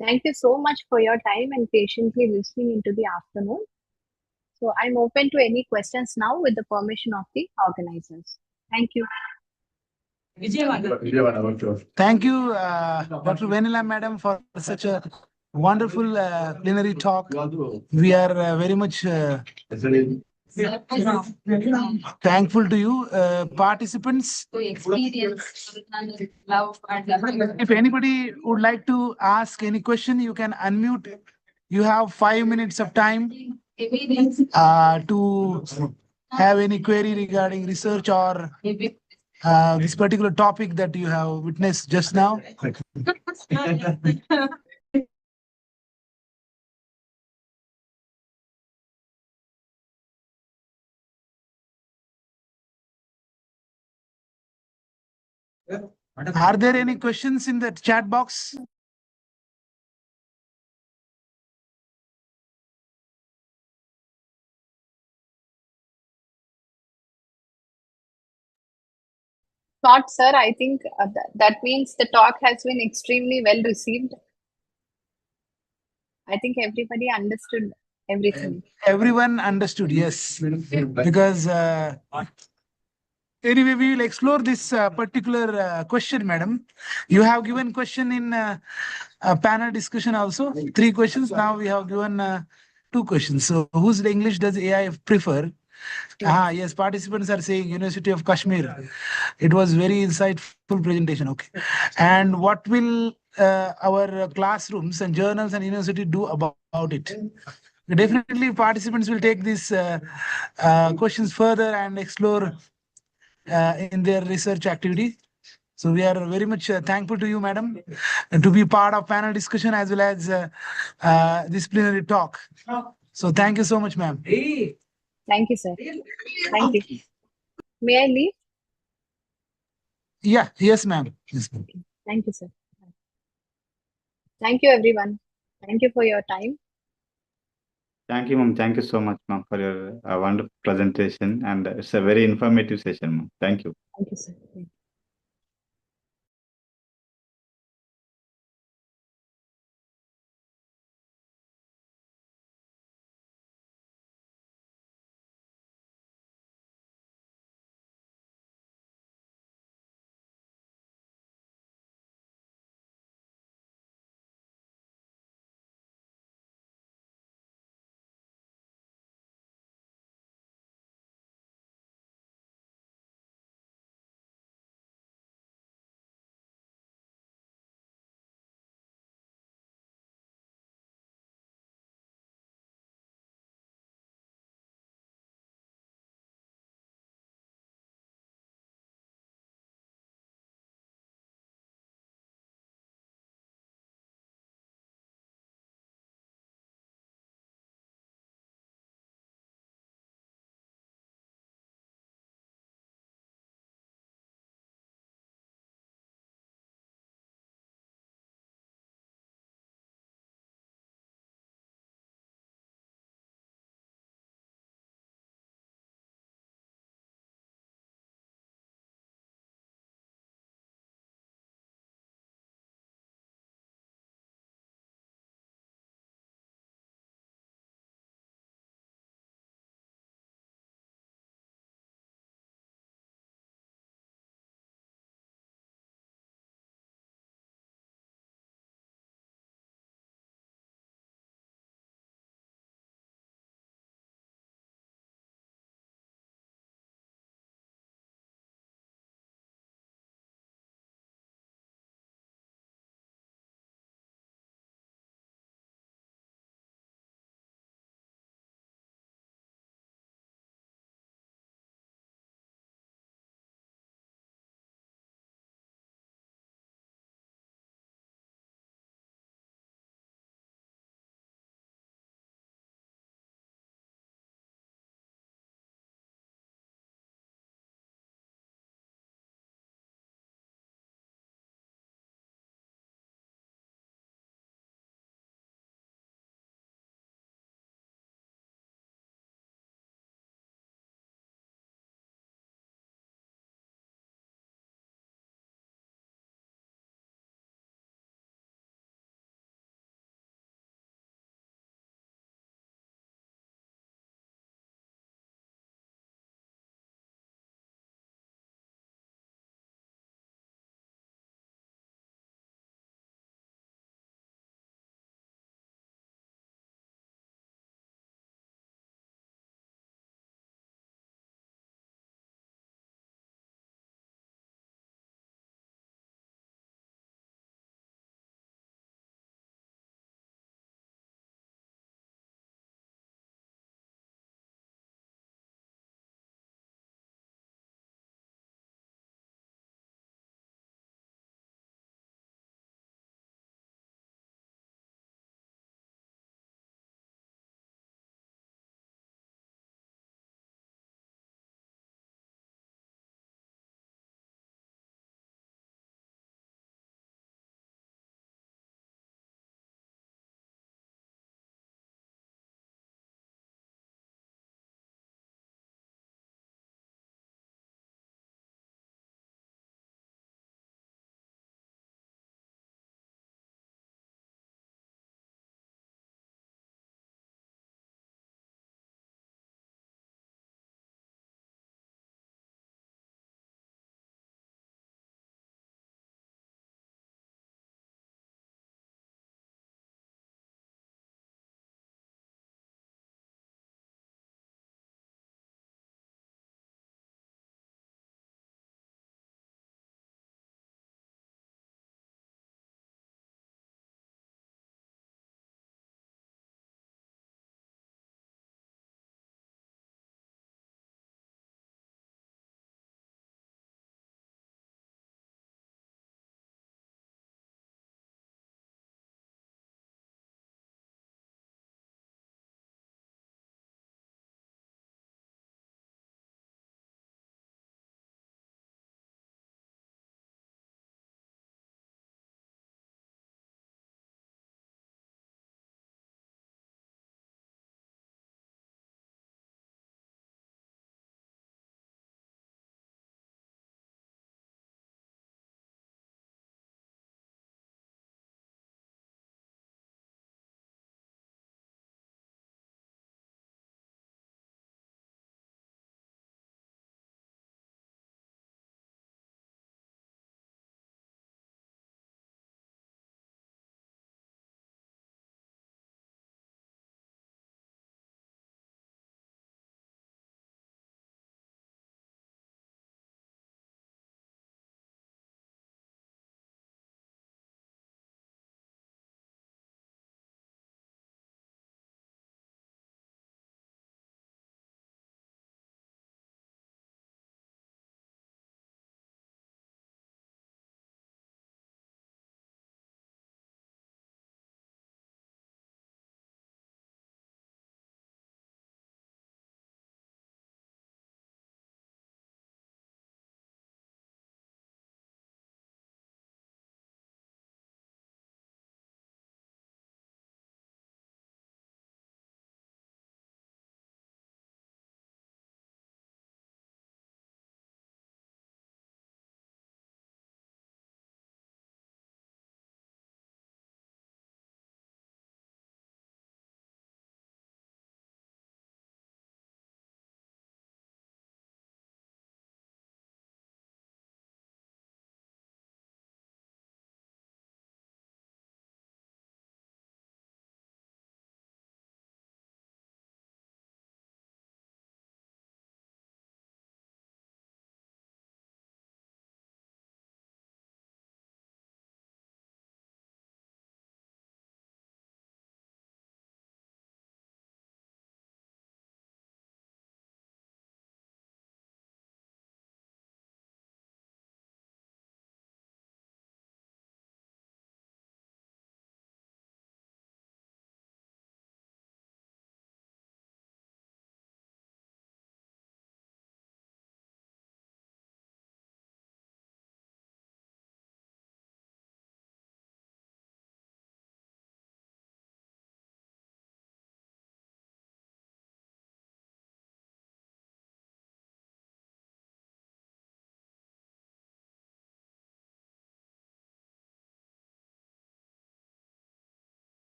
Thank you so much for your time and patiently listening into the afternoon. So I'm open to any questions now with the permission of the organizers. Thank you. Thank you, Dr. Vanilla Madam, for such a wonderful plenary talk. We are very much thankful to you, participants. If anybody would like to ask any question, you can unmute. You have 5 minutes of time to have any query regarding research or this particular topic that you have witnessed just now. Are there any questions in the chat box? Not, sir. I think that means the talk has been extremely well received. I think everybody understood everything. Everyone understood, yes. Because anyway, we will explore this particular question, madam. You have given question in panel discussion also, 3 questions. Now we have given 2 questions. So whose English does AI prefer? Yes, participants are saying University of Kashmir. It was very insightful presentation. Okay. And what will our classrooms and journals and university do about it? Definitely participants will take these questions further and explore in their research activity. So we are very much thankful to you, madam, and to be part of panel discussion as well as this plenary talk. So thank you so much, ma'am. Thank you, sir. Thank you. May I leave? Yeah, yes, ma'am. Yes, ma'am. Thank you, sir. Thank you, everyone. Thank you for your time. Thank you, ma'am. Thank you so much, ma'am, for your wonderful presentation. And it's a very informative session, ma'am. Thank you. Thank you, sir.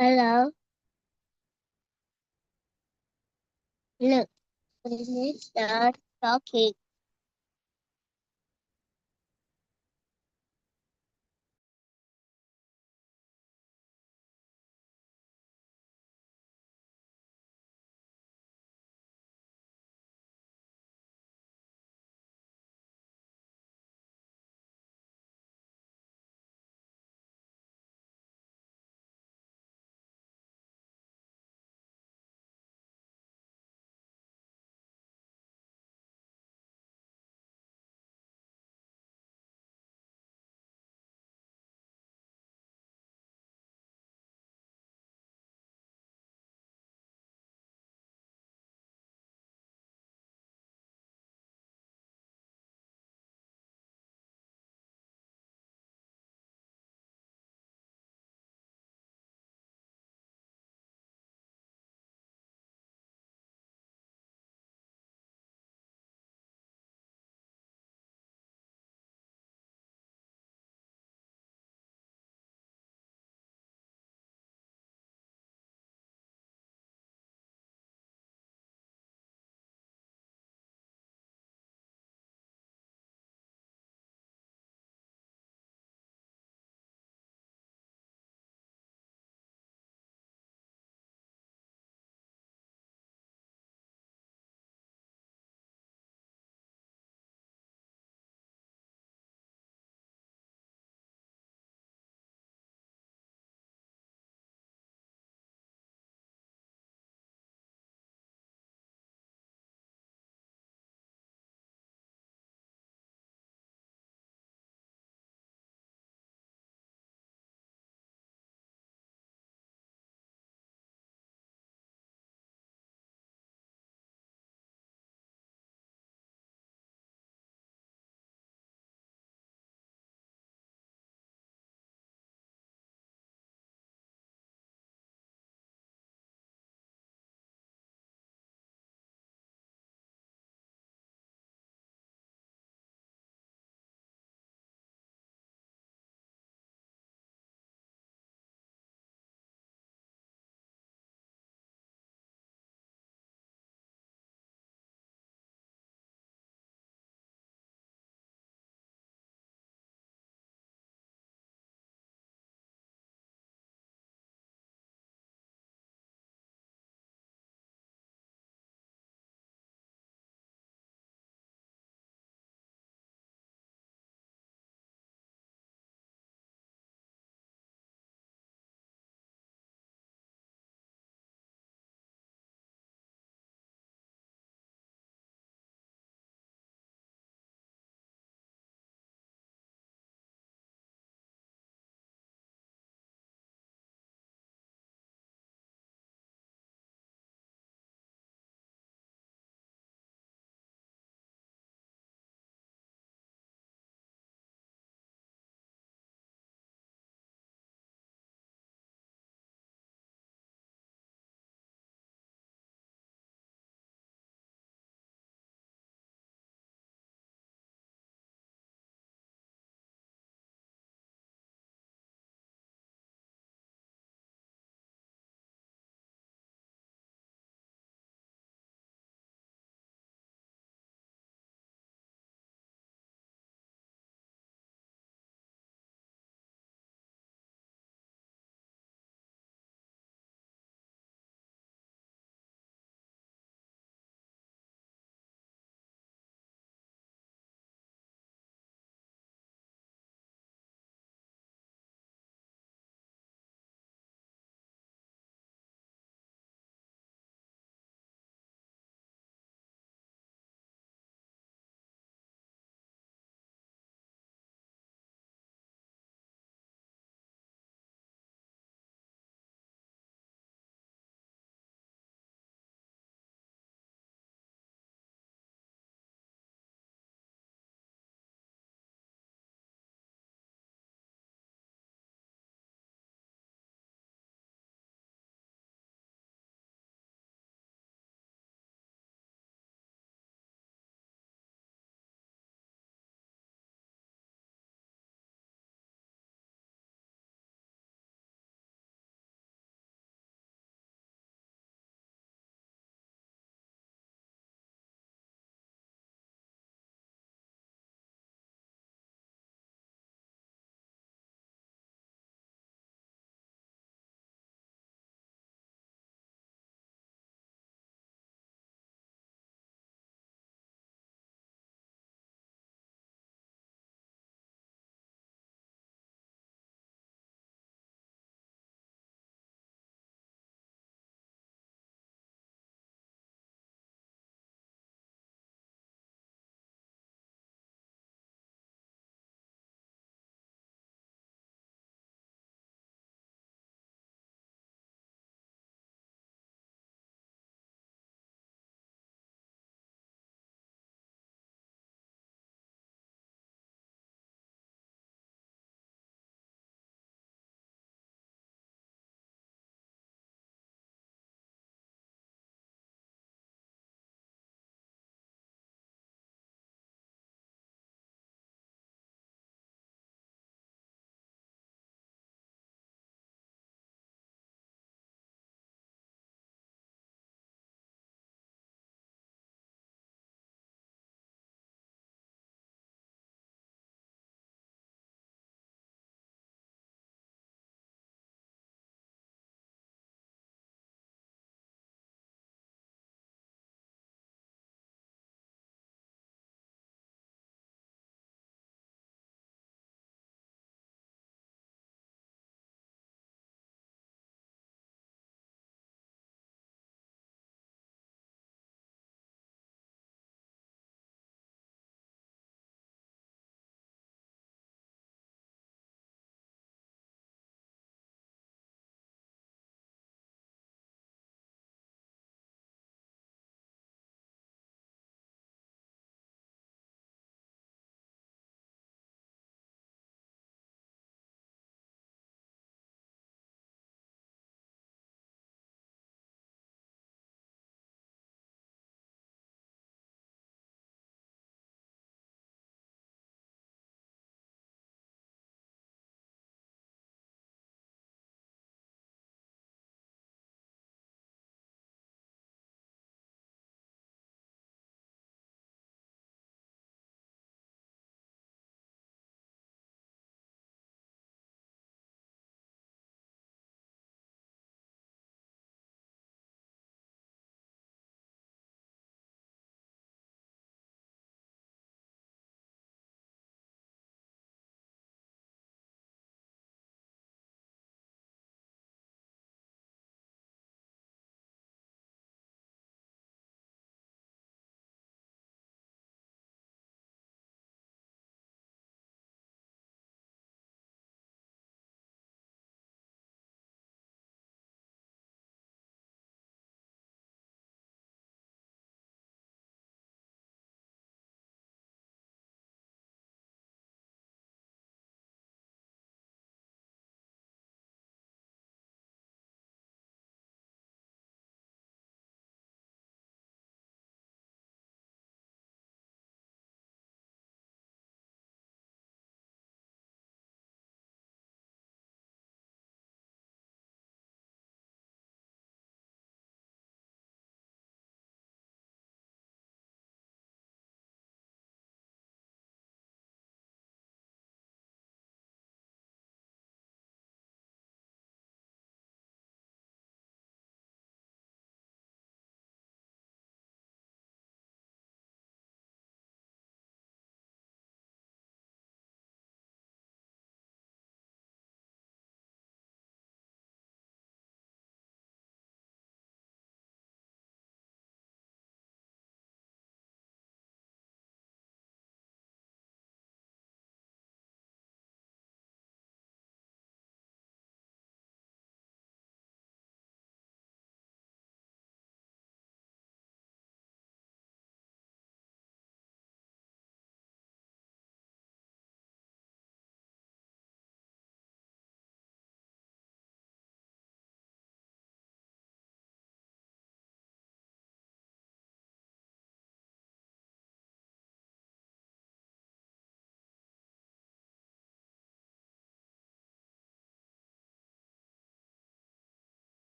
Hello. Look, let me start talking.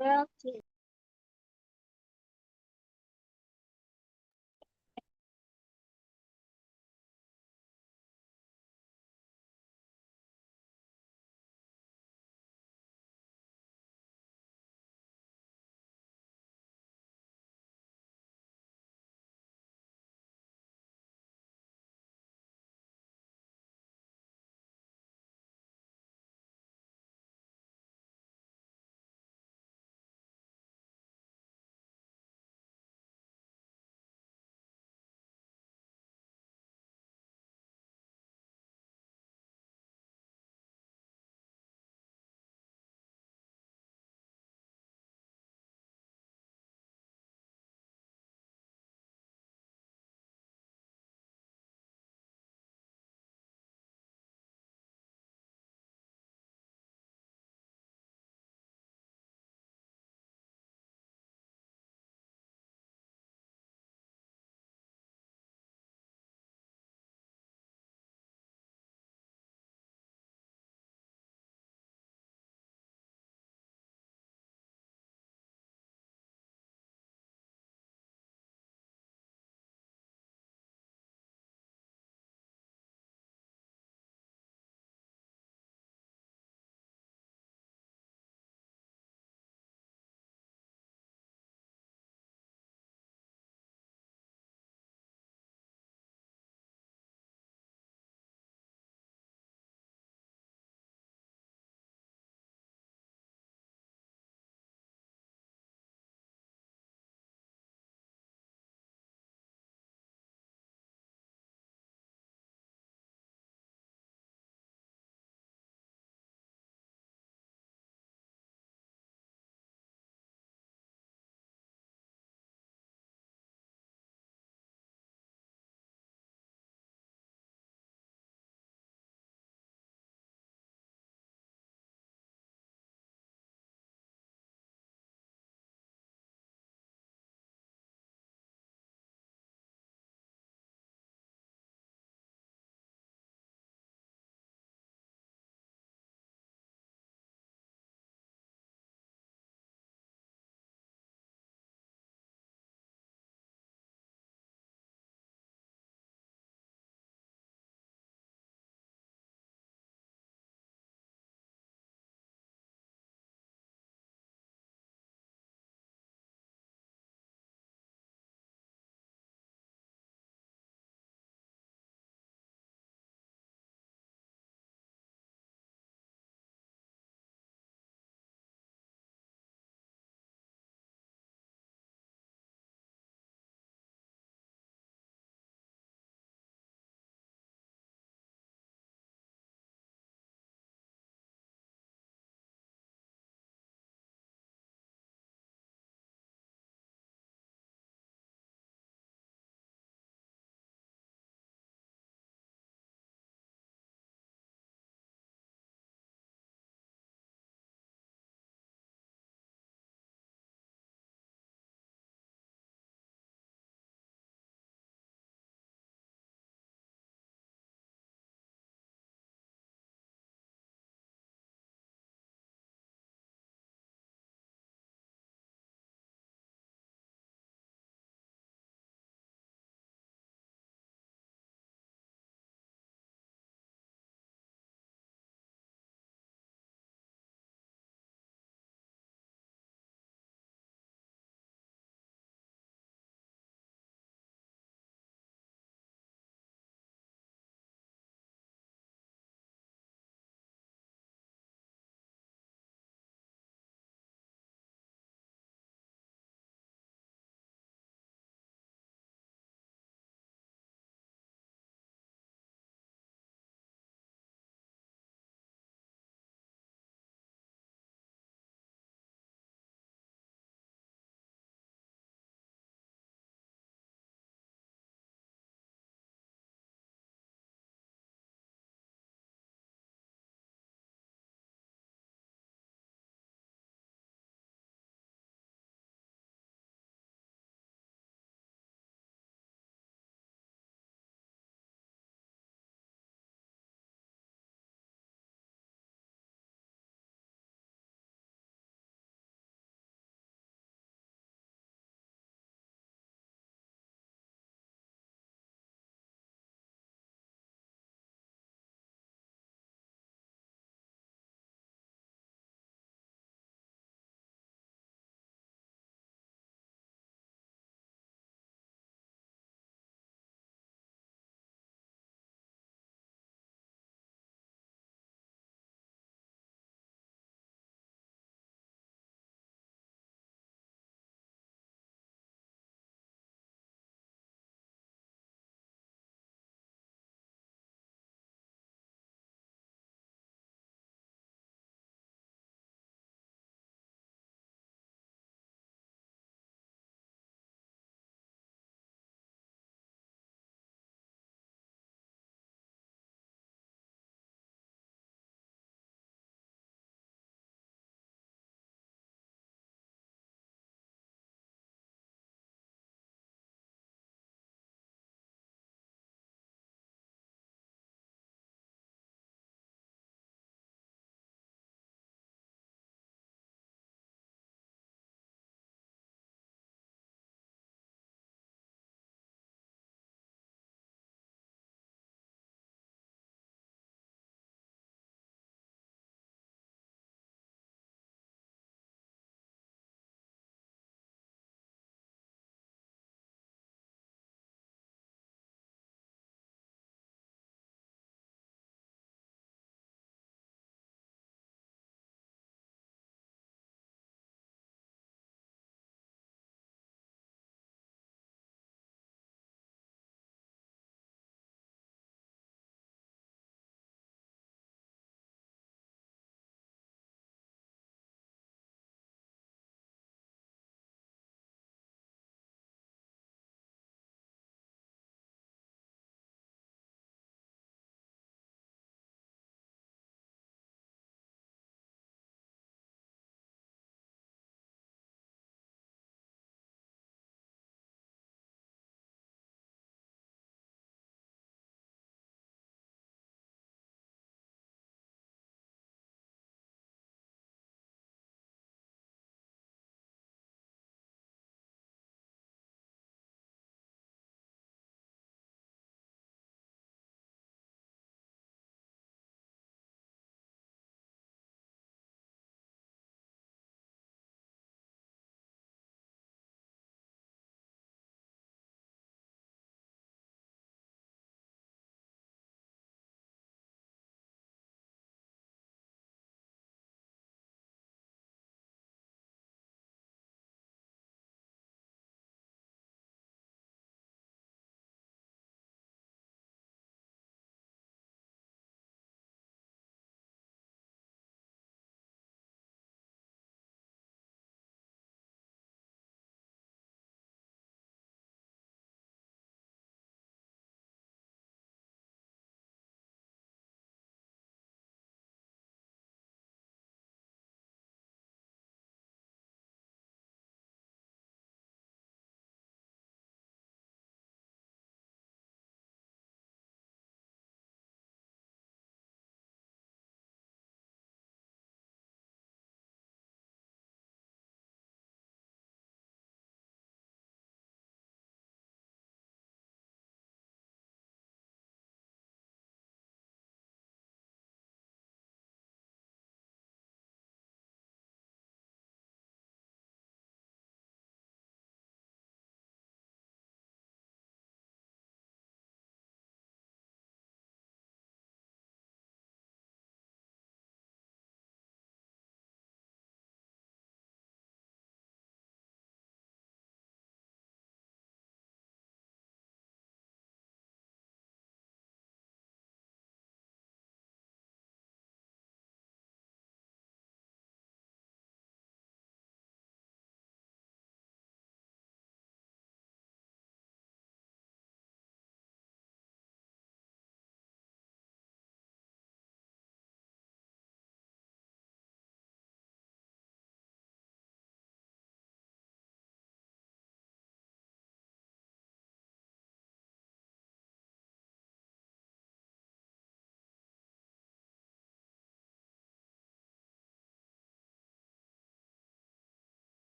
Okay.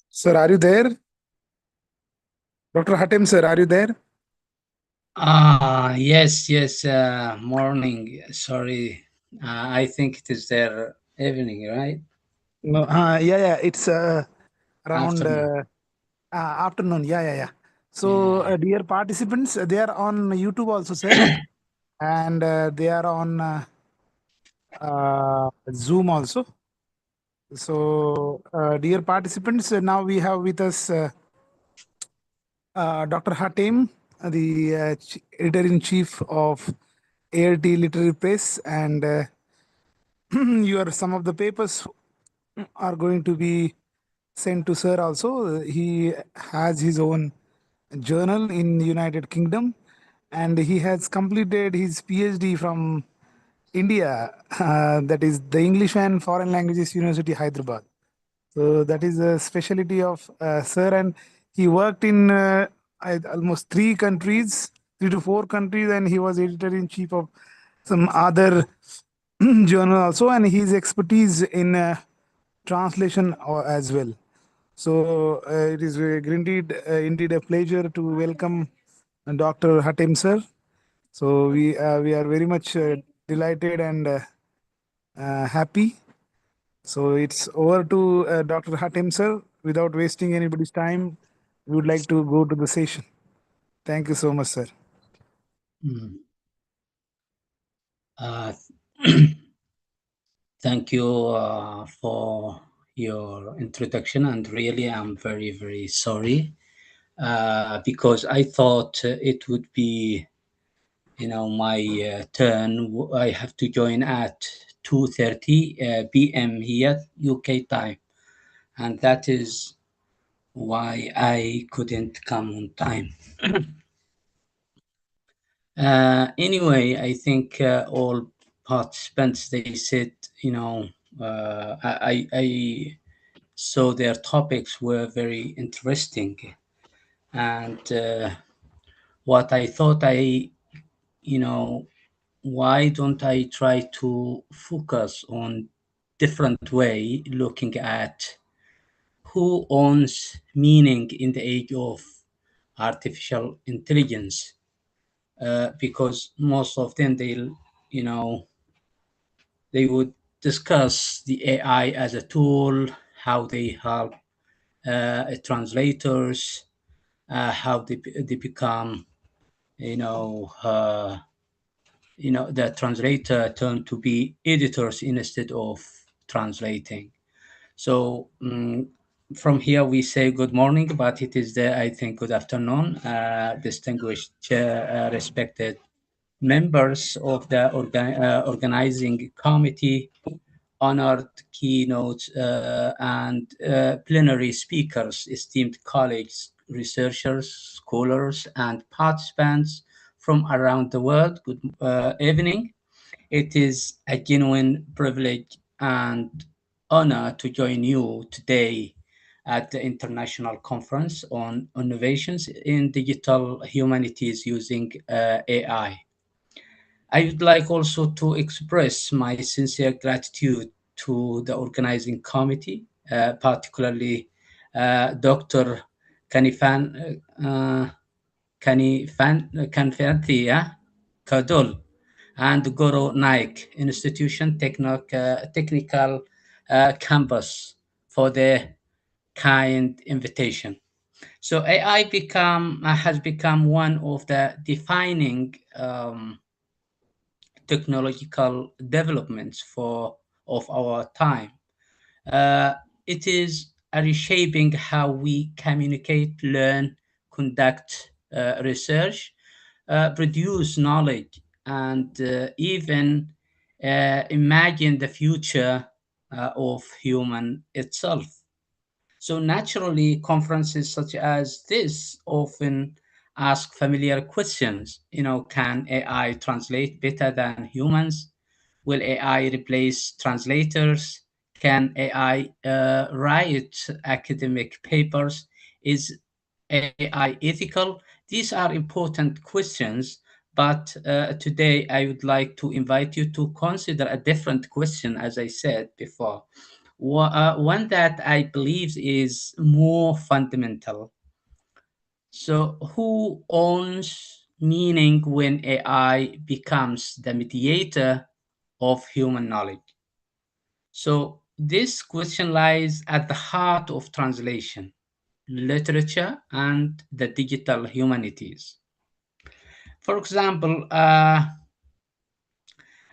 Sir, are you there? Dr. Hatem, sir, are you there? Yes, morning. Sorry. I think it is their evening, right? No, yeah, it's around afternoon. Yeah. So, dear participants, they are on YouTube also, sir, and they are on Zoom also. So, dear participants, now we have with us Dr. Hatem, the editor-in-chief of ART Literary Press, and some of the papers are going to be sent to sir also. He has his own journal in United Kingdom, and he has completed his PhD from India, that is the English and Foreign Languages University, Hyderabad. So that is a specialty of sir, and he worked in almost 3 countries, 3 to 4 countries, and he was editor-in-chief of some other journal also, and his expertise in translation as well. So it is indeed a pleasure to welcome Dr. Hatem sir. So we are very much delighted and happy. So it's over to Dr. Hatem sir. Without wasting anybody's time, we would like to go to the session. Thank you so much, sir. Thank you for your introduction, and really I'm very, very sorry because I thought it would be, my turn. I have to join at 2:30 p.m. here, UK time, and that is why I couldn't come on time. Anyway, I think all participants, they said, I saw their topics were very interesting, and what I thought why don't I try to focus on different way, looking at who owns meaning in the age of artificial intelligence, because most of them they would discuss the AI as a tool, how they help translators, how they become, the translator turn to be editors instead of translating. So from here we say good morning, but it is there, I think, good afternoon, distinguished respected members of the organizing committee, honored keynote and plenary speakers, esteemed colleagues, researchers, scholars, and participants from around the world. Good evening. It is a genuine privilege and honor to join you today at the International Conference on Innovations in Digital Humanities using AI. I would like also to express my sincere gratitude to the organizing committee, particularly Dr. Kanifan, Kanfanthia Kadul and Guru Naik Institution Technical Campus for their kind invitation. So AI has become one of the defining technological developments of our time. It is reshaping how we communicate, learn, conduct research, produce knowledge, and even imagine the future of human itself. So naturally, conferences such as this often ask familiar questions. Can AI translate better than humans? Will AI replace translators? Can AI write academic papers? Is AI ethical? These are important questions, but today I would like to invite you to consider a different question, as I said before. One that I believe is more fundamental. So, who owns meaning when AI becomes the mediator of human knowledge? So, this question lies at the heart of translation, literature, and the digital humanities. For example,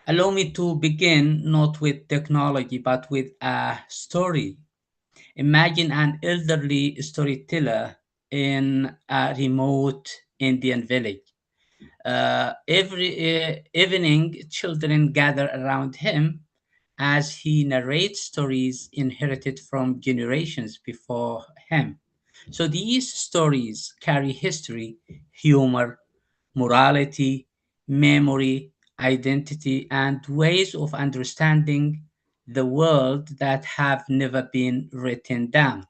allow me to begin not with technology but with a story. Imagine an elderly storyteller in a remote Indian village. Every evening, children gather around him as he narrates stories inherited from generations before him. So these stories carry history, humor, morality, memory, identity, and ways of understanding the world that have never been written down.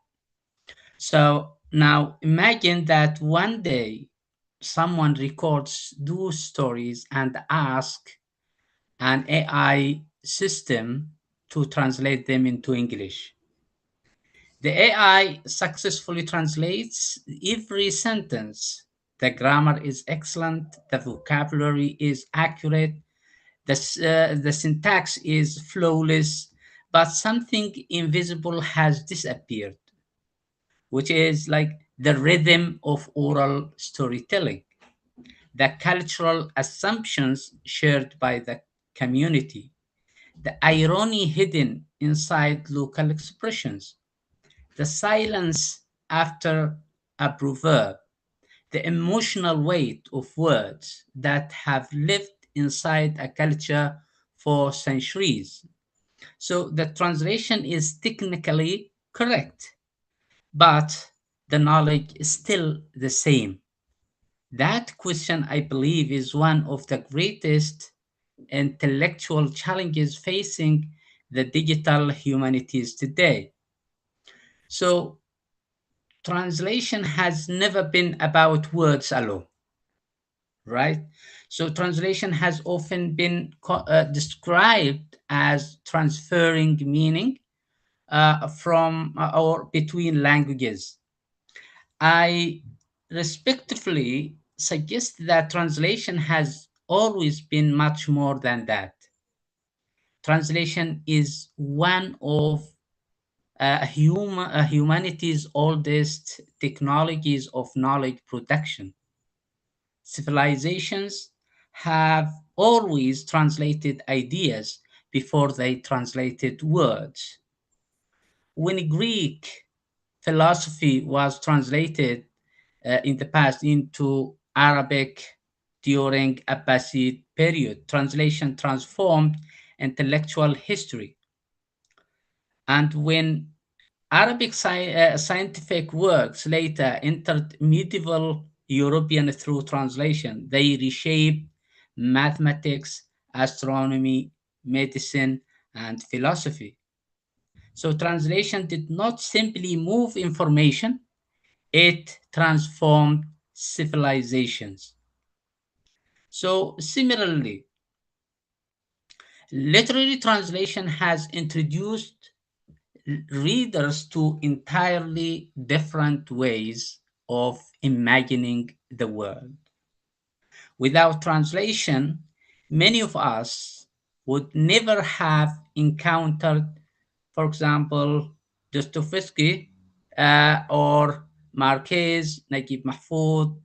So now imagine that one day someone records those stories and asks an AI system to translate them into English. The AI successfully translates every sentence. The grammar is excellent, the vocabulary is accurate, the syntax is flawless, but something invisible has disappeared, which is like the rhythm of oral storytelling, the cultural assumptions shared by the community, the irony hidden inside local expressions, the silence after a proverb, the emotional weight of words that have lived inside a culture for centuries. So the translation is technically correct, but the knowledge is still the same. That question, I believe, is one of the greatest intellectual challenges facing the digital humanities today. So, translation has never been about words alone, right? So, translation has often been described as transferring meaning from or between languages. I respectfully suggest that translation has always been much more than that. Translation is one of humanity's oldest technologies of knowledge production. Civilizations have always translated ideas before they translated words. When Greek philosophy was translated in the past into Arabic during Abbasid period, translation transformed intellectual history. And when scientific works later entered medieval European through translation, they reshaped mathematics, astronomy, medicine, and philosophy. So translation did not simply move information, it transformed civilizations. So similarly, literary translation has introduced readers to entirely different ways of imagining the world. Without translation, many of us would never have encountered, for example, Dostoevsky or Marquez, Naguib Mahfoud,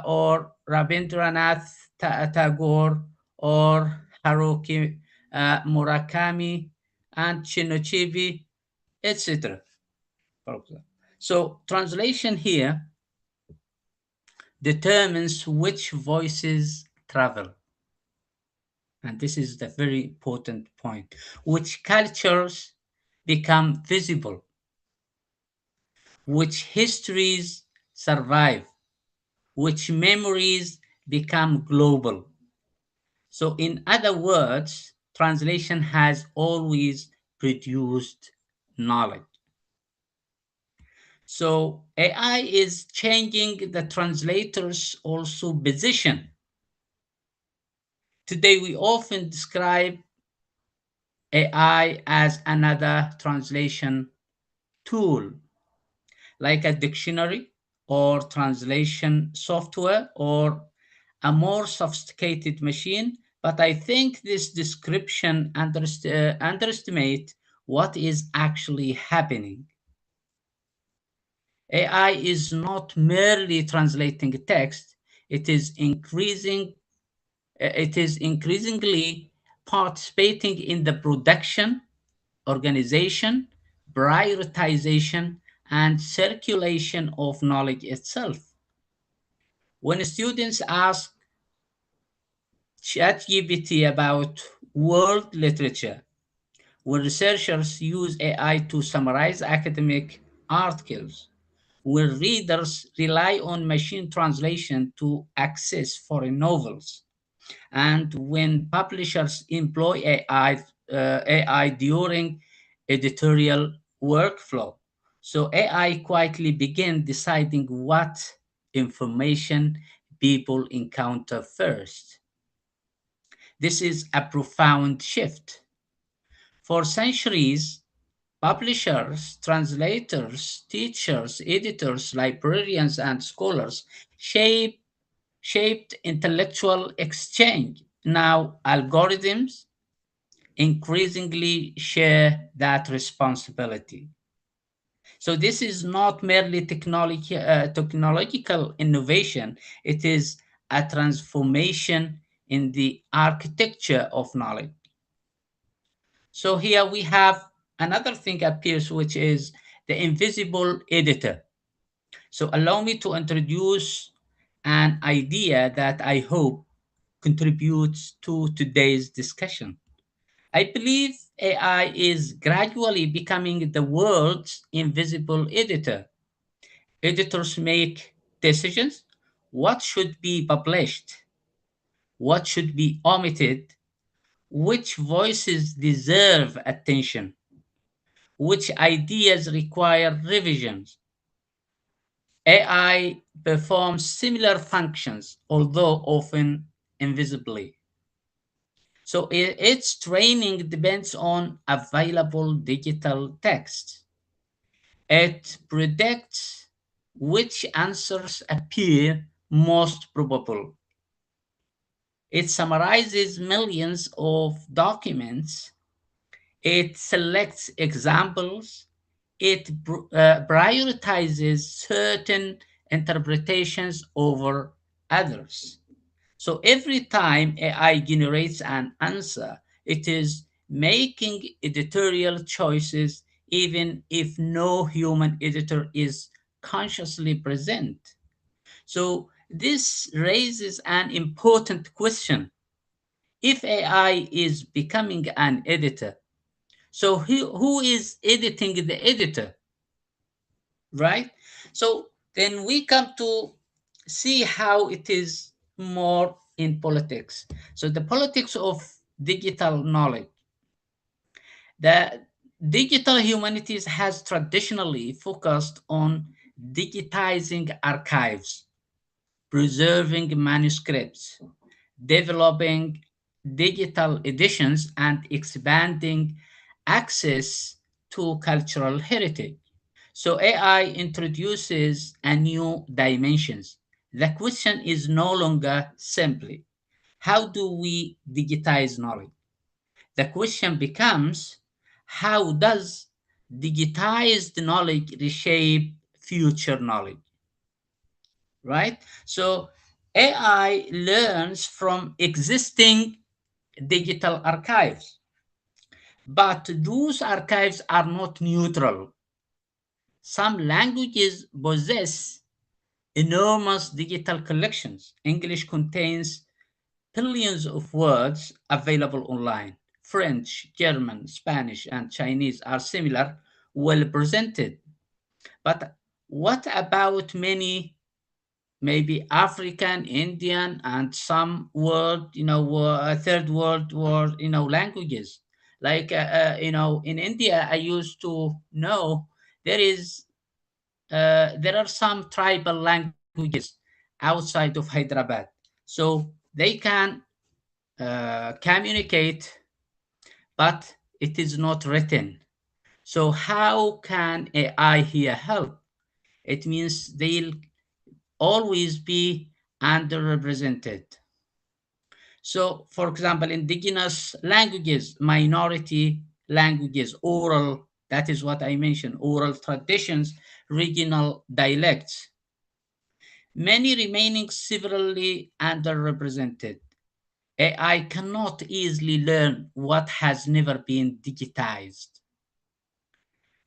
or Rabindranath Tagore, or Haruki Murakami, and Shinichiro, etc. So translation here determines which voices travel. And this is the very important point. Which cultures become visible, which histories survive, which memories become global. So in other words, translation has always produced knowledge. So AI is changing the translator's also position. Today we often describe AI as another translation tool, like a dictionary or translation software or a more sophisticated machine. But I think this description underestimate what is actually happening. AI is not merely translating text, it is increasingly participating in the production, organization, prioritization, and circulation of knowledge itself. When students ask ChatGPT about world literature, when researchers use AI to summarize academic articles, when readers rely on machine translation to access foreign novels, and when publishers employ AI during editorial workflow. So AI quietly begin deciding what information people encounter first. This is a profound shift. For centuries, publishers, translators, teachers, editors, librarians, and scholars shaped intellectual exchange. Now, algorithms increasingly share that responsibility. So, this is not merely technological innovation, it is a transformation in the architecture of knowledge. So, here we have another thing appears, which is the invisible editor. So, allow me to introduce an idea that I hope contributes to today's discussion. I believe AI is gradually becoming the world's invisible editor. Editors make decisions: what should be published, what should be omitted, which voices deserve attention, which ideas require revisions. AI performs similar functions, although often invisibly. So its training depends on available digital text. It predicts which answers appear most probable. It summarizes millions of documents. It selects examples. It prioritizes certain interpretations over others. So every time AI generates an answer, it is making editorial choices even if no human editor is consciously present. So this raises an important question. If AI is becoming an editor, so who is editing the editor, right? So then we come to see how it is more in politics. So the politics of digital knowledge. The digital humanities has traditionally focused on digitizing archives, preserving manuscripts, developing digital editions, and expanding access to cultural heritage. So AI introduces a new dimensions. The question is no longer simply, how do we digitize knowledge? The question becomes, how does digitized knowledge reshape future knowledge? Right? So AI learns from existing digital archives, but those archives are not neutral. Some languages possess enormous digital collections. English contains billions of words available online. French, German, Spanish, and Chinese are similar, well presented. But what about many, maybe African, Indian, and some world, third world, languages? Like, in India, I used to know there is there are some tribal languages outside of Hyderabad. So they can communicate, but it is not written. So how can AI here help? It means they'll always be underrepresented. So, for example, indigenous languages, minority languages, oral, that is what I mentioned, oral traditions, regional dialects, many remaining severely underrepresented. AI cannot easily learn what has never been digitized.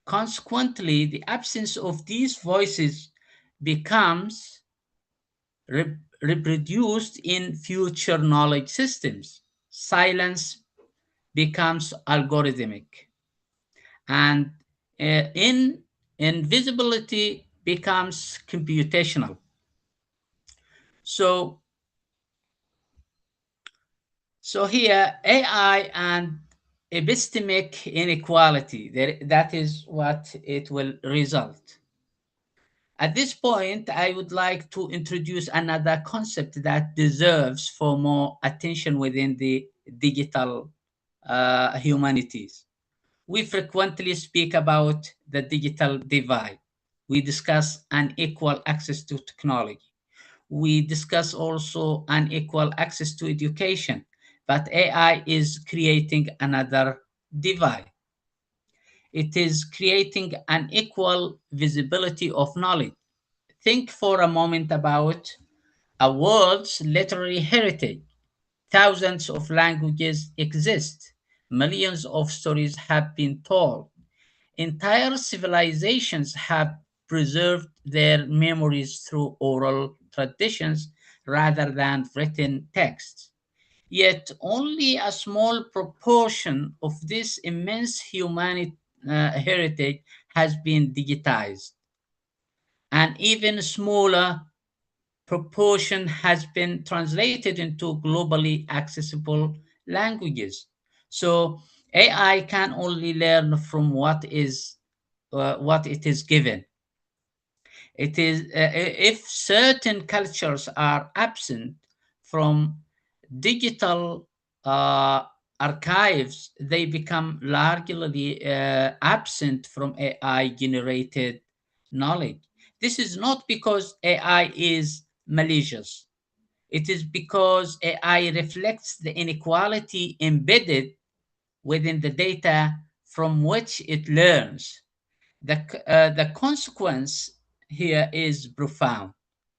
Consequently, the absence of these voices becomes reproduced in future knowledge systems. Silence becomes algorithmic, and in invisibility becomes computational. So, so here AI and epistemic inequality, that is what it will result. At this point, I would like to introduce another concept that deserves for more attention within the digital humanities. We frequently speak about the digital divide. We discuss unequal access to technology. We discuss also unequal access to education. But AI is creating another divide. It is creating unequal visibility of knowledge. Think for a moment about a world's literary heritage. Thousands of languages exist. Millions of stories have been told. Entire civilizations have preserved their memories through oral traditions rather than written texts. Yet only a small proportion of this immense human heritage has been digitized. An even smaller proportion has been translated into globally accessible languages. So AI can only learn from what it is given. It is if certain cultures are absent from digital uh, archives, they become largely absent from AI generated knowledge. This is not because AI is malicious. It is because AI reflects the inequality embedded within the data from which it learns. The consequence here is profound.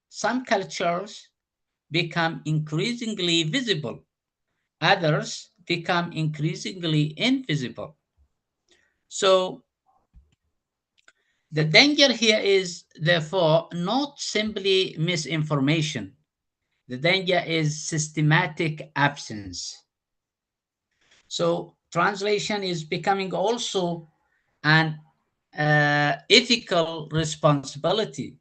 Some cultures become increasingly visible, others become increasingly invisible. So, the danger here is therefore not simply misinformation, the danger is systematic absence. So, translation is becoming also an ethical responsibility.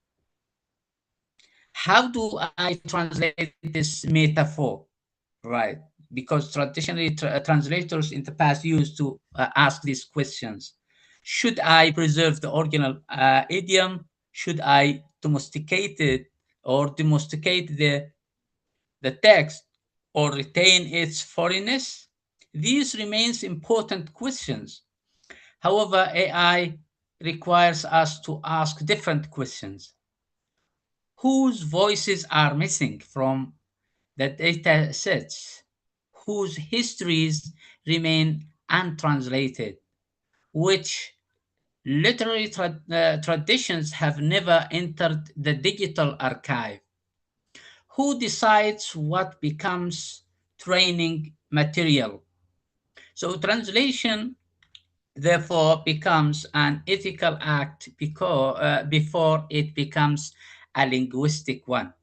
How do I translate this metaphor? Right, because traditionally translators in the past used to ask these questions. Should I preserve the original idiom? Should I domesticate it or domesticate the text or retain its foreignness? These remains important questions. However, AI requires us to ask different questions. Whose voices are missing from the data sets? Whose histories remain untranslated? Which literary traditions have never entered the digital archive? Who decides what becomes training material? So, translation therefore becomes an ethical act before it becomes a linguistic one.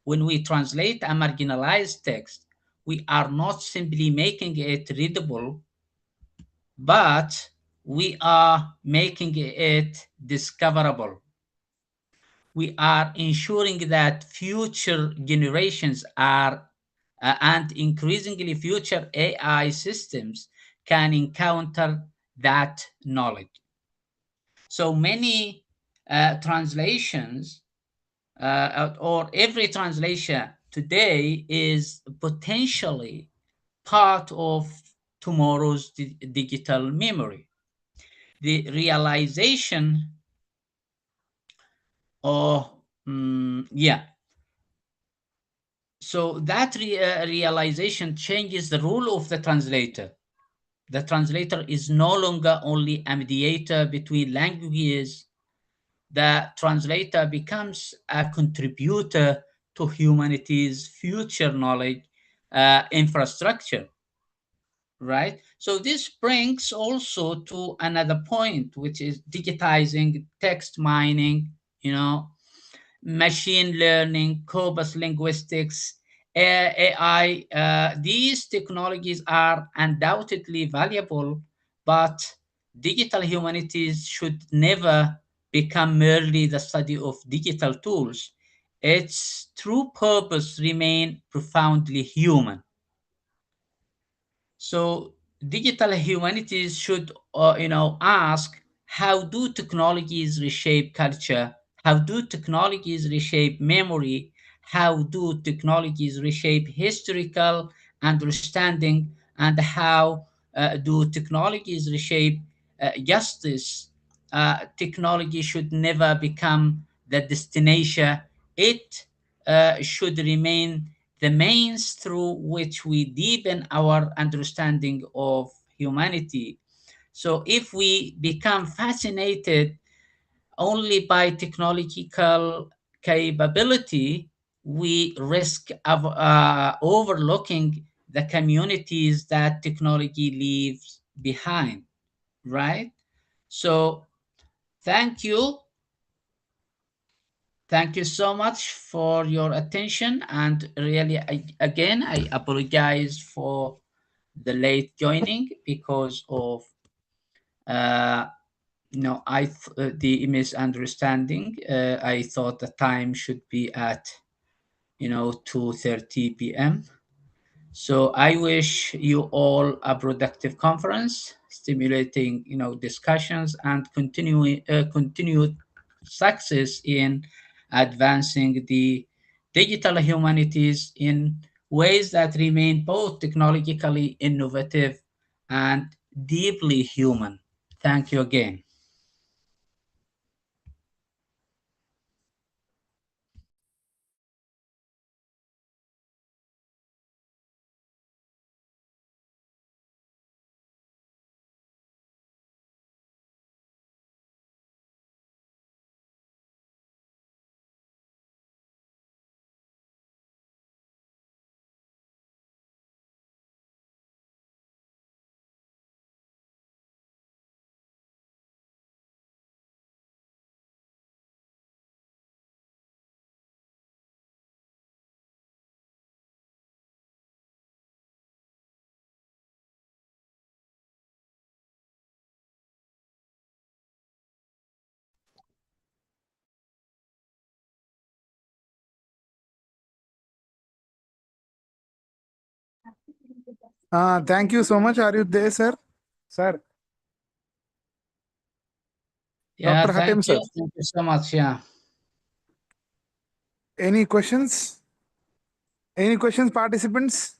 When we translate a marginalized text, we are not simply making it readable, but we are making it discoverable. We are ensuring that future generations are and increasingly future AI systems can encounter that knowledge. So many translations or every translation today is potentially part of tomorrow's digital memory. The realization of, so that realization changes the role of the translator. The translator is no longer only a mediator between languages. The translator becomes a contributor to humanity's future knowledge infrastructure, right? So this brings also to another point, which is digitizing, text mining, machine learning, corpus linguistics, AI. These technologies are undoubtedly valuable, but digital humanities should never become merely the study of digital tools. Its true purpose remain profoundly human. So digital humanities should, ask, how do technologies reshape culture? How do technologies reshape memory? How do technologies reshape historical understanding? And how do technologies reshape justice? Technology should never become the destination. It should remain the means through which we deepen our understanding of humanity. So if we become fascinated only by technological capability, we risk of overlooking the communities that technology leaves behind, right? So thank you. Thank you so much for your attention. And really, again, I apologize for the late joining because of the misunderstanding. I thought the time should be at 2:30 p.m. So I wish you all a productive conference, stimulating discussions, and continued success in advancing the digital humanities in ways that remain both technologically innovative and deeply human. Thank you again. Thank you so much. Are you there, sir? Sir. Yeah, Dr. Hatem, sir. Thank you so much. Yeah. Any questions? Any questions, participants?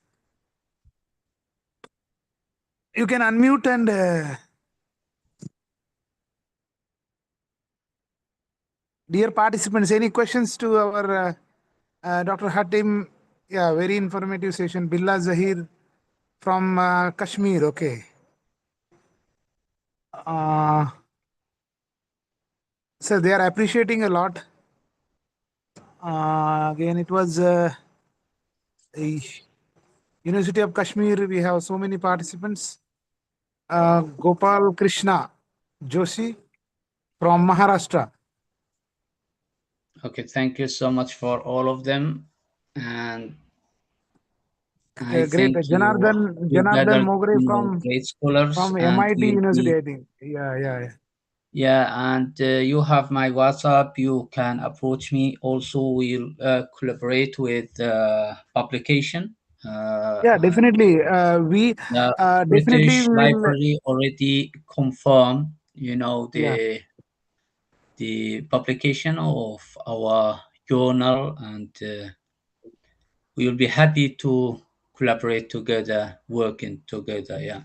You can unmute and dear participants, any questions to our Dr. Hatim? Yeah, very informative session. Billah Zahir from Kashmir. Okay. So they are appreciating a lot. Again, it was the University of Kashmir. We have so many participants. Gopal Krishna Joshi from Maharashtra. Okay, thank you so much for all of them. And I Great. think Janardhan you gathered Mogre from great scholars, and MIT University, I think. Yeah. Yeah, and you have my WhatsApp. You can approach me. Also, we'll collaborate with publication. Yeah, definitely. We The definitely British will. Library already confirmed, Yeah. the publication of our journal, and we will be happy to collaborate together, working together. Yeah.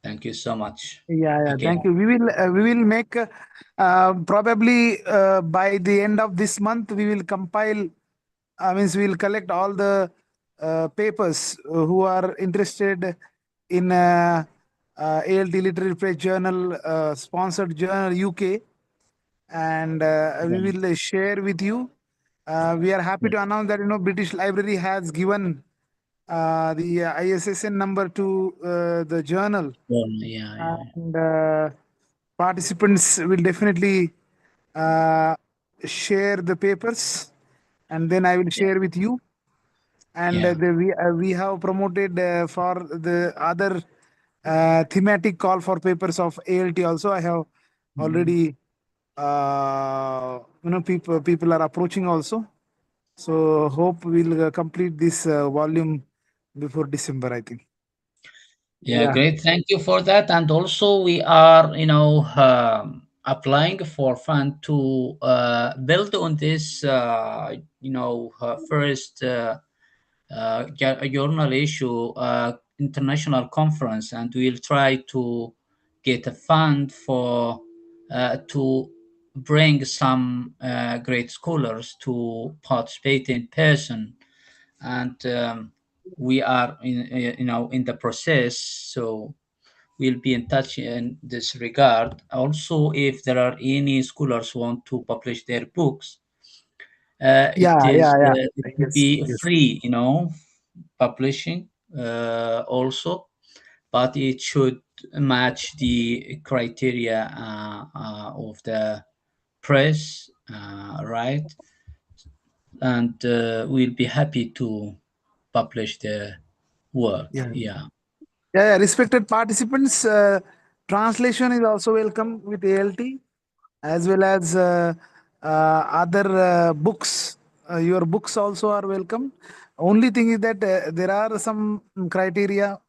Thank you so much. Yeah, Again. thank you. We will make probably by the end of this month we will compile. Means we will collect all the papers who are interested in ALT Literary Press Journal sponsored journal UK, and we will share with you. We are happy to announce that British Library has given the ISSN number to the journal, Yeah. and participants will definitely share the papers, and then I will share with you. And we have promoted for the other thematic call for papers of ALT also. I have already people are approaching also. So hope we'll complete this volume before December, I think. Yeah, great. Thank you for that. And also, we are, applying for fund to build on this, first journal issue international conference, and we'll try to get a fund for to bring some great scholars to participate in person, and we are in the process, so we'll be in touch in this regard. Also, if there are any scholars who want to publish their books, it will be free, publishing also, but it should match the criteria of the press, right? And we'll be happy to publish the work. Yeah. Respected participants, translation is also welcome with ALT, as well as other books. Your books also are welcome. Only thing is that there are some criteria,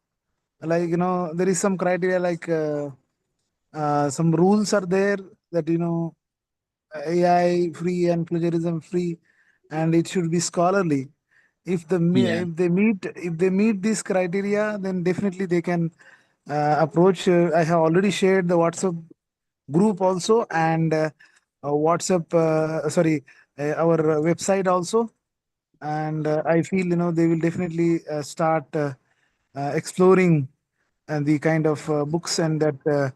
like there is some criteria like some rules are there that AI free and plagiarism free, and it should be scholarly. If if they meet this criteria, then definitely they can approach. I have already shared the WhatsApp group also, and WhatsApp sorry, our website also, and I feel they will definitely start exploring the kind of books and that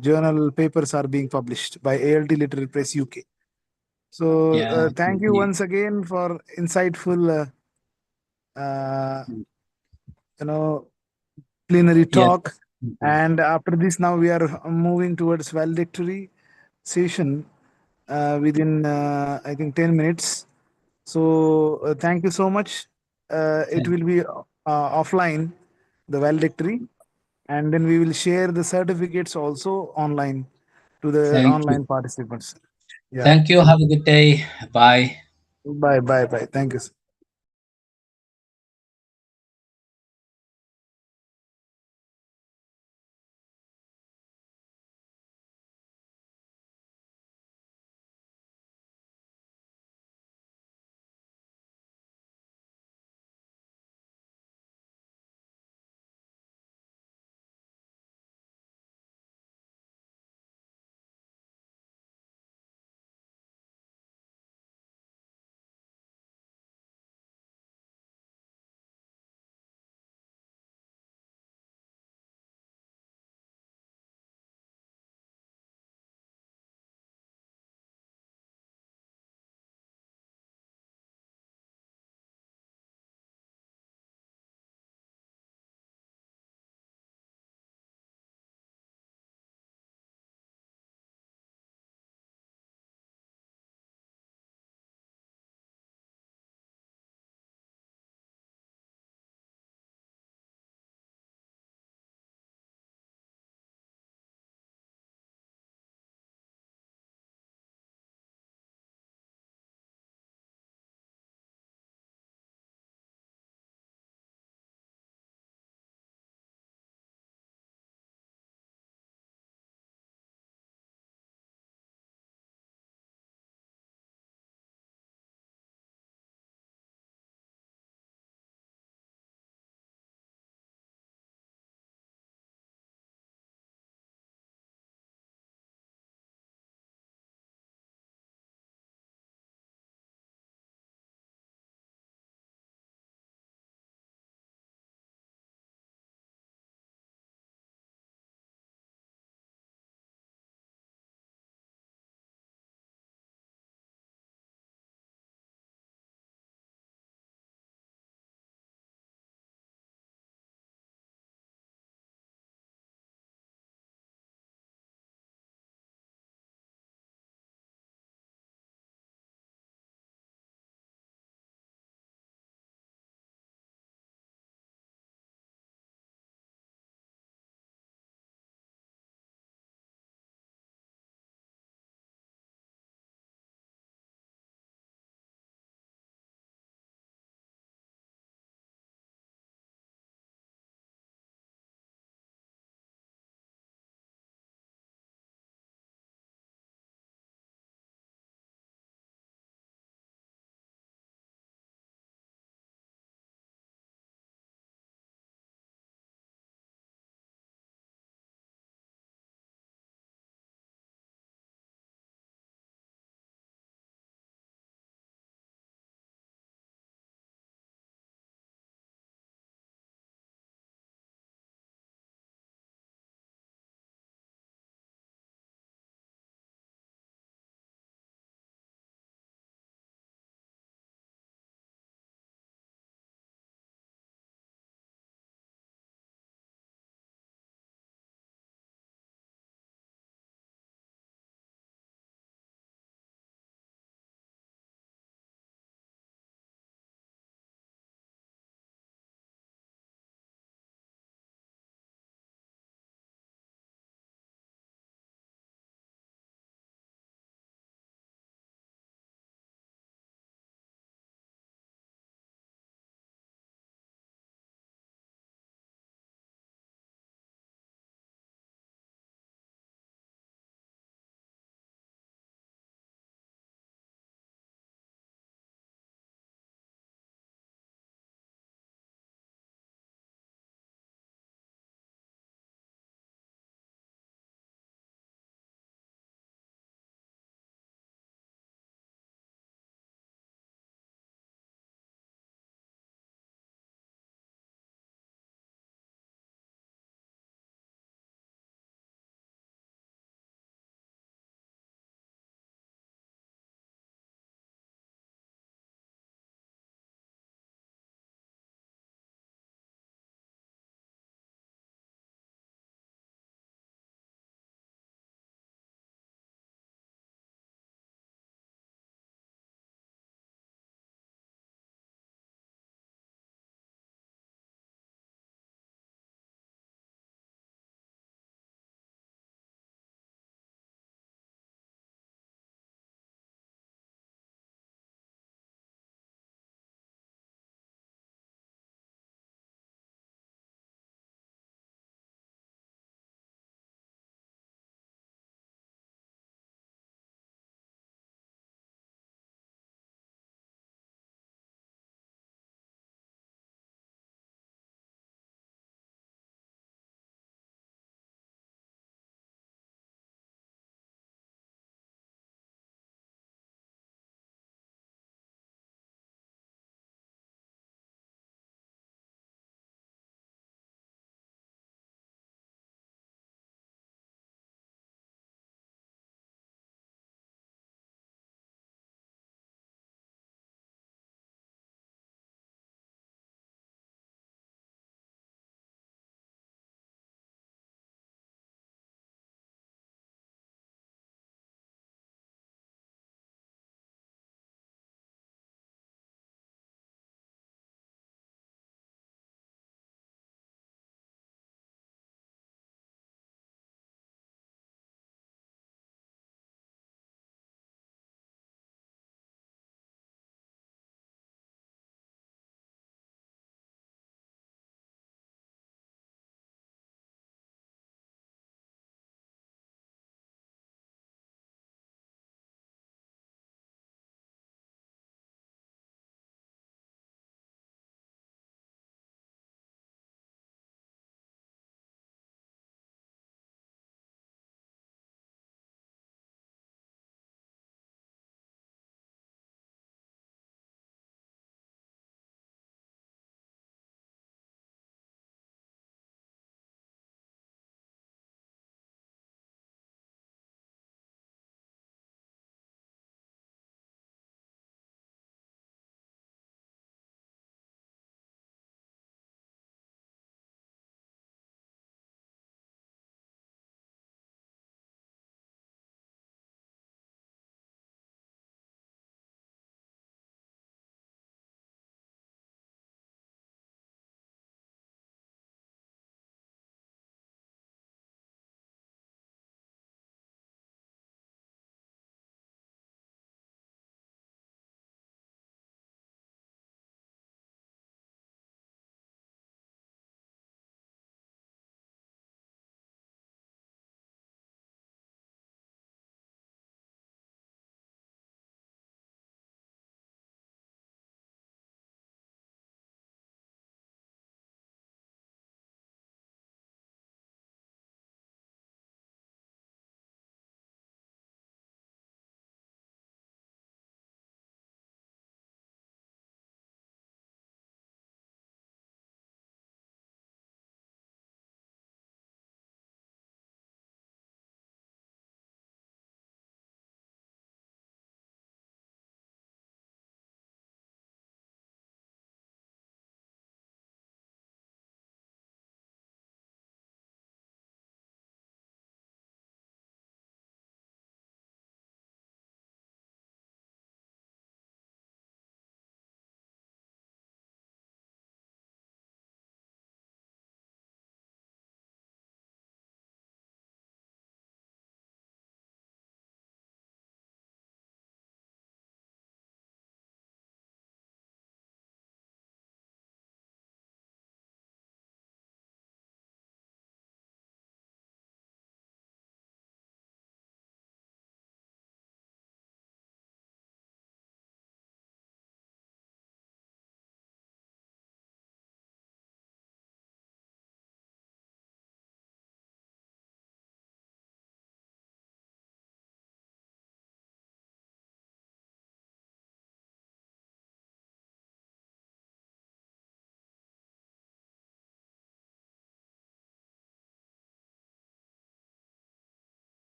journal papers are being published by ALT Literary Press UK. So thank you once again for insightful plenary talk. And after this, now we are moving towards valedictory session within I think 10 minutes. So thank you so much. It will be offline, the valedictory, and then we will share the certificates also online to the Thank you. online participants. Yeah. Thank you. Have a good day. Bye. Bye. Thank you.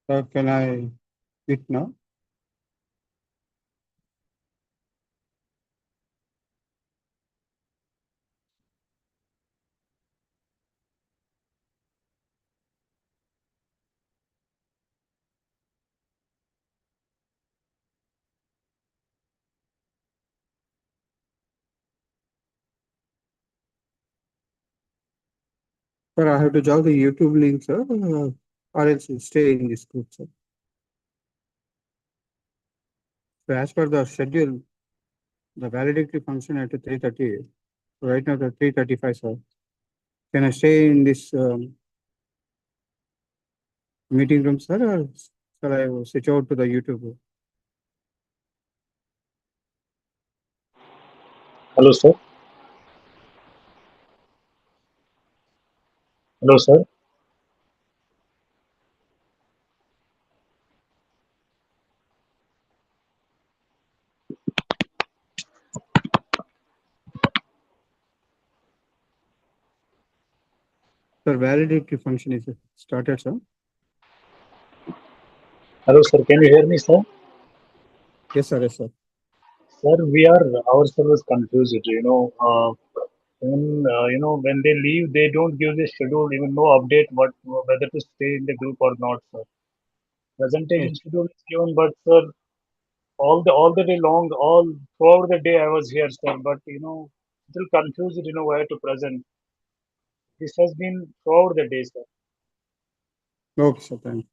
Sir, can I speak now? Sir, I have to join the YouTube link, sir, or else stay in this group, sir. So as per the schedule, the validity function at 3:30. So right now the 3:35, sir. Can I stay in this meeting room, sir, or shall I switch out to the YouTube? Hello, sir. Hello, sir. Sir, validity function is started, sir. Hello, sir. Can you hear me, sir? Yes, sir. Yes, sir. Sir, we are ourselves confused. When they leave, they don't give the schedule, even no update whether to stay in the group or not, sir. Presentation schedule is given, but sir, all the day long, all throughout the day I was here, sir. But still confused. Where to present. This has been throughout the day, sir. Okay, sir. Thank you.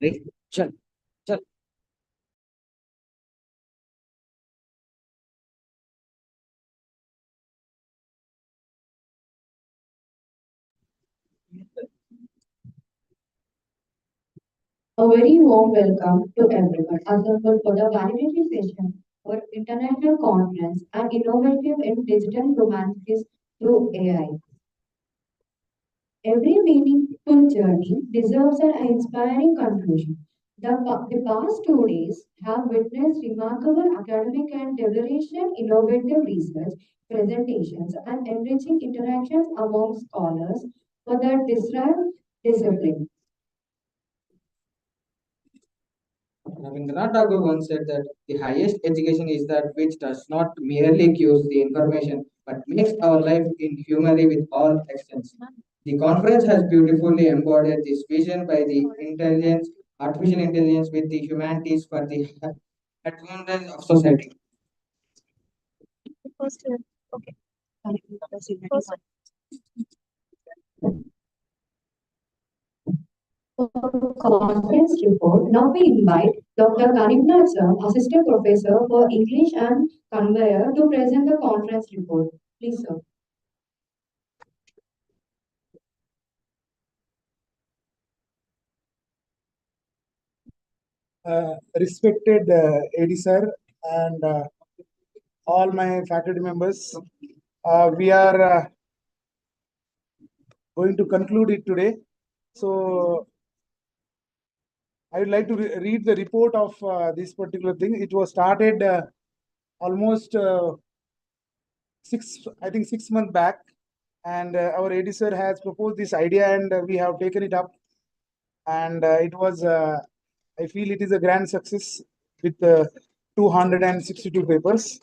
Chal. A very warm welcome to everyone assembled for the validity session for International Conference and Innovative in Digital Humanities through AI. Every meaningful journey deserves an inspiring conclusion. The past 2 days have witnessed remarkable academic and declaration, innovative research, presentations, and enriching interactions among scholars for their disrupt discipline. Rabindranath Tagore once said that the highest education is that which does not merely gives the information but makes our life in humility with all extents. The conference has beautifully embodied this vision by the intelligence, artificial intelligence with the humanities for the advantage of society. First, okay. First, Conference report. Now we invite Dr. Karimnath sir, Assistant Professor for English and Conveyor, to present the conference report. Please, sir. Respected AD sir and all my faculty members, we are going to conclude it today. So I would like to read the report of this particular thing. It was started almost 6 months back, and our AD sir has proposed this idea, and we have taken it up. And it was, I feel it is a grand success with 262 papers.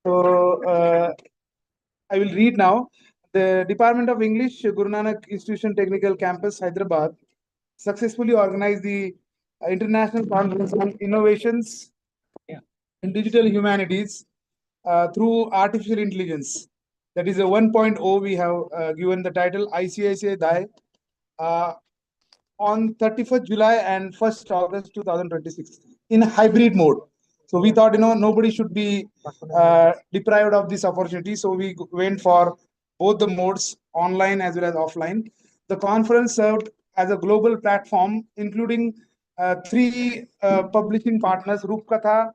So I will read now. The Department of English, Guru Nanak Institution Technical Campus, Hyderabad, successfully organized the International Conference on Innovations in Digital Humanities through Artificial Intelligence. That is a 1.0. We have given the title ICICIDHAI on 31st July and 1st August 2026 in hybrid mode. So we thought, nobody should be deprived of this opportunity. So we went for both the modes, online as well as offline. The conference served as a global platform, including 3 publishing partners, Rupkatha,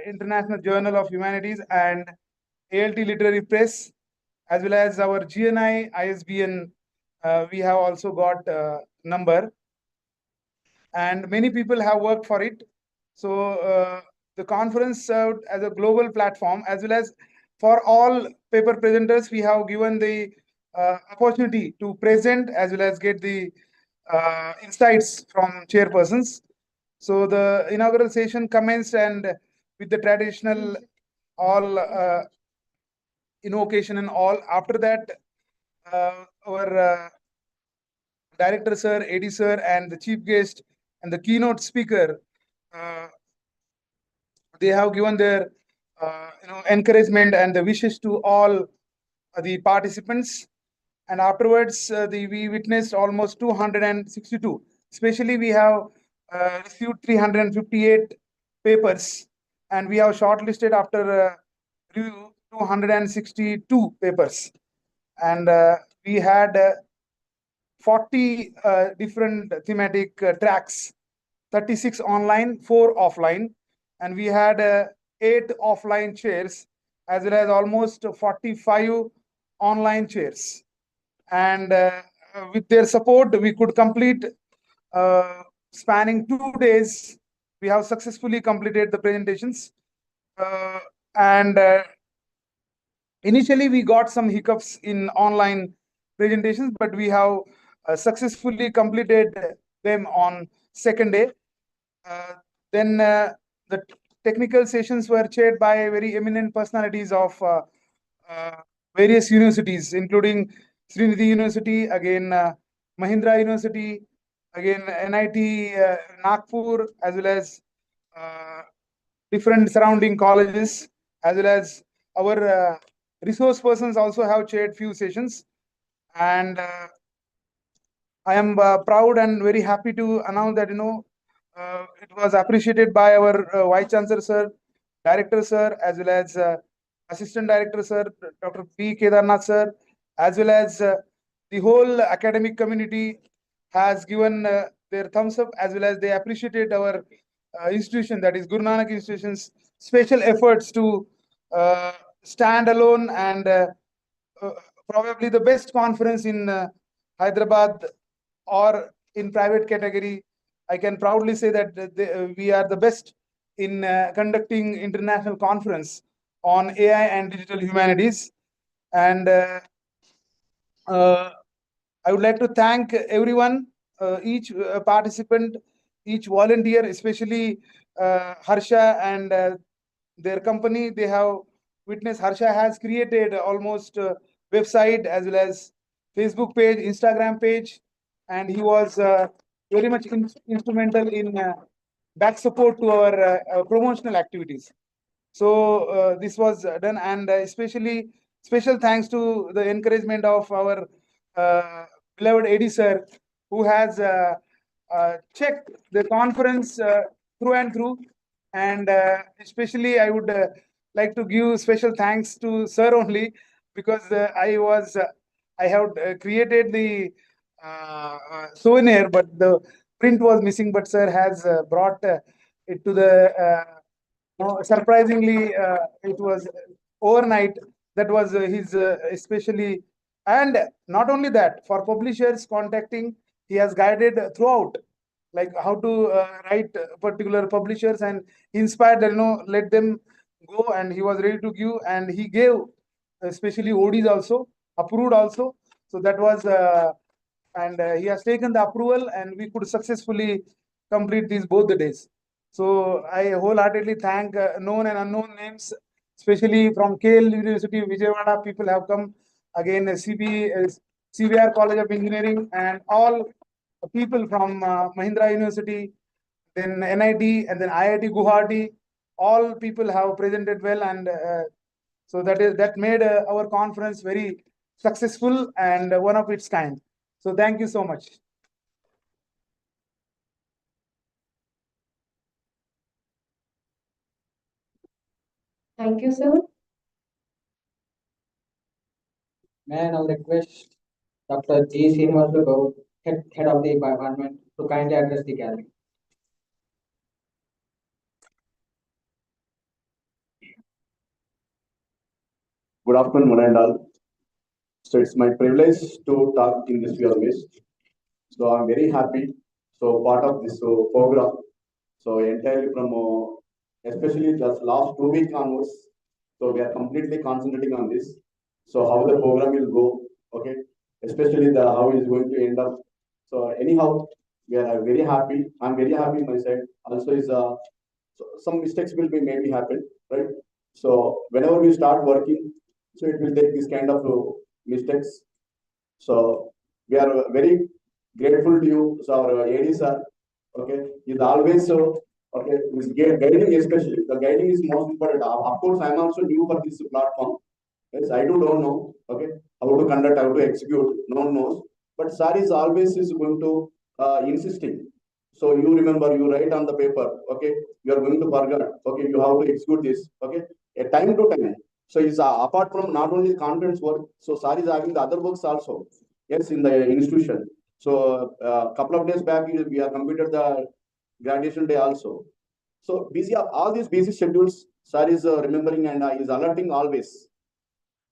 International Journal of Humanities, and ALT Literary Press, as well as our GNI ISBN. We have also got number, and many people have worked for it. So the conference served as a global platform, as well as for all paper presenters, we have given the opportunity to present as well as get the insights from chairpersons. So the inaugural session commenced, and with the traditional all invocation and all. After that, our director sir, AD sir, and the chief guest and the keynote speaker, they have given their encouragement and the wishes to all the participants. And afterwards, we witnessed almost 262. Especially, we have received 358 papers, and we have shortlisted after review 262 papers. And we had 40 different thematic tracks, 36 online, 4 offline, and we had 8 offline chairs, as well as almost 45 online chairs. And with their support, we could complete spanning 2 days. We have successfully completed the presentations. And initially, we got some hiccups in online presentations, but we have successfully completed them on second day. Then the technical sessions were chaired by very eminent personalities of various universities, including Srinidhi University, again Mahindra University, again NIT Nagpur, as well as different surrounding colleges, as well as our resource persons also have chaired few sessions. And I am proud and very happy to announce that it was appreciated by our Vice Chancellor sir, Director sir, as well as Assistant Director sir, Dr. P. Kedarnath sir, as well as the whole academic community has given their thumbs up, as well as they appreciated our institution, that is Guru Nanak Institution's special efforts to stand alone and uh, probably the best conference in Hyderabad or in private category. I can proudly say that we are the best in conducting international conference on AI and digital humanities. And I would like to thank everyone, each participant, each volunteer, especially Harsha and their company. They have witnessed. Harsha has created almost website as well as Facebook page, Instagram page, and he was very much instrumental in back support to our promotional activities. So this was done, and especially special thanks to the encouragement of our beloved AD sir, who has checked the conference through and through. And especially, I would like to give special thanks to sir only, because I have created the souvenir, but the print was missing. But sir has brought it to the no, surprisingly, it was overnight. That was his especially, and not only that, for publishers contacting, he has guided throughout, like how to write particular publishers and inspired them, let them go, and he was ready to give, and he gave especially ODs also approved also. So that was and he has taken the approval, and we could successfully complete these both the days. So I wholeheartedly thank known and unknown names, especially from KL University, Vijayawada. People have come again, CBR College of Engineering, and all people from Mahindra University, then NIT, and then IIT Guwahati. All people have presented well, and so that made our conference very successful and one of its kind. So thank you so much. Thank you, sir. May I now request Dr. G. Srinivas, head of the department, to kindly address the gathering. Good afternoon, one and all. So it's my privilege to talk in this your midst. So I'm very happy. So part of this program. So entirely from, especially just last 2 weeks onwards. So we are completely concentrating on this. So how the program will go, okay? Especially the how it is going to end up. So anyhow, we are very happy. I'm very happy my side. Also is so some mistakes will be maybe happen, right? So whenever we start working, so it will take this kind of mistakes. So we are very grateful to you, so our AD sir, okay, is always so, okay, is guiding especially. The guiding is most important. Of course, I'm also new for this platform. Yes, I don't know, okay, how to conduct, how to execute, no one knows. But sir is always is going to insisting. So you remember, you write on the paper, okay, you are going to forget, okay, you have to execute this, okay, a time to time. So it's apart from not only conference work, so sir is having the other works also, yes, in the institution. So a couple of days back, we have completed the graduation day also. So busy, all these busy schedules, sir is remembering and is alerting always.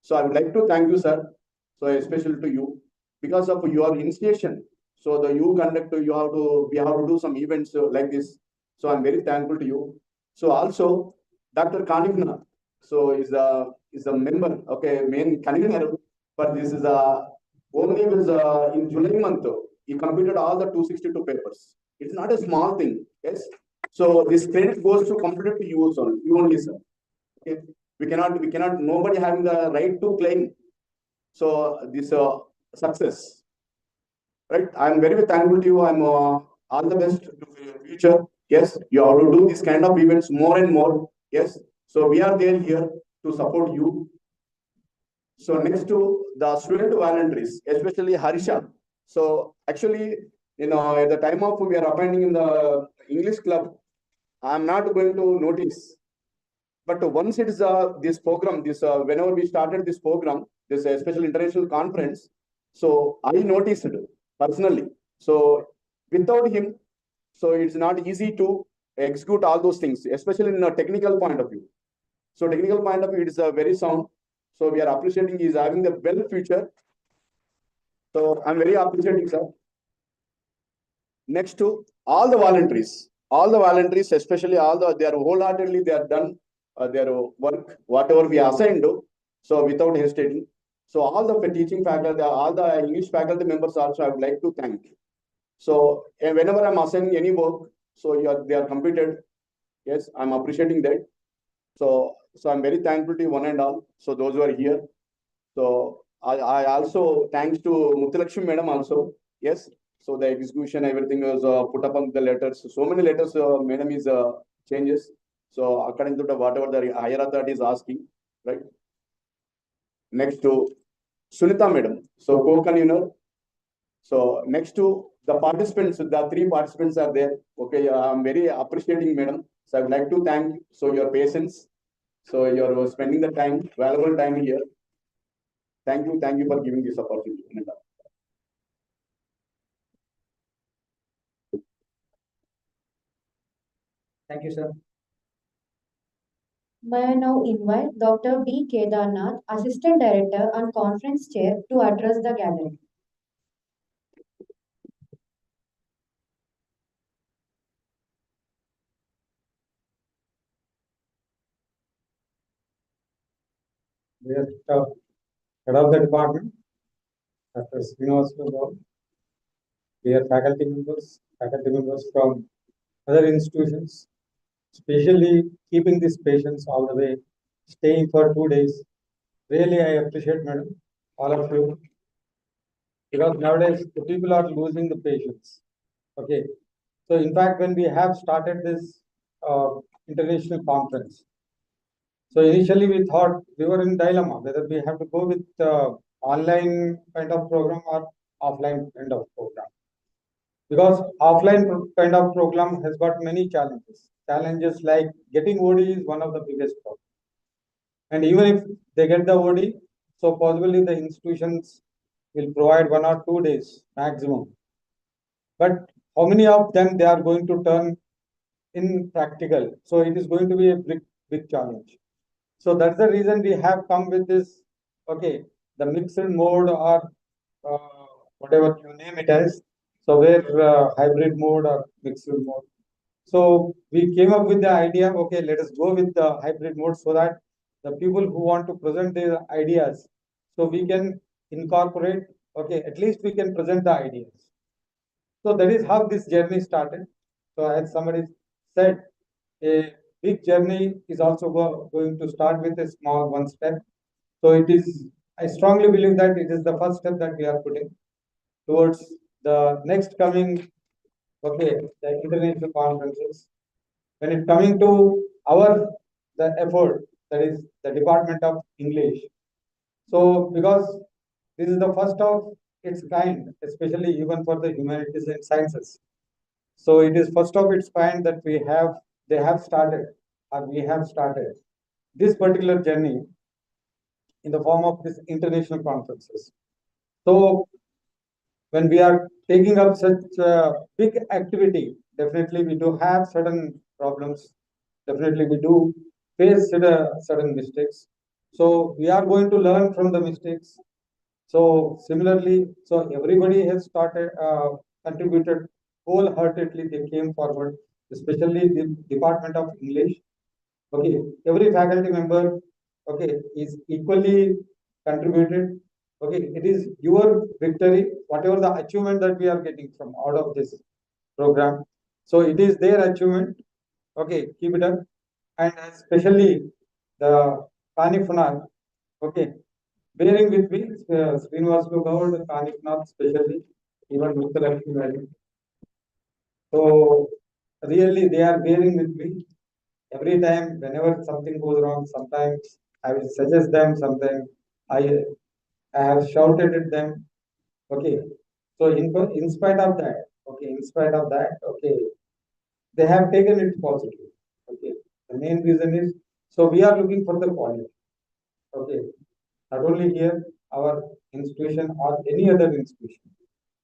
So I would like to thank you, sir. So especially to you, because of your initiation. So the you conduct, we have to do some events like this. So I'm very thankful to you. So also, Dr. Kanivna, so is a member, okay, main convener. But this is only was in July month. He completed all the 262 papers. It's not a small thing, yes. So this credit goes to completed to you only, sir. Okay, we cannot. Nobody having the right to claim. So this success, right? I'm very thankful to you. I'm all the best to your future. Yes, you have to do this kind of events more and more. Yes, so we are there here to support you. So next to the student voluntaries, especially Harisha. So actually, at the time of we are appointing in the English club, I'm not going to notice. But once it is this program, whenever we started this program, this special international conference, so I noticed it personally. So without him, so it's not easy to execute all those things, especially in a technical point of view. So technical point of view, it is very sound. So we are appreciating he is having the well future. So I'm very appreciating, sir. Next to all the voluntaries, especially they are wholeheartedly, they are done their work, whatever we assigned to, so without hesitating. So all the teaching faculty, all the English faculty members also, I would like to thank. So whenever I'm assigning any work, so they are completed. Yes, I'm appreciating that. So I'm very thankful to one and all. So those who are here. So I also thanks to Muthulakshmi madam also. Yes. So the execution, everything was put up on the letters. So many letters, madam is changes. So according to whatever the higher authority is asking, right? Next to Sunita madam. So co-convener. So next to the participants, the three participants are there. Okay, I'm very appreciating madam. So I would like to thank your patience. So you're spending the time, valuable time here. Thank you for giving this opportunity. Thank you, sir. May I now invite Dr. B. Kedarnath, Assistant Director and Conference Chair, to address the gathering. Dear head of the department, Dr. Srinivas, dear faculty members from other institutions, especially keeping these patients all the way, staying for 2 days. Really, I appreciate, madam, all of you, because nowadays the people are losing the patience. Okay, so in fact, when we have started this international conference, so initially we thought we were in dilemma whether we have to go with online kind of program or offline kind of program. Because offline kind of program has got many challenges. Challenges like getting OD is one of the biggest problems. And even if they get the OD, so possibly the institutions will provide 1 or 2 days maximum. But how many of them they are going to turn in practical? So it is going to be a big challenge. So that's the reason we have come with this, okay, the mixed mode or whatever you name it as. So where hybrid mode or mixed mode. So we came up with the idea, okay, let us go with the hybrid mode so that the people who want to present their ideas, so we can incorporate, okay, at least we can present the ideas. So that is how this journey started. So as somebody said, a big journey is also going to start with a small one step. So it is, I strongly believe that it is the first step that we are putting towards the next coming, okay, the international conferences. When it coming to the effort, that is the Department of English. So because this is the first of its kind, especially even for the humanities and sciences. So it is first of its kind that we have started this particular journey in the form of these international conferences. So when we are taking up such a big activity, definitely we do have certain problems. Definitely we do face certain mistakes. So we are going to learn from the mistakes. So similarly, so everybody has started contributed wholeheartedly. They came forward, especially the Department of English. Okay, every faculty member, okay, is equally contributed. Okay, it is your victory, whatever the achievement that we are getting from out of this program. So it is their achievement. Okay, keep it up. And especially the Kanifunar, okay, bearing with me, Srinivas Gaur, Kanifunar, especially, even Mr. So really they are bearing with me. Every time, whenever something goes wrong, sometimes I will suggest them, sometimes I have shouted at them. Okay. So in spite of that, okay, they have taken it positive. Okay, the main reason is, so we are looking for the quality. Okay, not only here, our institution or any other institution.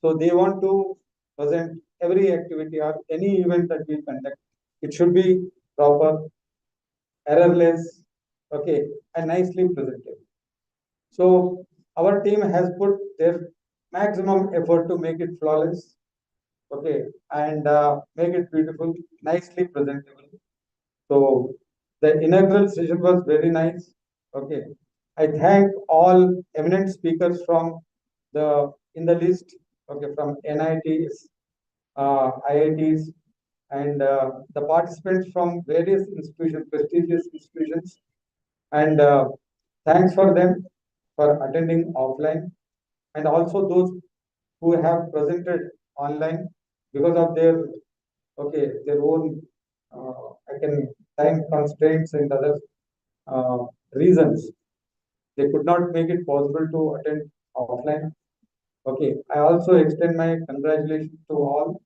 So they want to present every activity or any event that we conduct. It should be proper, errorless, okay, and nicely presented. So our team has put their maximum effort to make it flawless, okay, and make it beautiful, nicely presentable. So the inaugural session was very nice. Okay, I thank all eminent speakers from the in the list. Okay, from NITs, IITs, and the participants from various institutions, prestigious institutions, and thanks for them for attending offline, and also those who have presented online because of their their own I can time constraints and other uh, reasons. They could not make it possible to attend offline. Okay, I also extend my congratulations to all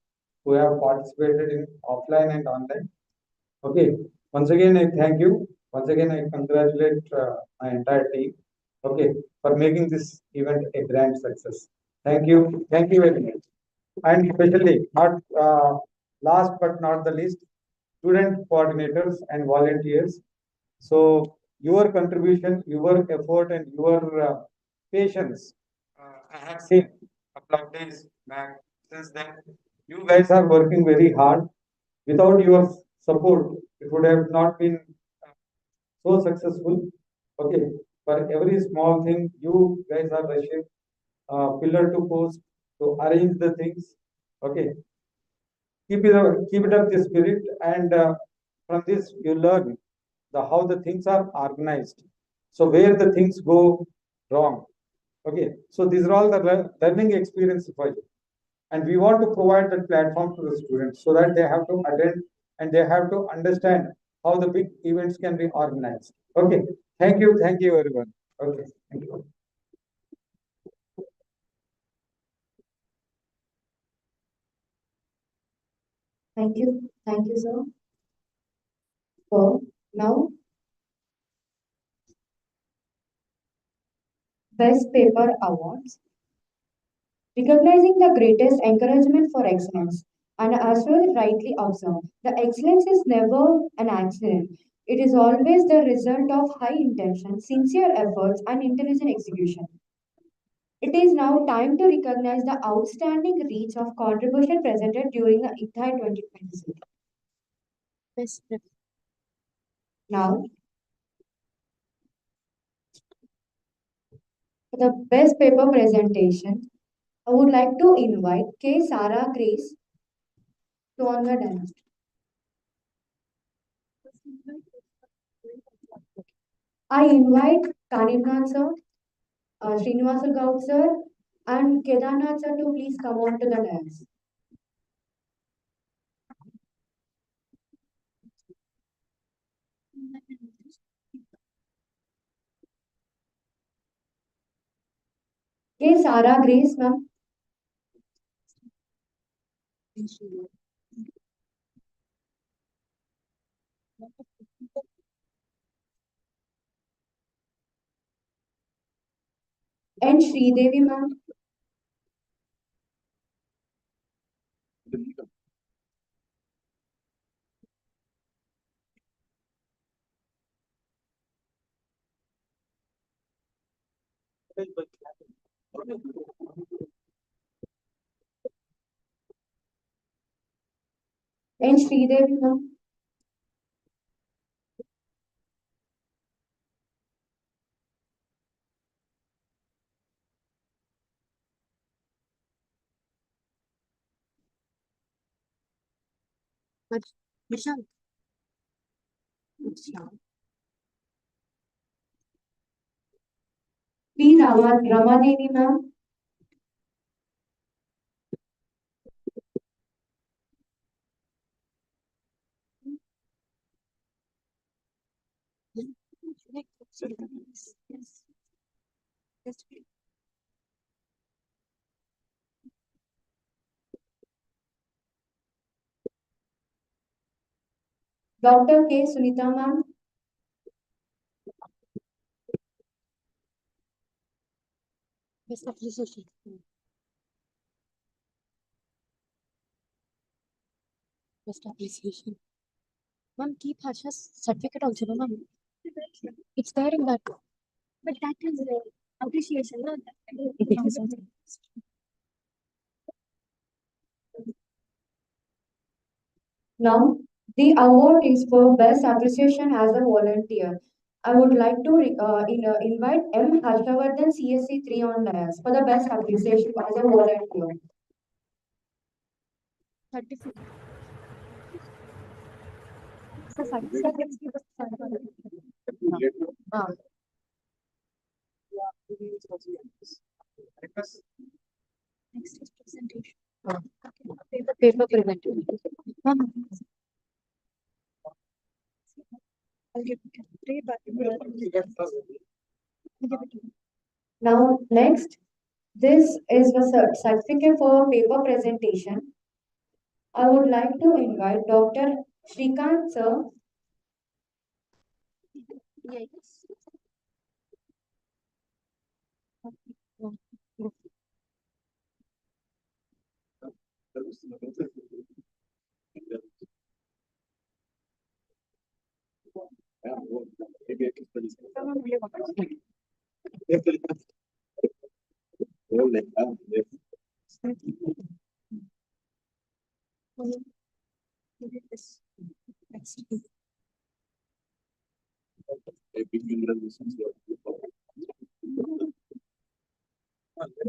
who have participated in offline and online. Okay, once again I thank you. Once again I congratulate my entire team. Okay, for making this event a grand success. Thank you very much. And especially, not last but not the least, student coordinators and volunteers. So your contribution, your effort, and your patience, I have seen a couple of days back. Since then, you guys are working very hard. Without your support, it would have not been so successful. Okay, for every small thing, you guys are rushing pillar to post to arrange the things. Okay, keep it up the spirit, and from this you learn the how the things are organized. So where the things go wrong. Okay, so these are all the learning experience for you, and we want to provide that platform to the students so that they have to attend and they have to understand how the big events can be organized. Okay, thank you everyone. Okay, thank you. Thank you, sir. So now, Best Paper Awards, recognizing the greatest encouragement for excellence. And as well rightly observed, the excellence is never an accident. It is always the result of high intention, sincere efforts, and intelligent execution. It is now time to recognize the outstanding reach of contribution presented during the ICIDHAI 2026. Now, for the best paper presentation, I would like to invite K. Sarah Grace to on the dance. I invite Kanimnan sir, Srinivasa Gaud sir, and Kedarnath sir to please come on to the dance. K. Sarah Grace, ma'am. And Sridevi, ma'am. And Sridevi, ma'am. Vishal. P. Ramadevi, ma'am. Dr. K. Sunita ma'am. Best appreciation. Best appreciation. Ma'am, keep Harsha's certificate also, no, ma'am. It's there in that. But that is appreciation, no? Now, the award is for Best Appreciation as a Volunteer. I would like to invite M. Harshavardhan, CSC 3 on dais for the Best Appreciation as a Volunteer. Certificate. So, certificate give us certificate. Next is presentation. Paper presentation. I'll give it 3 but Now, next, this is a certificate for paper presentation. I would like to invite Dr. Shrikant sir. Yes.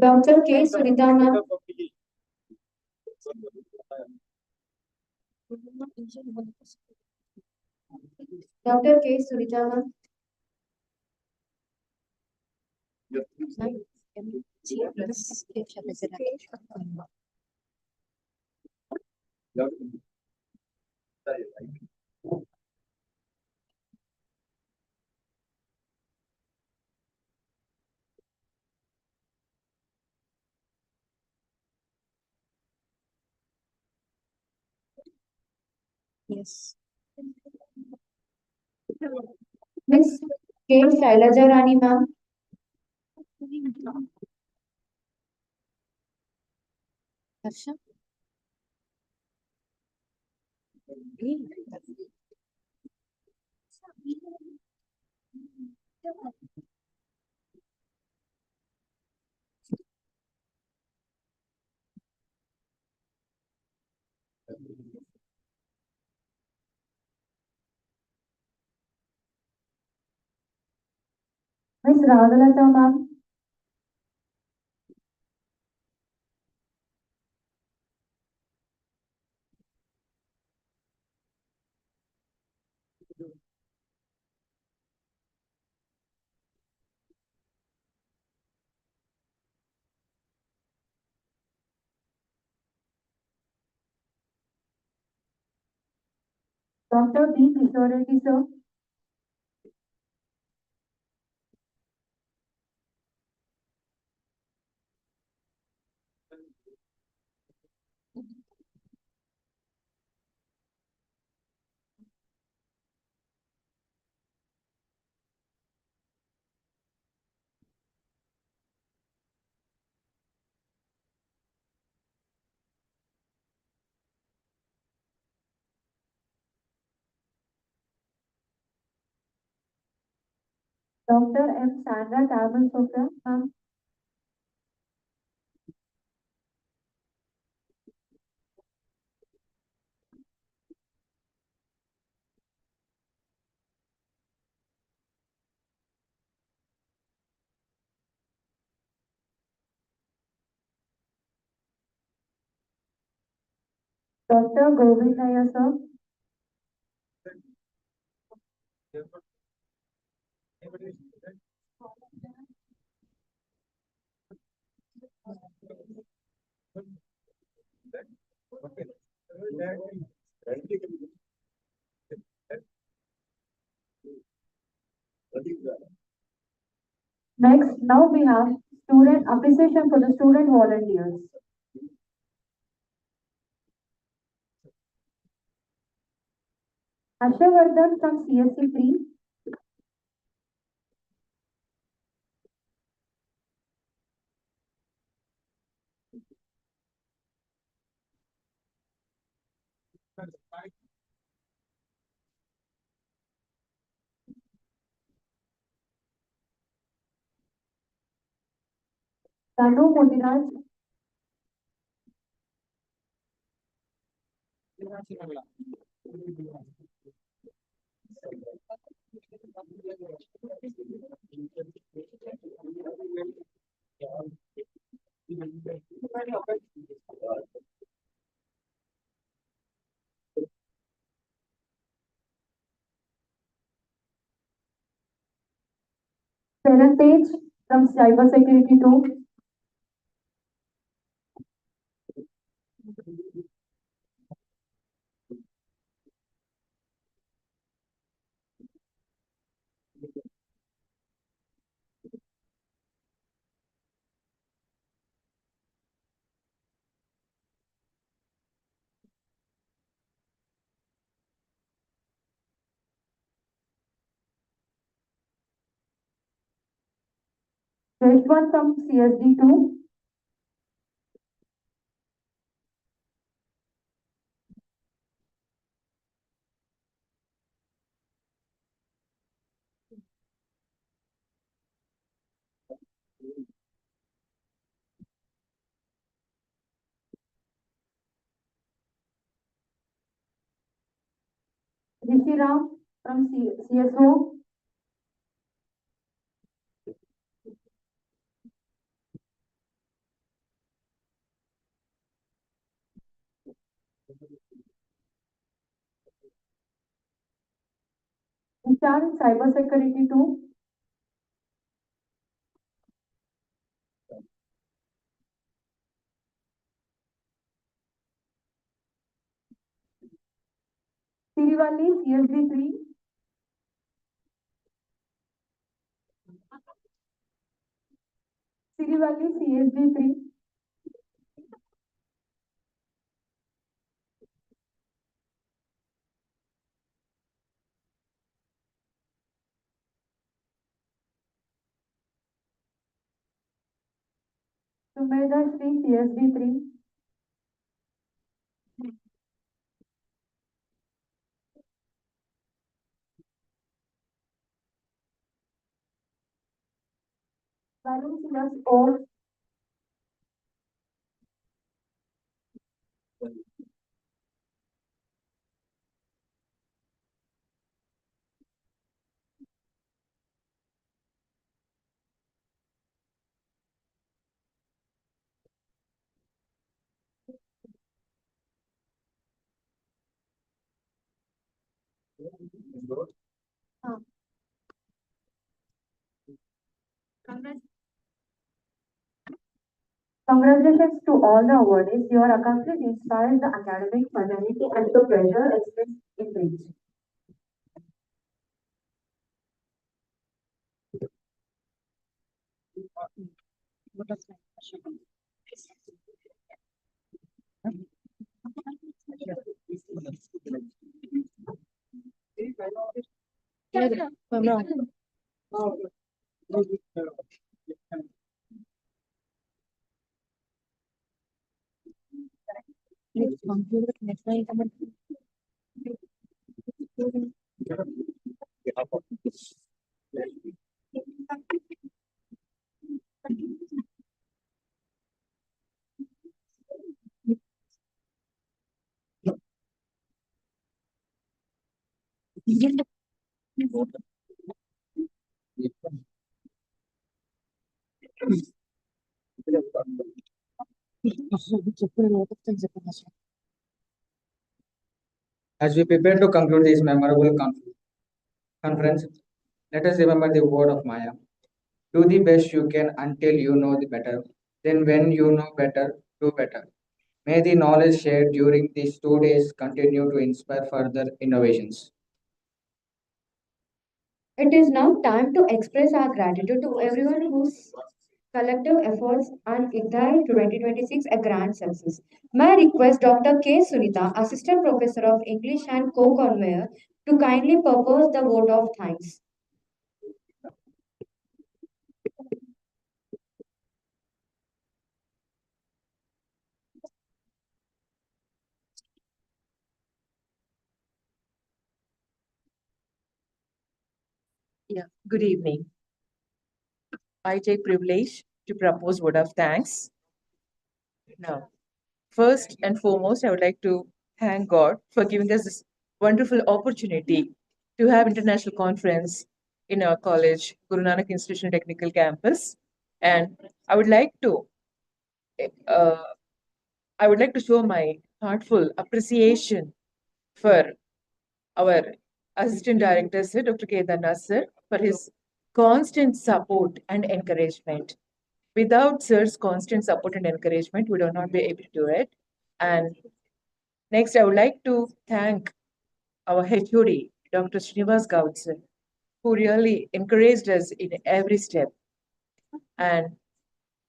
Dr. K. Sunita ma'am. Dr. K. Sunita ma'am. Yes. Miss K. Shailaja Rani ma'am. Harsha. Miss Radhalata ma'am. Dr. B. Kishore Reddy sir. Dr. M. Sandra Tarman Sofia ma'am. Dr. Govind Nair sir. Next, now we have student appreciation for the student volunteers. Harshavardhan from CSC3. Tanu Muniraj. Sharon Tej from Cybersecurity 2. Jeshwant from CSD2. Rishi Ram from CSO. Vishal Cybersecurity 2. Sirivalli CSD3. Sirivalli CSD3. Sumedha Sri CSD3. Varun Silas O. Congratulations to all the awardees. Your accomplishment inspires the academic fraternity and the pleasure expressed in reach. As we prepare to conclude this memorable conference, let us remember the word of Maya. Do the best you can until you know the better. Then, when you know better, do better. May the knowledge shared during these 2 days continue to inspire further innovations. It is now time to express our gratitude to everyone whose collective efforts and ICIDHAI 2026 a grand success. May I request Dr. K. Sunita, Assistant Professor of English and Co-Convener, to kindly propose the vote of thanks. Yeah, good evening. I take privilege to propose word of thanks. Now, first and foremost, I would like to thank God for giving us this wonderful opportunity to have international conference in our college, Guru Nanak Institutional Technical Campus. And I would like to uh, show my heartful appreciation for our Assistant Director, Sir Dr. Kedana Sir, for his constant support and encouragement. Without Sir's constant support and encouragement, we would not be able to do it. And next, I would like to thank our HOD, Dr. Srinivas Gaud sir, who really encouraged us in every step. And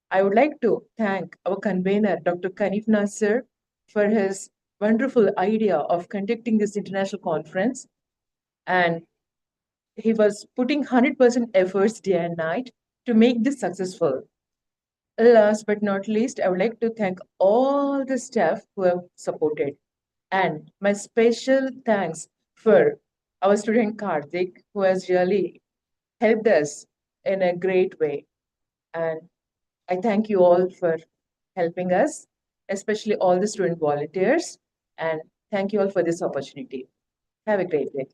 I would like to thank our convener, Dr. Kanif Nasser, for his wonderful idea of conducting this international conference. And he was putting 100% efforts day and night to make this successful. Last but not least, I would like to thank all the staff who have supported. And my special thanks for our student Karthik, who has really helped us in a great way. And I thank you all for helping us, especially all the student volunteers. And thank you all for this opportunity. Have a great day.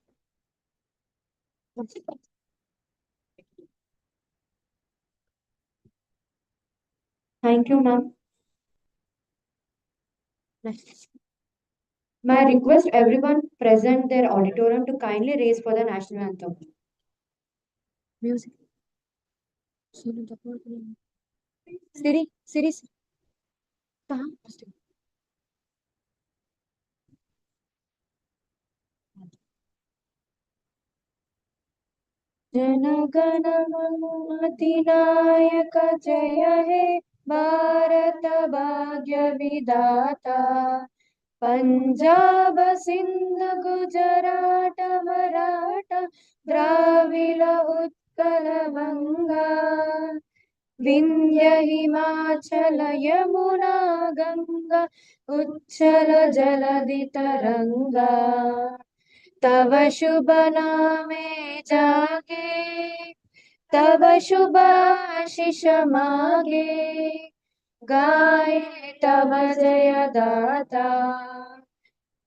Thank you, ma'am. May I request everyone present their auditorium to kindly raise for the national anthem. Music. Siri, Siri. कहाँ? जनगण अधिनायक जय हे भारत भाग्य विधाता पंजाब सिंध गुजरात मराठा द्राविड उत्कल गंगा विंध्य हिमाचल यमुना गंगा उच्छल जलधि तरंगा तव शुभ नामे जागे तव शुभ आशीष मागे गाए तव जय दाता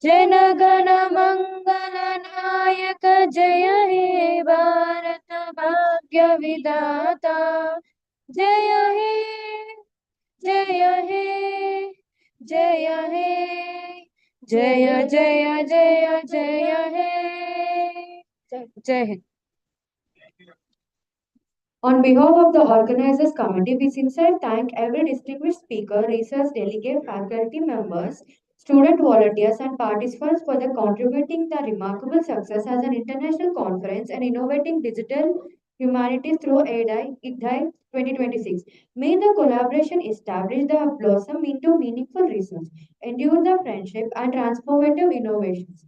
जन गण मंगल नायक जय हे भारत भाग्य विधाता जय हे जय हे जय हे जय जय जय जय हे जय Hind. On behalf of the organizers committee, we sincerely thank every distinguished speaker, research delegate, faculty members, student volunteers, and participants for the contributing the remarkable success as an international conference and innovating digital humanities through ICIDHAI 2026. May the collaboration establish the blossom into meaningful research, endure the friendship, and transformative innovations.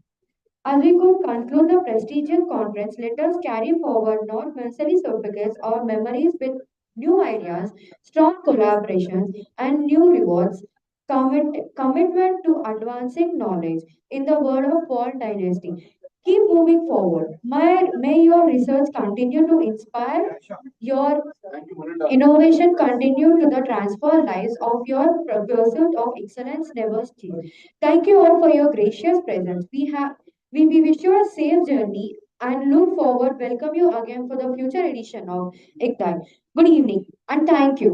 As we could conclude the prestigious conference, let us carry forward not merely certificates or memories with new ideas, strong collaborations, and new rewards. Commitment to advancing knowledge in the word of Paul Dynasty. Keep moving forward. May your research continue to inspire, your innovation continue to the transform lives of your pursuit of excellence never cease. Thank you all for your gracious presence. We wish you a safe journey and look forward welcome you again for the future edition of ICTAI. Good evening and thank you.